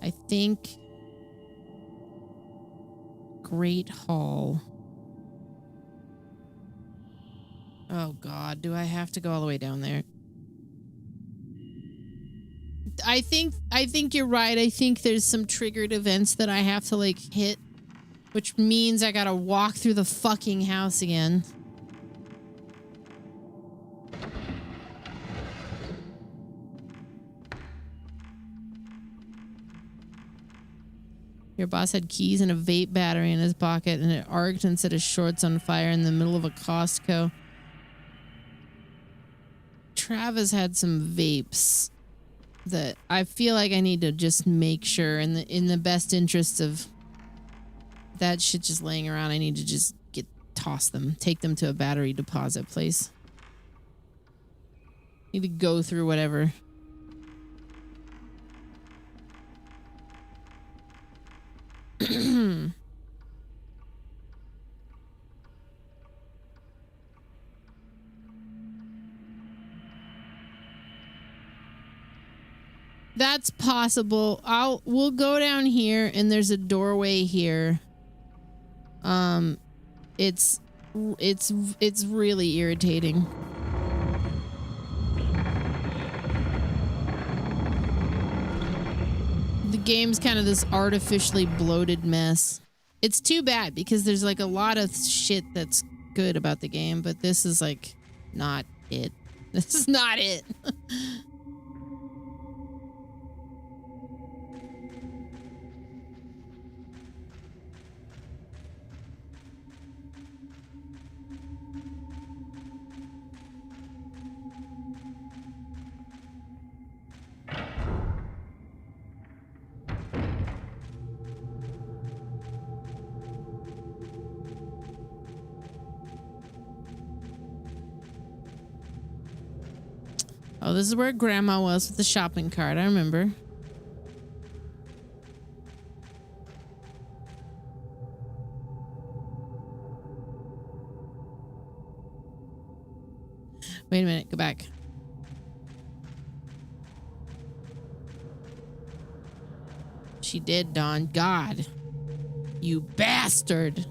[SPEAKER 2] I think Great Hall. Oh God, do I have to go all the way down there? I think you're right. I think there's some triggered events that I have to like hit, which means I gotta walk through the fucking house again. Your boss had keys and a vape battery in his pocket, and it arced and set his shorts on fire in the middle of a Costco. Travis had some vapes that I feel like I need to just make sure in the best interest of that shit just laying around, I need to just toss them, take them to a battery deposit place. Need to go through whatever. That's possible. We'll go down here and there's a doorway here. It's really irritating. The game's kind of this artificially bloated mess. It's too bad because there's like a lot of shit that's good about the game, but this is like not it. This is not it. Oh, this is where Grandma was with the shopping cart. I remember. Wait a minute. Go back. She did, Dawn. God. You bastard.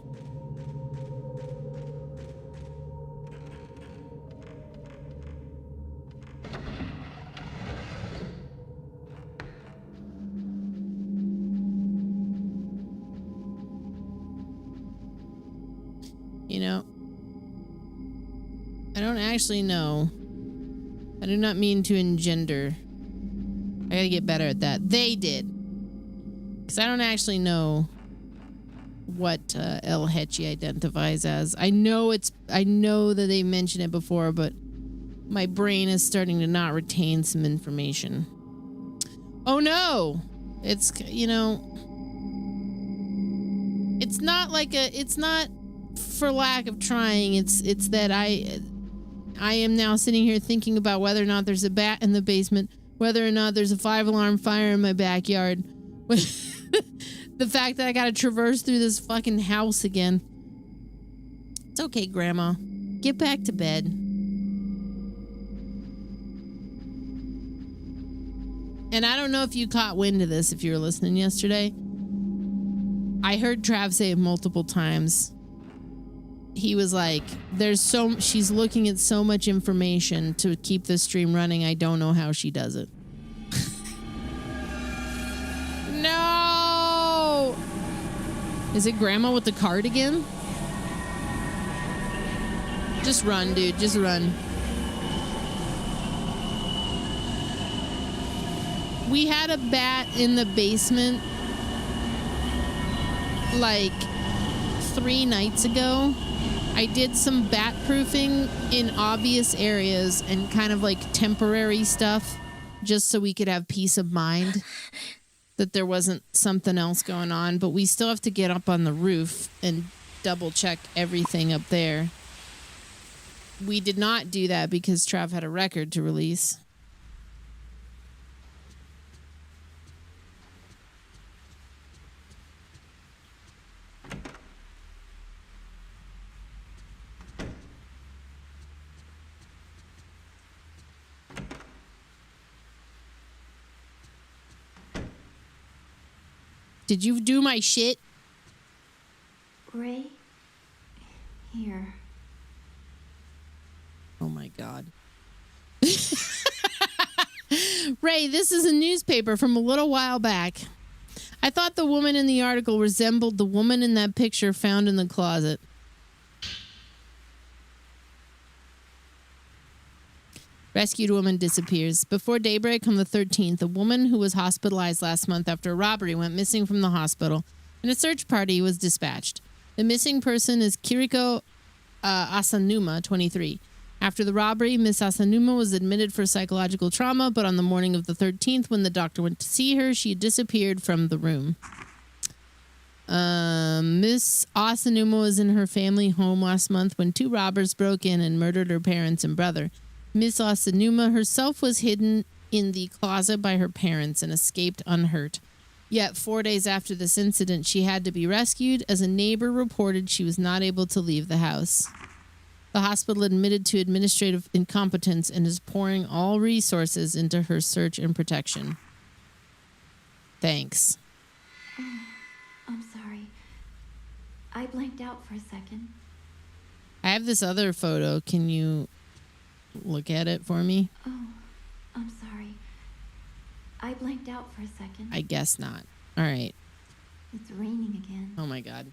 [SPEAKER 2] You know, I don't actually know. I do not mean to engender. I gotta get better at that. They did. Because I don't actually know what El Hechi identifies as. I know that they mentioned it before, but my brain is starting to not retain some information. Oh no! It's, you know, it's not like it's not for lack of trying. It's that I am now sitting here thinking about whether or not there's a bat in the basement, whether or not there's a 5-alarm fire in my backyard. The fact that I gotta traverse through this fucking house again. It's okay, Grandma. Get back to bed. And I don't know if you caught wind of this if you were listening yesterday. I heard Trav say it multiple times. He was like, she's looking at so much information to keep the stream running. I don't know how she does it. No! Is it Grandma with the cart again? Just run, dude. Just run. We had a bat in the basement like 3 nights ago, I did some bat proofing in obvious areas and kind of like temporary stuff just so we could have peace of mind that there wasn't something else going on. But we still have to get up on the roof and double check everything up there. We did not do that because Trav had a record to release. Did you do my shit?
[SPEAKER 8] Ray? Here.
[SPEAKER 2] Oh my God. Ray, this is a newspaper from a little while back. I thought the woman in the article resembled the woman in that picture found in the closet. Rescued woman disappears. Before daybreak on the 13th, a woman who was hospitalized last month after a robbery went missing from the hospital, and a search party was dispatched. The missing person is Kiriko Asanuma, 23. After the robbery, Miss Asanuma was admitted for psychological trauma, but on the morning of the 13th, when the doctor went to see her, she had disappeared from the room. Miss Asanuma was in her family home last month when 2 robbers broke in and murdered her parents and brother. Miss Asanuma herself was hidden in the closet by her parents and escaped unhurt. Yet 4 days after this incident, she had to be rescued as a neighbor reported she was not able to leave the house. The hospital admitted to administrative incompetence and is pouring all resources into her search and protection. Thanks.
[SPEAKER 8] Oh, I'm sorry. I blanked out for a second.
[SPEAKER 2] I have this other photo. Can you look at it for me?
[SPEAKER 8] Oh, I'm sorry. I blanked out for a second.
[SPEAKER 2] I guess not. All right.
[SPEAKER 8] It's raining again.
[SPEAKER 2] Oh my God.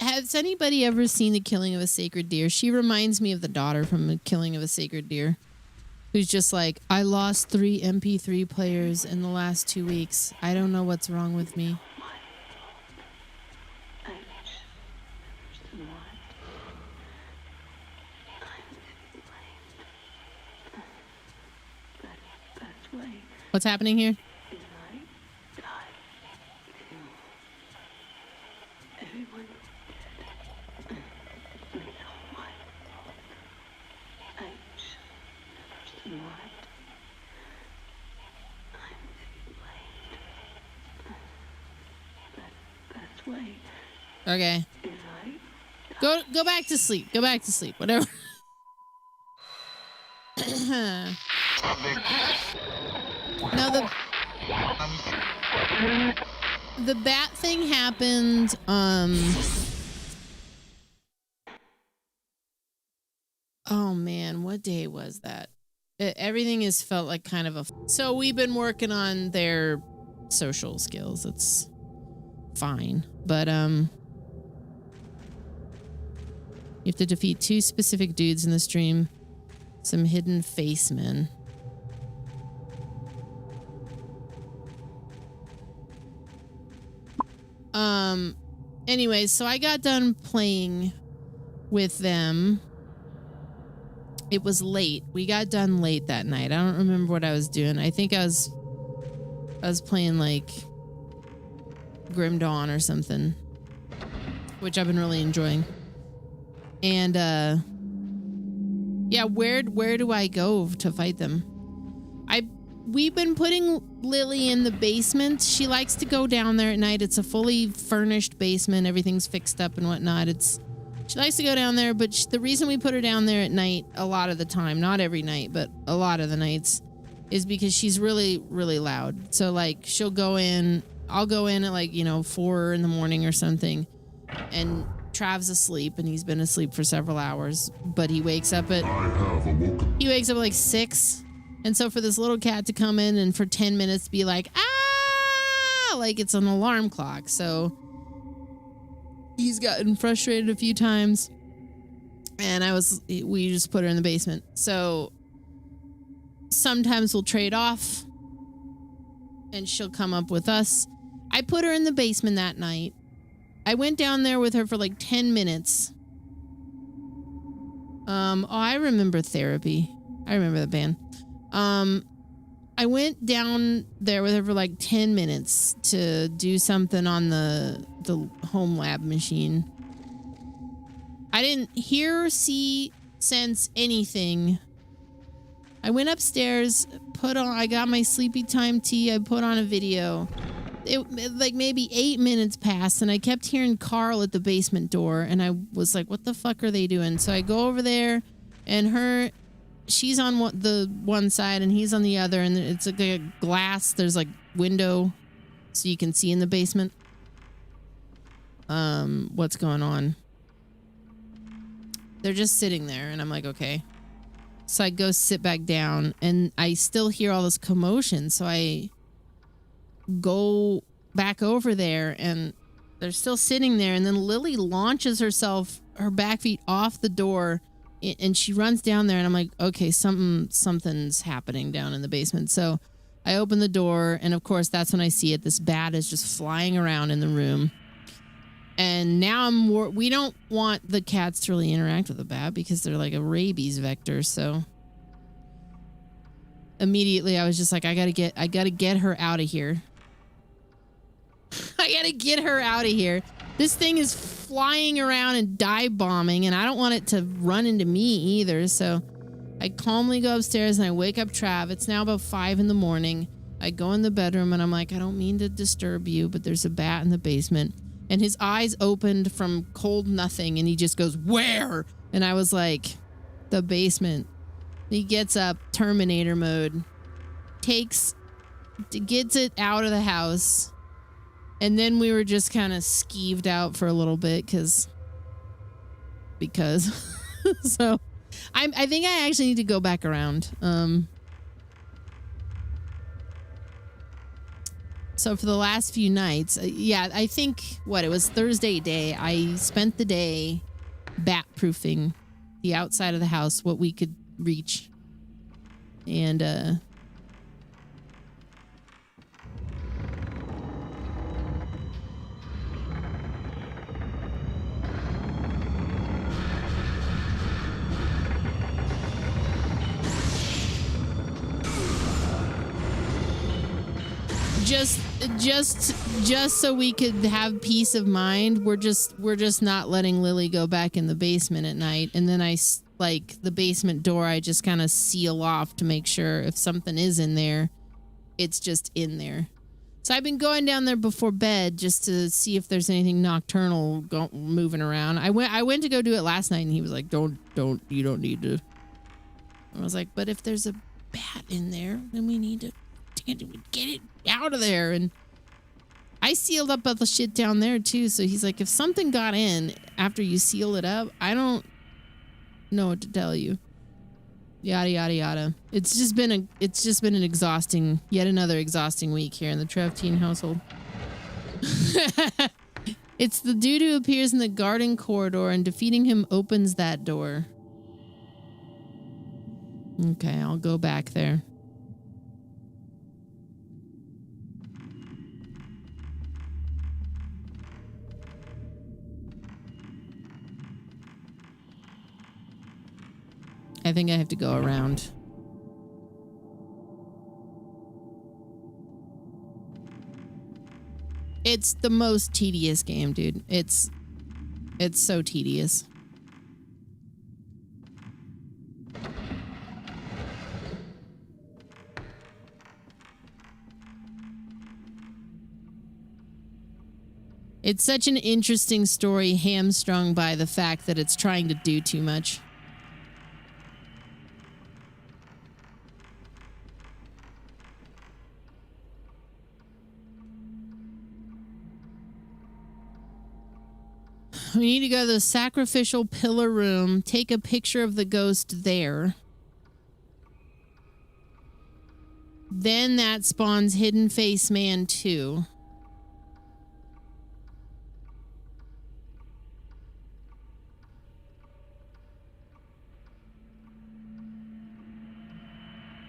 [SPEAKER 2] Has anybody ever seen The Killing of a Sacred Deer? She reminds me of the daughter from The Killing of a Sacred Deer, who's just like, I lost 3 MP3 players in the last 2 weeks. I don't know what's wrong with me. What's happening here? Okay. Go back to sleep. Go back to sleep. Whatever. No, the bat thing happened. Oh man, what day was that? Everything has felt like kind of a. So we've been working on their social skills. It's fine, but you have to defeat 2 specific dudes in the stream. Some hidden face men. Anyways, so I got done playing with them. It was late. We got done late that night. I don't remember what I was doing. I think I was playing like Grim Dawn or something, which I've been really enjoying. And yeah, where do I go to fight them? We've been putting Lily in the basement. She likes to go down there at night. It's a fully furnished basement. Everything's fixed up and whatnot. She likes to go down there, but the reason we put her down there at night a lot of the time, not every night, but a lot of the nights, is because she's really, really loud. So like she'll go in, I'll go in at like, 4 in the morning or something, and Trav's asleep, and he's been asleep for several hours, but he wakes up at like 6. And so for this little cat to come in and for 10 minutes be like, ah, like it's an alarm clock. So he's gotten frustrated a few times, and we just put her in the basement. So sometimes we'll trade off and she'll come up with us. I put her in the basement that night. I went down there with her for like 10 minutes. Oh, I remember Therapy. I remember the band. I went down there with her for like 10 minutes to do something on the home lab machine. I didn't hear, see, sense anything. I went upstairs, I got my sleepy time tea, I put on a video. It like maybe 8 minutes passed and I kept hearing Carl at the basement door and I was like, what the fuck are they doing? So I go over there and she's on the one side and he's on the other, and it's like a glass. There's like window so you can see in the basement. What's going on? They're just sitting there and I'm like, okay. So I go sit back down and I still hear all this commotion. So I go back over there and they're still sitting there, and then Lily launches her back feet off the door and she runs down there and I'm like, okay, something's happening down in the basement. So I open the door and of course that's when I see it. This bat is just flying around in the room. And now we don't want the cats to really interact with the bat because they're like a rabies vector. So immediately I was just like, I gotta get her out of here. I gotta get her out of here. This thing is flying around and dive bombing, and I don't want it to run into me either. So I calmly go upstairs and I wake up Trav. It's now about 5 in the morning. I go in the bedroom and I'm like, I don't mean to disturb you, but there's a bat in the basement. And his eyes opened from cold nothing and he just goes, where? And I was like, the basement. He gets up, Terminator mode, gets it out of the house. And then we were just kind of skeeved out for a little bit because so I think I actually need to go back around. So for the last few nights, I think it was Thursday day. I spent the day bat proofing the outside of the house, what we could reach. And just so we could have peace of mind, we're just not letting Lily go back in the basement at night. And then the basement door, I just kind of seal off to make sure if something is in there, it's just in there. So I've been going down there before bed just to see if there's anything nocturnal moving around. I went to go do it last night and he was like, don't, you don't need to. I was like, but if there's a bat in there, then we need to get it out of there. And I sealed up all the shit down there too. So he's like, if something got in after you seal it up, I don't know what to tell you. Yada yada yada. It's just been yet another exhausting week here in the Trev Teen household. It's the dude who appears in the garden corridor and defeating him opens that door. Okay, I'll go back there. I think I have to go around. It's the most tedious game, dude. It's so tedious. It's such an interesting story, hamstrung by the fact that it's trying to do too much. We need to go to the sacrificial pillar room, take a picture of the ghost there. Then that spawns Hidden Face Man 2.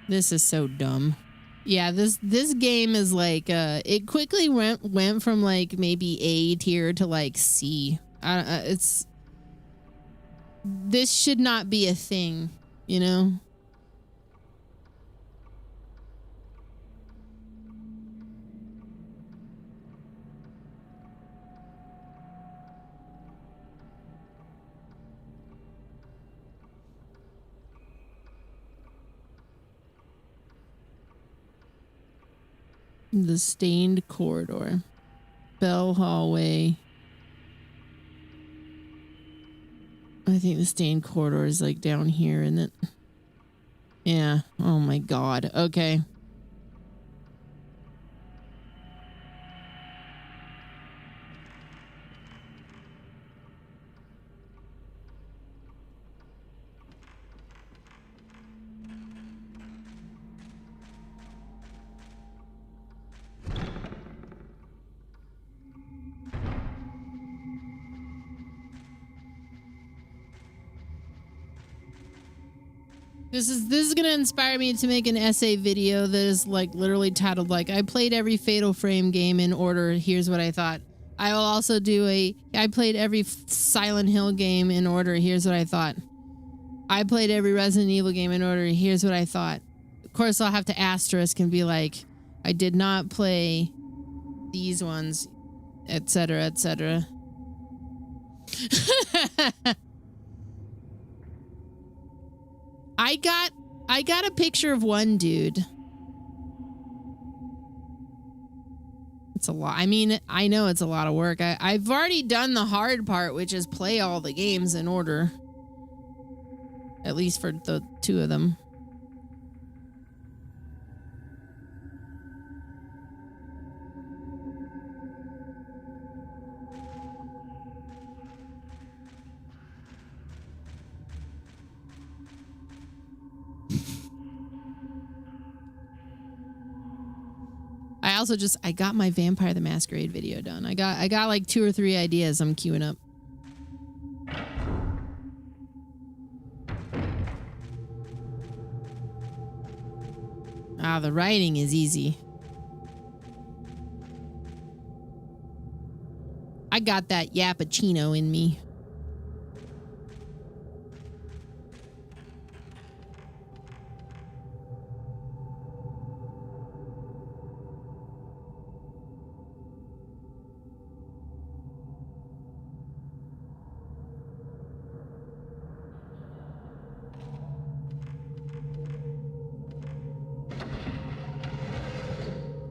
[SPEAKER 2] This is so dumb. Yeah, this game is like it quickly went from like maybe A tier to like C. This should not be a thing, you know? The stained corridor. Bell hallway. I think the stained corridor is like down here, isn't it? Yeah. Oh my god. Okay. This is gonna inspire me to make an essay video that is like literally titled like I played every Fatal Frame game in order. Here's what I thought. I will also do I played every Silent Hill game in order. Here's what I thought. I played every Resident Evil game in order. Here's what I thought. Of course, I'll have to asterisk and be like, I did not play these ones, etc., etc. I got a picture of one dude. It's a lot. I mean, I know it's a lot of work. I've already done the hard part, which is play all the games in order. At least for the two of them. I got my Vampire the Masquerade video done. I got like 2 or 3 ideas I'm queuing up. Ah, the writing is easy. I got that Yappuccino in me.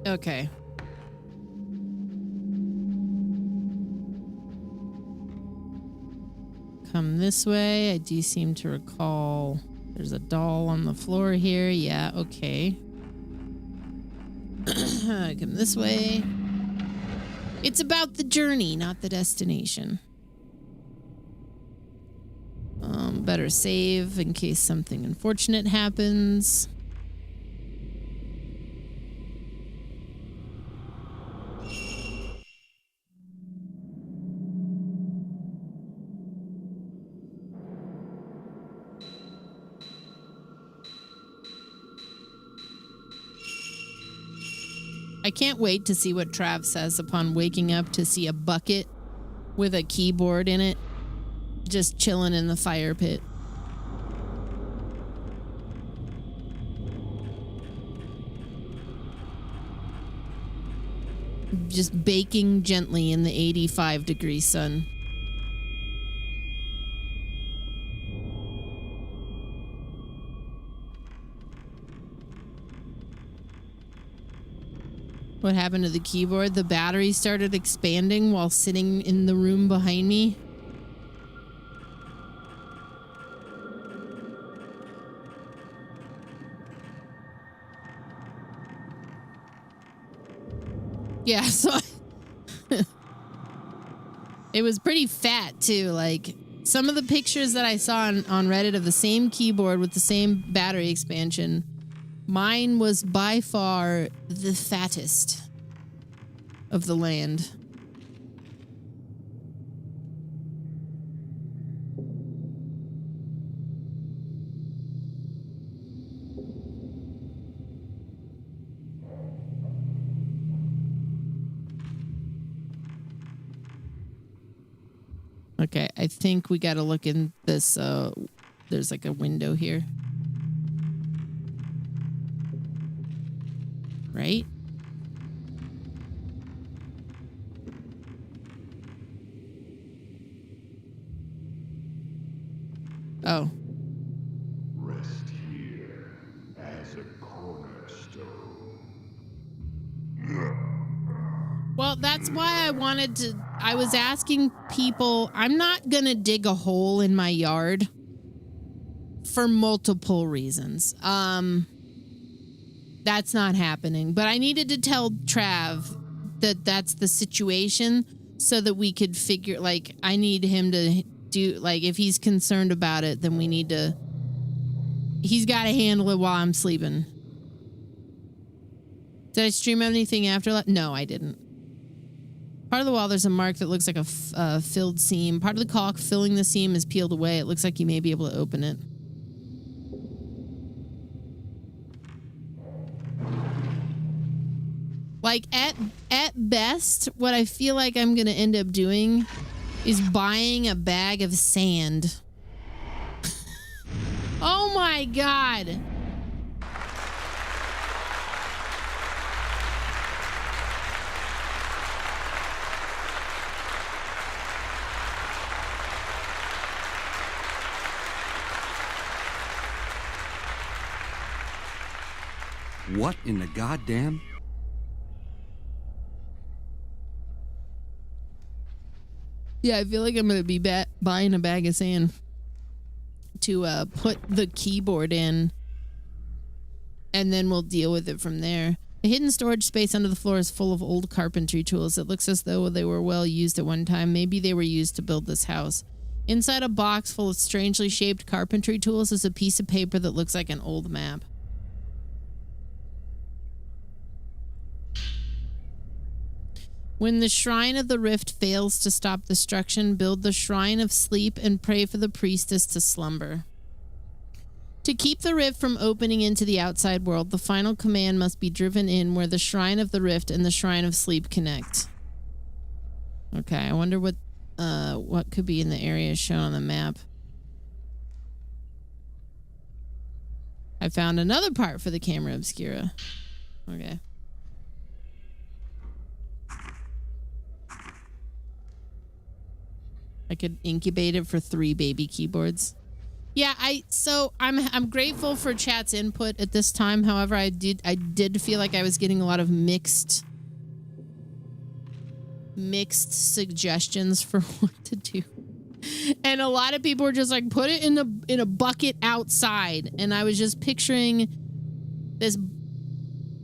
[SPEAKER 2] Okay. Come this way. I do seem to recall there's a doll on the floor here. Yeah, okay. Come this way. It's about the journey, not the destination. Better save in case something unfortunate happens. I can't wait to see what Trav says upon waking up to see a bucket with a keyboard in it just chilling in the fire pit. Just baking gently in the 85-degree sun. What happened to the keyboard? The battery started expanding while sitting in the room behind me. Yeah, so it was pretty fat too. Like some of the pictures that I saw on Reddit of the same keyboard with the same battery expansion, mine was by far the fattest of the land. Okay, I think we got to look in this. There's like a window here. Right? Oh.
[SPEAKER 16] Rest here as a cornerstone.
[SPEAKER 2] Well, that's why I was asking people, I'm not going to dig a hole in my yard for multiple reasons. That's not happening, but I needed to tell Trav that that's the situation so that we could figure, like, I need him to do, like, if he's concerned about it, then he's got to handle it while I'm sleeping. Did I stream anything after that? No, I didn't. Part of the wall, there's a mark that looks like a filled seam. Part of the caulk filling the seam is peeled away. It looks like you may be able to open it. Like, at best, what I feel like I'm going to end up doing is buying a bag of sand. Oh my God.
[SPEAKER 1] What in the goddamn?
[SPEAKER 2] Yeah, I feel like I'm going to be buying a bag of sand to put the keyboard in, and then we'll deal with it from there. A hidden storage space under the floor is full of old carpentry tools. It looks as though they were well used at one time. Maybe they were used to build this house. Inside a box full of strangely shaped carpentry tools is a piece of paper that looks like an old map. When the Shrine of the Rift fails to stop destruction, build the Shrine of Sleep and pray for the priestess to slumber. To keep the rift from opening into the outside world, the final command must be driven in where the Shrine of the Rift and the Shrine of Sleep connect. Okay, I wonder what could be in the area shown on the map. I found another part for the camera obscura. Okay. I could incubate it for 3 baby keyboards. Yeah, I'm grateful for chat's input at this time. However, I did feel like I was getting a lot of mixed suggestions for what to do. And a lot of people were just like, put it in a bucket outside. And I was just picturing this,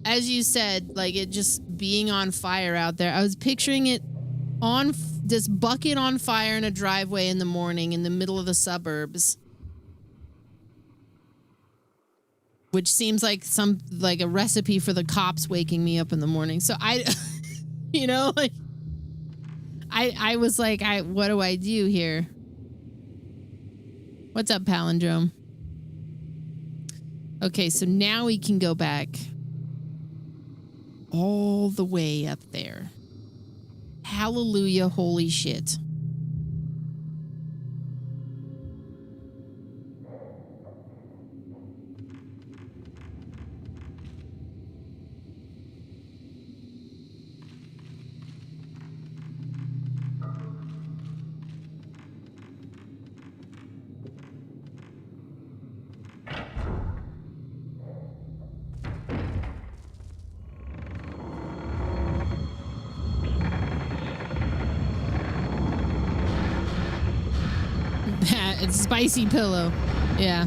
[SPEAKER 2] as you said, like it just being on fire out there. I was picturing it on this bucket on fire in a driveway in the morning in the middle of the suburbs, which seems like a recipe for the cops waking me up in the morning. So I was like, what do I do here? What's up, Palindrome? Okay, so now we can go back all the way up there. Hallelujah, holy shit. It's spicy pillow. Yeah.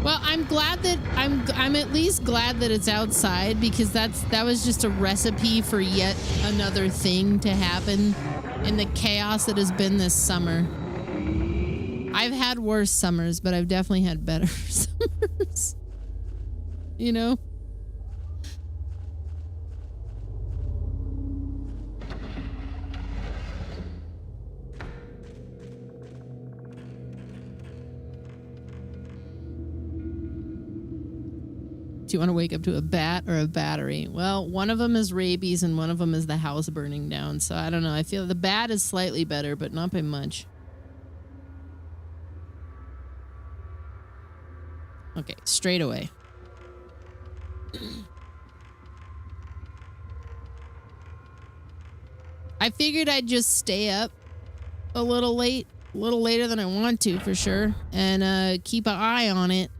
[SPEAKER 2] Well, I'm glad that I'm at least glad that it's outside, because that was just a recipe for yet another thing to happen in the chaos that has been this summer. I've had worse summers, but I've definitely had better summers. You know? Do you want to wake up to a bat or a battery? Well, one of them is rabies and one of them is the house burning down. So I don't know. I feel the bat is slightly better, but not by much. Okay, straight away. I figured I'd just stay up a little later than I want to for sure, and keep an eye on it.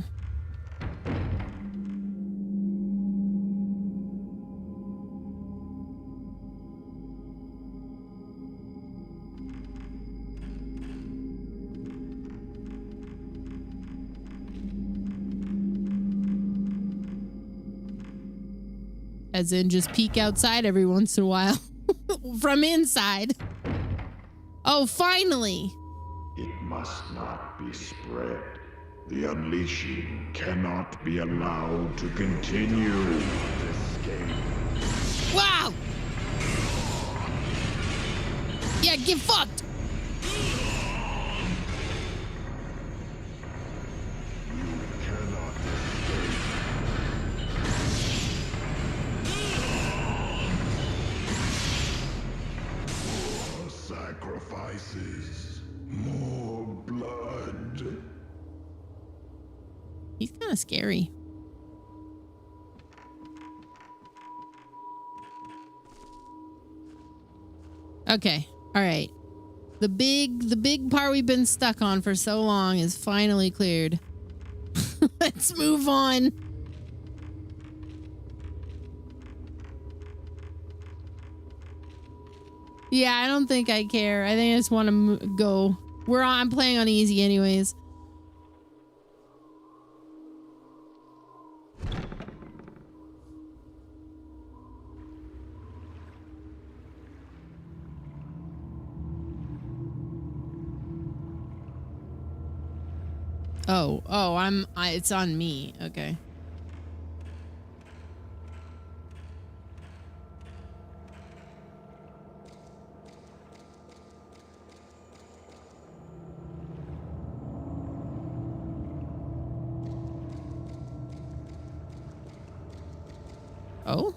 [SPEAKER 2] As in just peek outside every once in a while. From inside. Oh, finally.
[SPEAKER 16] It must not be spread. The unleashing cannot be allowed to continue. Escape.
[SPEAKER 2] Wow! Yeah, get fucked!
[SPEAKER 16] Sacrifices. More blood.
[SPEAKER 2] He's kind of scary. Okay. All right. The big part we've been stuck on for so long is finally cleared. Let's move on. Yeah, I don't think I care. I think I just want to go. I'm playing on easy anyways. Oh, it's on me. Okay. Oh?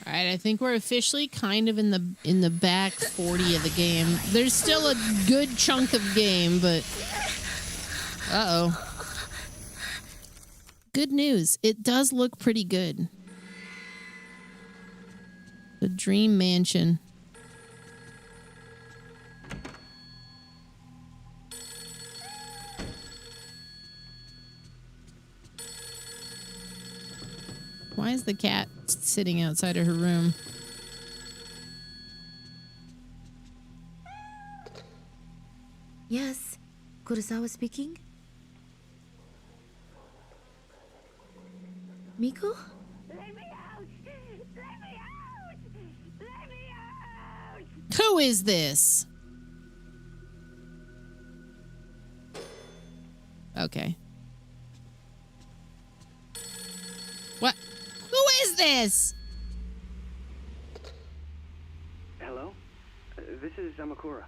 [SPEAKER 2] All right, I think we're officially kind of in the back 40 of the game. There's still a good chunk of game, but uh-oh. Good news. It does look pretty good. The Dream Mansion. Why is the cat sitting outside of her room?
[SPEAKER 17] Yes, Kurosawa speaking. Miko?
[SPEAKER 2] Who is this? Okay. What? Who is this?
[SPEAKER 18] Hello? This is Amakura.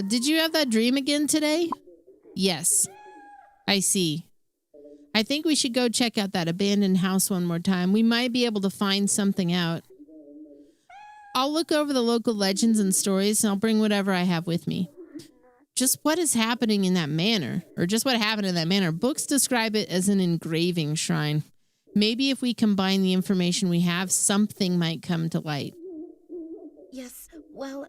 [SPEAKER 2] Did you have that dream again today? Yes. I see. I think we should go check out that abandoned house one more time. We might be able to find something out. I'll look over the local legends and stories, and I'll bring whatever I have with me. Just what is happening in that manor, or just what happened in that manor. Books describe it as an engraving shrine. Maybe if we combine the information we have, something might come to light.
[SPEAKER 17] Yes, well...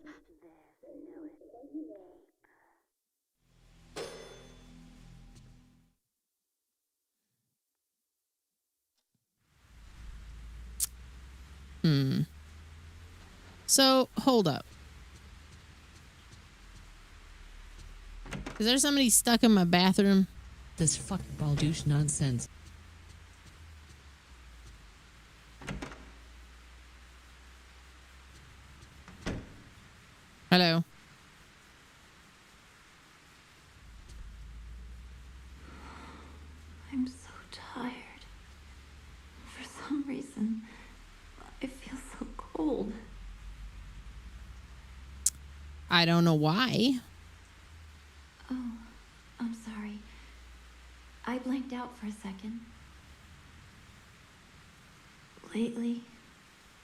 [SPEAKER 2] So, hold up. Is there somebody stuck in my bathroom?
[SPEAKER 19] This fucking ball douche nonsense.
[SPEAKER 2] Hello.
[SPEAKER 8] tired. For some reason, I feel so cold.
[SPEAKER 2] I don't know why.
[SPEAKER 8] Oh, I'm sorry. I blanked out for a second. Lately,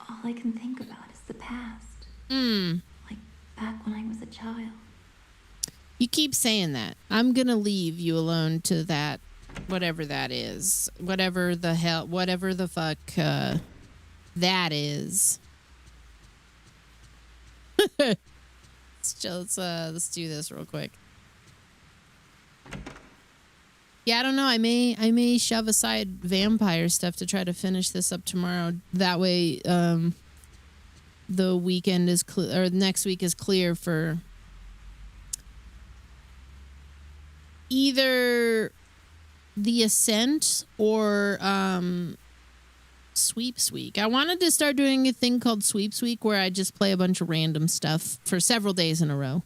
[SPEAKER 8] all I can think about is the past. Like back when I was a child.
[SPEAKER 2] You keep saying that. I'm going to leave you alone to that, whatever that is. Whatever the hell, whatever the fuck that is. let's do this real quick. Yeah, I don't know. I may shove aside vampire stuff to try to finish this up tomorrow. That way, the weekend is clear, or next week is clear for either the Ascent or Sweeps Week. I wanted to start doing a thing called Sweeps Week where I just play a bunch of random stuff for several days in a row.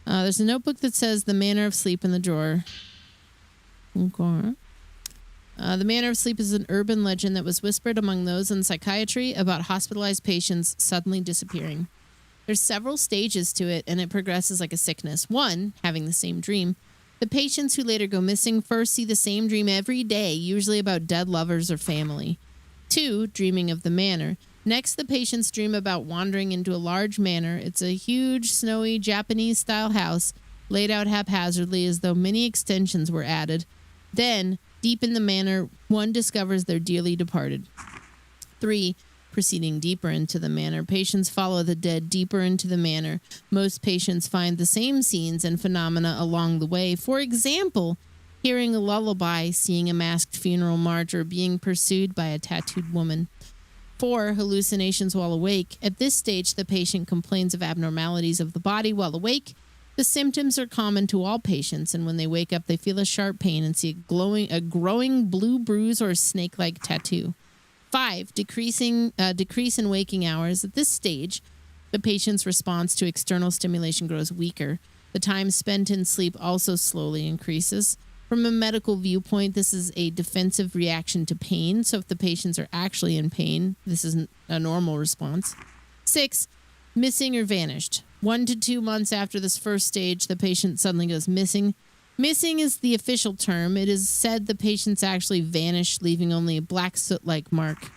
[SPEAKER 2] There's a notebook that says The Manner of Sleep in the drawer. Okay. The Manner of Sleep is an urban legend that was whispered among those in psychiatry about hospitalized patients suddenly disappearing. There's several stages to it, and it progresses like a sickness. 1, having the same dream. The patients who later go missing first see the same dream every day, usually about dead lovers or family. 2, dreaming of the manor. Next, the patients dream about wandering into a large manor. It's a huge, snowy, Japanese-style house laid out haphazardly as though many extensions were added. Then, deep in the manor, one discovers their dearly departed. 3, proceeding deeper into the manor, patients follow the dead deeper into the manor. Most patients find the same scenes and phenomena along the way. For example, hearing a lullaby, seeing a masked funeral march, or being pursued by a tattooed woman. 4, hallucinations while awake. At this stage, the patient complains of abnormalities of the body while awake. The symptoms are common to all patients, and when they wake up, they feel a sharp pain and see a growing blue bruise or a snake-like tattoo. 5, decrease in waking hours. At this stage, the patient's response to external stimulation grows weaker. The time spent in sleep also slowly increases. From a medical viewpoint, this is a defensive reaction to pain. So if the patients are actually in pain, this isn't a normal response. 6, missing or vanished. 1 to 2 months after this first stage, the patient suddenly goes missing. Missing is the official term. It is said the patients actually vanished, leaving only a black soot-like mark.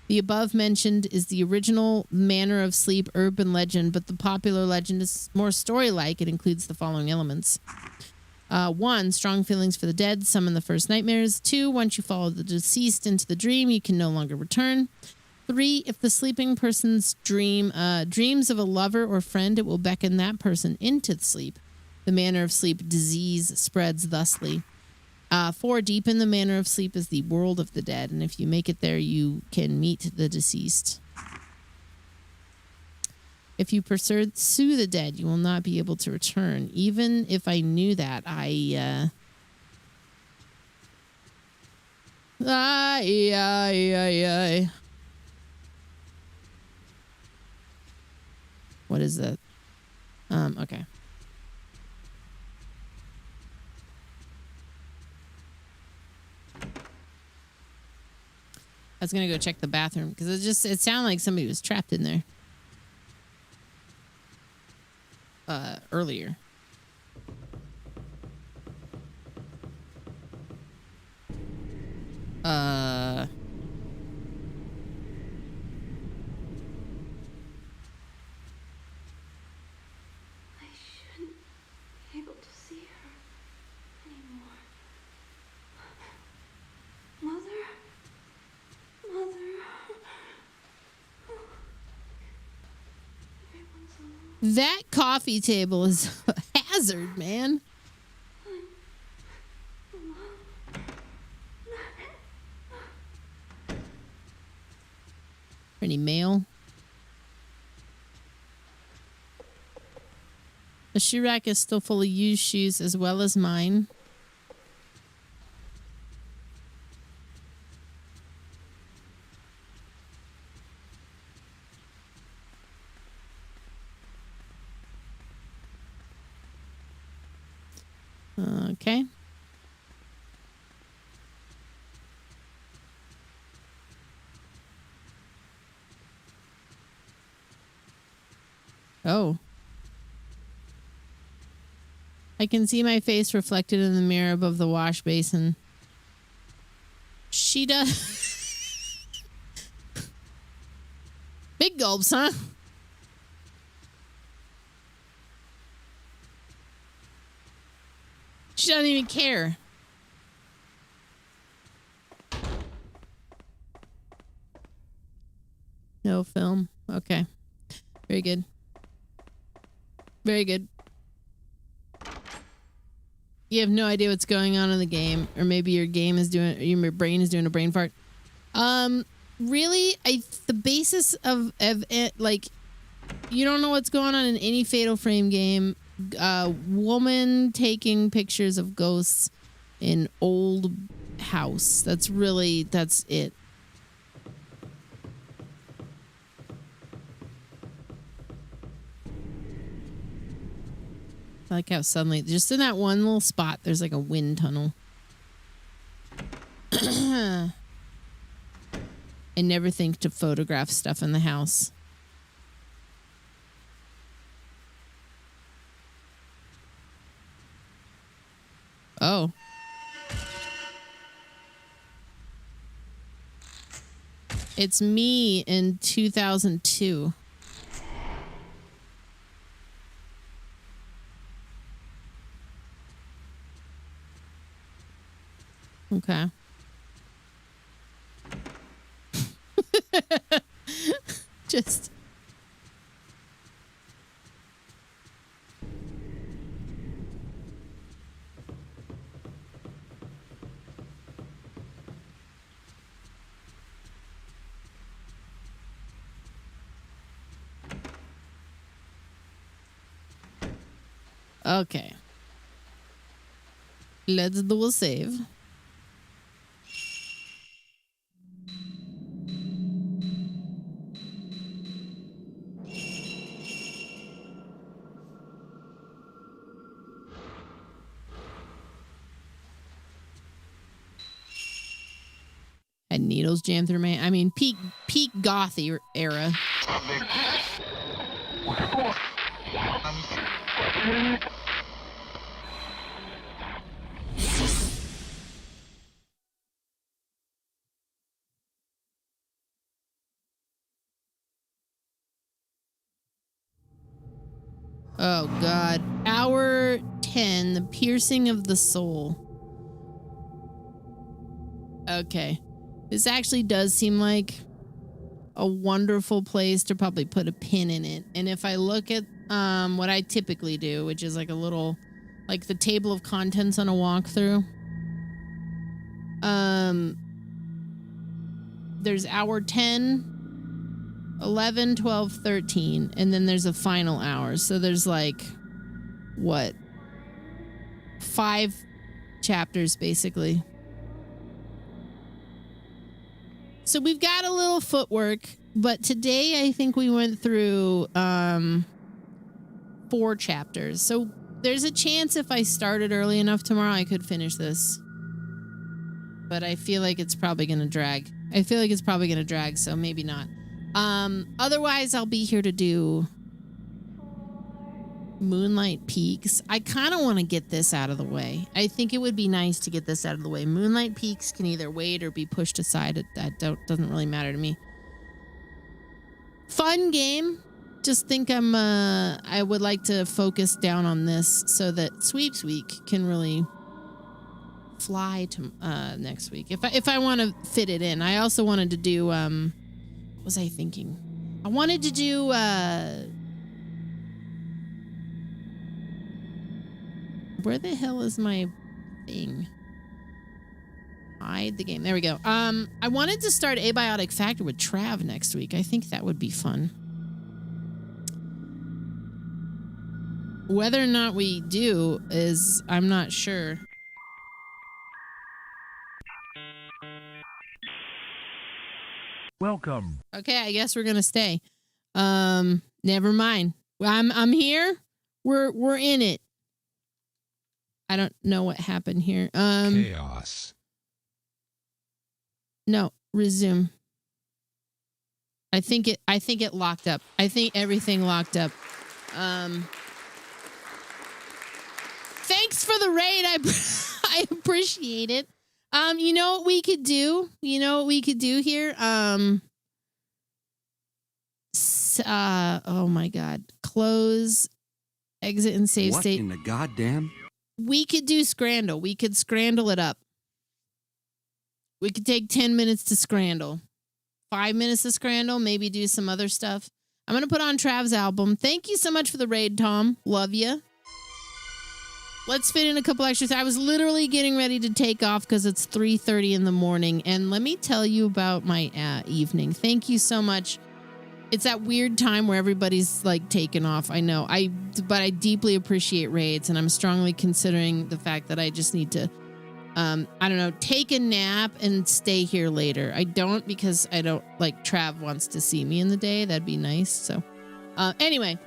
[SPEAKER 2] The above mentioned is the original Manner of Sleep urban legend, but the popular legend is more story-like. It includes the following elements. 1, strong feelings for the dead, summon the first nightmares. 2, once you follow the deceased into the dream, you can no longer return. 3, if the sleeping person's dreams of a lover or friend, it will beckon that person into the sleep. The manner of sleep disease spreads thusly. 4, deep in the manner of sleep is the world of the dead, and if you make it there, you can meet the deceased. If you pursue the dead, you will not be able to return. Even if I knew that, What is that? Okay. I was gonna go check the bathroom because it sounded like somebody was trapped in there. Earlier.
[SPEAKER 8] I shouldn't be able to see her anymore. Mother?
[SPEAKER 2] That coffee table is a hazard, man. Any mail? The shoe rack is still full of used shoes as well as mine. Okay. Oh. I can see my face reflected in the mirror above the wash basin. She does. Big gulps, huh? She doesn't even care. No film. Okay. Very good. Very good. You have no idea what's going on in the game, or maybe your your brain is doing a brain fart. Really, the basis of it, like, you don't know what's going on in any Fatal Frame game. Woman taking pictures of ghosts in old house. That's it. I like how suddenly, just in that one little spot, there's like a wind tunnel. I never think to photograph stuff in the house. Oh. It's me in 2002. Okay. Just. Okay. Let's do a save. Had needles jammed through my... I mean, peak gothy era. Oh, God. Hour 10, the piercing of the soul. Okay. This actually does seem like a wonderful place to probably put a pin in it. And if I look at what I typically do, which is like a little, like the table of contents on a walkthrough. There's hour 10, 11, 12, 13, and then there's a final hour. So there's like, what? 5 chapters, basically. So we've got a little footwork, but today I think we went through 4 chapters. So there's a chance if I started early enough tomorrow, I could finish this. But I feel like it's probably going to drag. So maybe not. Otherwise, I'll be here to do Moonlight Peaks. I kind of want to get this out of the way. I think it would be nice to get this out of the way. Moonlight Peaks can either wait or be pushed aside. That doesn't really matter to me. Fun game. Just think I would like to focus down on this so that Sweeps Week can really fly to next week. If I want to fit it in. I also wanted to do what was I thinking? I wanted to do where the hell is my thing? Hide the game. There we go. I wanted to start Abiotic Factor with Trav next week. I think that would be fun. Whether or not we do is, I'm not sure.
[SPEAKER 20] Welcome.
[SPEAKER 2] Okay, I guess we're gonna stay. Never mind. I'm here. We're in it. I don't know what happened here.
[SPEAKER 20] Chaos.
[SPEAKER 2] No, resume. I think it locked up. I think everything locked up. Thanks for the raid. I appreciate it. You know what we could do? You know what we could do here? Oh my God. Close, exit, and save
[SPEAKER 1] What
[SPEAKER 2] state.
[SPEAKER 1] in the goddamn?
[SPEAKER 2] We could do Scrandle. We could Scrandle it up. We could take 10 minutes to Scrandle. 5 minutes to Scrandle. Maybe do some other stuff. I'm going to put on Trav's album. Thank you so much for the raid, Tom. Love you. Let's fit in a couple extras. I was literally getting ready to take off because it's 3:30 in the morning. And let me tell you about my evening. Thank you so much. It's that weird time where everybody's like taking off. I know. But I deeply appreciate raids. And I'm strongly considering the fact that I just need to, I don't know, take a nap and stay here later. I don't because I don't like Trav wants to see me in the day. That'd be nice. So anyway.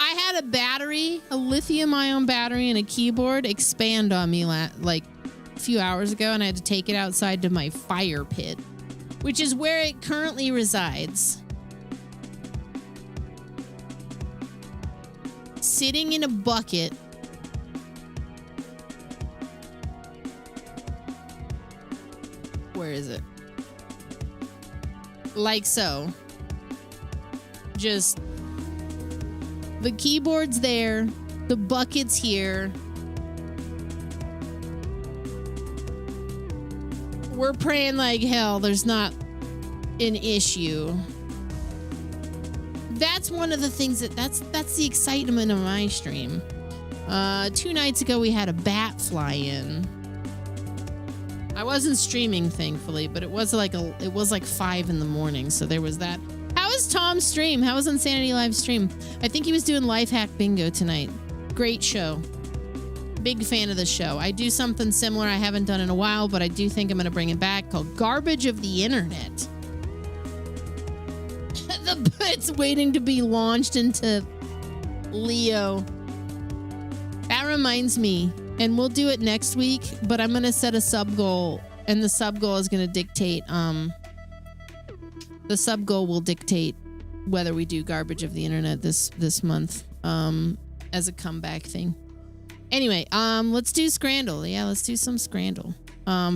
[SPEAKER 2] I had a battery, a lithium-ion battery and a keyboard expand on me like a few hours ago, and I had to take it outside to my fire pit, which is where it currently resides. Sitting in a bucket. Where is it? Like so. Just... the keyboard's there. The bucket's here. We're praying like hell there's not an issue. That's one of the things that's the excitement of my stream. 2 nights ago we had a bat fly in. I wasn't streaming, thankfully, but it was like 5 in the morning, so there was that. How was Tom's stream? How was Insanity Live stream? I think he was doing Life Hack Bingo tonight. Great show. Big fan of the show. I do something similar I haven't done in a while, but I do think I'm going to bring it back, called Garbage of the Internet. It's waiting to be launched into Leo. That reminds me, and we'll do it next week, but I'm going to set a sub goal, and the sub goal is going to dictate... the sub goal will dictate whether we do Garbage of the Internet this month as a comeback thing. Anyway, let's do Scrandle. Yeah, let's do some Scrandle.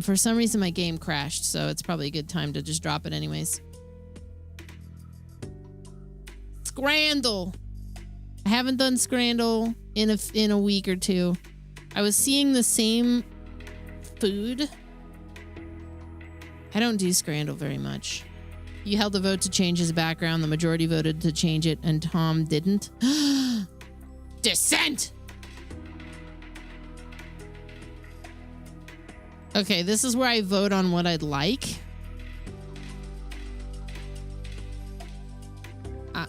[SPEAKER 2] For some reason, my game crashed, so it's probably a good time to just drop it anyways. Scrandle. I haven't done Scrandle in a week or two. I was seeing the same food. I don't do Scrandle very much. You held a vote to change his background. The majority voted to change it, and Tom didn't. Dissent! Okay, this is where I vote on what I'd like.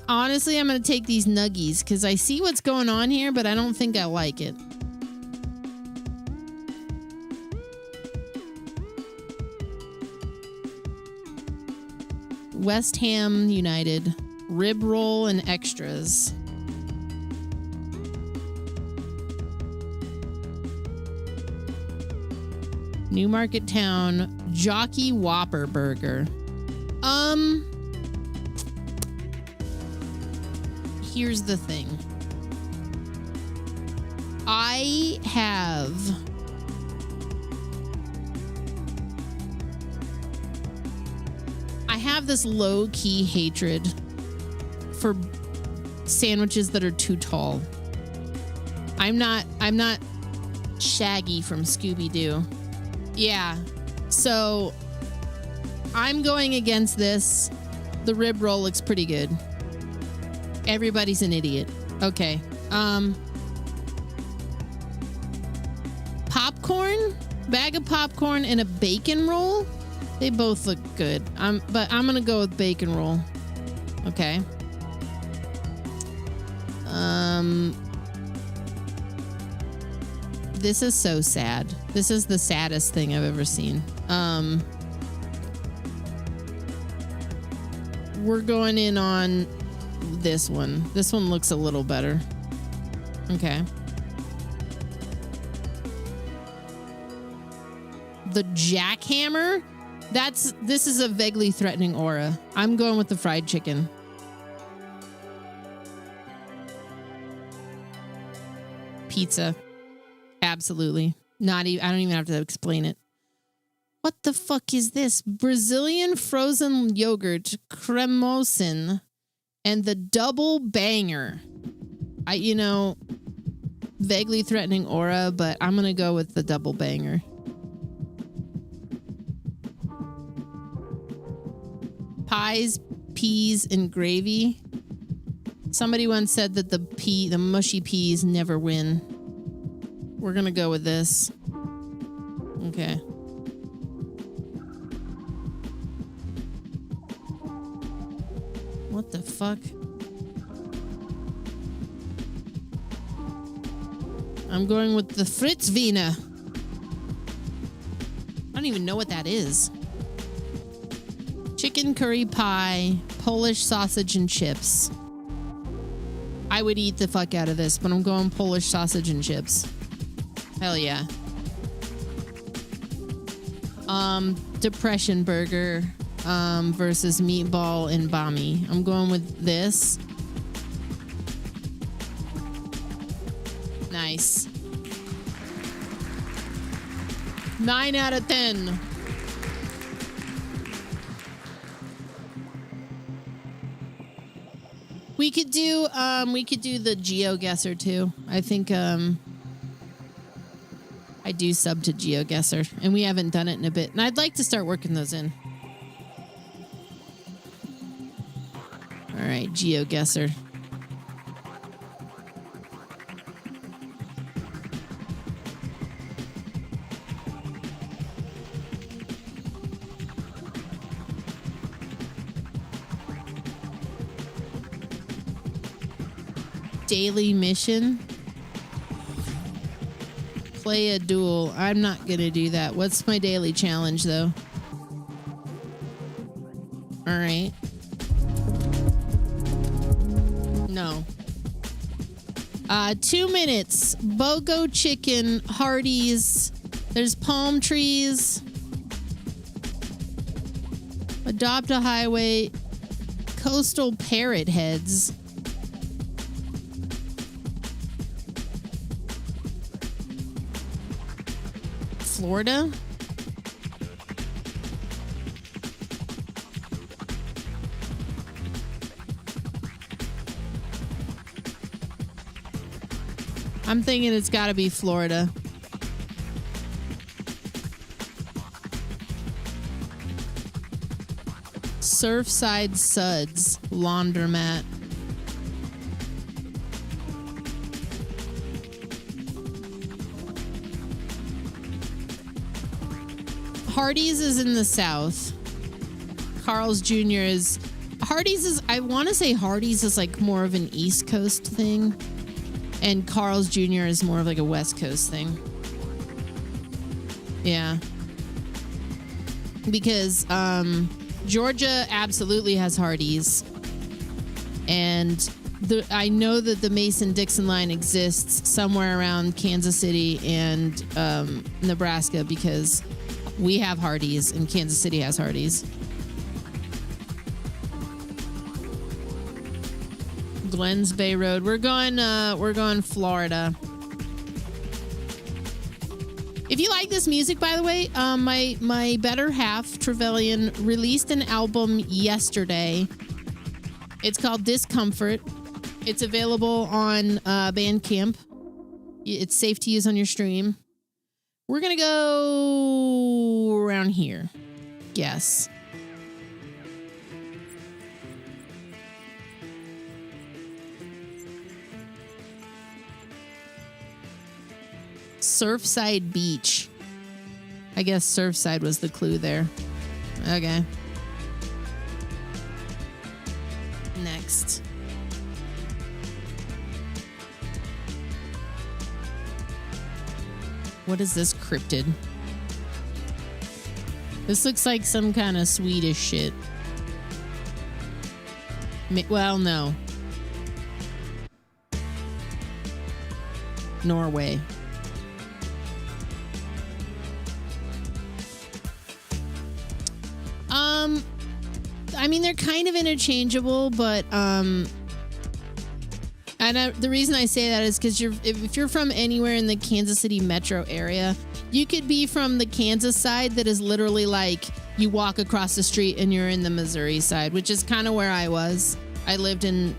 [SPEAKER 2] Honestly, I'm going to take these nuggies because I see what's going on here, but I don't think I like it. West Ham United. Rib roll and extras. Newmarket Town Jockey Whopper Burger. Here's the thing. I have this low-key hatred for sandwiches that are too tall. I'm not Shaggy from Scooby-Doo. Yeah. So I'm going against this. The rib roll looks pretty good. Everybody's an idiot. Okay. Popcorn? Bag of popcorn and a bacon roll? They both look good. But I'm going to go with bacon roll. Okay. This is so sad. This is the saddest thing I've ever seen. We're going in on this one. This one looks a little better. Okay. The jackhammer? This is a vaguely threatening aura. I'm going with the fried chicken. Pizza. Absolutely. Not even. I don't even have to explain it. What the fuck is this? Brazilian frozen yogurt, cremosin, and the double banger. Vaguely threatening aura, but I'm gonna go with the double banger. Pies, peas, and gravy. Somebody once said that the mushy peas never win. We're gonna go with this. Okay. What the fuck? I'm going with the Fritz Wiener. I don't even know what that is. Chicken curry pie, Polish sausage and chips. I would eat the fuck out of this, but I'm going Polish sausage and chips. Hell yeah. Depression burger versus meatball and bami. I'm going with this. Nice. 9 out of 10. We could do the GeoGuessr too. I think I do sub to GeoGuessr, and we haven't done it in a bit. And I'd like to start working those in. All right, GeoGuessr. Daily mission. Play a duel. I'm not gonna do that. What's my daily challenge though? All right. No. 2 minutes. BOGO chicken, Hardee's. There's palm trees. Adopt a highway. Coastal parrot heads. Florida? I'm thinking it's got to be Florida. Surfside Suds laundromat. Hardee's is in the South. Carl's Jr. is... Hardee's is... I want to say Hardee's is like more of an East Coast thing. And Carl's Jr. is more of like a West Coast thing. Yeah. Because Georgia absolutely has Hardee's. And I know that the Mason-Dixon line exists somewhere around Kansas City and Nebraska because... we have Hardee's and Kansas City has Hardee's. Glens Bay Road. We're going Florida. If you like this music, by the way, my better half, Trevelyan, released an album yesterday. It's called Discomfort. It's available on Bandcamp. It's safe to use on your stream. We're going to go around here. Yes. Surfside Beach. I guess Surfside was the clue there. Okay. Next. What is this cryptid? This looks like some kind of Swedish shit. Well, no. Norway. I mean, they're kind of interchangeable, but I And the reason I say that is because if you're from anywhere in the Kansas City metro area, you could be from the Kansas side that is literally like you walk across the street and you're in the Missouri side, which is kind of where I was. I lived in,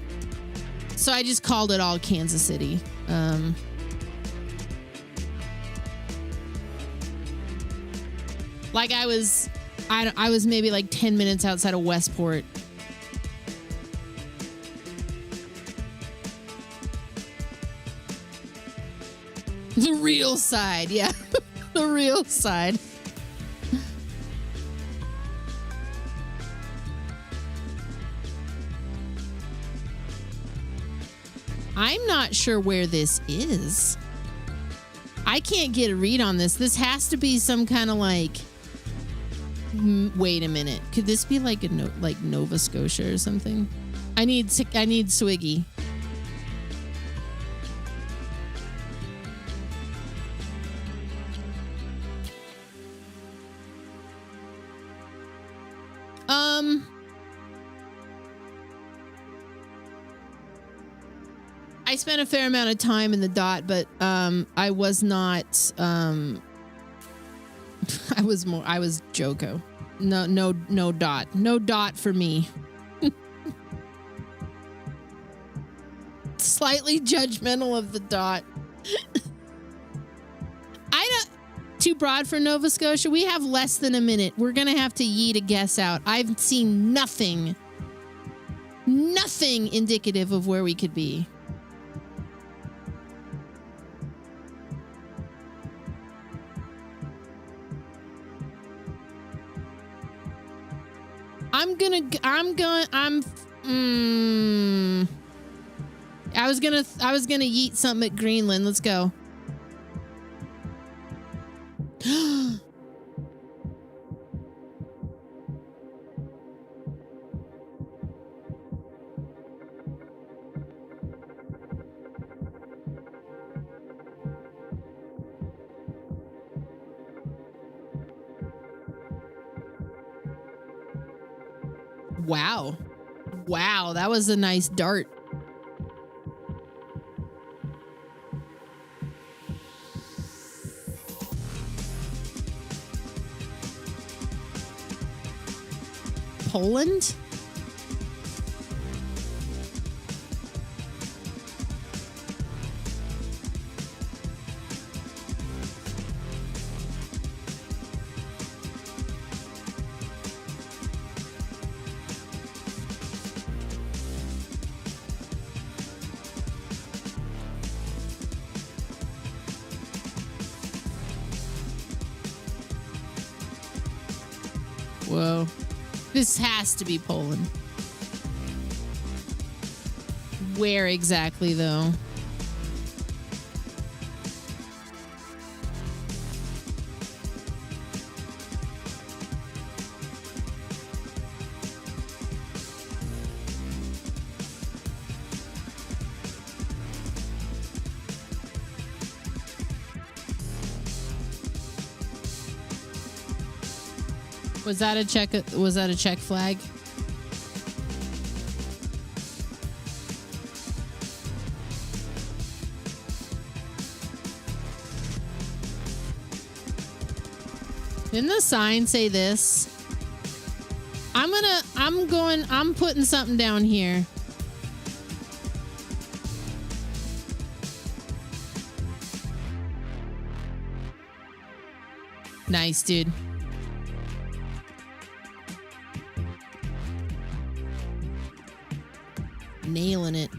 [SPEAKER 2] so I just called it all Kansas City. Like I was maybe like 10 minutes outside of Westport. The real side, yeah. The real side. I'm not sure where this is. I can't get a read on this. This has to be some kind of like... Wait a minute. Could this be like like Nova Scotia or something? I need Swiggy. I spent a fair amount of time in the dot, but I was not I was Joko. No dot. No dot for me. Slightly judgmental of the dot. Too broad for Nova Scotia. We have less than a minute. We're gonna have to yeet a guess out. I've seen nothing indicative of where we could be. I was gonna yeet something at Greenland. Let's go. Wow, that was a nice dart. Poland? Whoa. This has to be Poland. Where exactly, though? Was that a Czech flag? Didn't the sign say this? I'm putting something down here. Nice, dude. Nailing it.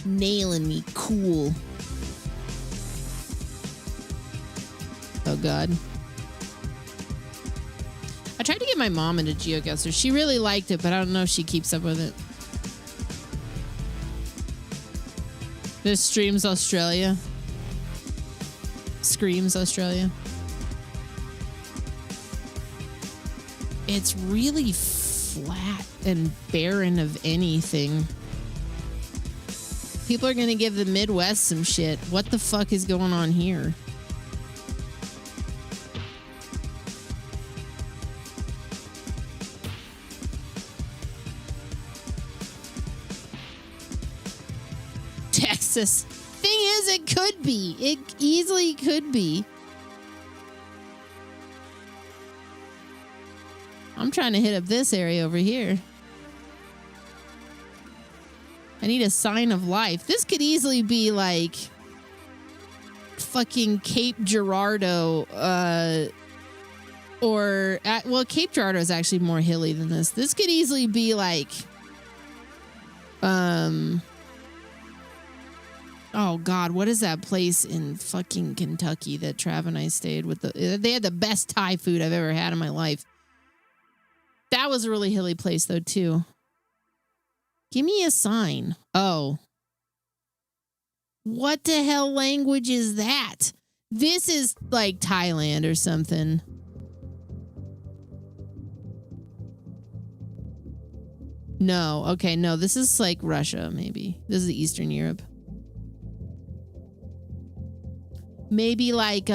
[SPEAKER 2] Nailing me. Cool. Oh, God. I tried to get my mom into GeoGuessr. She really liked it, but I don't know if she keeps up with it. This streams Australia. Screams Australia. It's really flat and barren of anything. People are gonna give the Midwest some shit. What the fuck is going on here? Texas. Thing is, it could be. It easily could be. I'm trying to hit up this area over here. I need a sign of life. This could easily be like fucking Cape Girardeau, well, Cape Girardeau is actually more hilly than this. This could easily be like, oh God, what is that place in fucking Kentucky that Trav and I stayed with? They had the best Thai food I've ever had in my life. That was a really hilly place though too. Give me a sign. Oh. What the hell language is that? This is like Thailand or something. No. Okay, no. This is like Russia, maybe. This is Eastern Europe. Maybe like,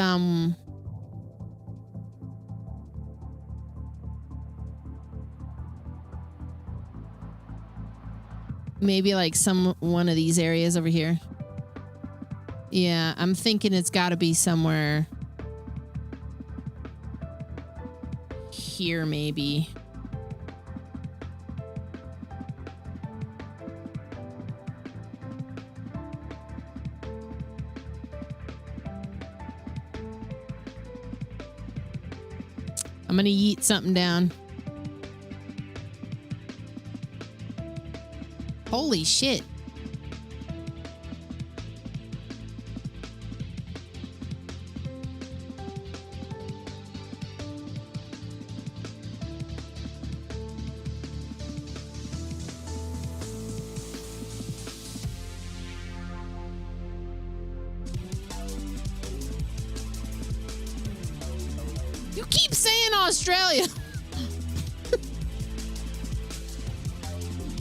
[SPEAKER 2] maybe like one of these areas over here. Yeah, I'm thinking it's got to be somewhere here, maybe. I'm gonna yeet something down. Holy shit. You keep saying Australia.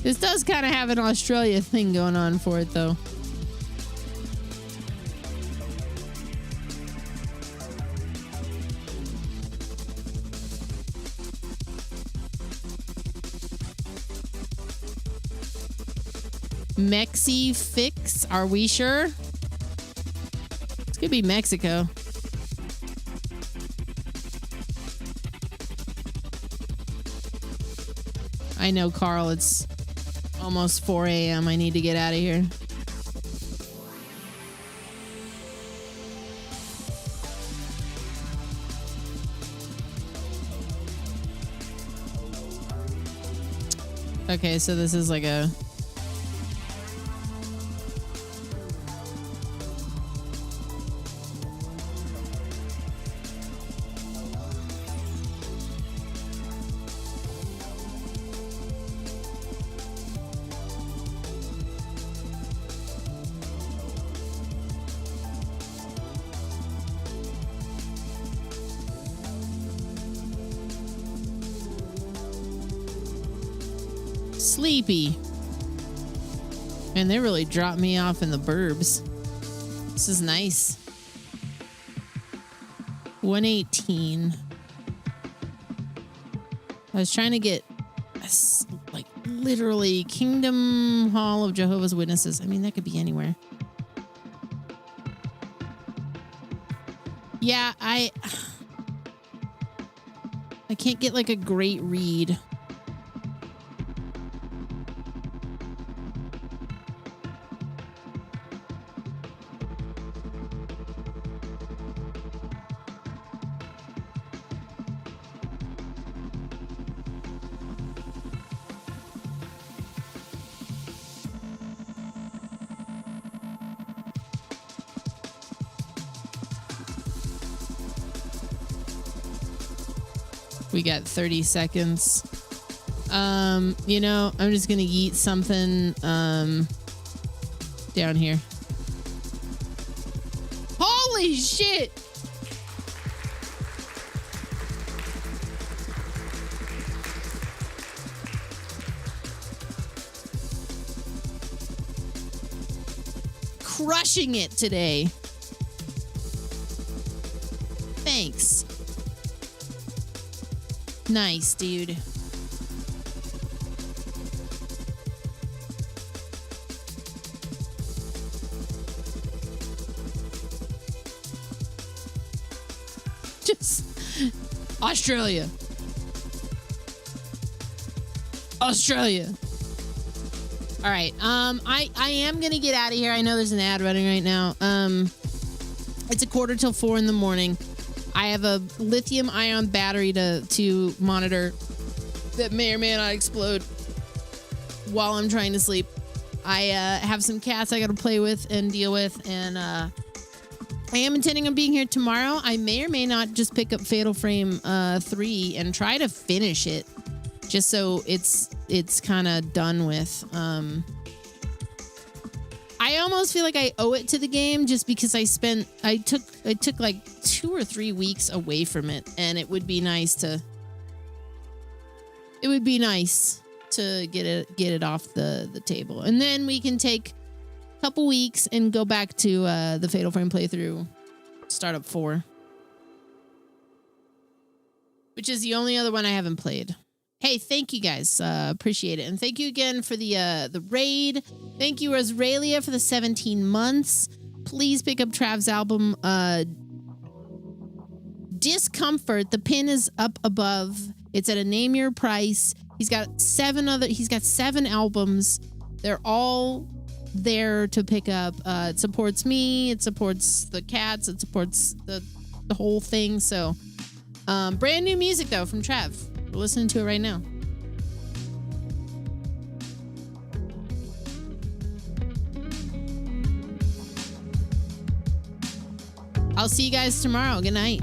[SPEAKER 2] This does kind of have an Australia thing going on for it, though. Mexi-fix? Are we sure? This could be Mexico. I know, Carl, it's almost 4 a.m. I need to get out of here. Okay, so this is like a... Sleepy. And they really dropped me off in the burbs. This is nice. 118. I was trying to get like literally Kingdom Hall of Jehovah's Witnesses. I mean, that could be anywhere. Yeah, I can't get like a great read. We got 30 seconds. You know, I'm just gonna yeet something down here. Holy shit! Crushing it today. Thanks. Nice, dude. Just Australia. Australia. All right. I am gonna get out of here. I know there's an ad running right now. It's 4:45 in the morning. I have a lithium ion battery to monitor that may or may not explode while I'm trying to sleep. I have some cats I got to play with and deal with, and I am intending on being here tomorrow. I may or may not just pick up Fatal Frame 3 and try to finish it, just so it's kind of done with. I almost feel like I owe it to the game just because I took like 2 or 3 weeks away from it, and it would be nice to get it off the table, and then we can take a couple weeks and go back to the Fatal Frame playthrough, start up 4, which is the only other one I haven't played. Hey, thank you guys. Appreciate it. And thank you again for the raid. Thank you, Rosralia, for the 17 months. Please pick up Trav's album, Discomfort. The pin is up above. It's at a name your price. He's got 7 albums. They're all there to pick up. It supports me. It supports the cats. It supports the whole thing. So, brand new music though from Trav. We're listening to it right now. I'll see you guys tomorrow. Good night.